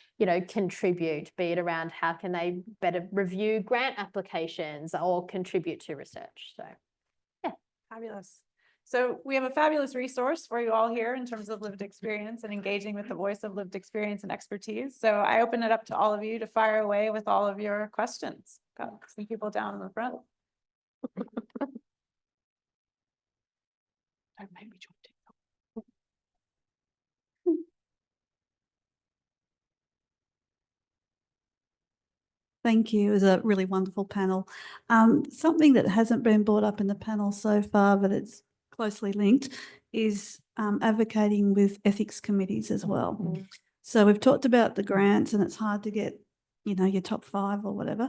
contribute, be it around how can they better review grant applications or contribute to research. So, yeah. Fabulous. So we have a fabulous resource for you all here in terms of lived experience and engaging with the voice of lived experience and expertise. So I open it up to all of you to fire away with all of your questions. Got some people down in the front. Don't make me jump TikTok. Thank you. It was a really wonderful panel. Something that hasn't been brought up in the panel so far, but it's closely linked, is advocating with ethics committees as well. So we've talked about the grants, and it's hard to get, your top 5 or whatever.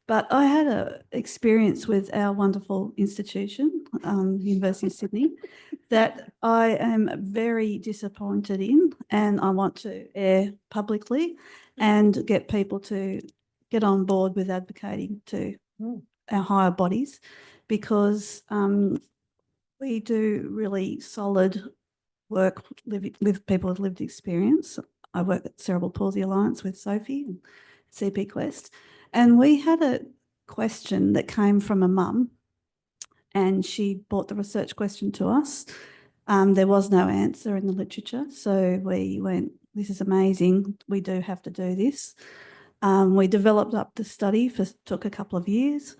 But I had an experience with our wonderful institution, University of Sydney, that I am very disappointed in, and I want to air publicly and get people to get on board with advocating to our higher bodies, because we do really solid work with people with lived experience. I work at Cerebral Palsy Alliance with Sophie and CP Quest, and we had a question that came from a mum, and she brought the research question to us. There was no answer in the literature, so we went, this is amazing, we do have to do this. We developed up the study, took a couple of years.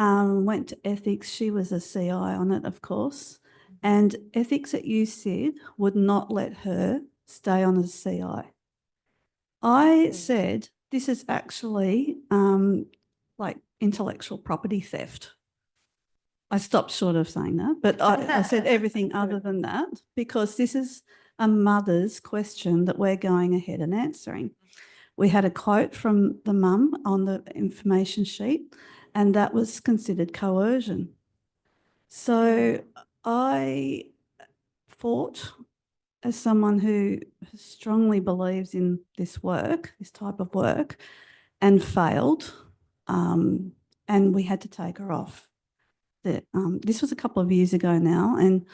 went to ethics. She was a CI on it, of course. And ethics at USyd would not let her stay on as CI. I said, this is actually like intellectual property theft. I stopped short of saying that, but I said everything other than that, because this is a mother's question that we're going ahead and answering. We had a quote from the mum on the information sheet, and that was considered coercion. So I fought, as someone who strongly believes in this work, this type of work, and failed, and we had to take her off. This was a couple of years ago now, and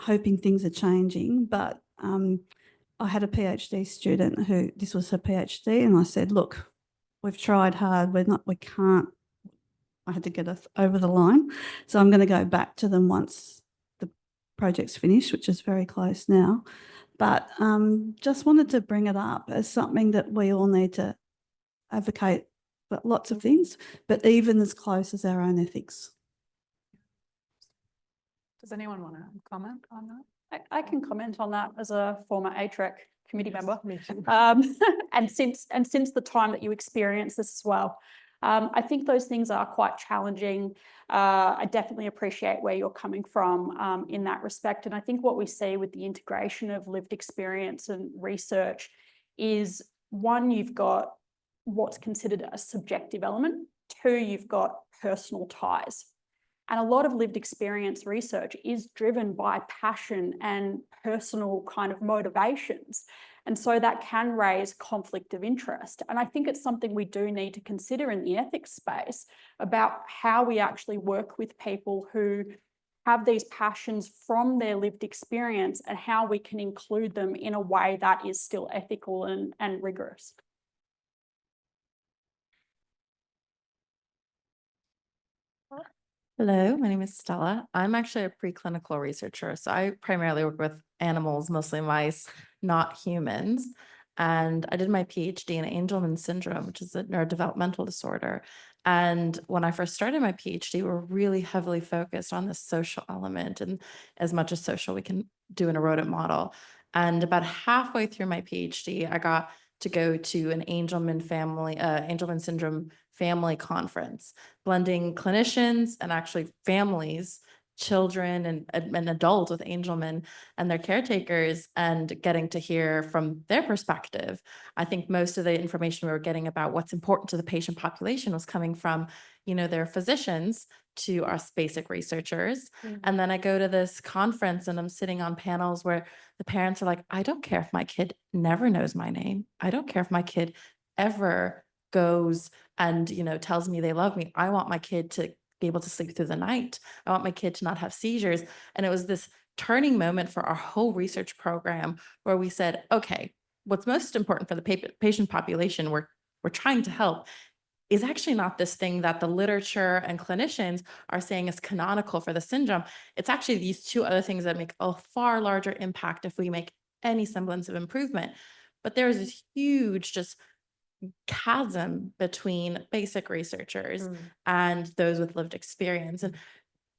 hoping things are changing, but I had a PhD student who, this was her PhD, and I said, look, we've tried hard, we can't, I had to get us over the line. So I'm going to go back to them once the project's finished, which is very close now. But just wanted to bring it up as something that we all need to advocate for lots of things, but even as close as our own ethics. Does anyone want to comment on that? I can comment on that as a former ATREC committee member. Me too. And since the time that you experienced this as well. I think those things are quite challenging. I definitely appreciate where you're coming from in that respect. And I think what we see with the integration of lived experience and research is, one, you've got what's considered a subjective element. Two, you've got personal ties. And a lot of lived experience research is driven by passion and personal kind of motivations. And so that can raise conflict of interest. And I think it's something we do need to consider in the ethics space about how we actually work with people who have these passions from their lived experience and how we can include them in a way that is still ethical and rigorous. Hello, my name is Stella. I'm actually a preclinical researcher, so I primarily work with animals, mostly mice, not humans. And I did my PhD in Angelman syndrome, which is a neurodevelopmental disorder. And when I first started my PhD, we were really heavily focused on the social element, and as much as social we can do in a rodent model. And about halfway through my PhD, I got to go to an Angelman syndrome family conference, blending clinicians and actually families, children and adults with Angelman and their caretakers, and getting to hear from their perspective. I think most of the information we were getting about what's important to the patient population was coming from, their physicians to us basic researchers. And then I go to this conference and I'm sitting on panels where the parents are like, I don't care if my kid never knows my name. I don't care if my kid ever goes and, tells me they love me. I want my kid to be able to sleep through the night. I want my kid to not have seizures. And it was this turning moment for our whole research program where we said, okay, what's most important for the patient population we're trying to help is actually not this thing that the literature and clinicians are saying is canonical for the syndrome. It's actually these two other things that make a far larger impact if we make any semblance of improvement. But there's this huge just chasm between basic researchers and those with lived experience. And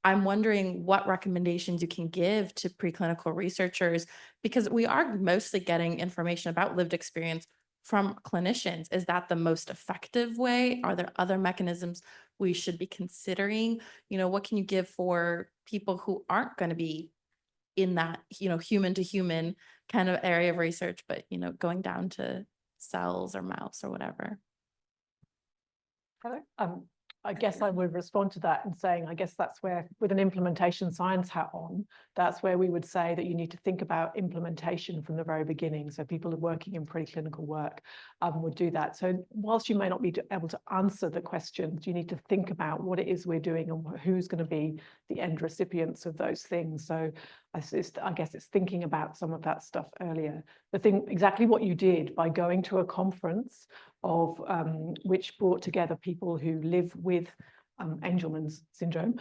I'm wondering what recommendations you can give to preclinical researchers, because we are mostly getting information about lived experience from clinicians. Is that the most effective way? Are there other mechanisms we should be considering? What can you give for people who aren't going to be in that, human to human kind of area of research, but, going down to cells or mouse or whatever? Heather? I guess I would respond to that and saying, I guess that's where, with an implementation science hat on, that's where we would say that you need to think about implementation from the very beginning. So people working in preclinical work would do that. So whilst you may not be able to answer the questions, you need to think about what it is we're doing and who's going to be the end recipients of those things. So I guess it's thinking about some of that stuff earlier. The thing, exactly what you did by going to a conference of which brought together people who live with Angelman's syndrome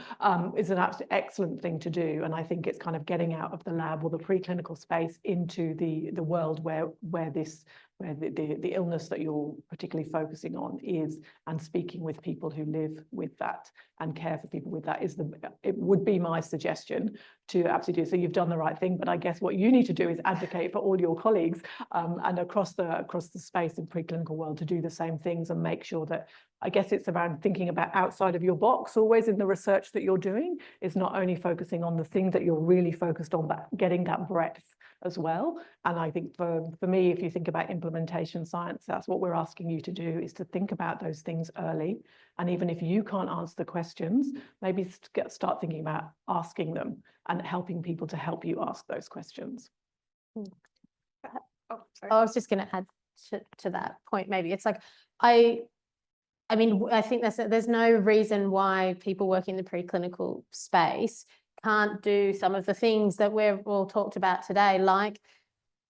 is an absolutely excellent thing to do. And I think it's kind of getting out of the lab or the preclinical space into the world where this where the illness that you're particularly focusing on is, and speaking with people who live with that and care for people with that it would be my suggestion to absolutely do. So you've done the right thing, but I guess what you need to do is advocate for all your colleagues and across the space and preclinical world to do the same things and make sure that, I guess it's around thinking about outside of your box always in the research that you're doing. Is not only focusing on the thing that you're really focused on, but getting that breadth as well. And I think for me, if you think about implementation science, that's what we're asking you to do, is to think about those things early. And even if you can't answer the questions, maybe start thinking about asking them and helping people to help you ask those questions. I was just going to add to that point. Maybe it's like, I mean, I think there's no reason why people working in the preclinical space can't do some of the things that we've all talked about today, like,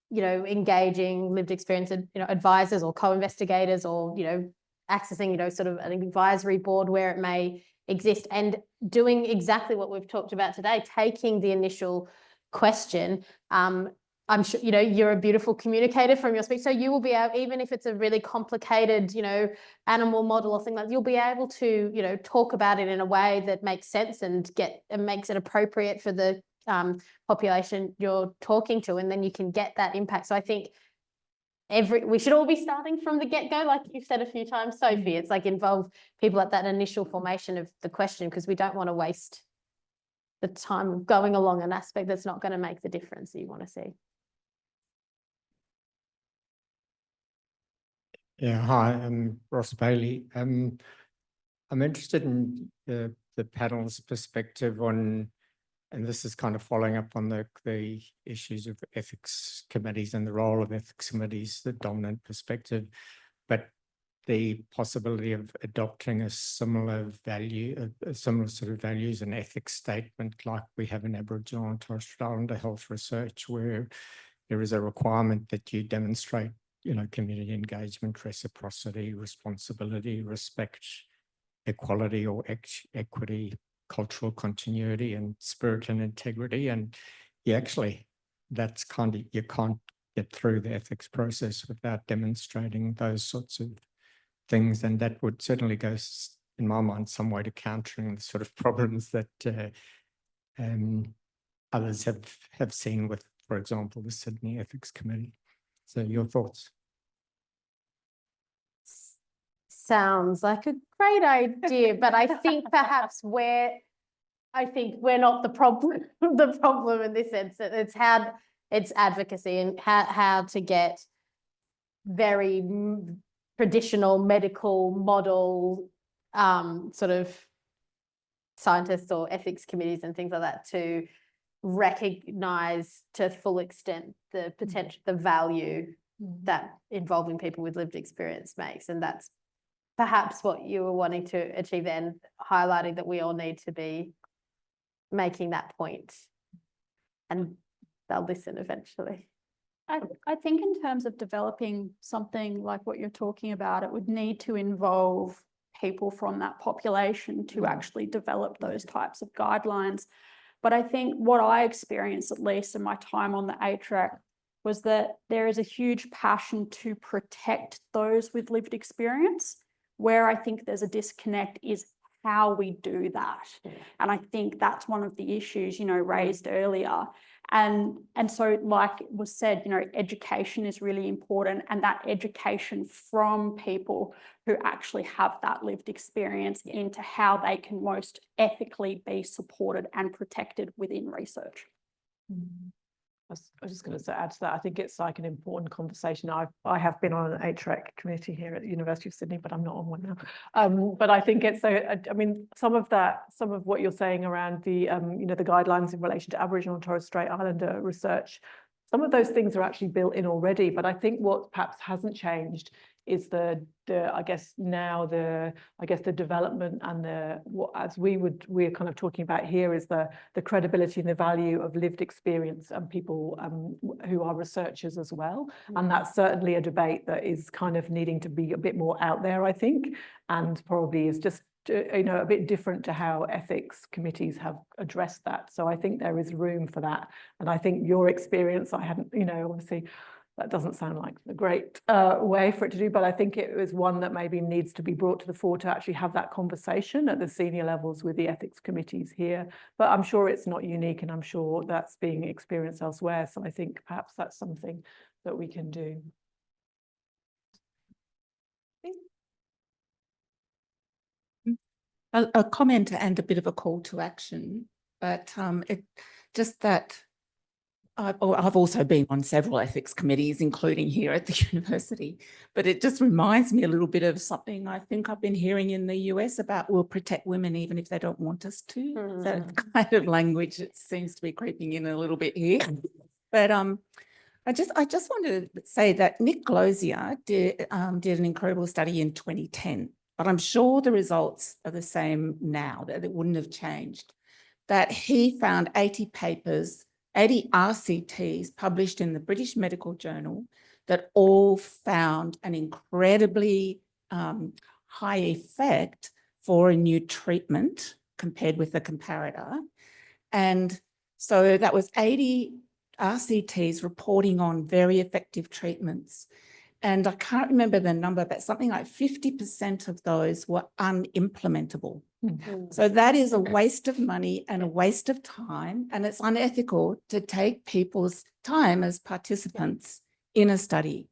you know, engaging lived experience, you know, advisors or co-investigators, or, you know, accessing, you know, sort of an advisory board where it may exist, and doing exactly what we've talked about today, taking the initial question. I'm sure, you know, you're a beautiful communicator from your speech, so you will be able, even if it's a really complicated, you know, animal model or thing like that, you'll be able to, you know, talk about it in a way that makes sense and makes it appropriate for the population you're talking to, and then you can get that impact. So I think we should all be starting from the get-go, like you've said a few times, Sophie. It's like involve people at that initial formation of the question, because we don't want to waste the time going along an aspect that's not going to make the difference that you want to see. Yeah, hi, I'm Ross Bailey. I'm interested in the panel's perspective on, and this is kind of following up on the issues of ethics committees and the role of ethics committees, the dominant perspective, but the possibility of adopting a similar value, a similar sort of values and ethics statement like we have in Aboriginal and Torres Strait Islander health research, where there is a requirement that you demonstrate, you know, community engagement, reciprocity, responsibility, respect, equality or equity, cultural continuity, and spirit and integrity. And you actually, that's kind of, you can't get through the ethics process without demonstrating those sorts of things. And that would certainly go, in my mind, some way to countering the sort of problems that others have seen with, for example, the Sydney Ethics Committee. So your thoughts? Sounds like a great idea, but I think perhaps we're not the problem. The problem in this sense, that it's advocacy and how to get very traditional medical model sort of scientists or ethics committees and things like that to recognize to full extent the potential, the value that involving people with lived experience makes. And that's perhaps what you were wanting to achieve and highlighting, that we all need to be making that point, and they'll listen eventually. I think in terms of developing something like what you're talking about, it would need to involve people from that population to actually develop those types of guidelines. But I think what I experienced, at least in my time on the ATREC, was that there is a huge passion to protect those with lived experience. Where I think there's a disconnect is how we do that. And I think that's one of the issues, you know, raised earlier. And so, like was said, you know, education is really important, and that education from people who actually have that lived experience into how they can most ethically be supported and protected within research. I was just going to add to that. I think it's like an important conversation. I have been on an ATREC committee here at the University of Sydney, but I'm not on one now. But I think it's I mean, some of what you're saying around the you know, the guidelines in relation to Aboriginal and Torres Strait Islander research, some of those things are actually built in already. But I think what perhaps hasn't changed is the development and we're kind of talking about here is the credibility and the value of lived experience and people who are researchers as well. And that's certainly a debate that is kind of needing to be a bit more out there, I think, and probably is just you know, a bit different to how ethics committees have addressed that. So I think there is room for that. And I think your experience, I hadn't, you know, obviously that doesn't sound like a great way for it to do, but I think it was one that maybe needs to be brought to the fore to actually have that conversation at the senior levels with the ethics committees here. But I'm sure it's not unique, and I'm sure that's being experienced elsewhere. So I think perhaps that's something that we can do. A comment and a bit of a call to action, but just that I've also been on several ethics committees, including here at the university, but it just reminds me a little bit of something I think I've been hearing in the US about we'll protect women even if they don't want us to. That kind of language, it seems to be creeping in a little bit here. But I just wanted to say that Nick Glozier did an incredible study in 2010, but I'm sure the results are the same now, that it wouldn't have changed. That he found 80 papers, 80 RCTs published in the British Medical Journal that all found an incredibly high effect for a new treatment compared with the comparator. And so that was 80 RCTs reporting on very effective treatments. And I can't remember the number, but something like 50% of those were unimplementable. So that is a waste of money and a waste of time, and it's unethical to take people's time as participants in a study.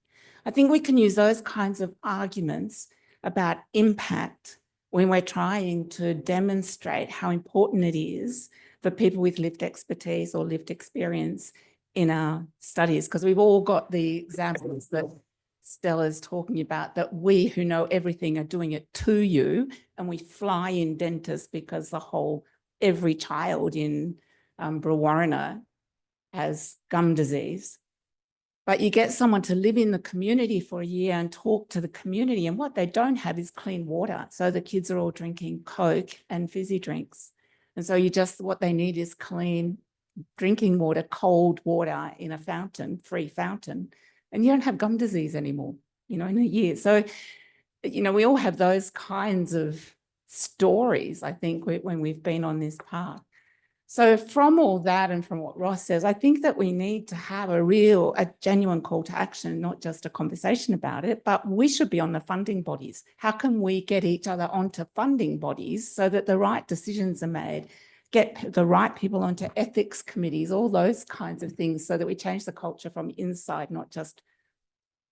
I think we can use those kinds of arguments about impact when we're trying to demonstrate how important it is for people with lived expertise or lived experience in our studies, because we've all got the examples that Stela's talking about, that we who know everything are doing it to you, and we fly in dentists because every child in Brewarrina has gum disease. But you get someone to live in the community for a year and talk to the community, and what they don't have is clean water. So the kids are all drinking Coke and fizzy drinks. And so what they need is clean drinking water, cold water in a fountain, free fountain. And you don't have gum disease anymore, in a year. So, we all have those kinds of stories, I think, when we've been on this path. So from all that and from what Ross says, I think that we need to have a genuine call to action, not just a conversation about it, but we should be on the funding bodies. How can we get each other onto funding bodies so that the right decisions are made, get the right people onto ethics committees, all those kinds of things, so that we change the culture from inside, not just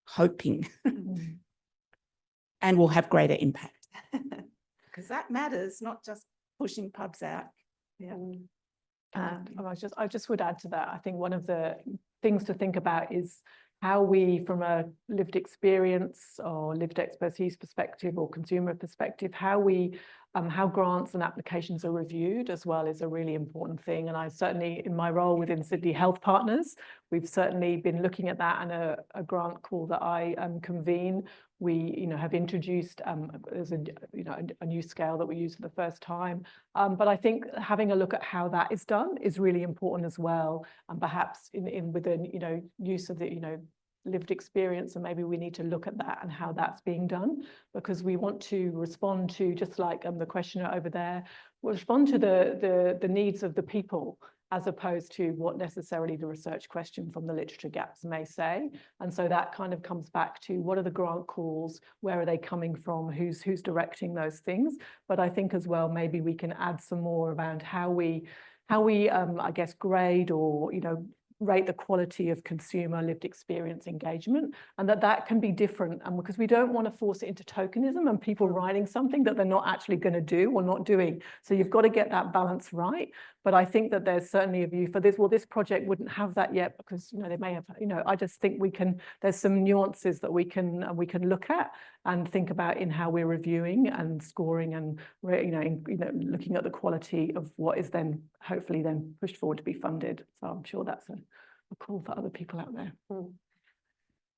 hoping. And we'll have greater impact. Because that matters, not just pushing pubs out. Yeah. I just would add to that. I think one of the things to think about is how we, from a lived experience or lived expertise perspective or consumer perspective, how grants and applications are reviewed as well is a really important thing. And I certainly, in my role within Sydney Health Partners, we've certainly been looking at that, and a grant call that I convene. We, have introduced as a new scale that we use for the first time. But I think having a look at how that is done is really important as well. And perhaps within use of the lived experience, and maybe we need to look at that and how that's being done, because we want to respond to, just like the questioner over there, respond to the needs of the people, as opposed to what necessarily the research question from the literature gaps may say. And so that kind of comes back to, what are the grant calls, where are they coming from, who's directing those things. But I think as well, maybe we can add some more around how we I guess grade or rate the quality of consumer lived experience engagement, and that can be different, and because we don't want to force it into tokenism and people writing something that they're not actually going to do or not doing. So you've got to get that balance right. But I think that there's certainly a view for this. Well, this project wouldn't have that yet, because they may have, I just think there's some nuances that we can look at and think about in how we're reviewing and scoring, and looking at the quality of what is then hopefully then pushed forward to be funded. So I'm sure that's a call for other people out there.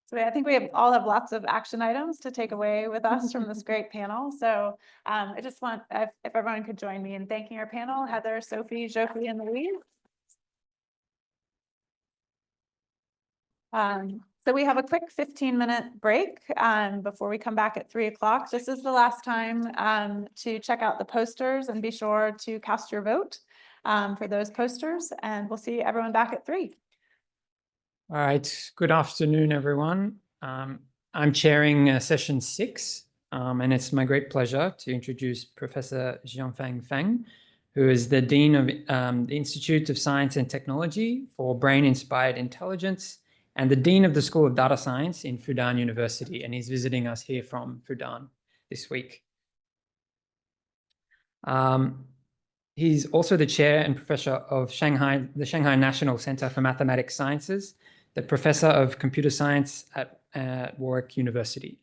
So I think we all have lots of action items to take away with us from this great panel. So I just want, if everyone could join me in thanking our panel, Heather, Sophie, Zsofi, and Louise. So we have a quick 15-minute break before we come back at 3 o'clock. This is the last time to check out the posters, and be sure to cast your vote for those posters, and we'll see everyone back at 3. All right, good afternoon, everyone. I'm chairing session 6, and it's my great pleasure to introduce Professor Jianfeng Feng, who is the Dean of the Institute of Science and Technology for Brain-Inspired Intelligence and the Dean of the School of Data Science in Fudan University, and he's visiting us here from Fudan this week. He's also the chair and professor of the Shanghai National Center for Mathematics Sciences, the professor of computer science at Warwick University.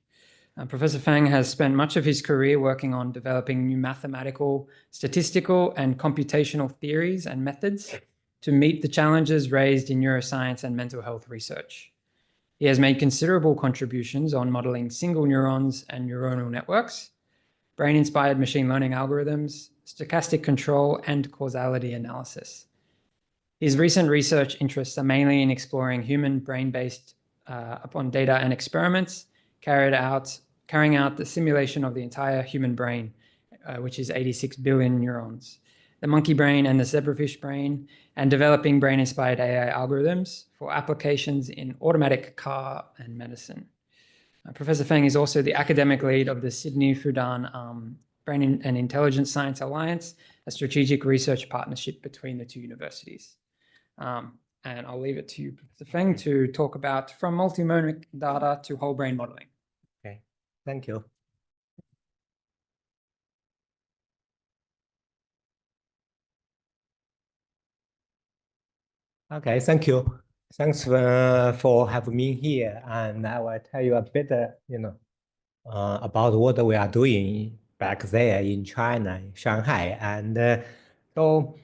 Professor Feng has spent much of his career working on developing new mathematical, statistical, and computational theories and methods to meet the challenges raised in neuroscience and mental health research. He has made considerable contributions on modeling single neurons and neuronal networks, brain-inspired machine learning algorithms, stochastic control, and causality analysis. His recent research interests are mainly in exploring human brain-based upon data and experiments, carrying out the simulation of the entire human brain, which is 86 billion neurons, the monkey brain and the zebrafish brain, and developing brain-inspired AI algorithms for applications in automatic car and medicine. Professor Feng is also the academic lead of the Sydney Fudan Brain and Intelligence Science Alliance, a strategic research partnership between the two universities. And I'll leave it to you, Professor Feng, to talk about from multimonic data to whole brain modeling. Okay, thank you. Okay, thank you. Thanks for having me here, and I will tell you a bit, about what we are doing back there in China, in Shanghai, and so.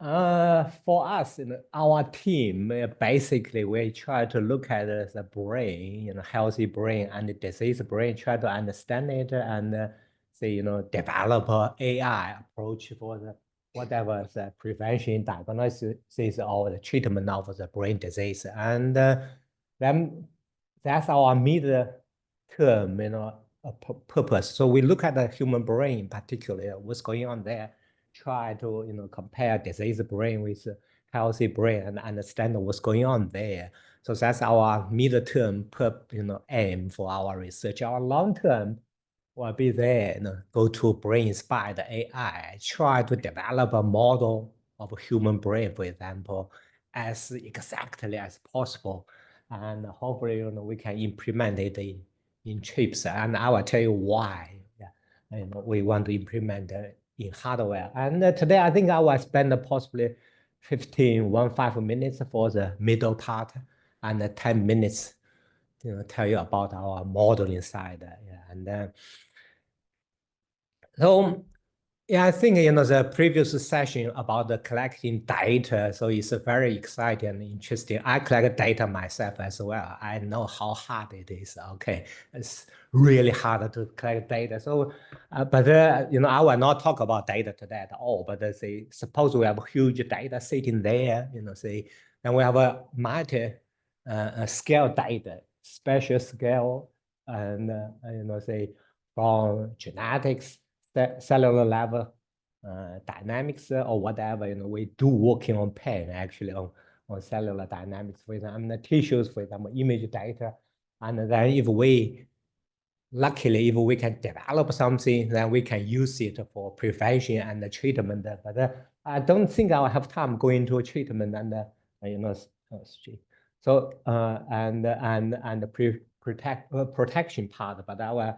For us, our team, basically, we try to look at the brain, healthy brain and the disease brain, try to understand it and say, develop a AI approach for the whatever the prevention, diagnosis, or the treatment of the brain disease. And then that's our mid-term, purpose. So we look at the human brain, particularly what's going on there. Try to compare disease brain with healthy brain and understand what's going on there. So that's our mid-term aim for our research. Our long-term will be there, go to brain-inspired AI, try to develop a model of a human brain, for example, as exactly as possible, and hopefully we can implement it in chips. And I will tell you why. Yeah, we want to implement in hardware. And today, I think I will spend possibly 15 minutes for the middle part and 10 minutes, tell you about our modeling side. Yeah, and so, yeah, I think, the previous session about the collecting data, so it's very exciting and interesting. I collect data myself as well. I know how hard it is. Okay, it's really hard to collect data. So, but I will not talk about data today at all. But say, suppose we have huge data sitting there, say, and we have a scale data, spatial scale, and say from genetics, cellular level, dynamics, or whatever. We do working on pain actually on cellular dynamics, for example, the tissues, for example, image data, and then if we luckily, if we can develop something, then we can use it for prevention and treatment. But I don't think I'll have time going to treatment and so and the protection part. But I will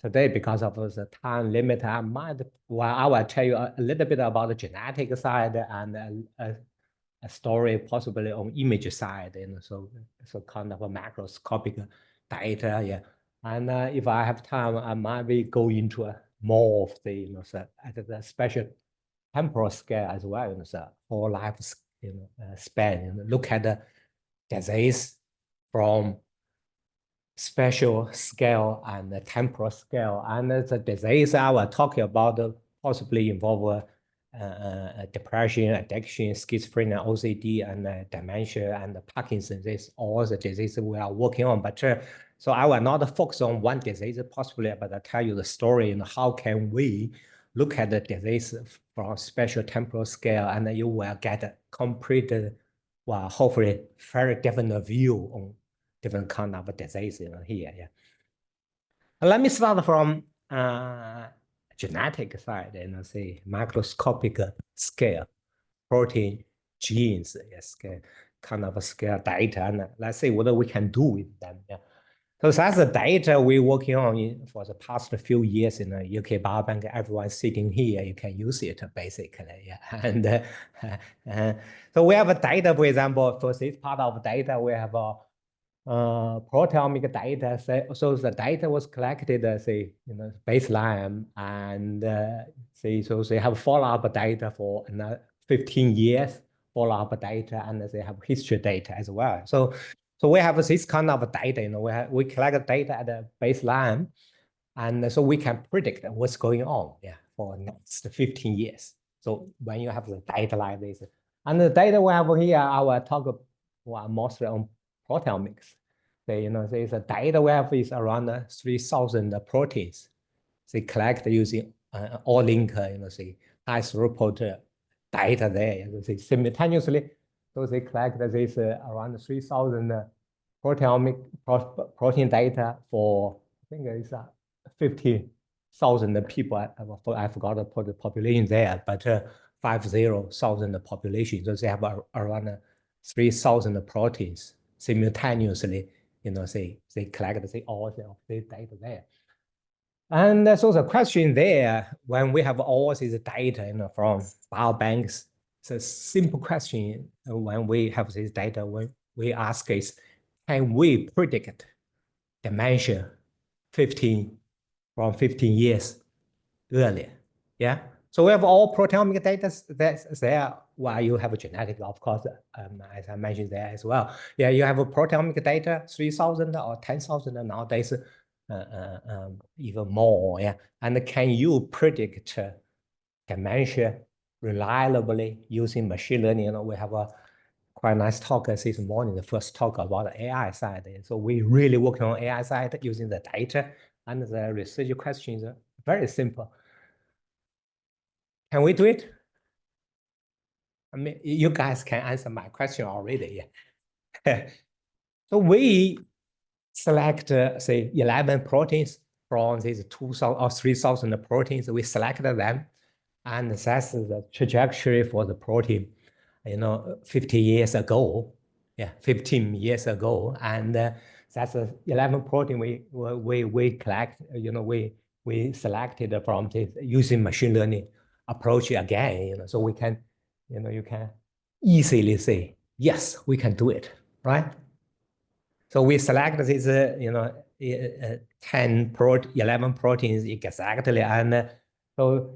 today, because of the time limit, I will tell you a little bit about the genetic side and a story possibly on image side, so kind of a macroscopic data, yeah. And if I have time, I might go into more of the, at the special temporal scale as well, so whole life, span. Look at the disease from spatial scale and the temporal scale, and the disease I was talking about possibly involve depression, addiction, schizophrenia, OCD, and dementia, and Parkinson's. This all the diseases we are working on. But so I will not focus on one disease possibly, but I tell you the story and how can we look at the disease from spatial temporal scale, and you will get a complete well, hopefully very different view on different kind of disease here. Yeah. Let me start from genetic side and say microscopic scale, protein, genes, scale, kind of scale data, and let's see what we can do with them. Yeah. So that's the data we're working on for the past few years in the UK Biobank. Everyone sitting here, you can use it basically. Yeah. And so we have a data, for example, for this part of data, we have a proteomic data. So the data was collected, say, baseline, and so they have follow-up data for 15 years, follow-up data, and they have history data as well. So we have this kind of data, we collect data at the baseline, and so we can predict what's going on, for next 15 years. So when you have the data like this, and the data we have here, I will talk mostly on proteomics. There's a data we have is around 3,000 proteins. They collect using all-link, high throughput data there. Simultaneously, so they collect this around 3,000 proteomic protein data for, I think it's 50,000 people. I forgot to put the population there, but 50,000 population. So they have around 3,000 proteins simultaneously. They collect all of this data there. And so the question there, when we have all this data from biobanks, it's a simple question when we have this data, when we ask is, can we predict dementia from 15 years earlier? Yeah. So we have all proteomic data that's there. While you have a genetic, of course, as I mentioned there as well. Yeah, you have a proteomic data, 3,000 or 10,000 nowadays, even more. Yeah. And can you predict dementia reliably using machine learning? We have a quite nice talk this morning, the first talk about the AI side. So we really working on AI side using the data, and the research questions are very simple. Can we do it? I mean, you guys can answer my question already. Yeah. So we select, say, 11 proteins from these 2,000 or 3,000 proteins. We selected them, and that's the trajectory for the protein, 50 years ago. Yeah, 15 years ago. And that's 11 protein we collect, we selected from this using machine learning approach again, so we can, you can easily say, yes, we can do it, right? So we select this, 11 proteins exactly, and so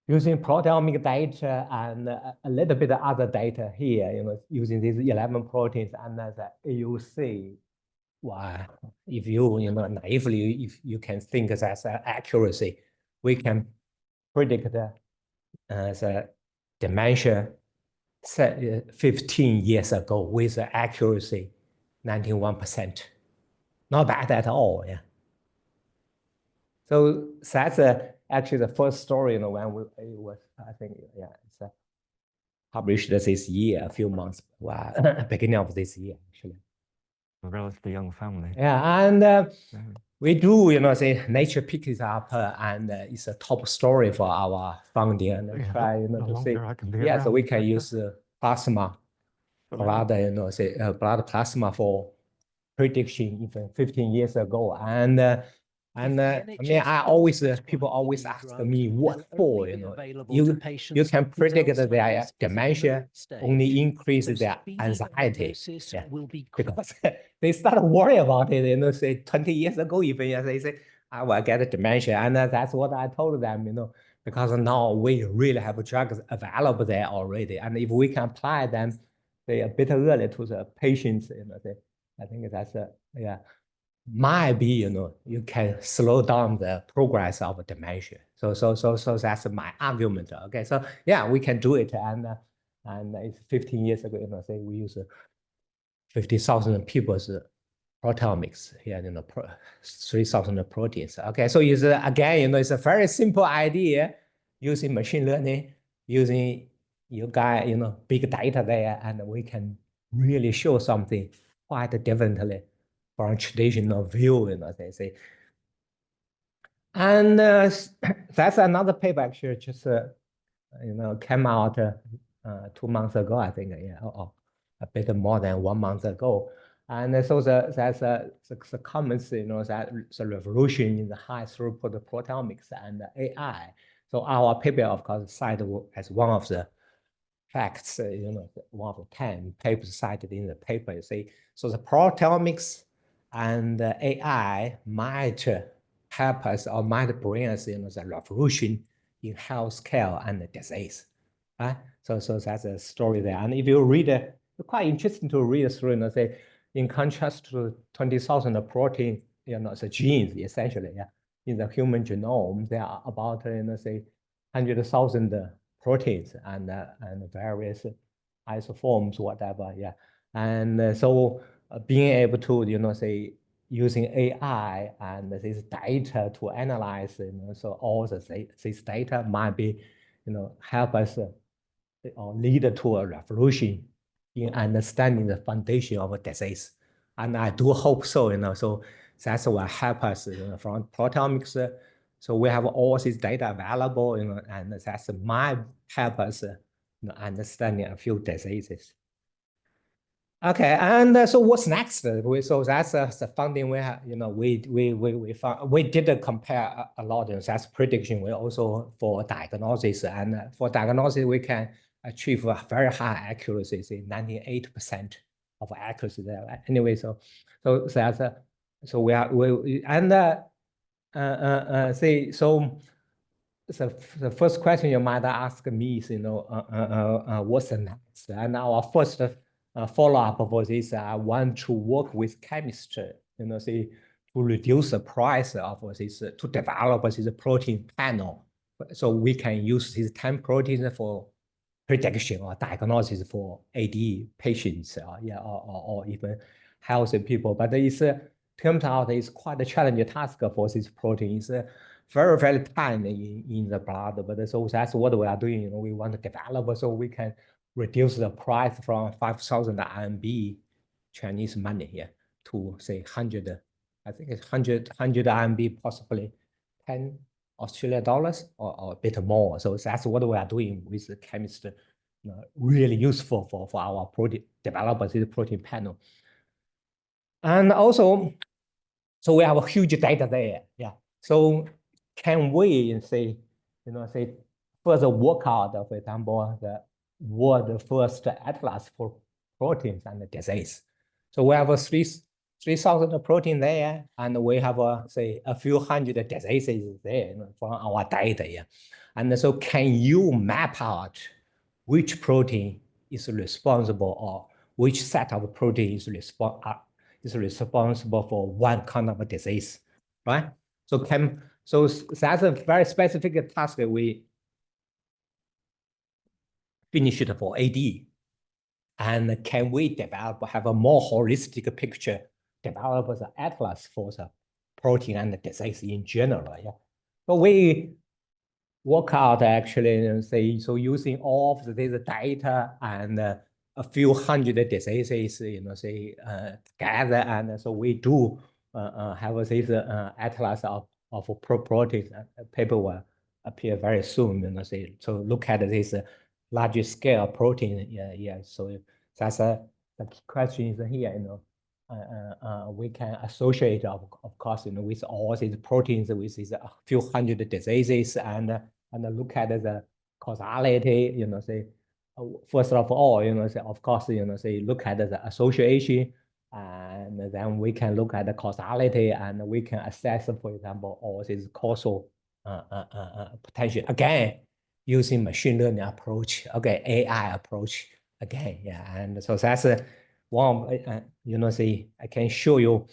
using proteomic data and a little bit of other data here, using these 11 proteins and the AUC, well, if you, naively, if you can think that's accuracy, we can predict the dementia 15 years ago with accuracy 91%. Not bad at all, yeah. So that's actually the first story, when it was, I think, yeah, it's published this year, a few months, beginning of this year, actually. A relatively young family. Yeah, and we do, say Nature picks it up, and it's a top story for our funding, and try, to say, yeah, so we can use plasma, blood, blood plasma for prediction even 15 years ago, and I mean, people always ask me what for, you can predict their dementia, only increase their anxiety, because they start worrying about it, say 20 years ago, even they say, I will get dementia, and that's what I told them, because now we really have drugs available there already, and if we can apply them, say a bit early to the patients, I think that's might be, you can slow down the progress of dementia. So that's my argument. Okay, so yeah, we can do it, and it's 15 years ago, say we use 50,000 people's proteomics here, 3,000 proteins. Okay, so it's again, it's a very simple idea using machine learning, using big data there, and we can really show something quite differently from traditional view, they say. And that's another paper actually just, came out 2 months ago, I think, yeah, or a bit more than 1 month ago. And so that's the comments, that the revolution in the high throughput proteomics and AI. So our paper, of course, cited as one of the facts, one of the 10 papers cited in the paper. You see, so the proteomics and AI might help us or might bring us, the revolution in healthcare and disease, right? So that's a story there. And if you read it, it's quite interesting to read through, say, in contrast to 20,000 protein, the genes essentially, yeah, in the human genome, there are about, say, 100,000 proteins and various isoforms, whatever, yeah. And so being able to, say, using AI and this data to analyze, so all this data might be, help us or lead to a revolution in understanding the foundation of a disease. And I do hope so, so that's what help us from proteomics. So we have all this data available, and that's might help us understanding a few diseases. Okay, and so what's next? So that's the funding we have. We did compare a lot. That's prediction. We also for diagnosis, and for diagnosis we can achieve a very high accuracy, say 98% of accuracy there. Anyway, so that's so see, so the first question you might ask me is, what's the next? And our first follow-up for this, I want to work with chemists, say, to reduce the price of this, to develop this protein panel, so we can use these 10 proteins for prediction or diagnosis for AD patients, or even healthy people. But it's turns out it's quite a challenging task for this protein. It's very, very tiny in the blood. But so that's what we are doing. We want to develop so we can reduce the price from 5,000 RMB Chinese money here to say 100. I think it's 100 RMB, possibly 10 Australian dollars or a bit more. So that's what we are doing with the chemist. Really useful for our protein developers, this protein panel. And also, so we have a huge data there. Yeah. So can we say, say further work out, for example, the world first atlas for proteins and disease. So we have 3,000 protein there, and we have say a few hundred diseases there from our data. Yeah. And so can you map out which protein is responsible, or which set of proteins is responsible for one kind of a disease, right? So that's a very specific task that we finished for AD. And can we have a more holistic picture, develop an atlas for the protein and the disease in general? Yeah. So we work out actually, say, so using all of this data and a few hundred diseases, say, together, and so we do have this atlas of proteins. Paper will appear very soon, say, so look at this larger scale protein. Yeah. So that's the key question is here. We can associate, of course, with all these proteins with these a few hundred diseases, and look at the causality. Say, first of all, say, of course, say, look at the association, and then we can look at the causality, and we can assess, for example, all these causal potential again using machine learning approach, okay, AI approach again, yeah. And so that's one, see, I can show you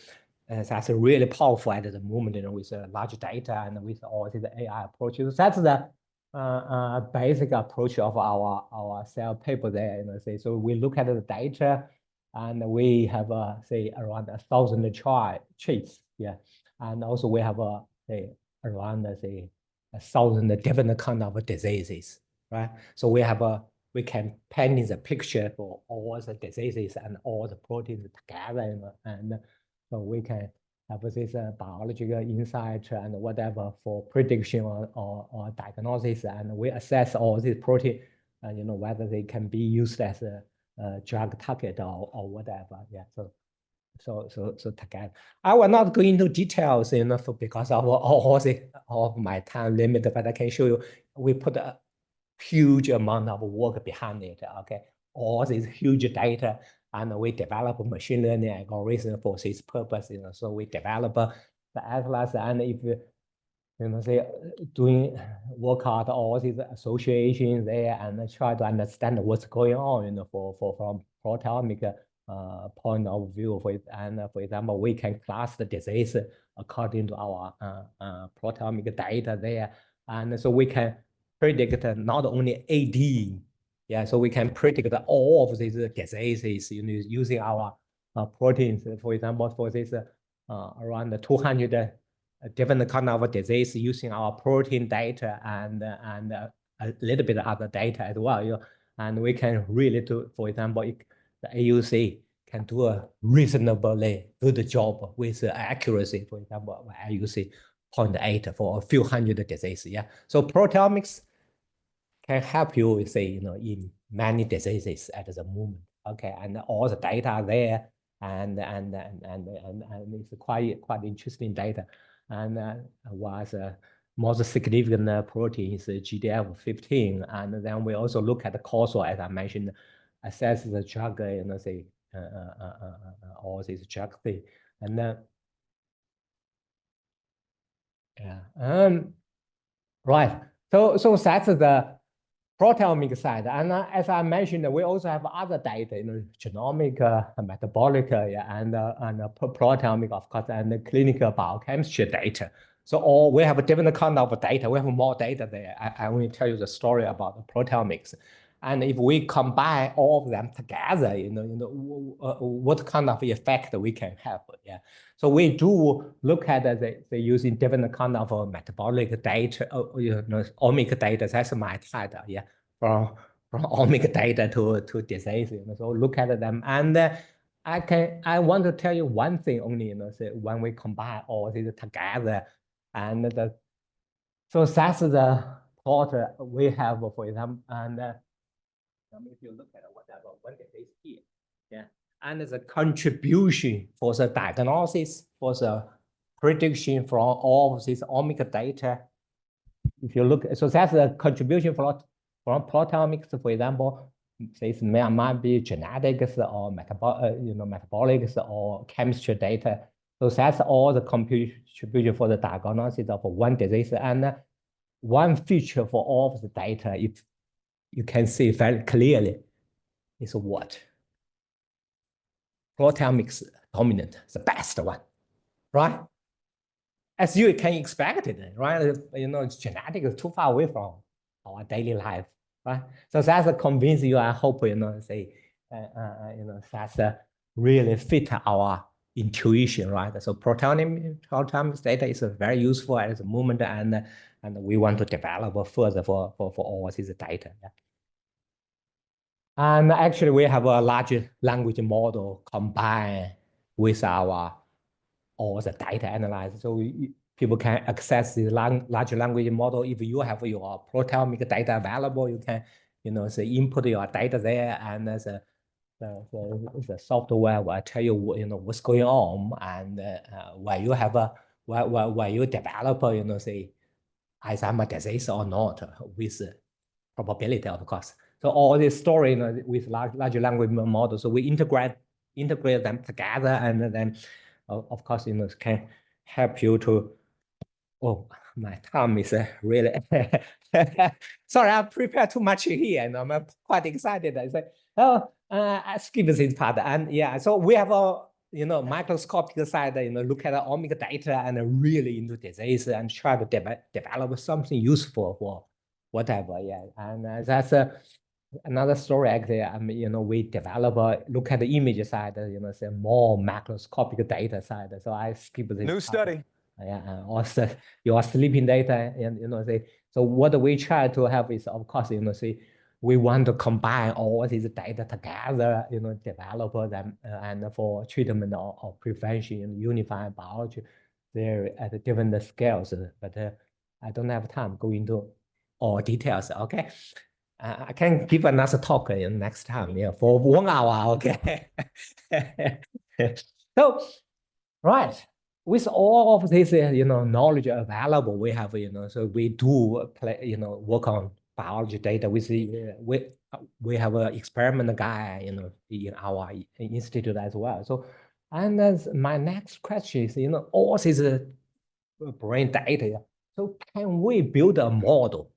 that's really powerful at the moment, with large data and with all the AI approaches. That's the basic approach of our cell paper there. Say, so we look at the data, and we have say around 1,000 traits, yeah, and also we have say around say 1,000 different kind of diseases, right? So we have we can paint the picture for all the diseases and all the proteins together, you know, and so we can have this biological insight and whatever for prediction or diagnosis, and we assess all these protein, you know, whether they can be used as a drug target or whatever. Yeah, so together. I will not go into details, you know, because of all my time limit, but I can show you, we put a huge amount of work behind it, okay? All this huge data, and we develop machine learning algorithm for this purpose, you know, so we develop the atlas, and if you know, say doing work out all these associations there and try to understand what's going on, you know, from proteomic point of view. For example, we can class the disease according to our proteomic data there, and so we can predict not only AD, yeah, so we can predict all of these diseases, you know, using our proteins. For example, for this around 200 different kind of disease using our protein data and a little bit of other data as well. You know, and we can really do, for example, the AUC can do a reasonably good job with accuracy. For example, AUC 0.8 for a few hundred diseases. Yeah, so proteomics can help you, say, you know, in many diseases at the moment. Okay, and all the data are there, and it's quite interesting data. And was most significant protein is GDF15, and then we also look at the causal, as I mentioned, assess the drug, you know, say all these drug thing, and then yeah, right. So that's the proteomic side, and as I mentioned, we also have other data, you know, genomic, metabolic, yeah, and proteomic, of course, and the clinical biochemistry data. So we have a different kind of data. We have more data there. I will tell you the story about the proteomics, and if we combine all of them together, you know, what kind of effect we can have. Yeah. So we do look at the using different kind of metabolic data, you know, omic data. That's my title, yeah, from omic data to disease. You know, so look at them, and I want to tell you one thing only. You know, so when we combine all these together, and so that's the plot we have, for example, and if you look at whatever one disease here, yeah. And the contribution for the diagnosis, for the prediction from all of this omic data. If you look, so that's the contribution from proteomics, for example. This might be genetics or metabolics or chemistry data. So that's all the contribution for the diagnosis of one disease. And one feature for all of the data, if you can see very clearly, is what? Proteomics dominant, the best one, right? As you can expect it, right? You know, genetics is too far away from our daily life, right? So that's convince you. I hope, you know, say, you know, that's really fit our intuition, right? So proteomics data is very useful at the moment, and we want to develop further for all this data. Yeah. And actually, we have a large language model combined with our all the data analysis. So people can access the large language model. If you have your proteomic data available, you can, you know, say input your data there, and the software will tell you, you know, what's going on, and where you have where you develop, you know, say Alzheimer's disease or not, with probability, of course. So all this story, you know, with large language model, so we integrate them together, and then, of course, you know, can help you to. Oh, my tongue is really. Sorry, I prepared too much here, and I'm quite excited. I say, I skip this part, and yeah, so we have a, you know, microscopic side, you know, look at the omic data and really into disease and try to develop something useful for whatever. Yeah, and that's another story. Actually, I mean, you know, we develop look at the image side, you know, say more macroscopic data side. So I skip this. New study. Yeah, also your sleeping data, and you know, say, so what we try to have is, of course, you know, say, we want to combine all these data together, develop them and for treatment or prevention and unify biology there at different scales. But I don't have time to go into all details. Okay, I can give another talk next time. Yeah, for 1 hour. Okay. So, right. With all of this, knowledge available, we have, so we do play, work on biology data. We have an experiment guy, in our institute as well. So, and my next question is, all this brain data. So, can we build a model,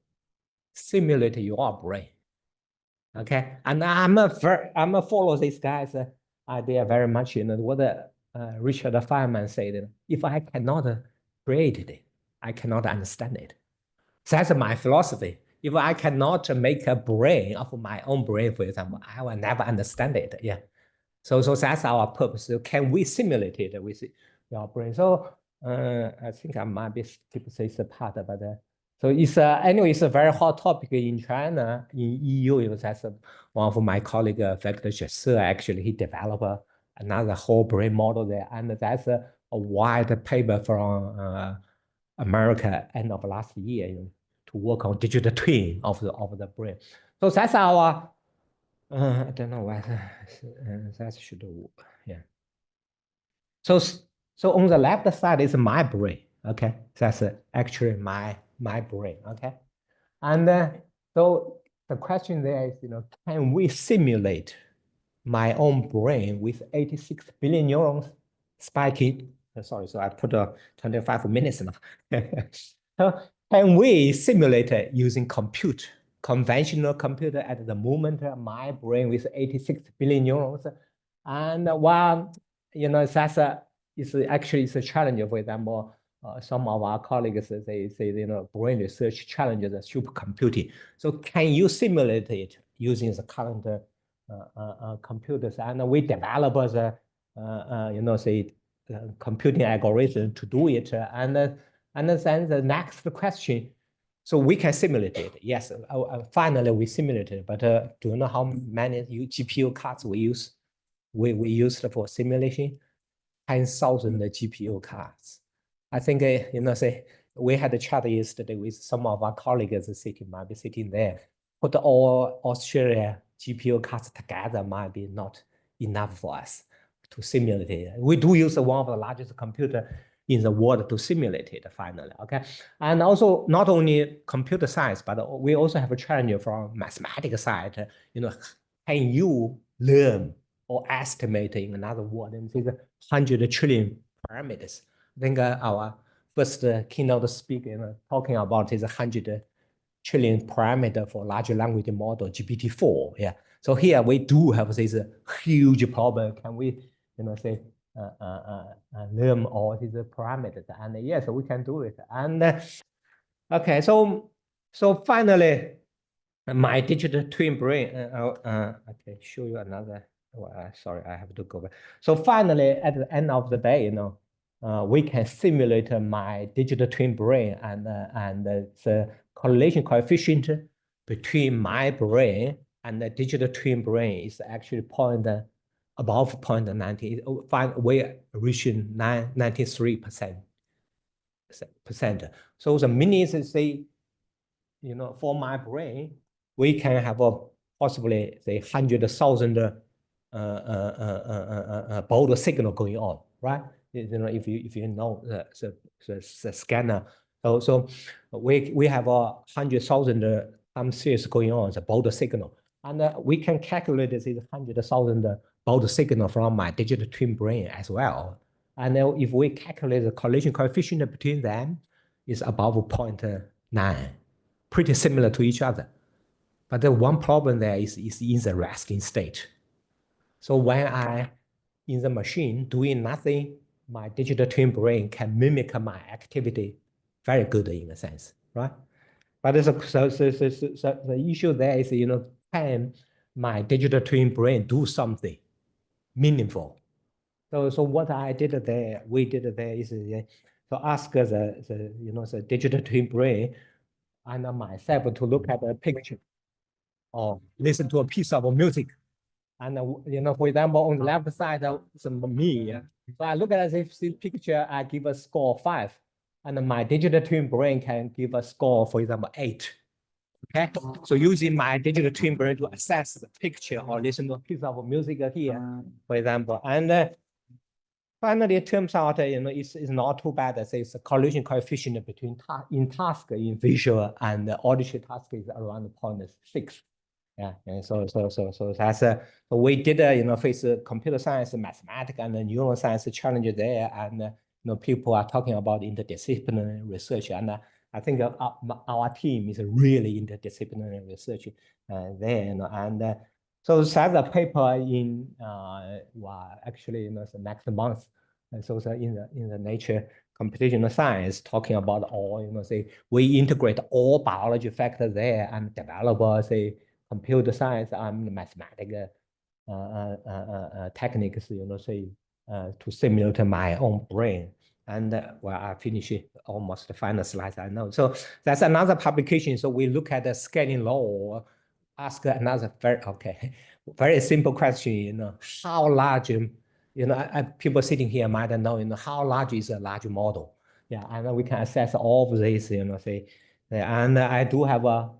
simulate your brain? Okay, and I'm a follow this guy's idea very much. What Richard Feynman said: if I cannot create it, I cannot understand it. That's my philosophy. If I cannot make a brain of my own brain, for example, I will never understand it. Yeah. So that's our purpose. So can we simulate it with your brain? So I think I might be skip this part, but so it's anyway, it's a very hot topic in China, in EU. That's one of my colleague, Dr. Zhe, actually, he developed another whole brain model there, and that's a wide paper from America end of last year to work on digital twin of the brain. So that's our I don't know what that should work. Yeah. So on the left side is my brain. Okay, that's actually my brain. Okay, and so the question there is, can we simulate my own brain with 86 billion neurons spiking? Sorry, so I put 25 minutes now. So can we simulate it using conventional computer at the moment? My brain with 86 billion neurons, and while that's it's a challenge. For example, some of our colleagues they say brain research challenges are supercomputing. So can you simulate it using the current computers? And we develop the computing algorithm to do it. And then the next question. So we can simulate it. Yes, finally we simulated. But do you know how many GPU cards we use? We used for simulation 10,000 GPU cards. I think we had a chat yesterday with some of our colleagues might be sitting there. Put all Australia GPU cards together might be not enough for us to simulate it. We do use one of the largest computer in the world to simulate it finally. Okay, and also not only computer science, but we also have a challenge from mathematics side. Can you learn or estimate, in another word, 100 trillion parameters? I think our first keynote speaker talking about is 100 trillion parameter for large language model GPT-4. Yeah. So here we do have this huge problem. Can we, learn all these parameters? And yes, we can do it. And okay, so finally, my digital twin brain. Okay, show you another. Sorry, I have to go back. So finally, at the end of the day, we can simulate my digital twin brain, and the correlation coefficient between my brain and the digital twin brain is actually above 0.90. We reaching 93%. So the means say, for my brain, we can have possibly say 100,000 baud signal going on, right? If you know the scanner, so we have 100,000 time series going on, the baud signal, and we can calculate this 100,000 baud signal from my digital twin brain as well. And if we calculate the correlation coefficient between them, is above 0.9, pretty similar to each other. But the one problem there is in the resting state. So when I in the machine doing nothing, my digital twin brain can mimic my activity very good in a sense, right? But the issue there is, can my digital twin brain do something meaningful? So what we did there is to ask the digital twin brain and myself to look at a picture or listen to a piece of music. And for example, on the left side is me. So I look at this picture, I give a score 5, and my digital twin brain can give a score, for example, 8. Okay, so using my digital twin brain to assess the picture or listen to a piece of music here, for example, and finally, it turns out, it's not too bad. It's a correlation coefficient between in visual and auditory task is around 0.6. Yeah, and so that's so we did face computer science, mathematics, and neuroscience challenge there, and people are talking about interdisciplinary research, and I think our team is really interdisciplinary research there, and so that's a paper in actually next month, and so in the Nature Computational Science talking about all we integrate all biology factors there and develop computer science and mathematical techniques, to simulate my own brain. And I finish it almost the final slides, I know. So that's another publication. So we look at the scaling law, ask another very simple question, how large, people sitting here might know, how large is a large model? Yeah, and we can assess all of this, and I do have a,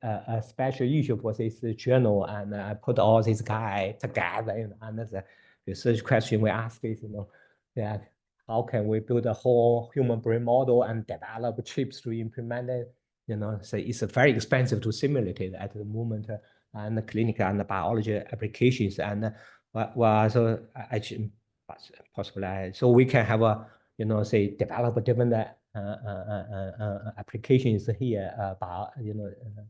a special issue for this journal, and I put all these guys together, and the research question we ask is, how can we build a whole human brain model and develop chips to implement it? So it's very expensive to simulate it at the moment, and the clinical and the biology applications, and so actually possibly, so we can have a, develop different applications here about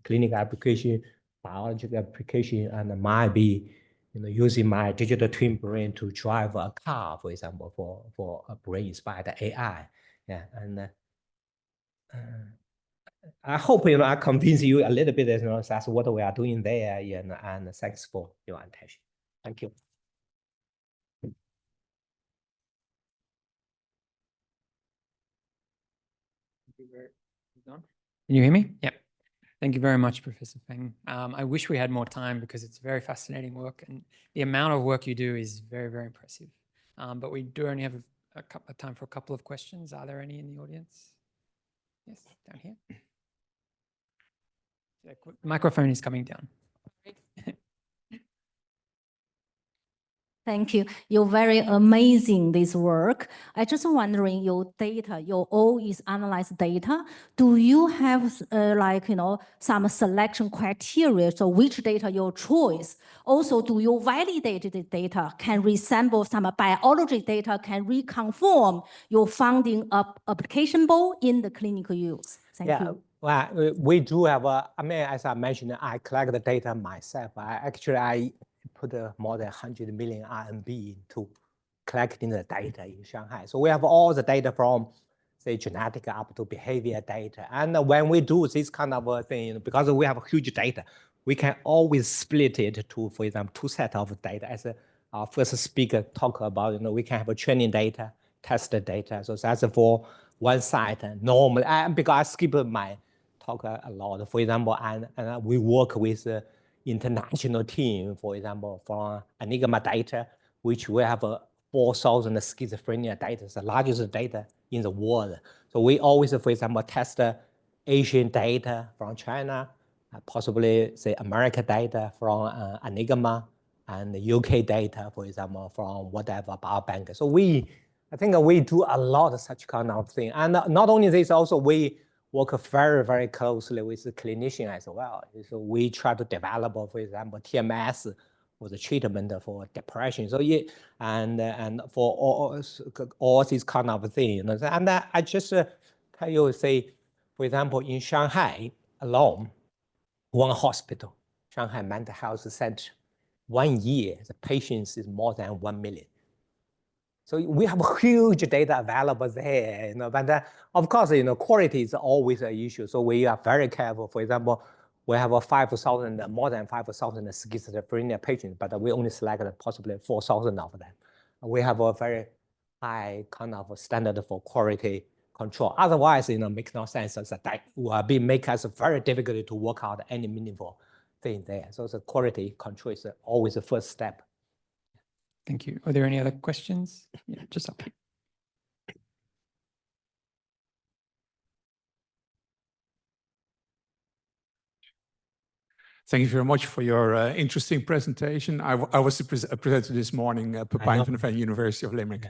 clinical application, biological application, and might be using my digital twin brain to drive a car, for example, for a brain inspired AI. Yeah, and I hope I convince you a little bit. That's what we are doing there. And thanks for your attention. Thank you. Can you hear me? Yeah. Thank you very much, Professor Feng. I wish we had more time because it's very fascinating work, and the amount of work you do is very, very impressive. But we do only have a couple of time for a couple of questions. Are there any in the audience? Yes, down here. The microphone is coming down. Thank you. You're very amazing, this work. I just wondering your data, your all is analyzed data. Do you have some selection criteria? So which data your choice? Also, do you validate the data can resemble some biology data can reconfirm your finding applicable in the clinical use? Thank you. Well, we do have as I mentioned, I collect the data myself. I put more than 100 million RMB into collecting the data in Shanghai. So we have all the data from, say, genetic up to behavior data. And when we do this kind of thing, because we have huge data, we can always split it to, for example, 2 sets of data. As our first speaker talked about, we can have a training data, test data. So that's for one side. Normally, because I skip my talk a lot, for example, and we work with international team, for example, from Enigma data, which we have 4,000 schizophrenia data, the largest data in the world. So we always, for example, test Asian data from China, possibly say American data from Enigma, and the UK data, for example, from whatever biobank. So I think we do a lot of such kind of thing. And not only this, also we work very, very closely with the clinician as well. So we try to develop, for example, TMS for the treatment for depression. So and for all these kind of things. And I just tell you, say, for example, in Shanghai alone, one hospital, Shanghai Mental Health Center, 1 year, the patients is more than 1 million. So we have huge data available there, but of course, quality is always an issue. So we are very careful. For example, we have more than 5,000 schizophrenia patients, but we only selected possibly 4,000 of them. We have a very high kind of standard for quality control. Otherwise, makes no sense. That will make us very difficult to work out any meaningful thing there. So the quality control is always the first step. Thank you. Are there any other questions? Yeah, just up here. Thank you very much for your interesting presentation. I was a presenter this morning, Pepijn from the Feng University of Limerick.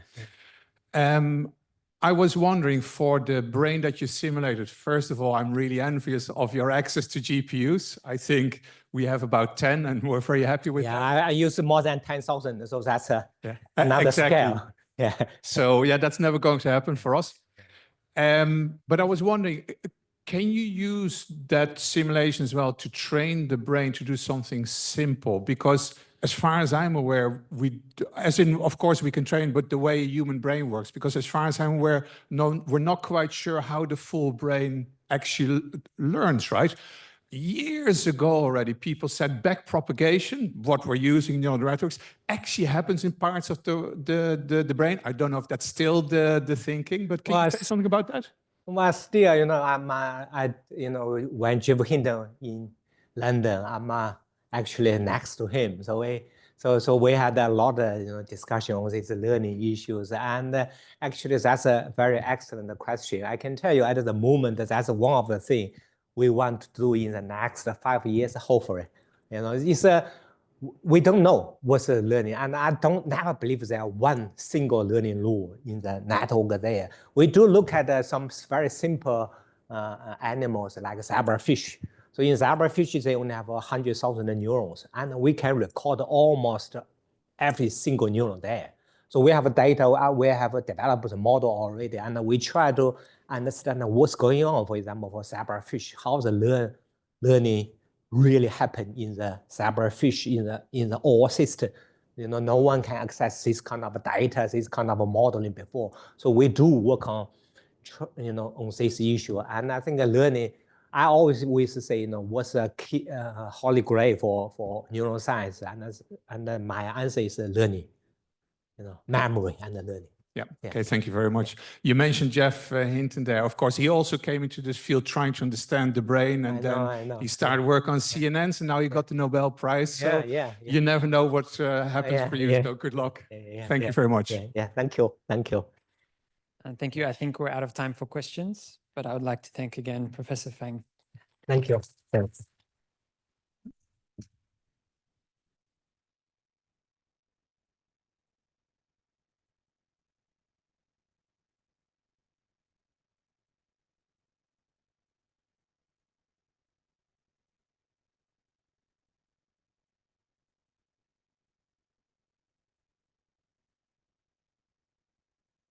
I was wondering, for the brain that you simulated, first of all, I'm really envious of your access to GPUs. I think we have about 10 and we're very happy with that. I use more than 10,000, so that's another scale. Yeah. So yeah, that's never going to happen for us. But I was wondering, can you use that simulation as well to train the brain to do something simple? Because as far as I'm aware, of course we can train, but the way a human brain works, because as far as I'm aware, we're not quite sure how the full brain actually learns, right? Years ago already, people said back propagation, what we're using neural networks, actually happens in parts of the brain. I don't know if that's still the thinking, but can you say something about that? Well, still, when Jeff Hinton in London, I'm actually next to him. So we had a lot of discussion on these learning issues, and actually that's a very excellent question. I can tell you at the moment that's one of the things we want to do in the next 5 years, hopefully. We don't know what's the learning, and I never believe there one single learning rule in the network there. We do look at some very simple animals like zebrafish. So in zebrafish, they only have 100,000 neurons, and we can record almost every single neuron there. So we have data, we have developed a model already, and we try to understand what's going on, for example, for zebrafish, how the learning really happen in the zebrafish in the old system. No one can access this kind of data, this kind of modeling before. So we do work on, on this issue. And I think learning, I always say, what's a key holy grail for neuroscience? And my answer is learning, memory and learning. Yeah. Okay. Thank you very much. You mentioned Jeff Hinton there. Of course, he also came into this field trying to understand the brain, and then he started work on CNNs, and now he got the Nobel Prize. So you never know what happens for you. So good luck. Thank you very much. Yeah. Thank you. Thank you. And thank you. I think we're out of time for questions, but I would like to thank again Professor Feng. Thank you. Thanks.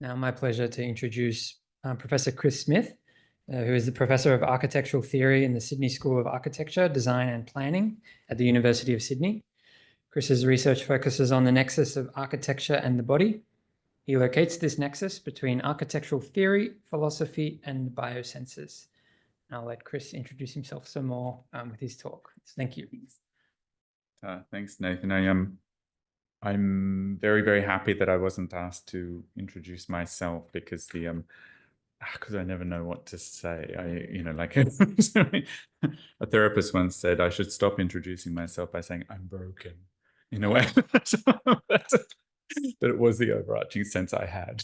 Now, my pleasure to introduce Professor Chris Smith, who is the Professor of Architectural Theory in the Sydney School of Architecture, Design and Planning at the University of Sydney. Chris's research focuses on the nexus of architecture and the body. He locates this nexus between architectural theory, philosophy, and biosensors. I'll let Chris introduce himself some more with his talk. Thank you. Thanks, Nathan. I'm very, very happy that I wasn't asked to introduce myself because I never know what to say. Like a therapist once said, I should stop introducing myself by saying I'm broken, in a way. But it was the overarching sense I had.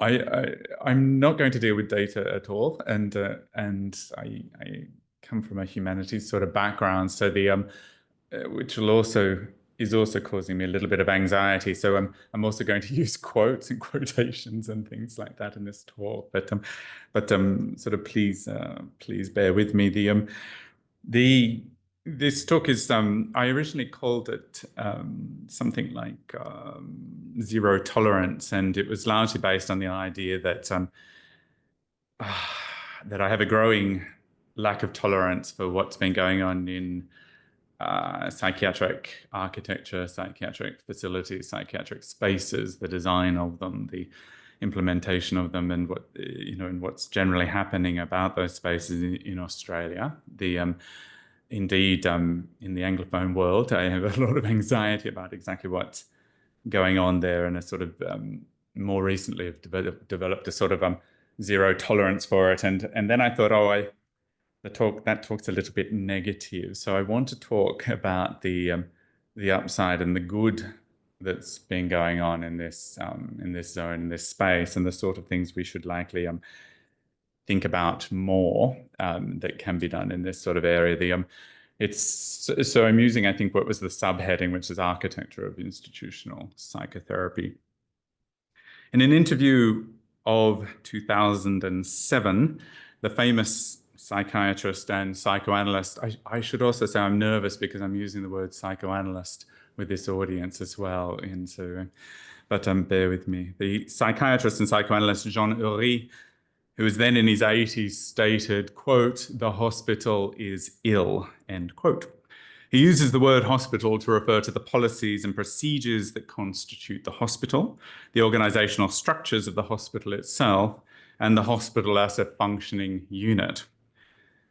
I'm not going to deal with data at all, and I come from a humanities sort of background, so which is also causing me a little bit of anxiety. So I'm also going to use quotes and quotations and things like that in this talk. But sort of please bear with me. This talk is I originally called it something like zero tolerance, and it was largely based on the idea that that I have a growing lack of tolerance for what's been going on in psychiatric architecture, psychiatric facilities, psychiatric spaces, the design of them, the implementation of them, and what's generally happening about those spaces in Australia. Indeed, in the Anglophone world, I have a lot of anxiety about exactly what's going on there, and a sort of more recently have developed a sort of zero tolerance for it. And then I thought, oh, that talk's a little bit negative. So I want to talk about the upside and the good that's been going on in this zone, in this space, and the sort of things we should likely think about more that can be done in this sort of area. So I'm using, I think, what was the subheading, which is Architecture of Institutional Psychotherapy. In an interview of 2007, the famous psychiatrist and psychoanalyst, I should also say I'm nervous because I'm using the word psychoanalyst with this audience as well, but bear with me. The psychiatrist and psychoanalyst Jean Ury, who was then in his 80s, stated, quote, "The hospital is ill," end quote. He uses the word hospital to refer to the policies and procedures that constitute the hospital, the organizational structures of the hospital itself, and the hospital as a functioning unit.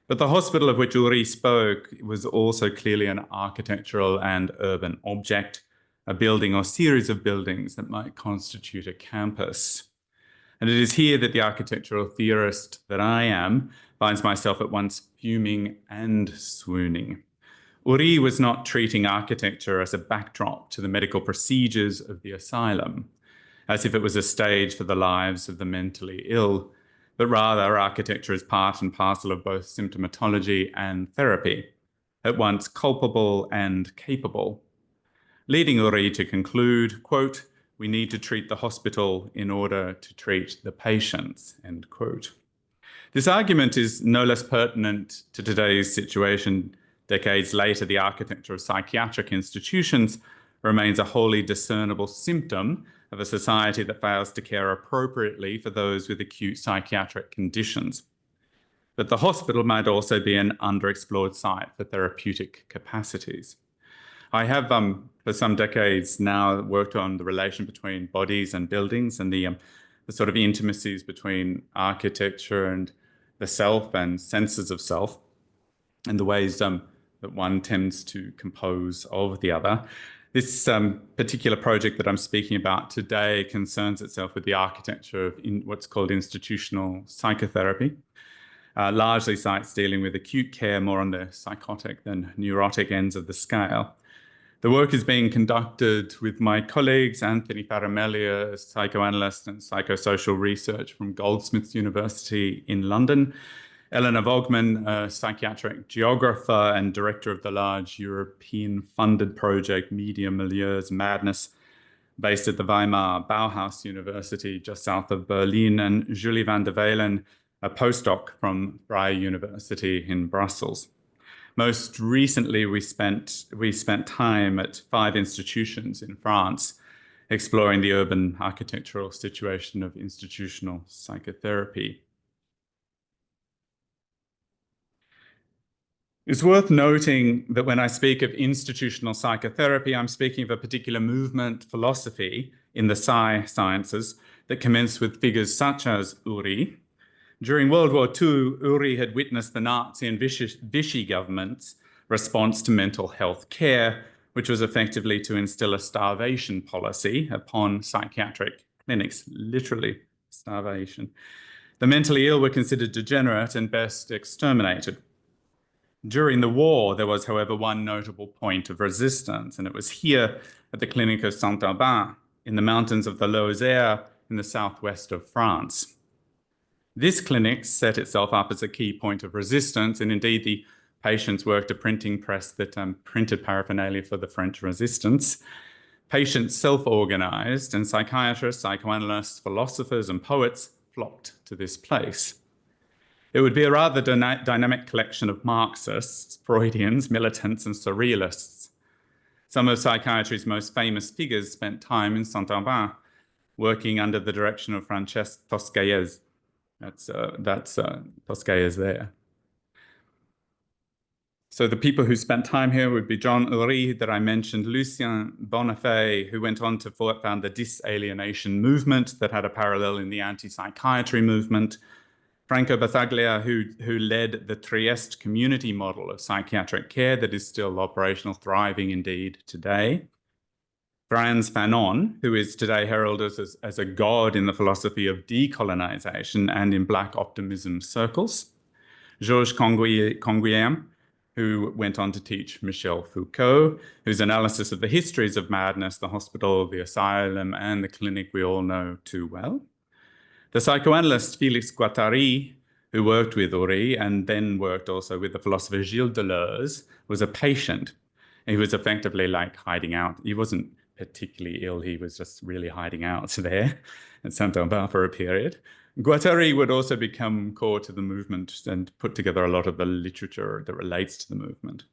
But the hospital of which Ury spoke was also clearly an architectural and urban object, a building or series of buildings that might constitute a campus. And it is here that the architectural theorist that I am finds myself at once fuming and swooning. Ury was not treating architecture as a backdrop to the medical procedures of the asylum, as if it was a stage for the lives of the mentally ill, but rather architecture is part and parcel of both symptomatology and therapy, at once culpable and capable, leading Ury to conclude, quote, "We need to treat the hospital in order to treat the patients," end quote. This argument is no less pertinent to today's situation. Decades later, the architecture of psychiatric institutions remains a wholly discernible symptom of a society that fails to care appropriately for those with acute psychiatric conditions. But the hospital might also be an underexplored site for therapeutic capacities. I have, for some decades now, worked on the relation between bodies and buildings and the sort of intimacies between architecture and the self and senses of self, and the ways that one tends to compose of the other. This particular project that I'm speaking about today concerns itself with the architecture of what's called institutional psychotherapy, largely sites dealing with acute care, more on the psychotic than neurotic ends of the scale. The work is being conducted with my colleagues, Anthony Faramelia, a psychoanalyst and psychosocial research from Goldsmiths University in London, Eleanor Vogtman, a psychiatric geographer and director of the large European-funded project Media Milieus Madness, based at the Weimar Bauhaus University just south of Berlin, and Julie van der Velen, a postdoc from Vrije University in Brussels. Most recently, we spent time at 5 institutions in France, exploring the urban architectural situation of institutional psychotherapy. It's worth noting that when I speak of institutional psychotherapy, I'm speaking of a particular movement philosophy in the sciences that commenced with figures such as Ury. During World War II, Ury had witnessed the Nazi and Vichy government's response to mental health care, which was effectively to instill a starvation policy upon psychiatric clinics, literally starvation. The mentally ill were considered degenerate and best exterminated. During the war, there was, however, one notable point of resistance, and it was here at the Clinic of Saint-Aubin in the mountains of the Lozère in the southwest of France. This clinic set itself up as a key point of resistance, and indeed the patients worked a printing press that printed paraphernalia for the French resistance. Patients self-organized, and psychiatrists, psychoanalysts, philosophers, and poets flocked to this place. It would be a rather dynamic collection of Marxists, Freudians, militants, and surrealists. Some of psychiatry's most famous figures spent time in Saint-Aubin, working under the direction of Francesc Tosquelles. That's Tosquelles there. So the people who spent time here would be Jean Ury, that I mentioned, Lucien Bonafé, who went on to found the disalienation movement that had a parallel in the anti-psychiatry movement, Franco Battaglia, who led the Trieste community model of psychiatric care that is still operational, thriving indeed today. Frans Fanon, who is today heralded as a god in the philosophy of decolonization and in Black optimism circles. Georges Canguilhem, who went on to teach Michel Foucault, whose analysis of the histories of madness, the hospital, the asylum, and the clinic we all know too well. The psychoanalyst Félix Guattari, who worked with Uri and then worked also with the philosopher Gilles Deleuze, was a patient. He was effectively like hiding out. He wasn't particularly ill, he was just really hiding out there at Saint-Aubin for a period. Guattari would also become core to the movement and put together a lot of the literature that relates to the movement.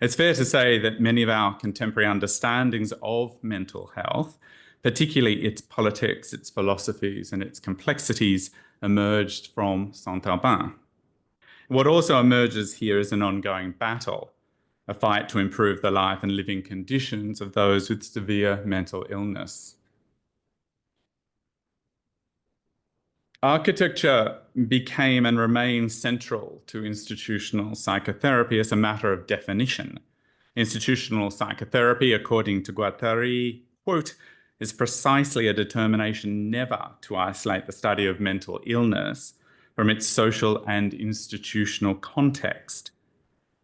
It's fair to say that many of our contemporary understandings of mental health, particularly its politics, its philosophies, and its complexities, emerged from Saint-Aubin. What also emerges here is an ongoing battle, a fight to improve the life and living conditions of those with severe mental illness. Architecture became and remains central to institutional psychotherapy as a matter of definition. Institutional psychotherapy, according to Guattari, quote, is precisely a determination never to isolate the study of mental illness from its social and institutional context,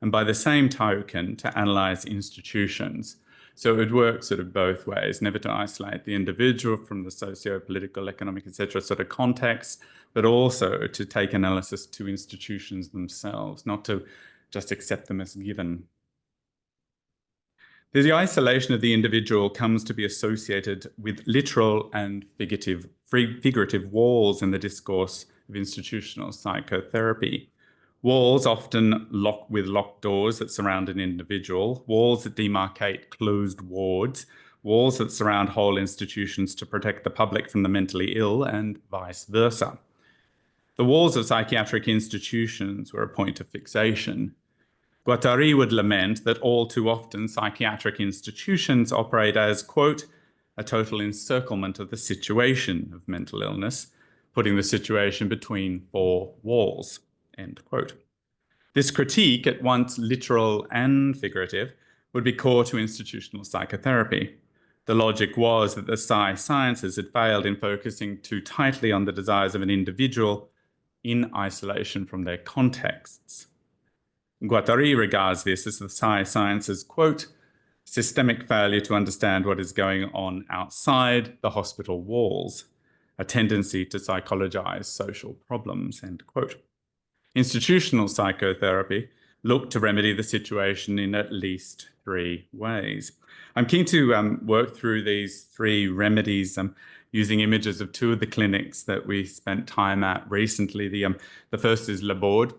and by the same token, to analyze institutions. So it works sort of both ways, never to isolate the individual from the socio-political, economic, etc. sort of context, but also to take analysis to institutions themselves, not to just accept them as given. The isolation of the individual comes to be associated with literal and figurative walls in the discourse of institutional psychotherapy. Walls often with locked doors that surround an individual, walls that demarcate closed wards, walls that surround whole institutions to protect the public from the mentally ill, and vice versa. The walls of psychiatric institutions were a point of fixation. Guattari would lament that all too often psychiatric institutions operate as, quote, a total encirclement of the situation of mental illness, putting the situation between four walls. End quote. This critique, at once literal and figurative, would be core to institutional psychotherapy. The logic was that the sciences had failed in focusing too tightly on the desires of an individual in isolation from their contexts. Guattari regards this as the sciences, quote, systemic failure to understand what is going on outside the hospital walls, a tendency to psychologize social problems, end quote. Institutional psychotherapy looked to remedy the situation in at least three ways. I'm keen to work through these three remedies using images of two of the clinics that we spent time at recently. The first is Laborde.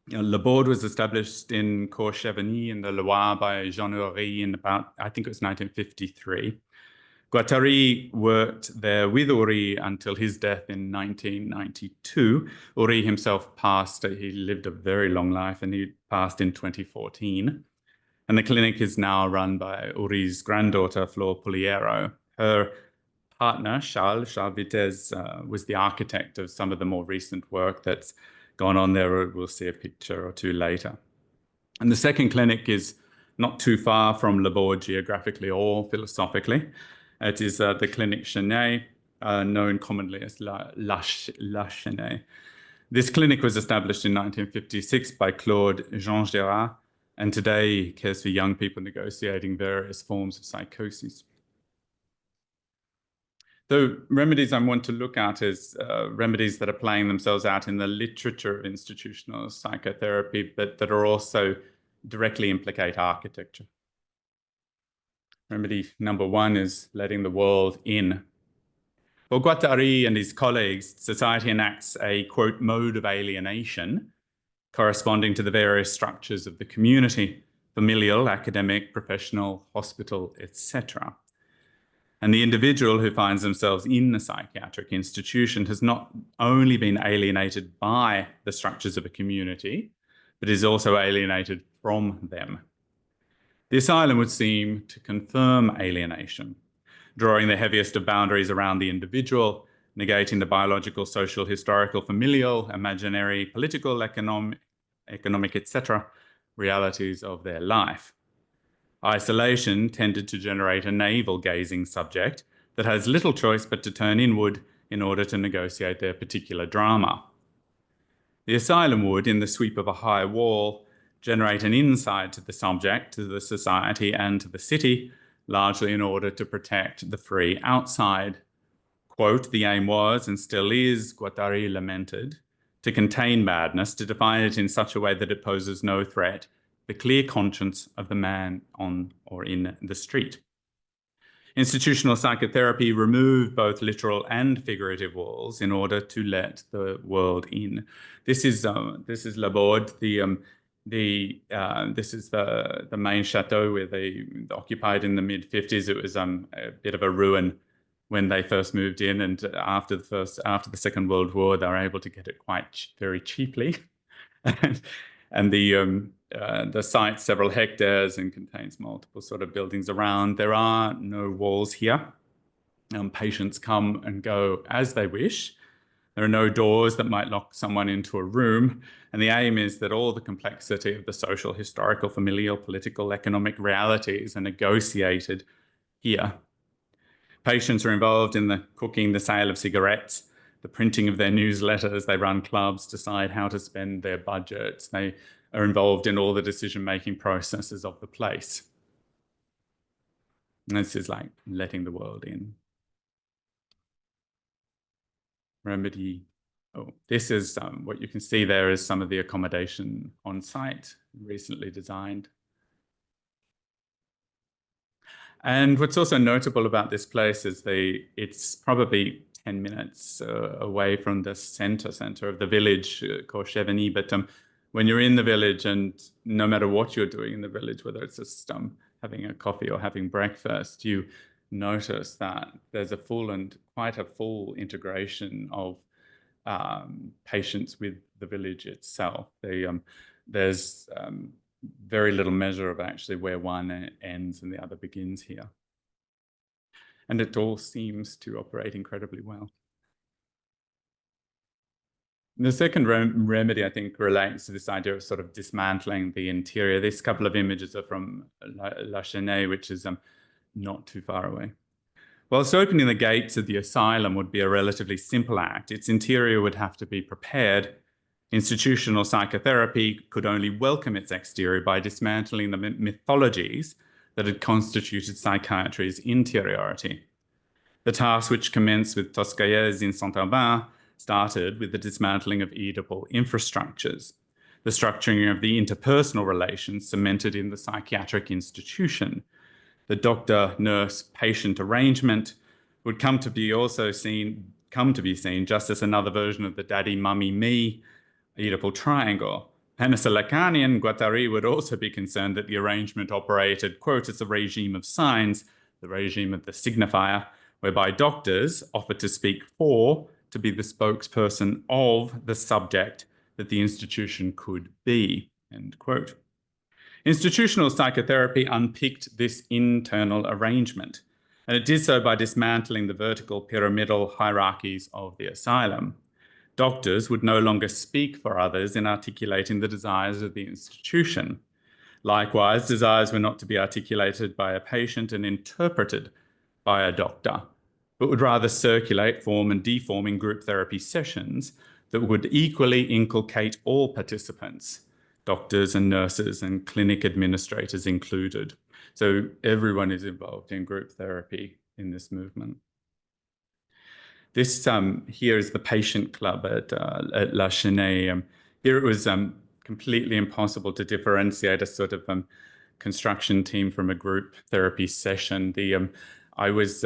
Laborde was established in Courchevenny in the Loire by Jean Uri in about, I think it was 1953. Guattari worked there with Uri until his death in 1992. Uri himself passed, he lived a very long life, and he passed in 2014. And the clinic is now run by Uri's granddaughter, Flor Puliero. Her partner, Charles Vitez, was the architect of some of the more recent work that's gone on there. We'll see a picture or two later. And the second clinic is not too far from Laborde geographically or philosophically. It is the Clinic Chenet, known commonly as La Chenet. This clinic was established in 1956 by Claude Jean Girard, and today cares for young people negotiating various forms of psychosis. The remedies I want to look at is remedies that are playing themselves out in the literature of institutional psychotherapy, but that are also directly implicate architecture. Remedy number one is letting the world in. For Guattari and his colleagues, society enacts a, quote, mode of alienation corresponding to the various structures of the community, familial, academic, professional, hospital, etc. And the individual who finds themselves in a psychiatric institution has not only been alienated by the structures of a community, but is also alienated from them. The asylum would seem to confirm alienation, drawing the heaviest of boundaries around the individual, negating the biological, social, historical, familial, imaginary, political, economic, etc. realities of their life. Isolation tended to generate a navel-gazing subject that has little choice but to turn inward in order to negotiate their particular drama. The asylum would, in the sweep of a high wall, generate an inside to the subject, to the society, and to the city, largely in order to protect the free outside. Quote, the aim was, and still is, Guattari lamented, to contain madness, to define it in such a way that it poses no threat, the clear conscience of the man on or in the street. Institutional psychotherapy removed both literal and figurative walls in order to let the world in. This is Laborde, this is the main chateau where they occupied in the mid-50s. It was a bit of a ruin when they first moved in, and after the Second World War, they were able to get it very cheaply. And the site's several hectares and contains multiple sort of buildings around. There are no walls here. Patients come and go as they wish. There are no doors that might lock someone into a room. And the aim is that all the complexity of the social, historical, familial, political, economic realities are negotiated here. Patients are involved in the cooking, the sale of cigarettes, the printing of their newsletters. They run clubs, decide how to spend their budgets. They are involved in all the decision-making processes of the place. And this is like letting the world in. Remedy. Oh, this is what you can see there is some of the accommodation on site, recently designed. And what's also notable about this place is it's probably 10 minutes away from the center of the village, Kosheveni. But when you're in the village, and no matter what you're doing in the village, whether it's just having a coffee or having breakfast, you notice that there's quite a full integration of patients with the village itself. There's very little measure of actually where one ends and the other begins here. And it all seems to operate incredibly well. The second remedy, I think, relates to this idea of sort of dismantling the interior. This couple of images are from La Chênaie, which is not too far away. Whilst opening the gates of the asylum would be a relatively simple act, its interior would have to be prepared. Institutional psychotherapy could only welcome its exterior by dismantling the mythologies that had constituted psychiatry's interiority. The task, which commenced with Toscaïez in Saint-Aubin, started with the dismantling of Oedipal infrastructures, the structuring of the interpersonal relations cemented in the psychiatric institution. The doctor-nurse-patient arrangement would come to be seen just as another version of the daddy-mummy-me Oedipal triangle. Penicillin and Guattari would also be concerned that the arrangement operated, quote, as a regime of signs, the regime of the signifier, whereby doctors offered to speak for, to be the spokesperson of the subject that the institution could be, end quote. Institutional psychotherapy unpicked this internal arrangement, and it did so by dismantling the vertical pyramidal hierarchies of the asylum. Doctors would no longer speak for others in articulating the desires of the institution. Likewise, desires were not to be articulated by a patient and interpreted by a doctor, but would rather circulate, form and deform in group therapy sessions that would equally inculcate all participants, doctors and nurses and clinic administrators included. So everyone is involved in group therapy in this movement. This here is the patient club at La Chênaie. Here it was completely impossible to differentiate a sort of construction team from a group therapy session. I was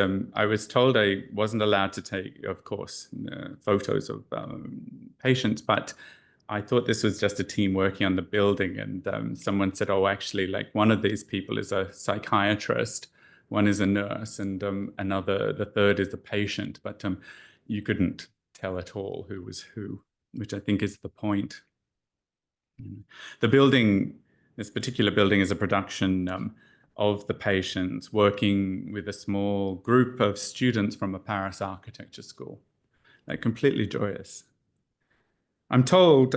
told I wasn't allowed to take, of course, photos of patients, but I thought this was just a team working on the building. And someone said, oh, actually, like one of these people is a psychiatrist, one is a nurse, and the third is a patient. But you couldn't tell at all who was who, which I think is the point. The building, this particular building, is a production of the patients working with a small group of students from a Paris architecture school. They're completely joyous. I'm told,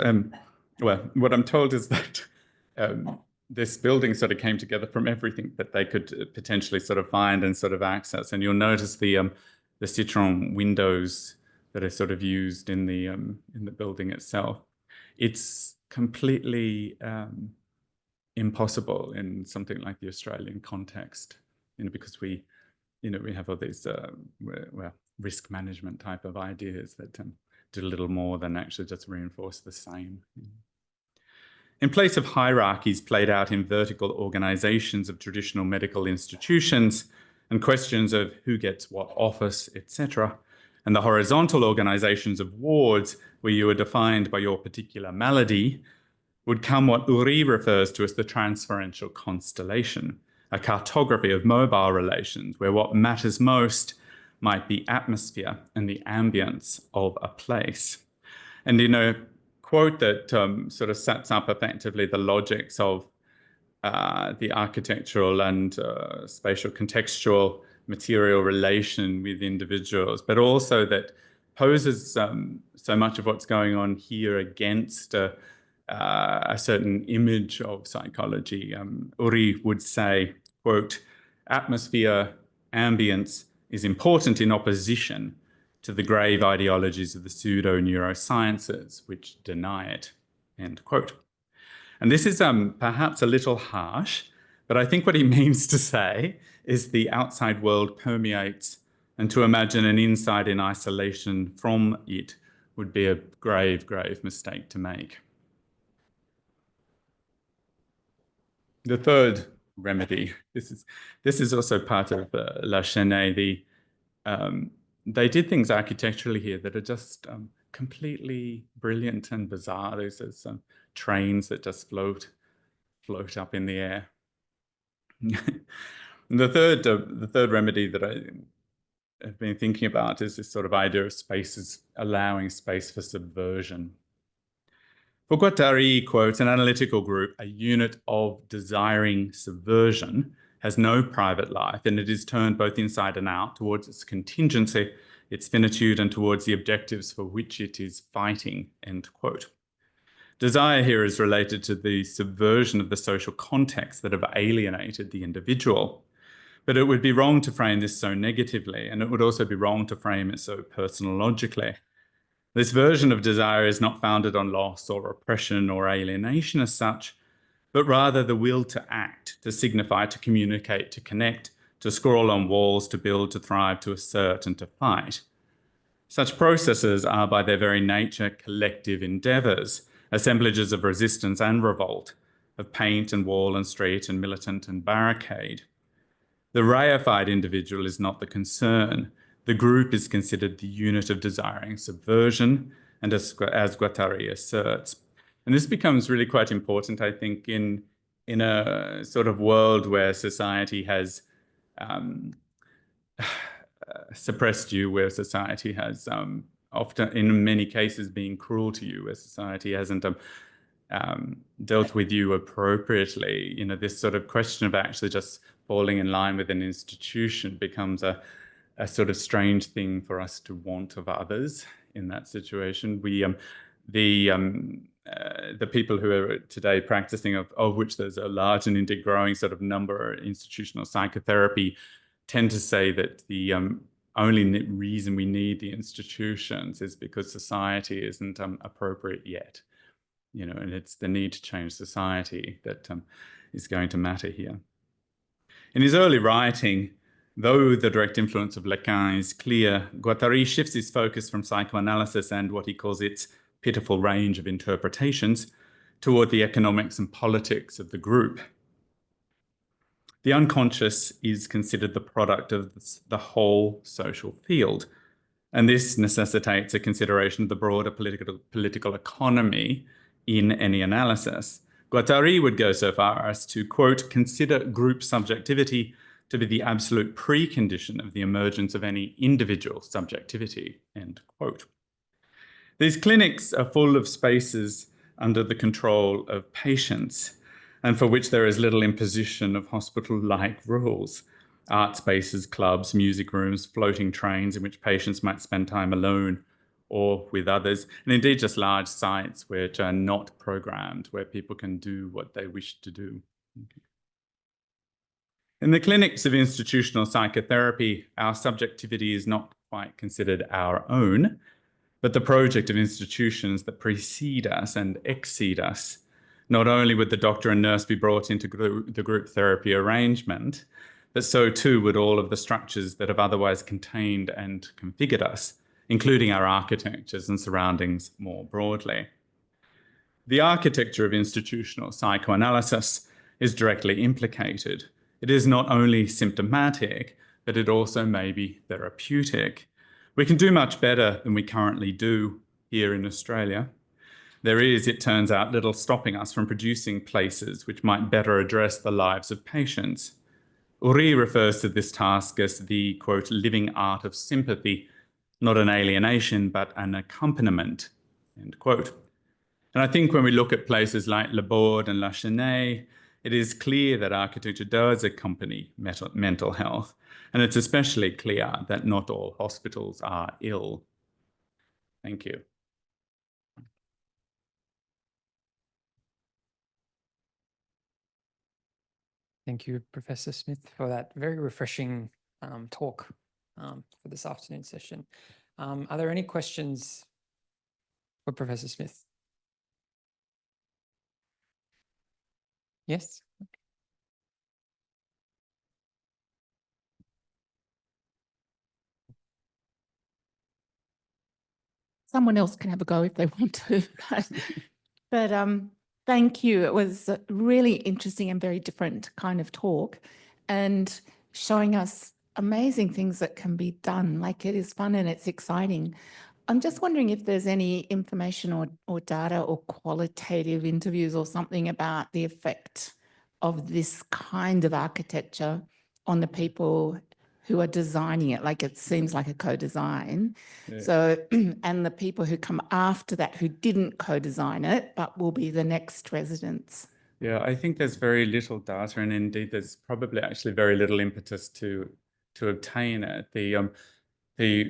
well, what I'm told is that this building sort of came together from everything that they could potentially sort of find and sort of access. And you'll notice the citron windows that are sort of used in the building itself. It's completely impossible in something like the Australian context, because we have all these well, risk management type of ideas that do little more than actually just reinforce the same. In place of hierarchies played out in vertical organizations of traditional medical institutions and questions of who gets what office, etc., and the horizontal organizations of wards where you are defined by your particular malady, would come what Uri refers to as the transferential constellation, a cartography of mobile relations where what matters most might be atmosphere and the ambience of a place. And in a quote that sort of sets up effectively the logics of the architectural and spatial contextual material relation with individuals, but also that poses so much of what's going on here against a certain image of psychology. Uri would say, quote, atmosphere, ambience is important in opposition to the grave ideologies of the pseudo-neurosciences, which deny it, end quote. And this is perhaps a little harsh, but I think what he means to say is the outside world permeates, and to imagine an inside in isolation from it would be a grave, grave mistake to make. The third remedy, this is also part of La Chênaie. They did things architecturally here that are just completely brilliant and bizarre. There's some trains that just float up in the air. The third remedy that I have been thinking about is this sort of idea of spaces, allowing space for subversion. For Guattari, quotes, an analytical group, a unit of desiring subversion, has no private life, and it is turned both inside and out towards its contingency, its finitude, and towards the objectives for which it is fighting, end quote. Desire here is related to the subversion of the social context that have alienated the individual. But it would be wrong to frame this so negatively, and it would also be wrong to frame it so personologically. This version of desire is not founded on loss or oppression or alienation as such, but rather the will to act, to signify, to communicate, to connect, to scroll on walls, to build, to thrive, to assert, and to fight. Such processes are by their very nature collective endeavours, assemblages of resistance and revolt, of paint and wall and street and militant and barricade. The reified individual is not the concern. The group is considered the unit of desiring subversion, and as Guattari asserts. And this becomes really quite important, I think, in a sort of world where society has suppressed you, where society has often, in many cases, been cruel to you, where society hasn't dealt with you appropriately. This sort of question of actually just falling in line with an institution becomes a sort of strange thing for us to want of others in that situation. The people who are today practicing, of which there's a large and indeed growing sort of number, institutional psychotherapy, tend to say that the only reason we need the institutions is because society isn't appropriate yet. And it's the need to change society that is going to matter here. In his early writing, though the direct influence of Lacan is clear, Guattari shifts his focus from psychoanalysis and what he calls its pitiful range of interpretations toward the economics and politics of the group. The unconscious is considered the product of the whole social field, and this necessitates a consideration of the broader political economy in any analysis. Guattari would go so far as to, quote, consider group subjectivity to be the absolute precondition of the emergence of any individual subjectivity, end quote. These clinics are full of spaces under the control of patients, and for which there is little imposition of hospital-like rules. Art spaces, clubs, music rooms, floating trains in which patients might spend time alone or with others, and indeed just large sites which are not programmed, where people can do what they wish to do. In the clinics of institutional psychotherapy, our subjectivity is not quite considered our own, but the project of institutions that precede us and exceed us. Not only would the doctor and nurse be brought into the group therapy arrangement, but so too would all of the structures that have otherwise contained and configured us, including our architectures and surroundings more broadly. The architecture of institutional psychoanalysis is directly implicated. It is not only symptomatic, but it also may be therapeutic. We can do much better than we currently do here in Australia. There is, it turns out, little stopping us from producing places which might better address the lives of patients. Uri refers to this task as the, quote, living art of sympathy, not an alienation, but an accompaniment, end quote. And I think when we look at places like Le Bord and La Chênaie, it is clear that architecture does accompany mental health, and it's especially clear that not all hospitals are ill. Thank you. Thank you, Professor Smith, for that very refreshing talk for this afternoon session. Are there any questions for Professor Smith? Yes? Someone else can have a go if they want to. But thank you. It was a really interesting and very different kind of talk, and showing us amazing things that can be done. Like, it is fun and it's exciting. I'm just wondering if there's any information or data or qualitative interviews or something about the effect of this kind of architecture on the people who are designing it. Like, it seems like a co-design. Yeah. So, and the people who come after that who didn't co-design it, but will be the next residents. Yeah, I think there's very little data, and indeed there's probably actually very little impetus to obtain it. The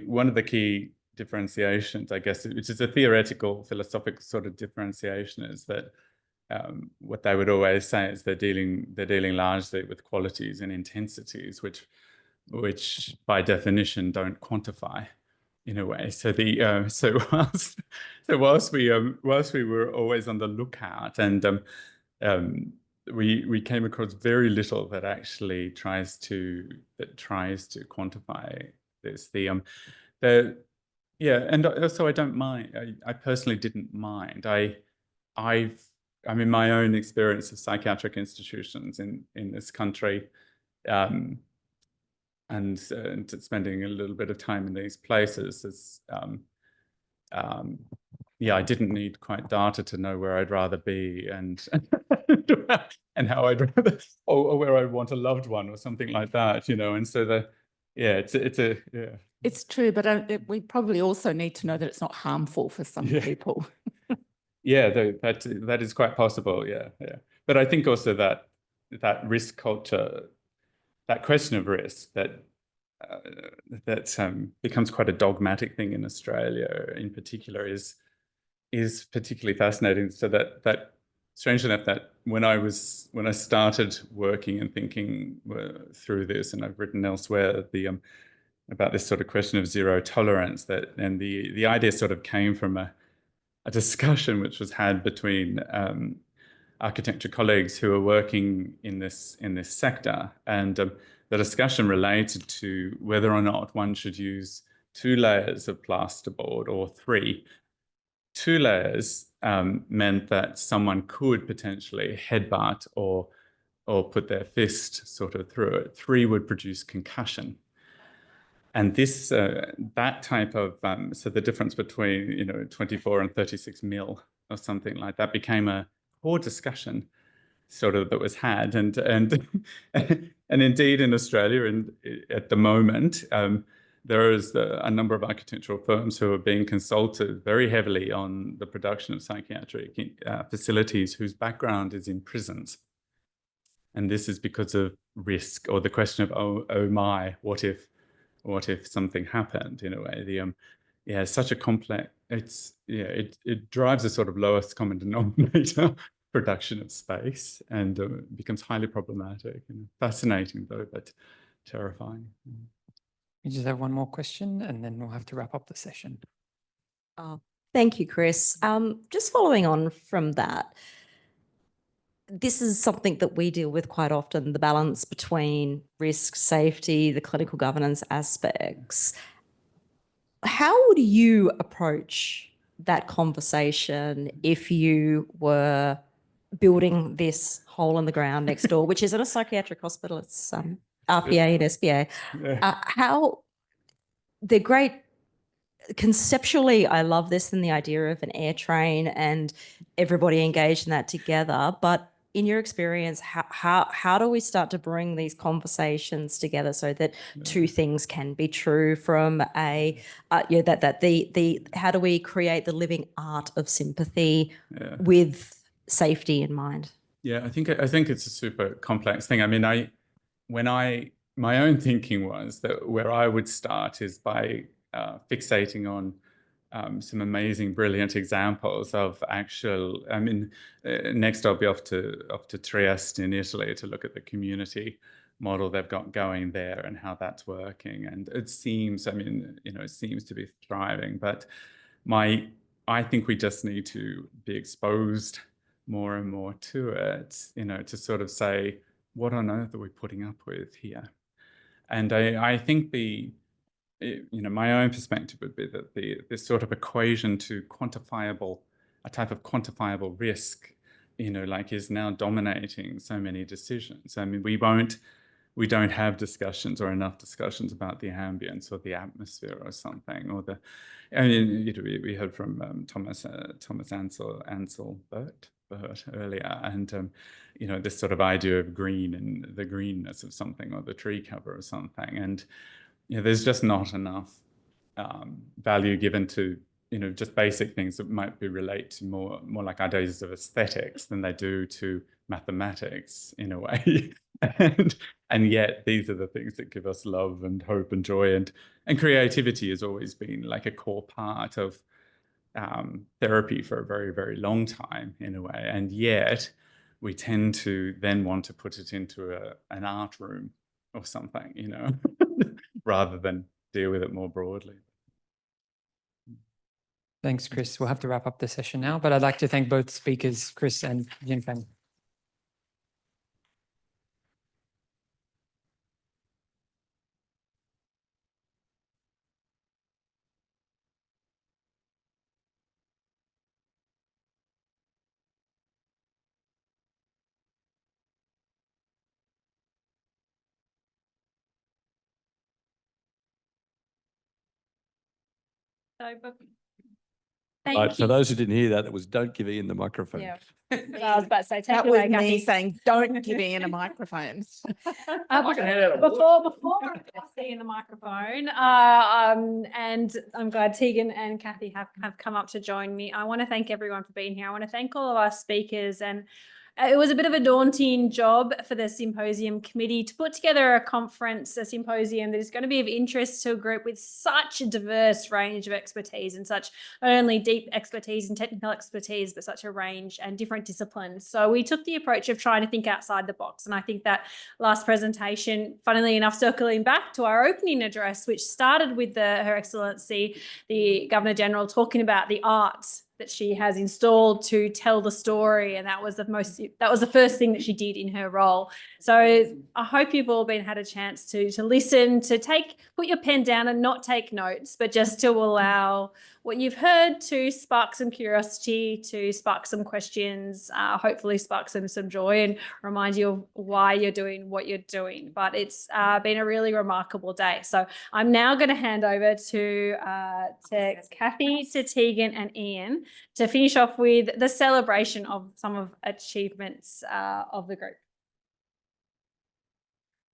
one of the key differentiations, I guess, which is a theoretical, philosophical sort of differentiation, is that what they would always say is they're dealing largely with qualities and intensities, which by definition don't quantify in a way. So whilst we were always on the lookout, and we came across very little that actually tries to quantify this. And also I don't mind. I personally didn't mind. I mean, my own experience of psychiatric institutions in this country, and spending a little bit of time in these places is, yeah, I didn't need quite data to know where I'd rather be and and how I'd rather, or where I want a loved one or something like that, you know. And so It's true, but we probably also need to know that it's not harmful for some people. Yeah, that is quite possible. Yeah. But I think also that risk culture, that question of risk, that becomes quite a dogmatic thing in Australia, in particular, is particularly fascinating. So that strange enough, that when I started working and thinking through this, and I've written elsewhere about this sort of question of zero tolerance, and the idea sort of came from a discussion which was had between architecture colleagues who are working in this sector, and the discussion related to whether or not one should use 2 layers of plasterboard or 3. 2 layers meant that someone could potentially headbutt or put their fist sort of through it. 3 would produce concussion. And this, that type of, so the difference between, 24 and 36 mil or something like that became a core discussion sort of that was had. And indeed in Australia, and at the moment, there is a number of architectural firms who are being consulted very heavily on the production of psychiatric facilities whose background is in prisons. And this is because of risk, or the question of, oh my, what if something happened, in a way. It's such a complex, it drives a sort of lowest common denominator production of space, and becomes highly problematic and fascinating, though, but terrifying. We just have one more question, and then we'll have to wrap up the session. Thank you, Chris. Just following on from that, this is something that we deal with quite often, the balance between risk, safety, the clinical governance aspects. How would you approach that conversation if you were building this hole in the ground next door, which isn't a psychiatric hospital, it's RPA and SPA? How they're great. Conceptually, I love this and the idea of an air train and everybody engaged in that together. But in your experience, how do we start to bring these conversations together so that two things can be true from a how do we create the living art of sympathy with safety in mind? Yeah, I think it's a super complex thing. I mean, my own thinking was that where I would start is by fixating on some amazing, brilliant examples of actual. I mean, next I'll be off to Trieste in Italy to look at the community model they've got going there and how that's working. And it seems, I mean, it seems to be thriving. But I think we just need to be exposed more and more to it, to sort of say, what on earth are we putting up with here? And I think my own perspective would be that this sort of equation to a type of quantifiable risk, is now dominating so many decisions. I mean, we don't have discussions or enough discussions about the ambience or the atmosphere or something, or we heard from Thomas Astell-Burt earlier, and this sort of idea of green and the greenness of something, or the tree cover or something, and there's just not enough value given to just basic things that might be relate to more like ideas of aesthetics than they do to mathematics in a way. And yet these are the things that give us love and hope and joy, and creativity has always been like a core part of therapy for a very, very long time in a way. And yet we tend to then want to put it into an art room or something, rather than deal with it more broadly. Thanks, Chris. We'll have to wrap up the session now, but I'd like to thank both speakers, Chris and Jianfeng. Thank So you. those who didn't hear that, it was don't give Ian the microphone. Yeah. I was about to say, take That it was away, me Kathy. saying, don't give Ian a microphone. Before I see in the microphone, and I'm glad Tegan and Kathy have come up to join me. I want to thank everyone for being here. I want to thank all of our speakers, and it was a bit of a daunting job for the symposium committee to put together a symposium that is going to be of interest to a group with such a diverse range of expertise, and such not only deep expertise and technical expertise, but such a range and different disciplines. So we took the approach of trying to think outside the box. And I think that last presentation, funnily enough, circling back to our opening address, which started with Her Excellency, the Governor-General, talking about the art that she has installed to tell the story, and that was the first thing that she did in her role. So I hope you've all had a chance to listen, to put your pen down and not take notes, but just to allow what you've heard to spark some curiosity, to spark some questions, hopefully spark some joy, and remind you of why you're doing what you're doing. But it's been a really remarkable day. So I'm now going to hand over to Kathy, to Tegan and Ian to finish off with the celebration of some of achievements of the group.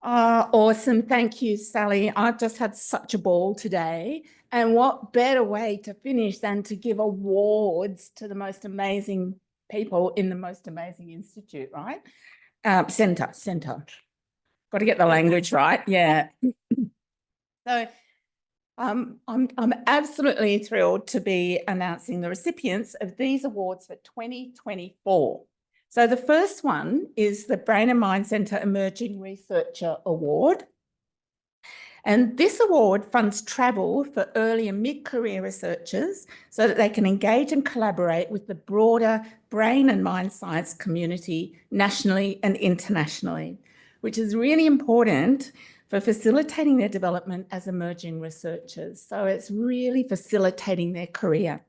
Awesome. Thank you, Sally. I've just had such a ball today. And what better way to finish than to give awards to the most amazing people in the most amazing institute, right? Centre. Got to get the language right. Yeah. So I'm absolutely thrilled to be announcing the recipients of these awards for 2024. So the first one is the Brain and Mind Centre Emerging Researcher Award. And this award funds travel for early and mid-career researchers so that they can engage and collaborate with the broader brain and mind science community nationally and internationally, which is really important for facilitating their development as emerging researchers. So it's really facilitating their career.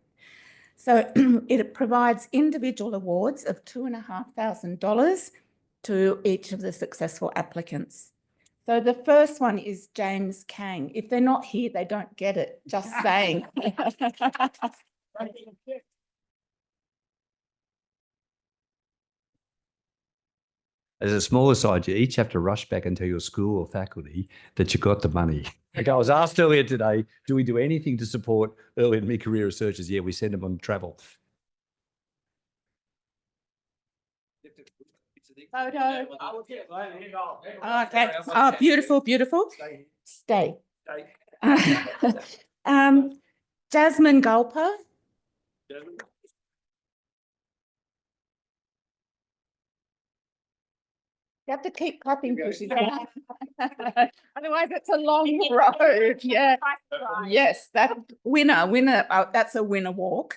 So it provides individual awards of $2,500 to each of the successful applicants. So the first one is James Kang. If they're not here, they don't get it, just saying. As a small aside, you each have to rush back and tell your school or faculty that you got the money. Okay, I was asked earlier today, do we do anything to support early and mid-career researchers? Yeah, we send them on travel. Photo. Okay. Oh, beautiful, beautiful. Stay. Jasmine Gulper. You have to keep clapping for she's otherwise it's a long road. Yeah. Yes, that winner. That's a winner walk.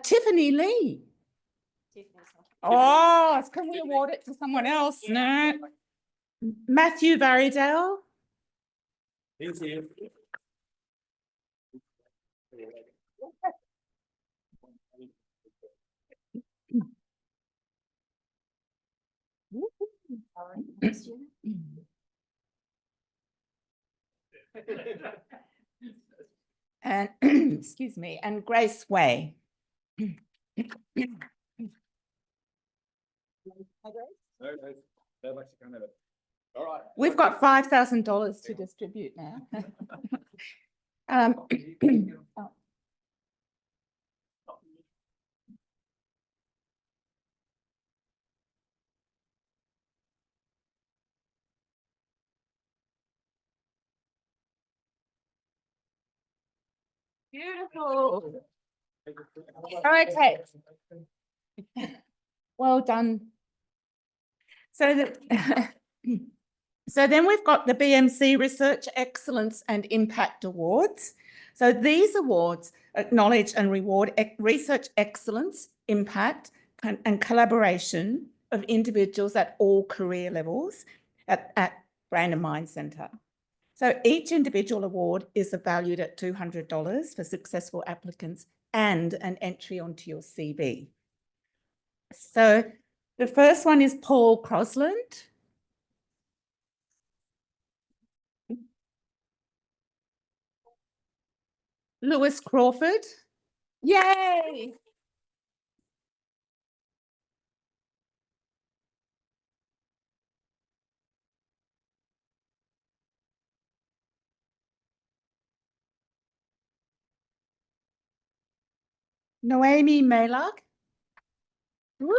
Tiffany Lee. Oh, can we award it to someone else? No. Matthew Varridale. He's here. And excuse me, and Grace Way. We've got $5,000 to distribute now. Beautiful. Okay. Well done. So so then we've got the BMC Research Excellence and Impact Awards. So these awards acknowledge and reward research excellence, impact, and collaboration of individuals at all career levels at Brain and Mind Centre. So each individual award is valued at $200 for successful applicants and an entry onto your CV. So the first one is Paul Crosland. Lewis Crawford. Yay! Noemi Malag. Woo!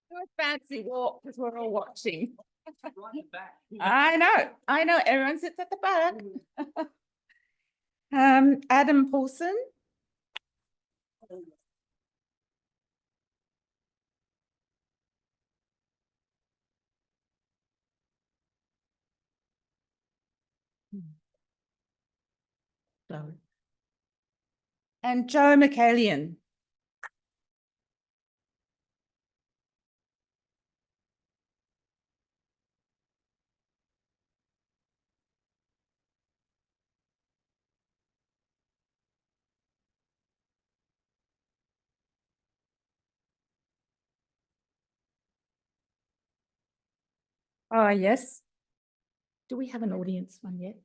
Do a fancy walk because we're all watching. I know, everyone sits at the back. Adam Paulson. And Joe McCallion. Oh, yes. Do we have an audience one yet?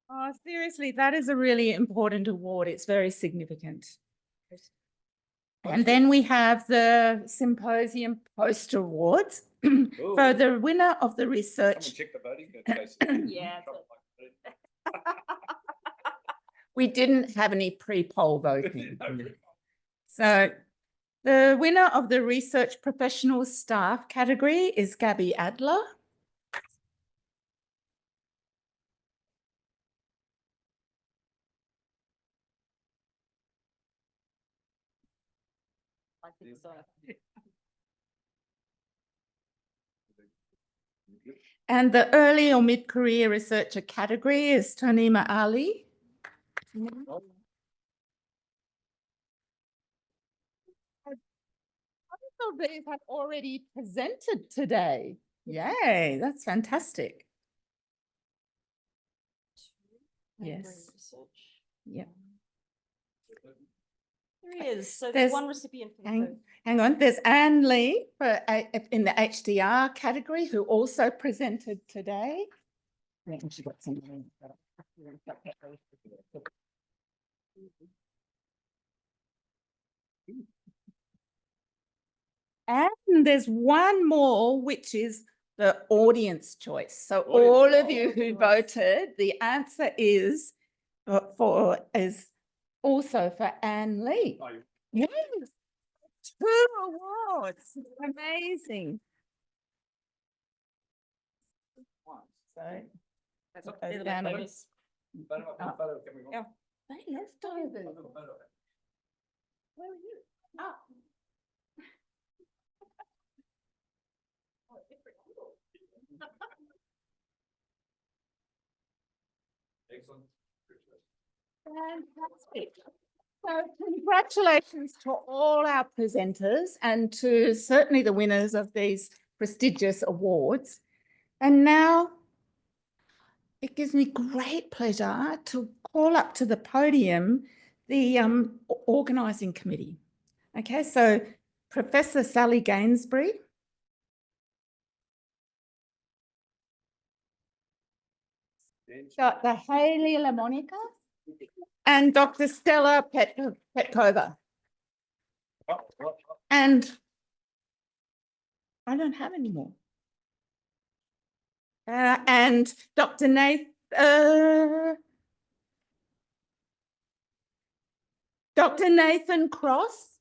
Oh, seriously, that is a really important award. It's very significant. And then we have the Symposium Poster Awards for the winner of the research. Check the voting. Yeah. We didn't have any pre-poll voting. So the winner of the research professional staff category is Gabrielle Adler. I think so. And the early or mid-career researcher category is Tonima Ali. Both of these have already presented today. Yay, that's fantastic. Yes. Yeah. There he is. So There's- there's one recipient for the food. Hang on, there's Anne Lee for, in the HDR category who also presented today. And there's one more, which is the audience choice. So all of you who voted, the answer is also for Anne Lee. Yes. 2 awards. Amazing. So that's what goes down. Yeah. They left over. Where are you? Oh. Excellent. Fantastic. So congratulations to all our presenters and to certainly the winners of these prestigious awards. And now it gives me great pleasure to call up to the podium the organising committee. Okay, so Professor Sally Gainsbury. Dr. Hayley LaMonica and Dr. Stela Petkova. And I don't have any more. And Dr. Dr. Nathan Cross.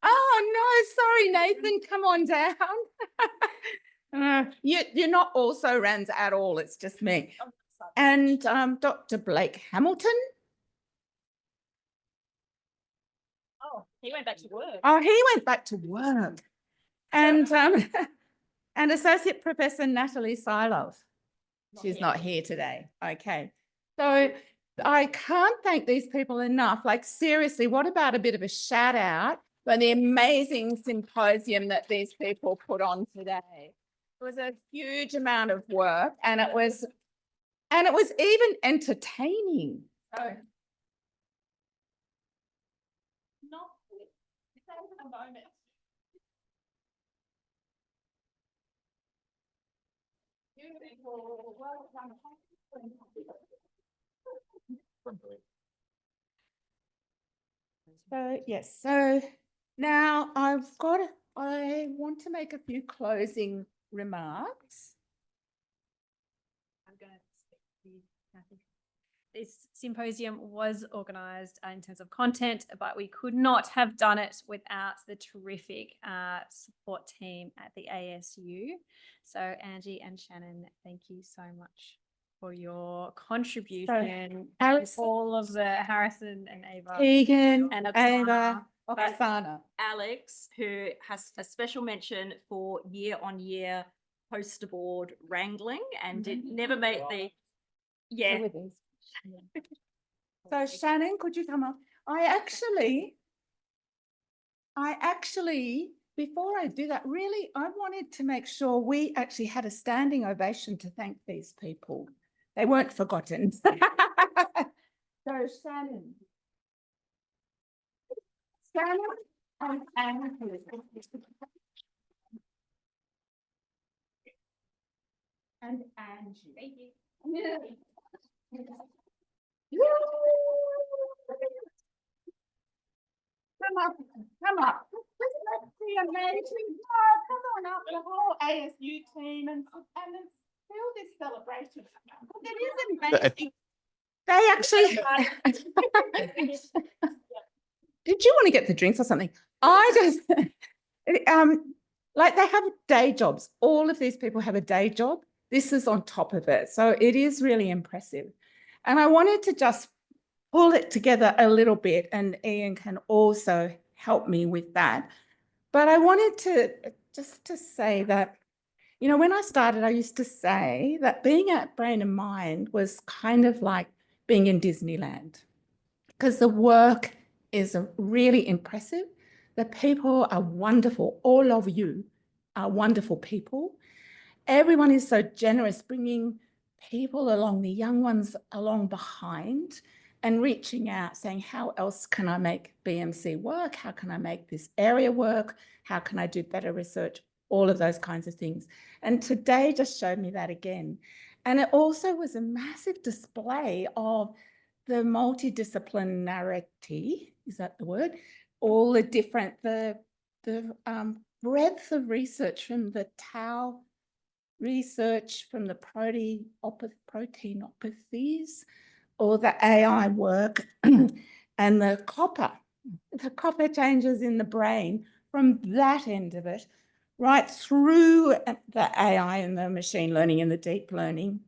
Oh, no, sorry, Nathan, come on down. You're not also Rands at all, it's just me. And Dr. Blake Hamilton. Oh, he went back to work. Oh, he went back to work. And and Associate Professor Natalie Silov. She's not here today. Okay. So I can't thank these people enough. Like, seriously, what about a bit of a shout out for the amazing symposium that these people put on today? It was a huge amount of work and it was even entertaining. So not a moment. Beautiful. Well done. So yes, so now I want to make a few closing remarks. I'm going to speak to you, Kathy. This symposium was organised in terms of content, but we could not have done it without the terrific support team at the ASU. So Angie and Shannon, thank you so much for your contribution. Harrison, all of the Harrison and Ava. Tegan, and Ava, But Oksana. Alex, who has a special mention for year-on-year poster board wrangling and did never make the, yeah. So Shannon, could you come up? I actually, before I do that, really, I wanted to make sure we actually had a standing ovation to thank these people. They weren't forgotten. So Shannon. And Angie. And Angie. Thank you. Come up. Let's see amazing. Come on up, the whole ASU team, and feel this celebration. It is amazing. They actually. Did you want to get the drinks or something? I just, like they have day jobs. All of these people have a day job. This is on top of it. So it is really impressive. And I wanted to just pull it together a little bit, and Ian can also help me with that. But I wanted to just say that, you know, when I started, I used to say that being at Brain and Mind was kind of like being in Disneyland, because the work is really impressive. The people are wonderful. All of you are wonderful people. Everyone is so generous, bringing people along, the young ones along behind, and reaching out, saying, how else can I make BMC work? How can I make this area work? How can I do better research? All of those kinds of things. And today just showed me that again. And it also was a massive display of the multidisciplinarity, is that the word? All the different, the breadth of research, from the tau research, from the proteinopathies, or the AI work, and the copper changes in the brain, from that end of it, right through the AI and the machine learning and the deep learning,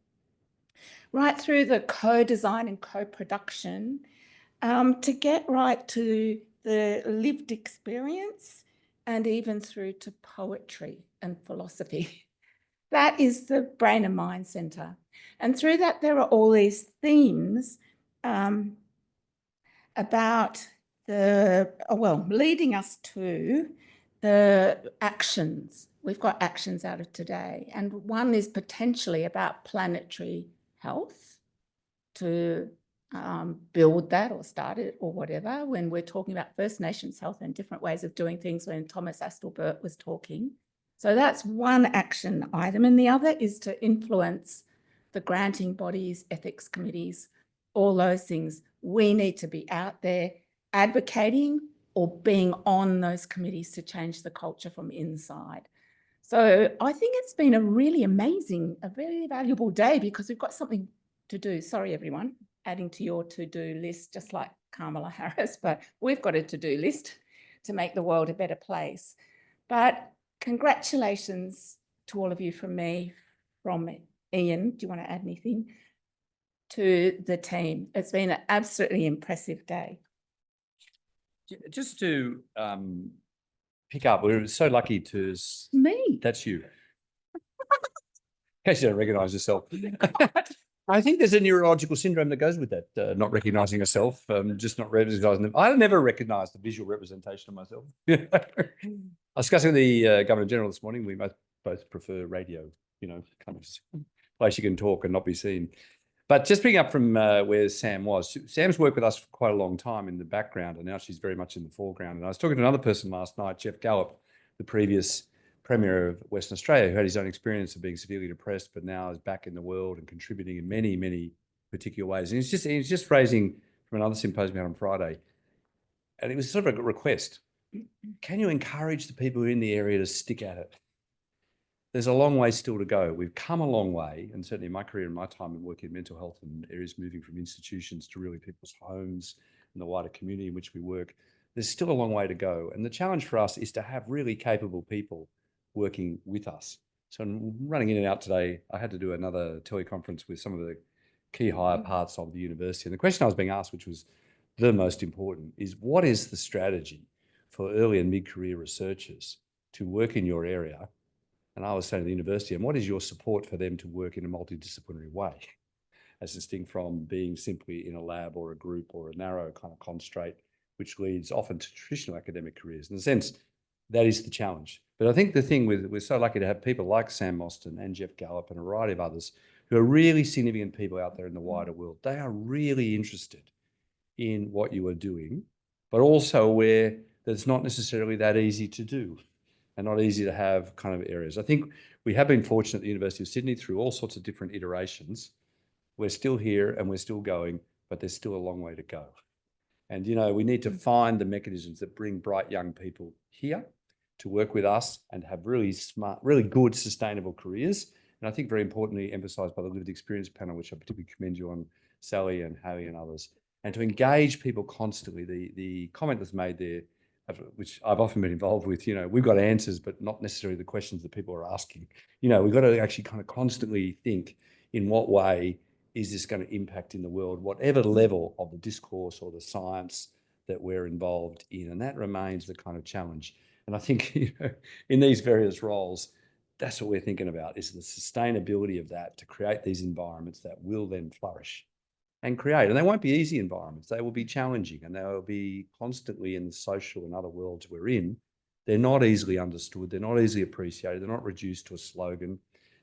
right through the co-design and co-production, to get right to the lived experience, and even through to poetry and philosophy. That is the Brain and Mind Centre. And through that, there are all these themes about leading us to the actions. We've got actions out of today. And one is potentially about planetary health, to build that or start it or whatever, when we're talking about First Nations health and different ways of doing things, when Thomas Astell-Burt was talking. So that's one action item. And the other is to influence the granting bodies, ethics committees, all those things. We need to be out there advocating or being on those committees to change the culture from inside. So I think it's been a really amazing, a very valuable day, because we've got something to do. Sorry, everyone, adding to your to-do list, just like Kamala Harris, but we've got a to-do list to make the world a better place. But congratulations to all of you from me, from Ian. Do you want to add anything? To the team. It's been an absolutely impressive day. Just to pick up, we're so lucky to... Me? That's you. In case you don't recognise yourself. I think there's a neurological syndrome that goes with that, not recognising yourself, just not recognising them. I never recognised the visual representation of myself. I was discussing with the Governor General this morning. We both prefer radio, you know, kind of place you can talk and not be seen. But just picking up from where Sam was, Sam's worked with us for quite a long time in the background, and now she's very much in the foreground. And I was talking to another person last night, Jeff Gallop, the previous Premier of Western Australia, who had his own experience of being severely depressed, but now is back in the world and contributing in many, many particular ways. And he's just raising from another symposium on Friday, and it was sort of a request. Can you encourage the people who are in the area to stick at it? There's a long way still to go. We've come a long way, and certainly in my career and my time in working in mental health and areas moving from institutions to really people's homes and the wider community in which we work, there's still a long way to go. And the challenge for us is to have really capable people working with us. So I'm running in and out today. I had to do another teleconference with some of the key higher parts of the university. And the question I was being asked, which was the most important, is what is the strategy for early and mid-career researchers to work in your area? And I was saying to the university, and what is your support for them to work in a multidisciplinary way, as distinct from being simply in a lab or a group or a narrow kind of constraint, which leads often to traditional academic careers. In a sense, that is the challenge. But I think the thing we're so lucky to have people like Sam Mostyn and Jeff Gallop and a variety of others who are really significant people out there in the wider world. They are really interested in what you are doing, but also aware that it's not necessarily that easy to do and not easy to have kind of areas. I think we have been fortunate at the University of Sydney through all sorts of different iterations. We're still here and we're still going, but there's still a long way to go. And, you know, we need to find the mechanisms that bring bright young people here to work with us and have really smart, really good, sustainable careers. And I think very importantly, emphasised by the lived experience panel, which I particularly commend you on, Sally and Harry and others, and to engage people constantly. The comment that's made there, which I've often been involved with, you know, we've got answers, but not necessarily the questions that people are asking. You know, we've got to actually kind of constantly think, in what way is this going to impact in the world, whatever level of the discourse or the science that we're involved in. And that remains the kind of challenge. And I think, you know, in these various roles, that's what we're thinking about, is the sustainability of that, to create these environments that will then flourish and create. And they won't be easy environments. They will be challenging, and they will be constantly in the social and other worlds we're in. They're not easily understood. They're not easily appreciated. They're not reduced to a slogan.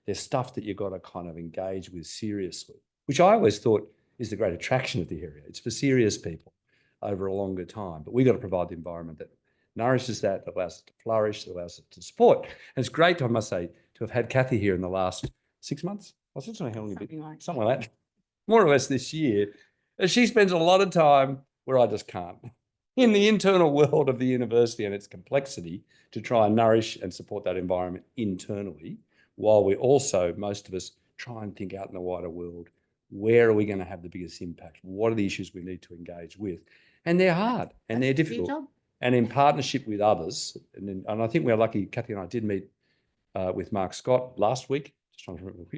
They're stuff that you've got to kind of engage with seriously, which I always thought is the great attraction of the area. It's for serious people over a longer time. But we've got to provide the environment that nourishes that allows it to flourish, that allows it to support. And it's great, I must say, to have had Kathy here in the last 6 months. I was something like that. More or less this year. And she spends a lot of time where I just can't, in the internal world of the university and its complexity, to try and nourish and support that environment internally, while we also, most of us, try and think out in the wider world, where are we going to have the biggest impact? What are the issues we need to engage with? And they're hard and they're difficult. And in partnership with others, and I think we're lucky, Kathy and I did meet with Mark Scott last week, just trying to remember,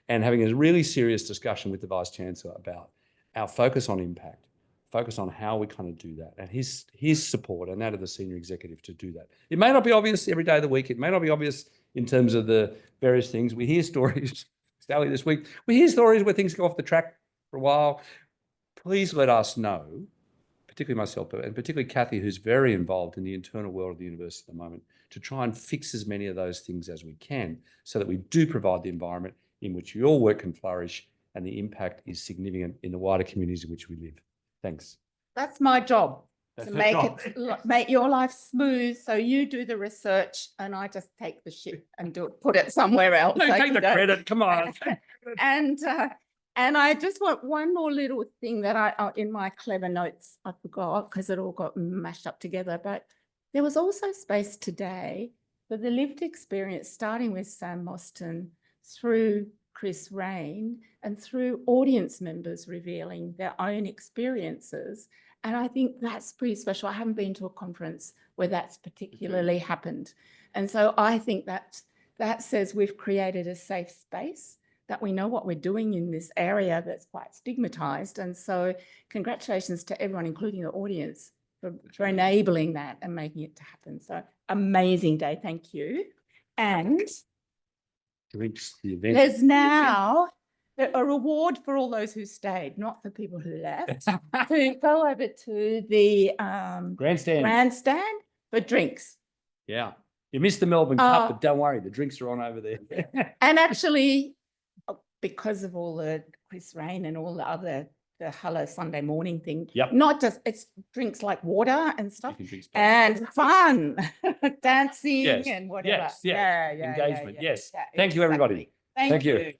and having a really serious discussion with the Vice-Chancellor about our focus on impact, focus on how we kind of do that, and his support and that of the senior executive to do that. It may not be obvious every day of the week. It may not be obvious in terms of the various things. We hear stories, Sally this week, we hear stories where things go off the track for a while. Please let us know, particularly myself, and particularly Kathy, who's very involved in the internal world of the university at the moment, to try and fix as many of those things as we can, so that we do provide the environment in which your work can flourish and the impact is significant in the wider communities in which we live. Thanks. That's my job, That's to her make job. make your life smooth. So you do the research and I just take the shit and put it somewhere else. No, take the credit. Come on. And I just want one more little thing that I in my clever notes, I forgot because it all got mashed up together. But there was also space today for the lived experience, starting with Sam Mostyn, through Chris Rain, and through audience members revealing their own experiences. And I think that's pretty special. I haven't been to a conference where that's particularly happened. And so I think that says we've created a safe space, that we know what we're doing in this area that's quite stigmatized. And so congratulations to everyone, including the audience, for enabling that and making it to happen. So amazing day. Thank you. And there's now a reward for all those who stayed, not for people who left, to go over to the grandstand for drinks. Yeah. You missed the Melbourne Cup, but don't worry, the drinks are on over there. And actually, because of all the Chris Rain and all the Hello Sunday morning thing, not just, it's drinks like water and stuff, and fun, dancing and whatever. Yes, engagement, yes. Thank you, everybody. Thank you.